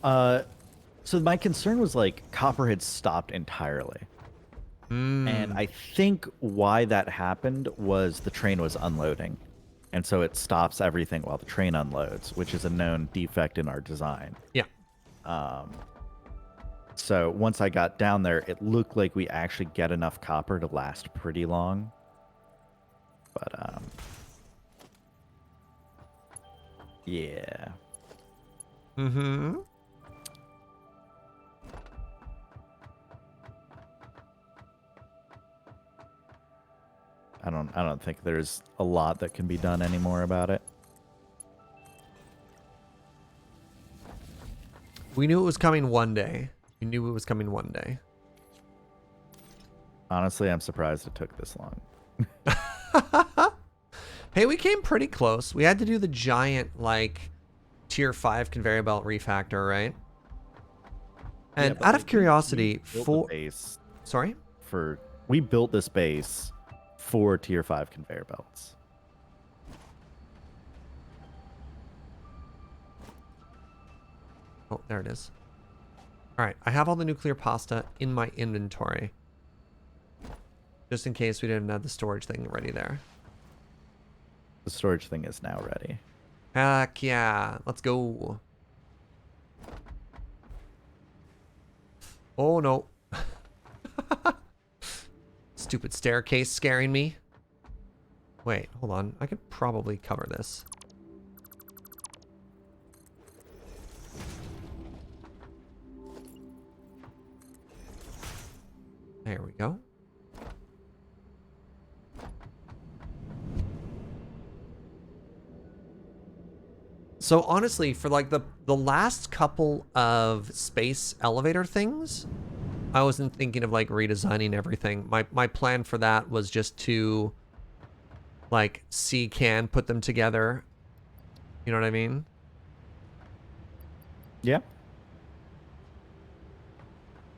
Speaker 2: So my concern was like copper had stopped entirely. And I think why that happened was the train was unloading. And so it stops everything while the train unloads, which is a known defect in our design.
Speaker 1: Yeah.
Speaker 2: So once I got down there, it looked like we actually get enough copper to last pretty long. But, yeah.
Speaker 1: Mm-hmm.
Speaker 2: I don't think there's a lot that can be done anymore about it.
Speaker 1: We knew it was coming one day. We knew it was coming one day.
Speaker 2: Honestly, I'm surprised it took this long.
Speaker 1: Hey, we came pretty close. We had to do the giant, like, tier 5 conveyor belt refactor, right? And
Speaker 2: Yeah,
Speaker 1: out of curiosity,
Speaker 2: we built
Speaker 1: for...
Speaker 2: the base
Speaker 1: Sorry?
Speaker 2: we built this base for tier 5 conveyor belts.
Speaker 1: Oh, there it is. All right, I have all the nuclear pasta in my inventory. Just in case we didn't have the storage thing ready there.
Speaker 2: The storage thing is now ready.
Speaker 1: Heck yeah, let's go. Oh no. Stupid staircase scaring me. Wait, hold on. I could probably cover this. There we go. So honestly, for like the last couple of space elevator things, I wasn't thinking of like redesigning everything. My plan for that was just to like C can put them together You know what I mean?
Speaker 2: Yeah.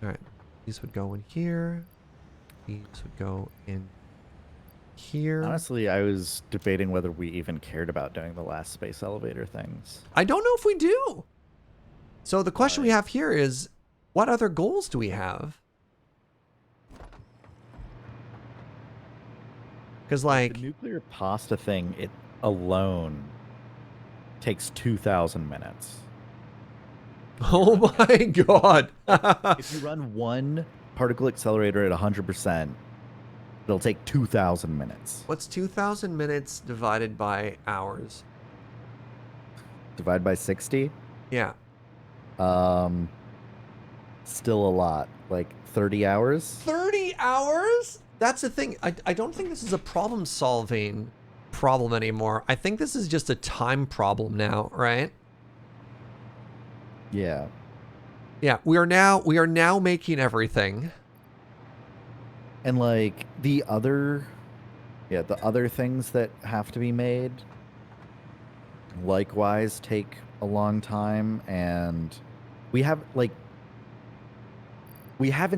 Speaker 1: All right. These would go in here. These would go in here.
Speaker 2: Honestly, I was debating whether we even cared about doing the last space elevator things.
Speaker 1: I don't know if we do. So the question we
Speaker 2: Like,
Speaker 1: have here is, what other goals do we have? Because like
Speaker 2: the nuclear pasta thing, it alone takes 2,000 minutes.
Speaker 1: oh my god.
Speaker 2: If you run one particle accelerator at 100%, it'll take 2,000 minutes.
Speaker 1: What's 2,000 minutes divided by hours?
Speaker 2: Divide by 60?
Speaker 1: Yeah.
Speaker 2: Still a lot. Like 30 hours?
Speaker 1: 30 hours? That's the thing. I don't think this is a problem-solving problem anymore. I think this is just a time problem now, right?
Speaker 2: Yeah.
Speaker 1: Yeah, we are now making everything.
Speaker 2: And like the other things that have to be made likewise take a long time, and we haven't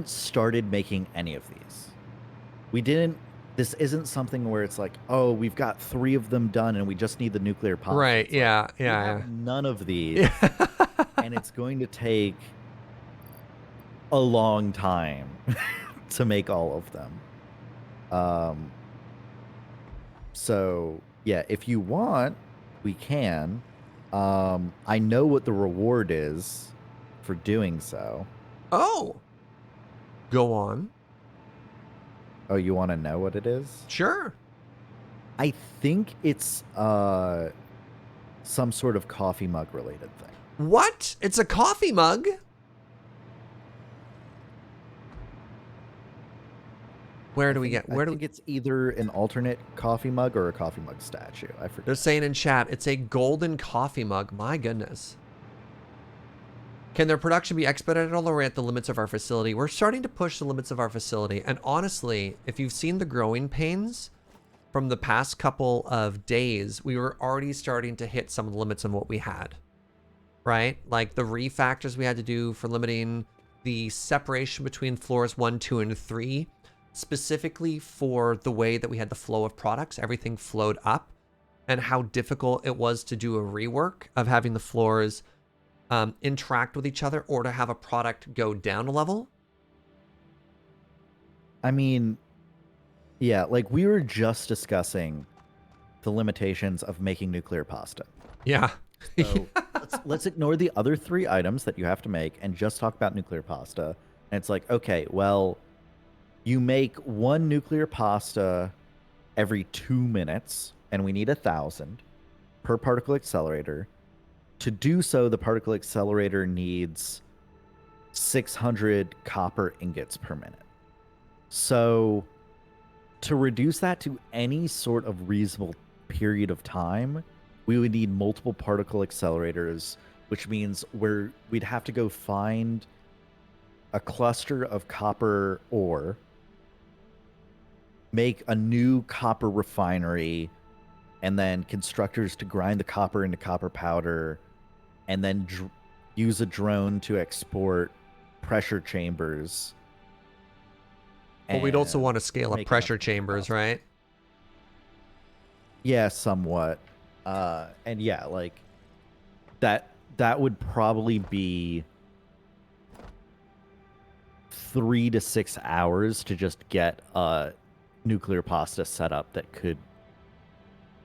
Speaker 2: started making any of these. This isn't something where it's like, oh, we've got 3 of them done and we just need the nuclear pasta.
Speaker 1: Right, yeah,
Speaker 2: like,
Speaker 1: yeah,
Speaker 2: we
Speaker 1: yeah.
Speaker 2: have none of these.
Speaker 1: Yeah.
Speaker 2: And it's going to take a long time to make all of them. So yeah, if you want, we can. I know what the reward is for doing so.
Speaker 1: Oh. Go on.
Speaker 2: Oh, you want to know what it is?
Speaker 1: Sure.
Speaker 2: I think it's some sort of coffee mug related thing.
Speaker 1: What? It's a coffee mug? Where do we get?
Speaker 2: I think it's either an alternate coffee mug or a coffee mug statue. I forget.
Speaker 1: They're saying in chat, it's a golden coffee mug. My goodness. Can their production be expedited, or are we at the limits of our facility? We're starting to push the limits of our facility. And honestly, if you've seen the growing pains from the past couple of days, we were already starting to hit some of the limits on what we had, right? Like the refactors we had to do for limiting the separation between floors 1, 2, and 3, specifically for the way that we had the flow of products. Everything flowed up, and how difficult it was to do a rework of having the floors interact with each other, or to have a product go down a level.
Speaker 2: I mean, yeah, like we were just discussing the limitations of making nuclear pasta.
Speaker 1: Yeah.
Speaker 2: So let's ignore the other 3 items that you have to make and just talk about nuclear pasta. And it's like, okay, well, you make 1 nuclear pasta every 2 minutes, and we need 1,000 per particle accelerator. To do so, the particle accelerator needs 600 copper ingots per minute. So to reduce that to any sort of reasonable period of time, we would need multiple particle accelerators, which means we'd have to go find a cluster of copper ore, make a new copper refinery, and then constructors to grind the copper into copper powder, and then use a drone to export pressure chambers.
Speaker 1: But we'd also want to scale up pressure chambers, right?
Speaker 2: Yeah, somewhat. And yeah, like that would probably be 3 to 6 hours to just get a nuclear pasta set up that could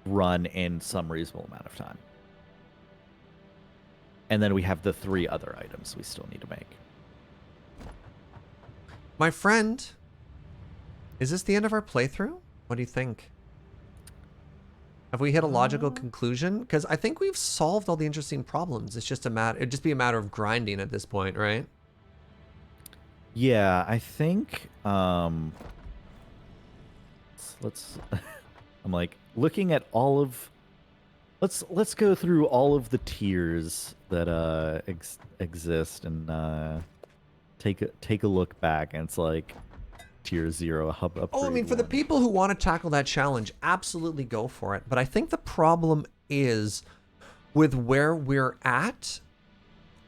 Speaker 2: run in some reasonable amount of time. And then we have the 3 other items we still need to make.
Speaker 1: My friend, is this the end of our playthrough? What do you think? Have we hit a logical conclusion? Because I think we've solved all the interesting problems. It's just it'd just be a matter of grinding at this point, right?
Speaker 2: Yeah, I think let's I'm like looking at all of let's go through all of the tiers that exist and take a look back, and it's like tier 0 hub upgrade.
Speaker 1: Oh, I mean, for the people who want to tackle that challenge, absolutely go for it. But I think the problem is with where we're at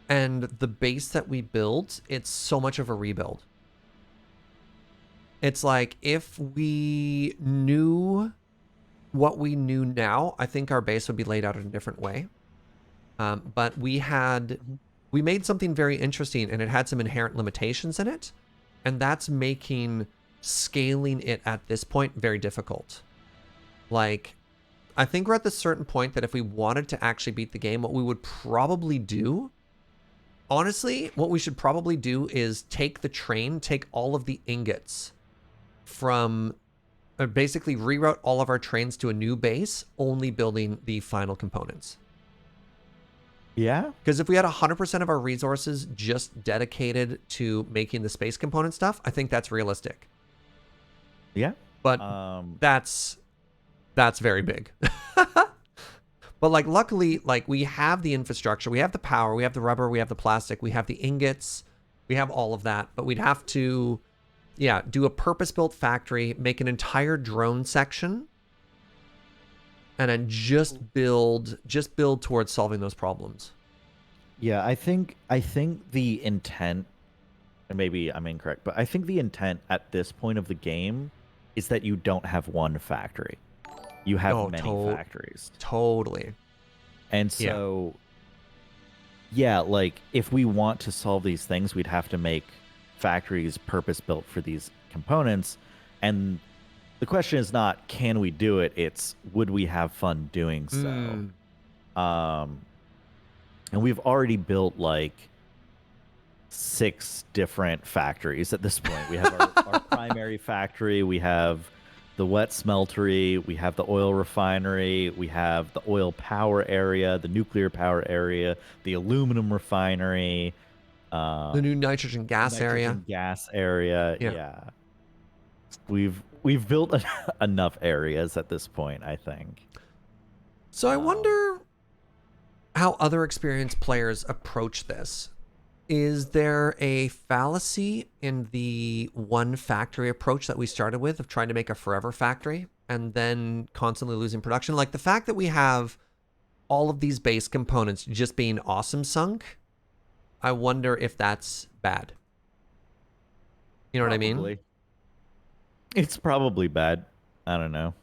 Speaker 1: and the base that we built, it's so much of a rebuild. It's like if we knew what we knew now, I think our base would be laid out in a different way. But we made something very interesting, and it had some inherent limitations in it, and that's making scaling it at this point very difficult. Like, I think we're at this certain point that if we wanted to actually beat the game, what we would probably do, honestly, what we should probably do is take the train, take all of the ingots from, basically reroute all of our trains to a new base, only building the final components.
Speaker 2: Yeah.
Speaker 1: Because if we had 100% of our resources just dedicated to making the space component stuff, I think that's realistic.
Speaker 2: Yeah.
Speaker 1: But that's very big. But like, luckily, like, we have the infrastructure, we have the power, we have the rubber, we have the plastic, we have the ingots, we have all of that. But we'd have to, yeah, do a purpose-built factory, make an entire drone section, and then just build towards solving those problems.
Speaker 2: Yeah, I think the intent, and maybe I'm incorrect, but I think the intent at this point of the game is that you don't have one factory. You have many factories.
Speaker 1: Totally.
Speaker 2: And so, yeah, like, if we want to solve these things, we'd have to make factories purpose-built for these components. And the question is not, can we do it? It's, would we have fun doing so? And we've already built, like, 6 different factories at this point. We have our primary factory. We have the wet smeltery. We have the oil refinery. We have the oil power area, the nuclear power area, the aluminum refinery.
Speaker 1: The new nitrogen gas area.
Speaker 2: Gas area. Yeah. We've built enough areas at this point, I think.
Speaker 1: So I wonder how other experienced players approach this. Is there a fallacy in the one factory approach that we started with of trying to make a forever factory and then constantly losing production? Like, the fact that we have all of these base components just being awesome sunk, I wonder if that's bad. You know what I mean?
Speaker 2: It's probably bad. I don't know.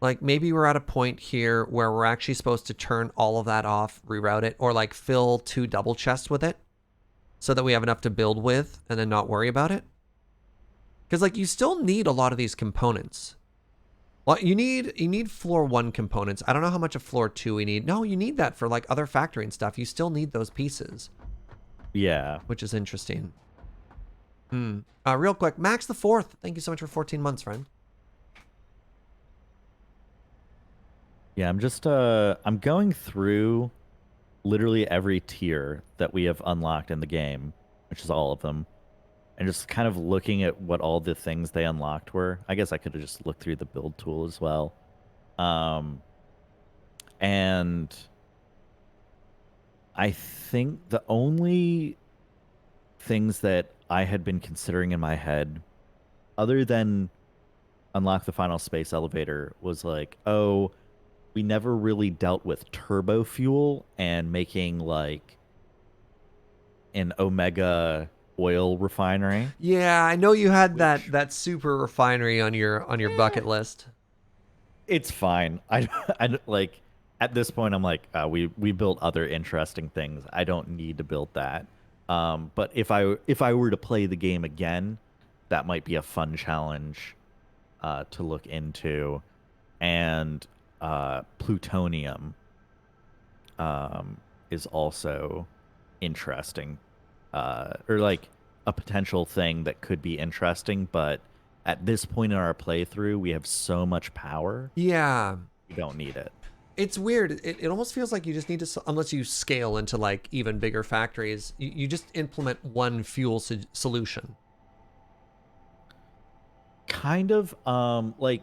Speaker 1: Like, maybe we're at a point here where we're actually supposed to turn all of that off, reroute it, or like fill 2 double chests with it so that we have enough to build with and then not worry about it. Because, like, you still need a lot of these components. Well, you need floor 1 components. I don't know how much of floor 2 we need. No, you need that for like other factory and stuff. You still need those pieces.
Speaker 2: Yeah.
Speaker 1: Which is interesting. Real quick, Max the 4th. Thank you so much for 14 months, friend.
Speaker 2: Yeah, I'm just I'm going through literally every tier that we have unlocked in the game, which is all of them, and just kind of looking at what all the things they unlocked were. I guess I could have just looked through the build tool as well. And I think the only things that I had been considering in my head, other than unlock the final space elevator, was like, oh, we never really dealt with turbo fuel and making like an Omega oil refinery.
Speaker 1: Yeah, I know you had that super refinery on your bucket list.
Speaker 2: It's fine. I like, at this point I'm like, we built other interesting things. I don't need to build that. But if I were to play the game again, that might be a fun challenge to look into. And plutonium is also interesting, or like a potential thing that could be interesting, but at this point in our playthrough we have so much power, we don't need it.
Speaker 1: It's weird. It almost feels like you just need to, unless you scale into like even bigger factories, you just implement one fuel solution.
Speaker 2: Kind of, like,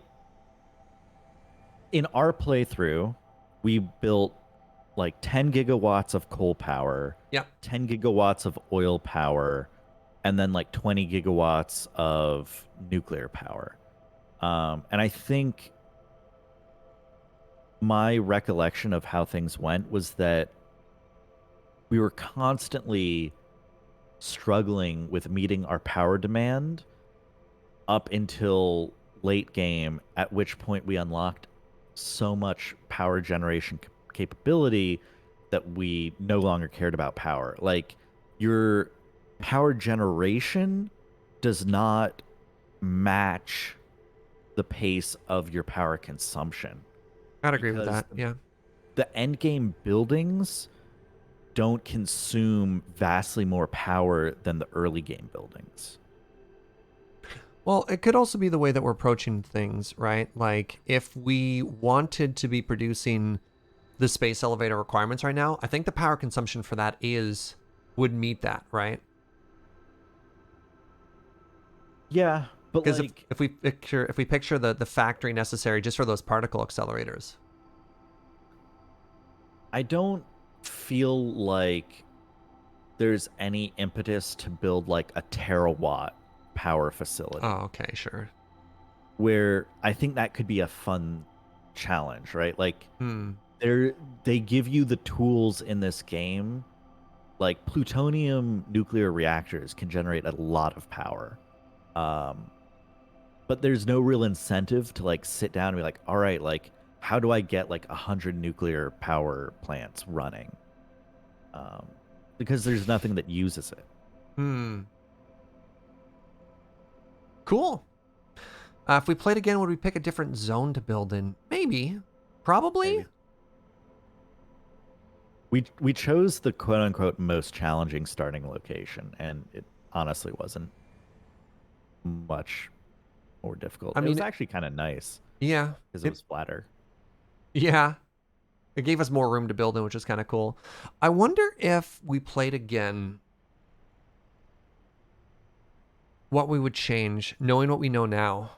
Speaker 2: in our playthrough, we built like 10 gigawatts of coal power, 10 gigawatts of oil power, and then like 20 gigawatts of nuclear power. And I think my recollection of how things went was that we were constantly struggling with meeting our power demand up until late game, at which point we unlocked so much power generation capability that we no longer cared about power. Like, your power generation does not match the pace of your power consumption,
Speaker 1: I'd agree with
Speaker 2: because
Speaker 1: that. Yeah.
Speaker 2: the end game buildings don't consume vastly more power than the early game buildings.
Speaker 1: Well, it could also be the way that we're approaching things, right? Like, if we wanted to be producing the space elevator requirements right now, I think the power consumption for that would meet that, right?
Speaker 2: Yeah, but
Speaker 1: Because
Speaker 2: like,
Speaker 1: if we picture the factory necessary just for those particle accelerators.
Speaker 2: I don't feel like there's any impetus to build like a terawatt power facility,
Speaker 1: Oh, okay, sure.
Speaker 2: where I think that could be a fun challenge, right? Like,
Speaker 1: Hmm.
Speaker 2: they give you the tools in this game. Like, plutonium nuclear reactors can generate a lot of power. Um, but there's no real incentive to like sit down and be like, all right, like, how do I get like 100 nuclear power plants running? Um, because there's nothing that uses it.
Speaker 1: Hmm. Cool. If we played again, would we pick a different zone to build in? Maybe. Probably.
Speaker 2: Maybe. We chose the quote unquote most challenging starting location, and it honestly wasn't much more difficult.
Speaker 1: I
Speaker 2: It was
Speaker 1: mean,
Speaker 2: actually kind of nice
Speaker 1: yeah.
Speaker 2: because it was flatter.
Speaker 1: Yeah. It gave us more room to build in, which is kind of cool. I wonder if we played again, what we would change, knowing what we know now.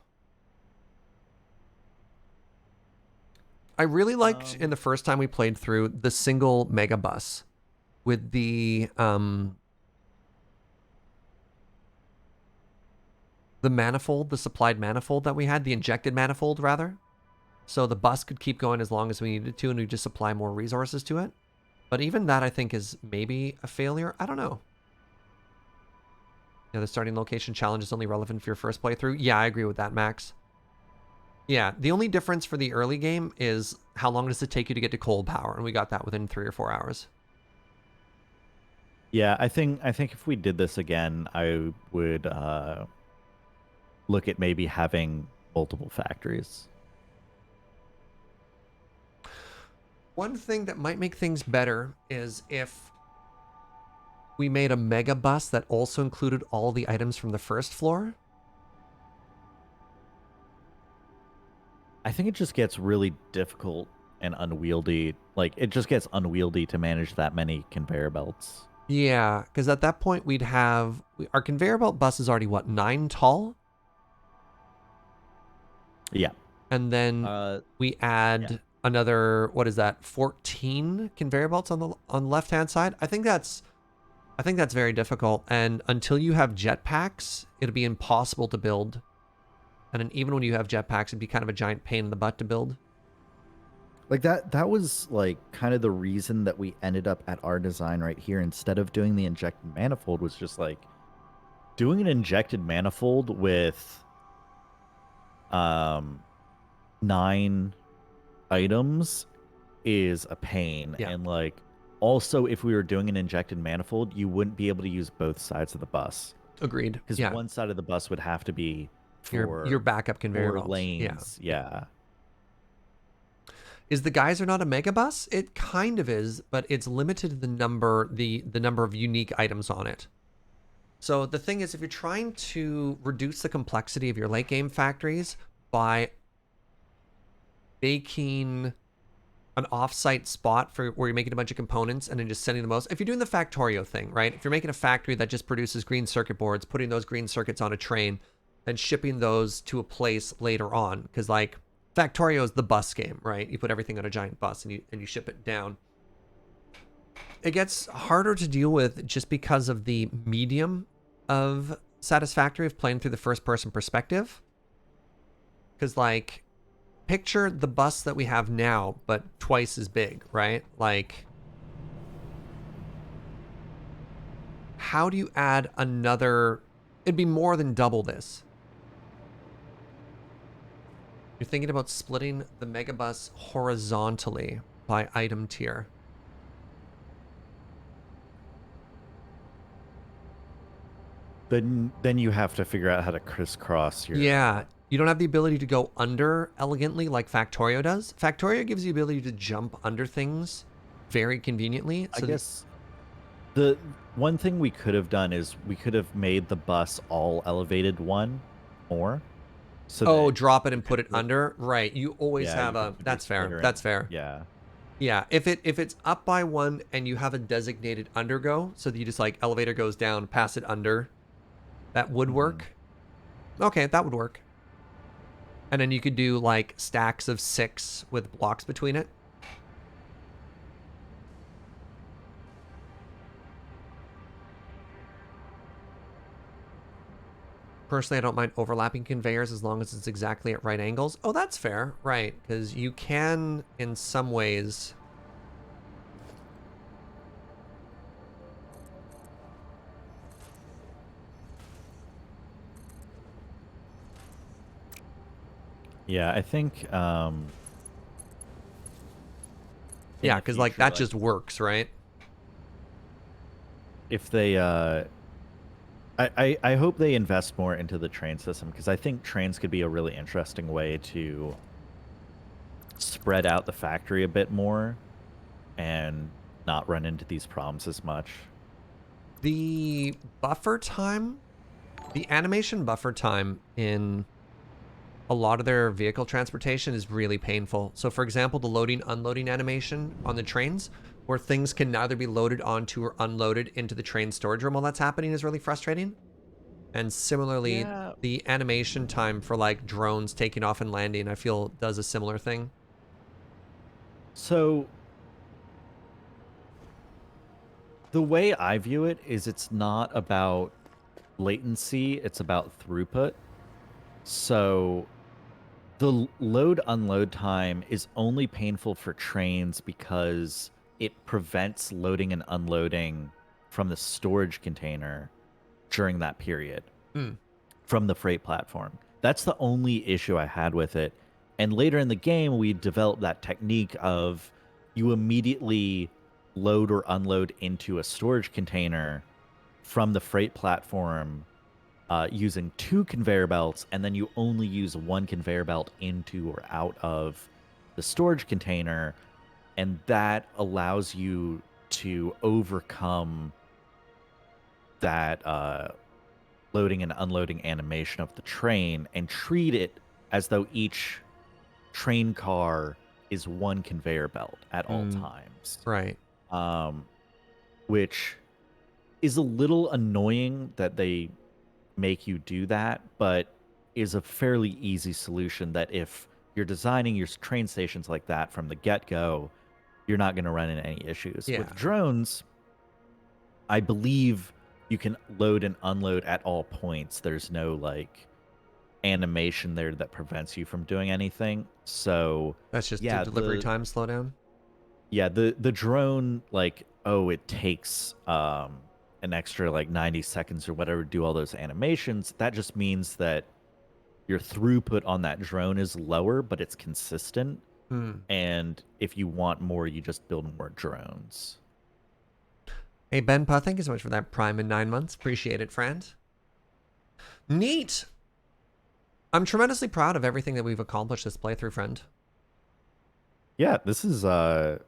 Speaker 1: I really liked in the first time we played through the single mega bus with the manifold, the supplied manifold that we had, the injected manifold rather. So the bus could keep going as long as we needed to, and we just supply more resources to it. But even that, I think, is maybe a failure. I don't know. Yeah, the starting location challenge is only relevant for your first playthrough. Yeah, I agree with that, Max. Yeah, the only difference for the early game is how long does it take you to get to cold power, and we got that within 3 or 4 hours.
Speaker 2: Yeah, I think if we did this again, I would look at maybe having multiple factories.
Speaker 1: One thing that might make things better is if we made a mega bus that also included all the items from the first floor.
Speaker 2: I think it just gets really difficult and unwieldy. Like, it just gets unwieldy to manage that many conveyor belts.
Speaker 1: Yeah, because at that point we'd have our conveyor belt bus is already what, 9 tall,
Speaker 2: Yeah.
Speaker 1: and then we
Speaker 2: Yeah.
Speaker 1: add another, what is that, 14 conveyor belts on the left hand side. I think that's very difficult, and until you have jetpacks, it'll be impossible to build. And then even when you have jetpacks, it'd be kind of a giant pain in the butt to build.
Speaker 2: Like, that was like kind of the reason that we ended up at our design right here. Instead of doing the injected manifold, was just like doing an injected manifold with 9 items is a pain.
Speaker 1: Yeah.
Speaker 2: And like, also, if we were doing an injected manifold, you wouldn't be able to use both sides of the bus,
Speaker 1: Agreed.
Speaker 2: because
Speaker 1: Yeah.
Speaker 2: one side of the bus would have to be for
Speaker 1: Your backup conveyor
Speaker 2: 4
Speaker 1: belts.
Speaker 2: lanes. Yeah.
Speaker 1: Is the geyser not a megabus? It kind of is, but it's limited to the number of unique items on it. So the thing is, if you're trying to reduce the complexity of your late game factories by making an offsite spot for where you're making a bunch of components and then just sending the most. If you're doing the Factorio thing, right? If you're making a factory that just produces green circuit boards, putting those green circuits on a train and shipping those to a place later on, because like Factorio is the bus game, right? You put everything on a giant bus and you ship it down. It gets harder to deal with just because of the medium of Satisfactory, of playing through the first person perspective. Because like picture the bus that we have now, but twice as big, right? Like, how do you add another? It'd be more than double this. You're thinking about splitting the megabus horizontally by item tier.
Speaker 2: Then you have to figure out how to crisscross your.
Speaker 1: Yeah, you don't have the ability to go under elegantly like Factorio does. Factorio gives you the ability to jump under things very conveniently.
Speaker 2: I
Speaker 1: So
Speaker 2: guess the one thing we could have done is we could have made the bus all elevated one more. So
Speaker 1: oh,
Speaker 2: that
Speaker 1: drop it
Speaker 2: you
Speaker 1: and put
Speaker 2: could
Speaker 1: it under. Right. You always
Speaker 2: yeah,
Speaker 1: have
Speaker 2: you
Speaker 1: a.
Speaker 2: could put your
Speaker 1: That's fair.
Speaker 2: splitter
Speaker 1: That's
Speaker 2: in.
Speaker 1: fair.
Speaker 2: Yeah.
Speaker 1: Yeah. If it's up by one and you have a designated undergo, so that you just like elevator goes down, pass it under, that would work. Okay, that would work. And then you could do like stacks of 6 with blocks between it. Personally, I don't mind overlapping conveyors as long as it's exactly at right angles. Oh, that's fair. Right, because you can, in some ways...
Speaker 2: Yeah, I think
Speaker 1: Yeah,
Speaker 2: in the
Speaker 1: because like
Speaker 2: future,
Speaker 1: that just works, right?
Speaker 2: if they I hope they invest more into the train system because I think trains could be a really interesting way to spread out the factory a bit more and not run into these problems as much.
Speaker 1: The buffer time, the animation buffer time in a lot of their vehicle transportation is really painful. So for example, the loading unloading animation on the trains where things can neither be loaded onto or unloaded into the train storage room while that's happening is really frustrating. And similarly,
Speaker 2: Yeah.
Speaker 1: the animation time for like drones taking off and landing, I feel does a similar thing.
Speaker 2: So the way I view it is it's not about latency, it's about throughput. So the load unload time is only painful for trains because it prevents loading and unloading from the storage container during that period
Speaker 1: Hmm.
Speaker 2: from the freight platform. That's the only issue I had with it. And later in the game, we developed that technique of you immediately load or unload into a storage container from the freight platform using 2 conveyor belts, and then you only use 1 conveyor belt into or out of the storage container, and that allows you to overcome that loading and unloading animation of the train and treat it as though each train car is 1 conveyor belt at all times.
Speaker 1: Right.
Speaker 2: Which is a little annoying that they make you do that, but is a fairly easy solution that if you're designing your train stations like that from the get-go, you're not going to run into any issues.
Speaker 1: Yeah.
Speaker 2: With drones, I believe you can load and unload at all points. There's no like animation there that prevents you from doing anything. So
Speaker 1: That's just
Speaker 2: yeah,
Speaker 1: the delivery time slowdown.
Speaker 2: yeah, the drone, like, oh, it takes an extra like 90 seconds or whatever to do all those animations. That just means that your throughput on that drone is lower, but it's consistent. And if you want more, you just build more drones.
Speaker 1: Hey, Ben Pa, thank you so much for that Prime in 9 months. Appreciate it, friend. Neat. I'm tremendously proud of everything that we've accomplished this playthrough, friend.
Speaker 2: Yeah, this is a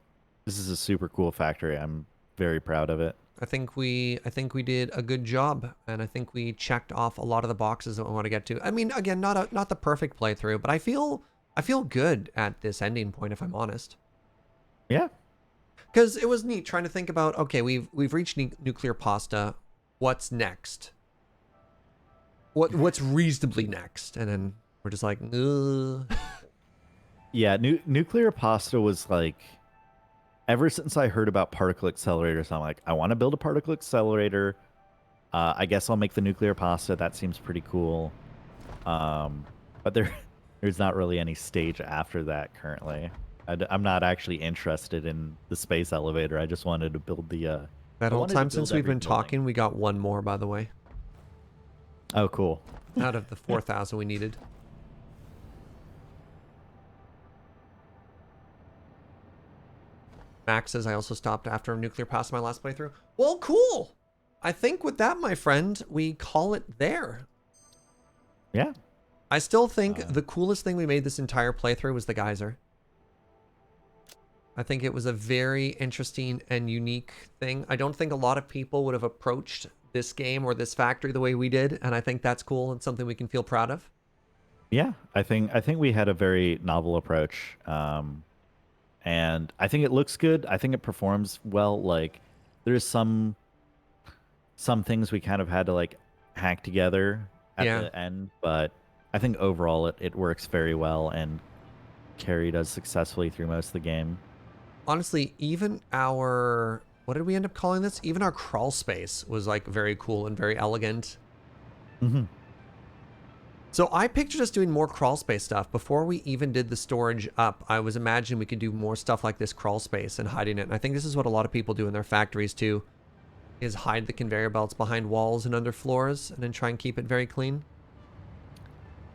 Speaker 2: super cool factory. I'm very proud of it.
Speaker 1: I think we did a good job, and I think we checked off a lot of the boxes that we want to get to. I mean, again, not the perfect playthrough, but I feel good at this ending point, if I'm honest.
Speaker 2: Yeah.
Speaker 1: Because it was neat trying to think about, okay, we've reached nuclear pasta. What's next? What's reasonably next? And then we're just like, ugh.
Speaker 2: Yeah, nuclear pasta was like, ever since I heard about particle accelerators, I'm like, I want to build a particle accelerator. I guess I'll make the nuclear pasta. That seems pretty cool. But there's not really any stage after that currently. I'm not actually interested in the space elevator. I just wanted to build the.
Speaker 1: That
Speaker 2: I
Speaker 1: whole
Speaker 2: wanted to
Speaker 1: time
Speaker 2: build
Speaker 1: since we've
Speaker 2: every
Speaker 1: been
Speaker 2: building.
Speaker 1: talking, we got one more, by the way,
Speaker 2: Oh, cool.
Speaker 1: out of the 4,000 we needed. Max says I also stopped after nuclear passed my last playthrough. Well, cool. I think with that, my friend, we call it there.
Speaker 2: Yeah.
Speaker 1: I still think the coolest thing we made this entire playthrough was the geyser. I think it was a very interesting and unique thing. I don't think a lot of people would have approached this game or this factory the way we did, and I think that's cool and something we can feel proud of.
Speaker 2: Yeah, I think we had a very novel approach, and I think it looks good. I think it performs well. Like, there's some things we kind of had to like hack together at
Speaker 1: Yeah.
Speaker 2: the end, but I think overall it works very well and carried us successfully through most of the game.
Speaker 1: Honestly, even our, what did we end up calling this? Even our crawl space was like very cool and very elegant.
Speaker 2: Mm-hmm.
Speaker 1: So I pictured us doing more crawl space stuff. Before we even did the storage up, I was imagining we could do more stuff like this crawl space and hiding it. And I think this is what a lot of people do in their factories too, is hide the conveyor belts behind walls and under floors and then try and keep it very clean.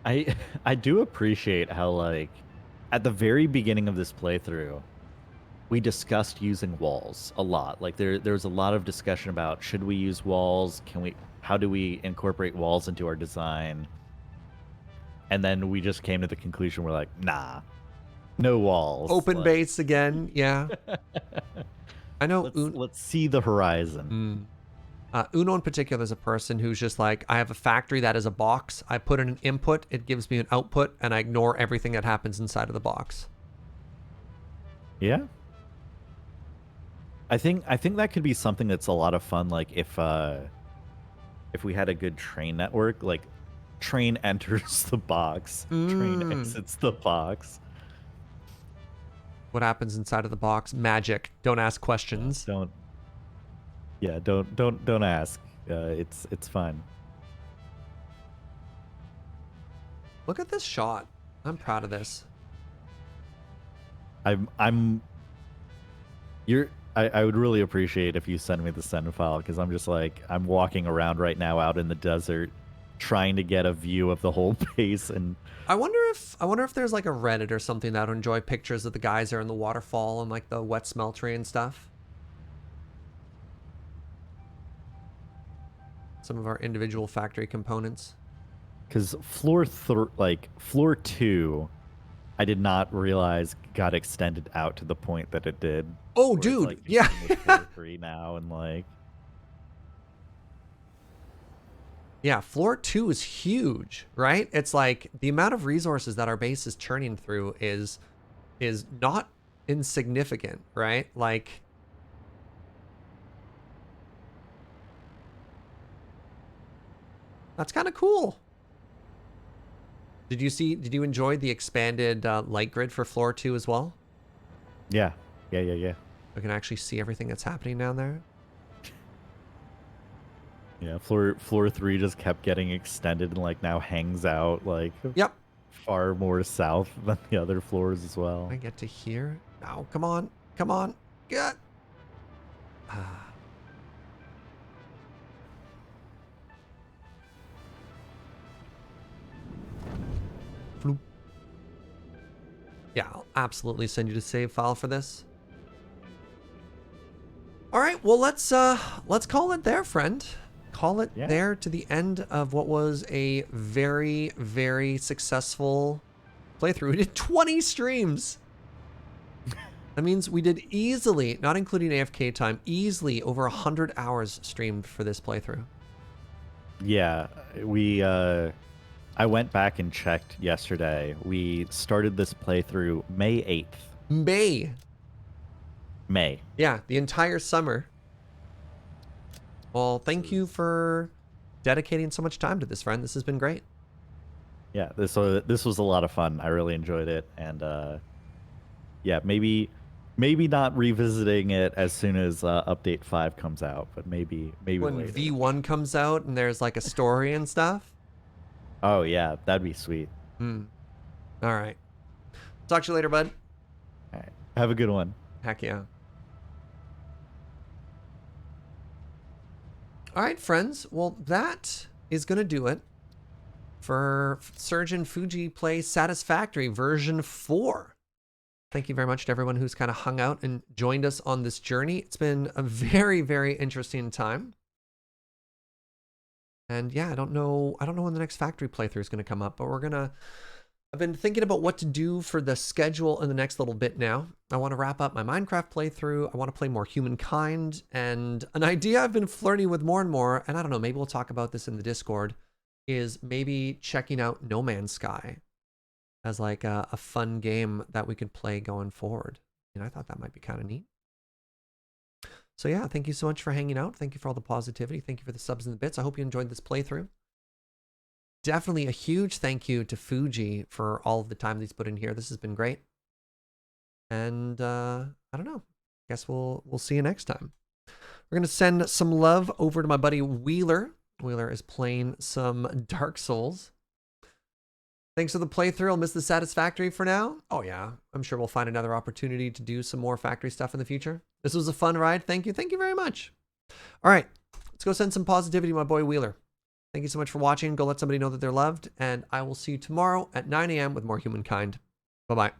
Speaker 2: I do appreciate how, like, at the very beginning of this playthrough, we discussed using walls a lot. Like, there was a lot of discussion about, should we use walls? How do we incorporate walls into our design? And then we just came to the conclusion, we're like, nah, no walls.
Speaker 1: Open
Speaker 2: Like,
Speaker 1: base again, yeah. I know.
Speaker 2: let's see the horizon.
Speaker 1: Uno in particular is a person who's just like, I have a factory that is a box. I put in an input, it gives me an output, and I ignore everything that happens inside of the box.
Speaker 2: Yeah. I think that could be something that's a lot of fun. Like, if we had a good train network, like, train enters the box, train exits the box.
Speaker 1: What happens inside of the box? Magic. Don't ask questions.
Speaker 2: Don't ask. It's fun.
Speaker 1: Look at this shot. I'm proud of this.
Speaker 2: I would really appreciate if you send me the send file, because I'm just like, I'm walking around right now out in the desert trying to get a view of the whole base, and
Speaker 1: I wonder if there's like a Reddit or something that would enjoy pictures of the geyser and the waterfall and like the wet smeltery and stuff. Some of our individual factory components.
Speaker 2: because floor 2, I did not realize got extended out to the point that it did.
Speaker 1: Oh,
Speaker 2: where it's,
Speaker 1: dude,
Speaker 2: like,
Speaker 1: yeah.
Speaker 2: becoming floor 3 now, and like,
Speaker 1: Yeah, floor 2 is huge, right? It's like the amount of resources that our base is churning through is not insignificant, right? Like, that's kind of cool. Did you enjoy the expanded light grid for floor 2 as well?
Speaker 2: yeah.
Speaker 1: We can actually see everything that's happening down there.
Speaker 2: Yeah, floor 3 just kept getting extended and like now hangs out like
Speaker 1: Yep.
Speaker 2: far more south than the other floors as well.
Speaker 1: I get to hear. Now, come on. Come on. Get. Floop. Yeah, I'll absolutely send you the save file for this. All right, well, let's call it there, friend. Call it there to the end of what was a very, very successful playthrough. We did 20 streams. That means we did easily, not including AFK time, easily over 100 hours streamed for this playthrough.
Speaker 2: Yeah, I went back and checked yesterday. We started this playthrough May 8th. May.
Speaker 1: Yeah, the entire summer. Well, thank you for dedicating so much time to this, friend. This has been great.
Speaker 2: Yeah, this was a lot of fun. I really enjoyed it, and yeah, maybe not revisiting it as soon as update 5 comes out, but maybe
Speaker 1: when
Speaker 2: later.
Speaker 1: V1 comes out and there's like a story and stuff.
Speaker 2: Oh yeah, that'd be sweet.
Speaker 1: All right. Talk to you later, bud.
Speaker 2: All right. Have a good one.
Speaker 1: Heck yeah. All right, friends. Well, that is going to do it for Surgeon Fugi Plays Satisfactory version 4. Thank you very much to everyone who's kind of hung out and joined us on this journey. It's been a very, very interesting time. And yeah, I don't know when the next factory playthrough is going to come up, but I've been thinking about what to do for the schedule in the next little bit now. I want to wrap up my Minecraft playthrough. I want to play more Humankind, and an idea I've been flirting with more and more, and I don't know, maybe we'll talk about this in the Discord, is maybe checking out No Man's Sky as like a fun game that we could play going forward. And I thought that might be kind of neat. So yeah, thank you so much for hanging out. Thank you for all the positivity. Thank you for the subs and the bits. I hope you enjoyed this playthrough. Definitely a huge thank you to Fugi for all of the time that he's put in here. This has been great. And I don't know. Guess we'll see you next time. We're gonna send some love over to my buddy Wheeler. Wheeler is playing some Dark Souls. Thanks for the playthrough. I'll miss the Satisfactory for now. Oh yeah, I'm sure we'll find another opportunity to do some more factory stuff in the future. This was a fun ride. Thank you. Thank you very much. All right, let's go send some positivity to my boy Wheeler. Thank you so much for watching. Go let somebody know that they're loved, and I will see you tomorrow at 9 a.m. with more Humankind. Bye-bye.